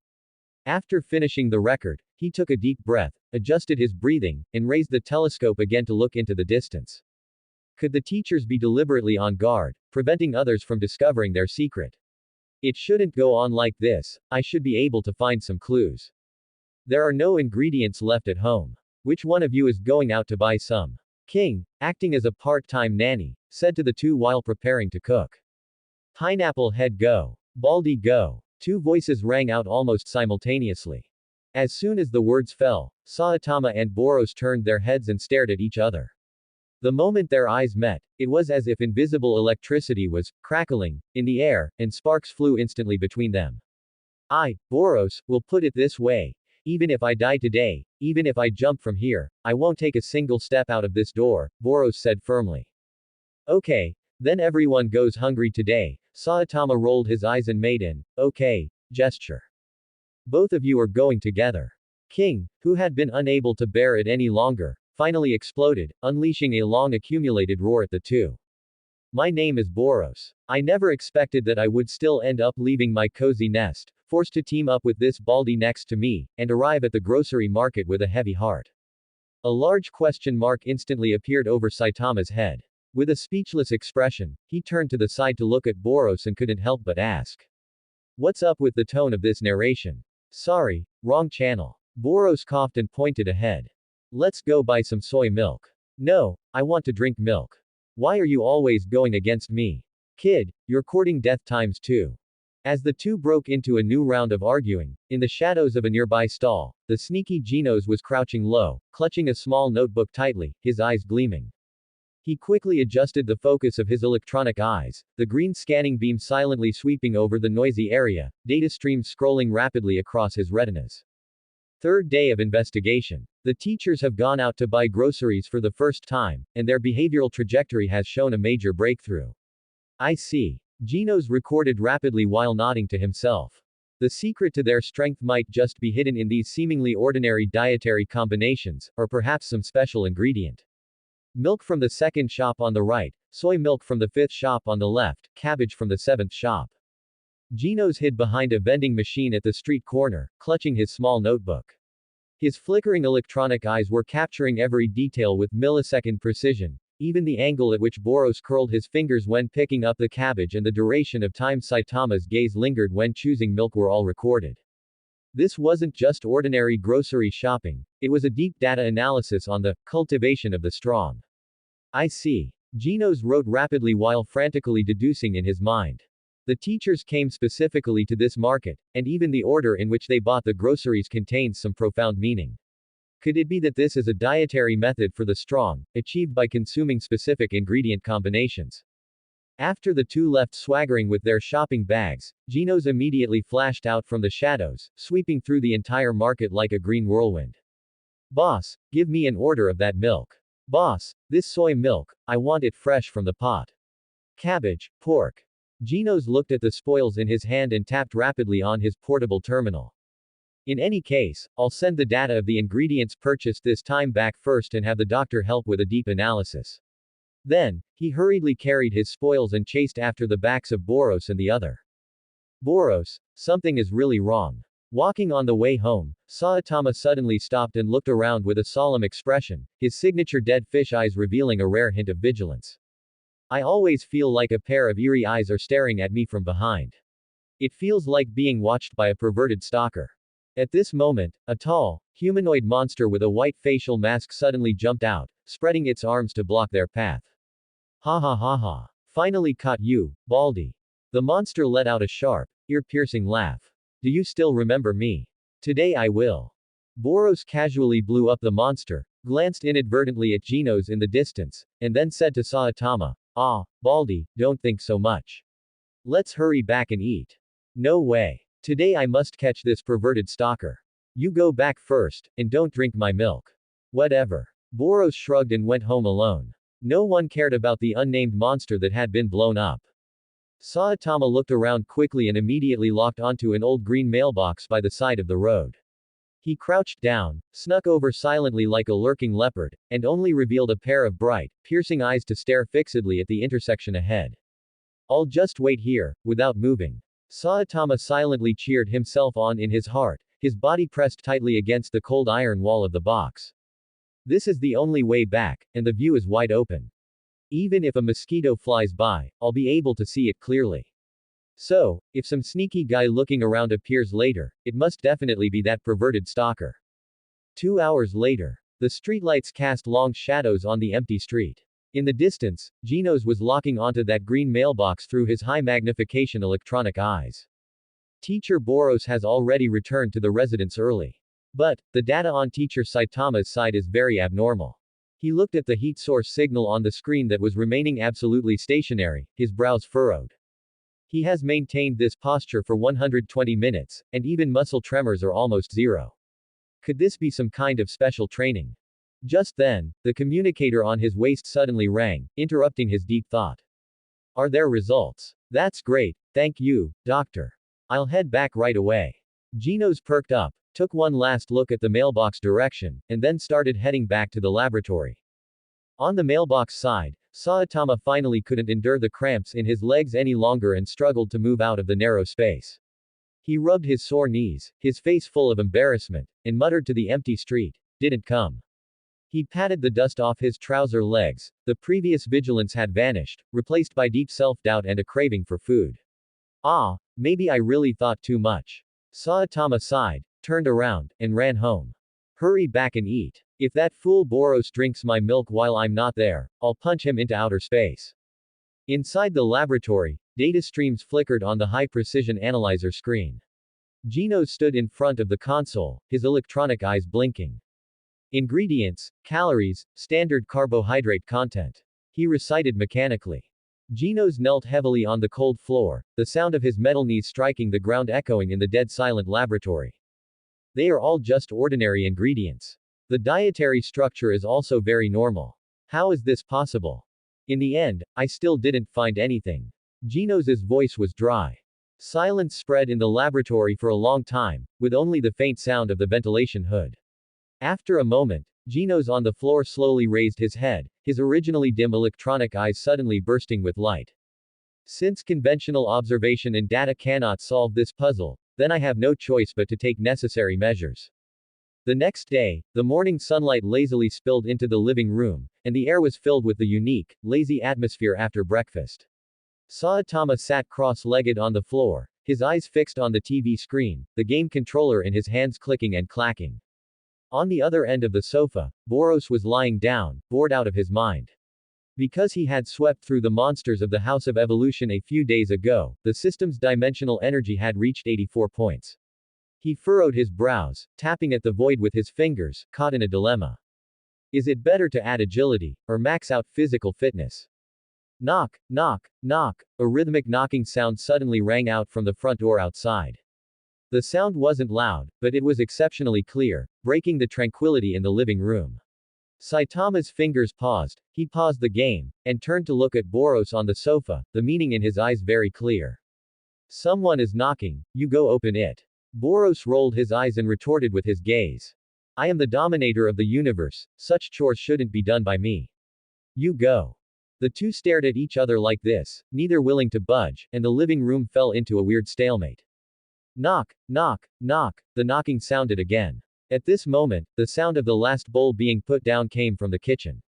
After finishing the record, he took a deep breath, adjusted his breathing, and raised the telescope again to look into the distance. Could the teachers be deliberately on guard, preventing others from discovering their secret? It shouldn't go on like this, I should be able to find some clues. There are no ingredients left at home. Which one of you is going out to buy some? King, acting as a part-time nanny, said to the two while preparing to cook. Pineapple Head go. Baldy go. Two voices rang out almost simultaneously. As soon as the words fell, Saitama and Boros turned their heads and stared at each other. The moment their eyes met, it was as if invisible electricity was crackling in the air, and sparks flew instantly between them. Boros, will put it this way. Even if I die today, even if I jump from here, I won't take a single step out of this door, Boros said firmly. Okay, then everyone goes hungry today. Saitama rolled his eyes and made an, okay, gesture. Both of you are going together. King, who had been unable to bear it any longer, finally exploded, unleashing a long accumulated roar at the two. My name is Boros. I never expected that I would still end up leaving my cozy nest, forced to team up with this baldy next to me, and arrive at the grocery market with a heavy heart. A large question mark instantly appeared over Saitama's head. With a speechless expression, he turned to the side to look at Boros and couldn't help but ask. What's up with the tone of this narration? Sorry, wrong channel. Boros coughed and pointed ahead. Let's go buy some soy milk. No, I want to drink milk. Why are you always going against me? Kid, you're courting death times 2. As the two broke into a new round of arguing, in the shadows of a nearby stall, the sneaky Genos was crouching low, clutching a small notebook tightly, his eyes gleaming. He quickly adjusted the focus of his electronic eyes, the green scanning beam silently sweeping over the noisy area, data streams scrolling rapidly across his retinas. Third day of investigation. The teachers have gone out to buy groceries for the first time, and their behavioral trajectory has shown a major breakthrough. I see. Genos recorded rapidly while nodding to himself. The secret to their strength might just be hidden in these seemingly ordinary dietary combinations, or perhaps some special ingredient. Milk from the second shop on the right, soy milk from the fifth shop on the left, cabbage from the seventh shop. Genos hid behind a vending machine at the street corner, clutching his small notebook. His flickering electronic eyes were capturing every detail with millisecond precision, even the angle at which Boros curled his fingers when picking up the cabbage and the duration of time Saitama's gaze lingered when choosing milk were all recorded. This wasn't just ordinary grocery shopping, it was a deep data analysis on the cultivation of the strong. I see. Genos wrote rapidly while frantically deducing in his mind. The teachers came specifically to this market, and even the order in which they bought the groceries contains some profound meaning. Could it be that this is a dietary method for the strong, achieved by consuming specific ingredient combinations? After the two left swaggering with their shopping bags, Genos immediately flashed out from the shadows, sweeping through the entire market like a green whirlwind. Boss, give me an order of that milk. Boss, this soy milk, I want it fresh from the pot. Cabbage, pork. Genos looked at the spoils in his hand and tapped rapidly on his portable terminal. In any case, I'll send the data of the ingredients purchased this time back first and have the doctor help with a deep analysis. Then, he hurriedly carried his spoils and chased after the backs of Boros and the other. Boros, something is really wrong. Walking on the way home, Saitama suddenly stopped and looked around with a solemn expression, his signature dead fish eyes revealing a rare hint of vigilance. I always feel like a pair of eerie eyes are staring at me from behind. It feels like being watched by a perverted stalker. At this moment, a tall, humanoid monster with a white facial mask suddenly jumped out, spreading its arms to block their path. Ha ha ha ha. Finally caught you, Baldy. The monster let out a sharp, ear-piercing laugh. Do you still remember me? Today I will. Boros casually blew up the monster, glanced inadvertently at Genos in the distance, and then said to Saitama, Baldy, don't think so much. Let's hurry back and eat. No way. Today I must catch this perverted stalker. You go back first, and don't drink my milk. Whatever. Boros shrugged and went home alone. No one cared about the unnamed monster that had been blown up. Saitama looked around quickly and immediately locked onto an old green mailbox by the side of the road. He crouched down, snuck over silently like a lurking leopard, and only revealed a pair of bright, piercing eyes to stare fixedly at the intersection ahead. I'll just wait here, without moving. Saitama silently cheered himself on in his heart, his body pressed tightly against the cold iron wall of the box. This is the only way back, and the view is wide open. Even if a mosquito flies by, I'll be able to see it clearly. So, if some sneaky guy looking around appears later, it must definitely be that perverted stalker. 2 hours later, the streetlights cast long shadows on the empty street. In the distance, Genos was locking onto that green mailbox through his high magnification electronic eyes. Teacher Boros has already returned to the residence early. But, the data on teacher Saitama's side is very abnormal. He looked at the heat source signal on the screen that was remaining absolutely stationary, his brows furrowed. He has maintained this posture for 120 minutes, and even muscle tremors are almost zero. Could this be some kind of special training? Just then, the communicator on his waist suddenly rang, interrupting his deep thought. Are there results? That's great, thank you, doctor. I'll head back right away. Genos perked up, took one last look at the mailbox direction, and then started heading back to the laboratory. On the mailbox side, Saitama finally couldn't endure the cramps in his legs any longer and struggled to move out of the narrow space. He rubbed his sore knees, his face full of embarrassment, and muttered to the empty street, "Didn't come." He patted the dust off his trouser legs. The previous vigilance had vanished, replaced by deep self-doubt and a craving for food. Ah, maybe I really thought too much. Saitama sighed, turned around, and ran home. Hurry back and eat. If that fool Boros drinks my milk while I'm not there, I'll punch him into outer space. Inside the laboratory, data streams flickered on the high-precision analyzer screen. Genos stood in front of the console, his electronic eyes blinking. Ingredients, calories, standard carbohydrate content. He recited mechanically. Genos knelt heavily on the cold floor, the sound of his metal knees striking the ground echoing in the dead-silent laboratory. They are all just ordinary ingredients. The dietary structure is also very normal. How is this possible? In the end, I still didn't find anything. Genos's voice was dry. Silence spread in the laboratory for a long time, with only the faint sound of the ventilation hood. After a moment, Genos on the floor slowly raised his head, his originally dim electronic eyes suddenly bursting with light. Since conventional observation and data cannot solve this puzzle, then I have no choice but to take necessary measures. The next day, the morning sunlight lazily spilled into the living room, and the air was filled with the unique, lazy atmosphere after breakfast. Saitama sat cross-legged on the floor, his eyes fixed on the TV screen, the game controller in his hands clicking and clacking. On the other end of the sofa, Boros was lying down, bored out of his mind. Because he had swept through the monsters of the House of Evolution a few days ago, the system's dimensional energy had reached 84 points. He furrowed his brows, tapping at the void with his fingers, caught in a dilemma. Is it better to add agility, or max out physical fitness? Knock, knock, knock. A rhythmic knocking sound suddenly rang out from the front door outside. The sound wasn't loud, but it was exceptionally clear, breaking the tranquility in the living room. Saitama's fingers paused, he paused the game, and turned to look at Boros on the sofa, the meaning in his eyes very clear. Someone is knocking, you go open it. Boros rolled his eyes and retorted with his gaze. I am the dominator of the universe, such chores shouldn't be done by me. You go. The two stared at each other like this, neither willing to budge, and the living room fell into a weird stalemate. Knock, knock, knock, the knocking sounded again. At this moment, the sound of the last bowl being put down came from the kitchen.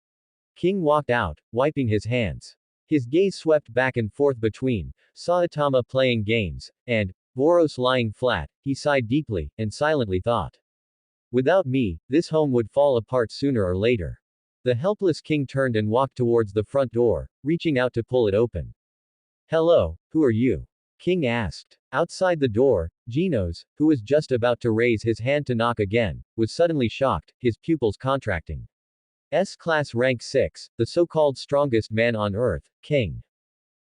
King walked out, wiping his hands. His gaze swept back and forth between Saitama playing games, and Boros lying flat. He sighed deeply, and silently thought. Without me, this home would fall apart sooner or later. The helpless king turned and walked towards the front door, reaching out to pull it open. Hello, who are you? King asked. Outside the door, Genos, who was just about to raise his hand to knock again, was suddenly shocked, his pupils contracting. S-class rank 6, the so-called strongest man on Earth, King.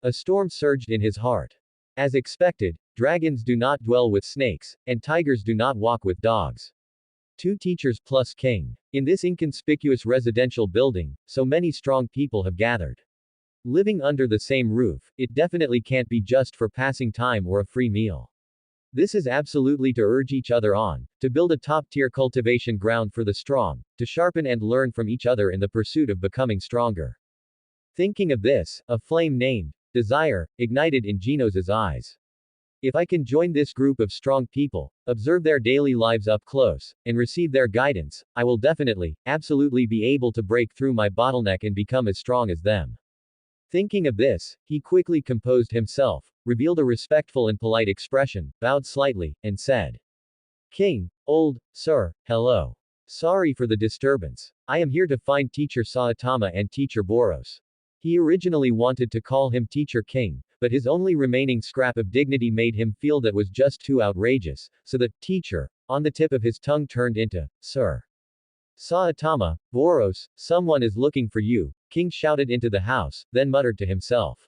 A storm surged in his heart. As expected, dragons do not dwell with snakes, and tigers do not walk with dogs. 2 teachers plus King. In this inconspicuous residential building, so many strong people have gathered. Living under the same roof, it definitely can't be just for passing time or a free meal. This is absolutely to urge each other on, to build a top-tier cultivation ground for the strong, to sharpen and learn from each other in the pursuit of becoming stronger. Thinking of this, a flame named desire ignited in Genos's eyes. If I can join this group of strong people, observe their daily lives up close, and receive their guidance, I will definitely, absolutely be able to break through my bottleneck and become as strong as them. Thinking of this, he quickly composed himself, revealed a respectful and polite expression, bowed slightly, and said, King, old, sir, hello. Sorry for the disturbance. I am here to find Teacher Saitama and Teacher Boros. He originally wanted to call him Teacher King, but his only remaining scrap of dignity made him feel that was just too outrageous, so the teacher, on the tip of his tongue turned into, Sir. Saitama, Boros, someone is looking for you, King shouted into the house, then muttered to himself.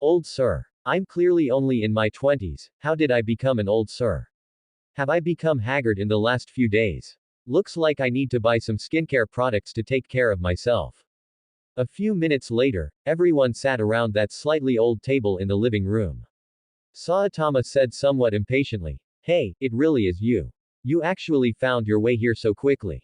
Old sir. I'm clearly only in my 20s, how did I become an old sir? Have I become haggard in the last few days? Looks like I need to buy some skincare products to take care of myself. A few minutes later, everyone sat around that slightly old table in the living room. Saitama said somewhat impatiently, Hey, it really is you. You actually found your way here so quickly.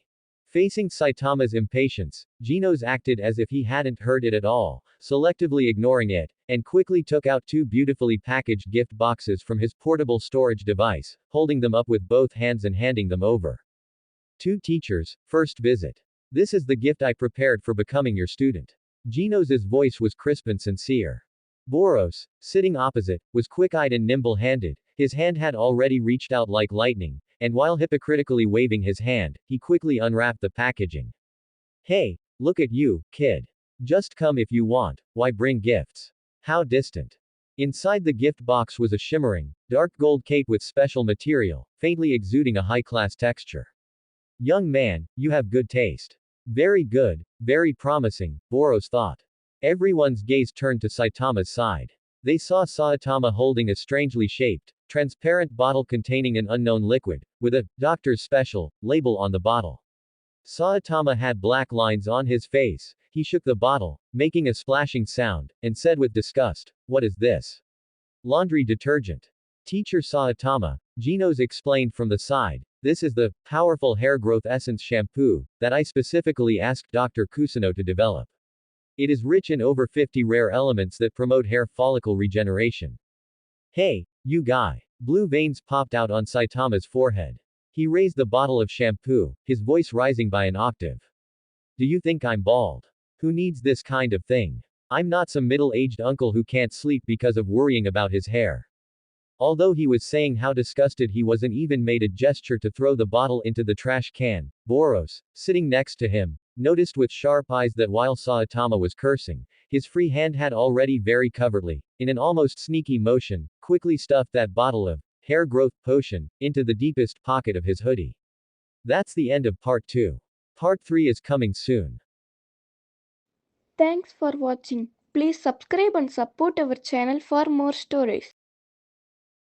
Facing Saitama's impatience, Genos acted as if he hadn't heard it at all, selectively ignoring it, and quickly took out two beautifully packaged gift boxes from his portable storage device, holding them up with both hands and handing them over. To teachers, first visit. This is the gift I prepared for becoming your student. Genos's voice was crisp and sincere. Boros, sitting opposite, was quick-eyed and nimble-handed, his hand had already reached out like lightning, and while hypocritically waving his hand, he quickly unwrapped the packaging. Hey, look at you, kid. Just come if you want, why bring gifts? How distant. Inside the gift box was a shimmering, dark gold cape with special material, faintly exuding a high-class texture. Young man, you have good taste. Very good, very promising, Boros thought. Everyone's gaze turned to Saitama's side. They saw Saitama holding a strangely shaped, transparent bottle containing an unknown liquid, with a doctor's special label on the bottle. Saitama had black lines on his face. He shook the bottle, making a splashing sound, and said with disgust, What is this? Laundry detergent. Teacher Saitama, Genos explained from the side, this is the powerful hair growth essence shampoo that I specifically asked Dr. Kusano to develop. It is rich in over 50 rare elements that promote hair follicle regeneration. Hey, you guy. Blue veins popped out on Saitama's forehead. He raised the bottle of shampoo, his voice rising by an octave. Do you think I'm bald? Who needs this kind of thing? I'm not some middle-aged uncle who can't sleep because of worrying about his hair. Although he was saying how disgusted he was and even made a gesture to throw the bottle into the trash can, Boros, sitting next to him, noticed with sharp eyes that while Saitama was cursing, his free hand had already very covertly, in an almost sneaky motion, quickly stuffed that bottle of hair growth potion into the deepest pocket of his hoodie. That's the end of part 2. Part 3 is coming soon. Thanks for watching. Please subscribe and support our channel for more stories.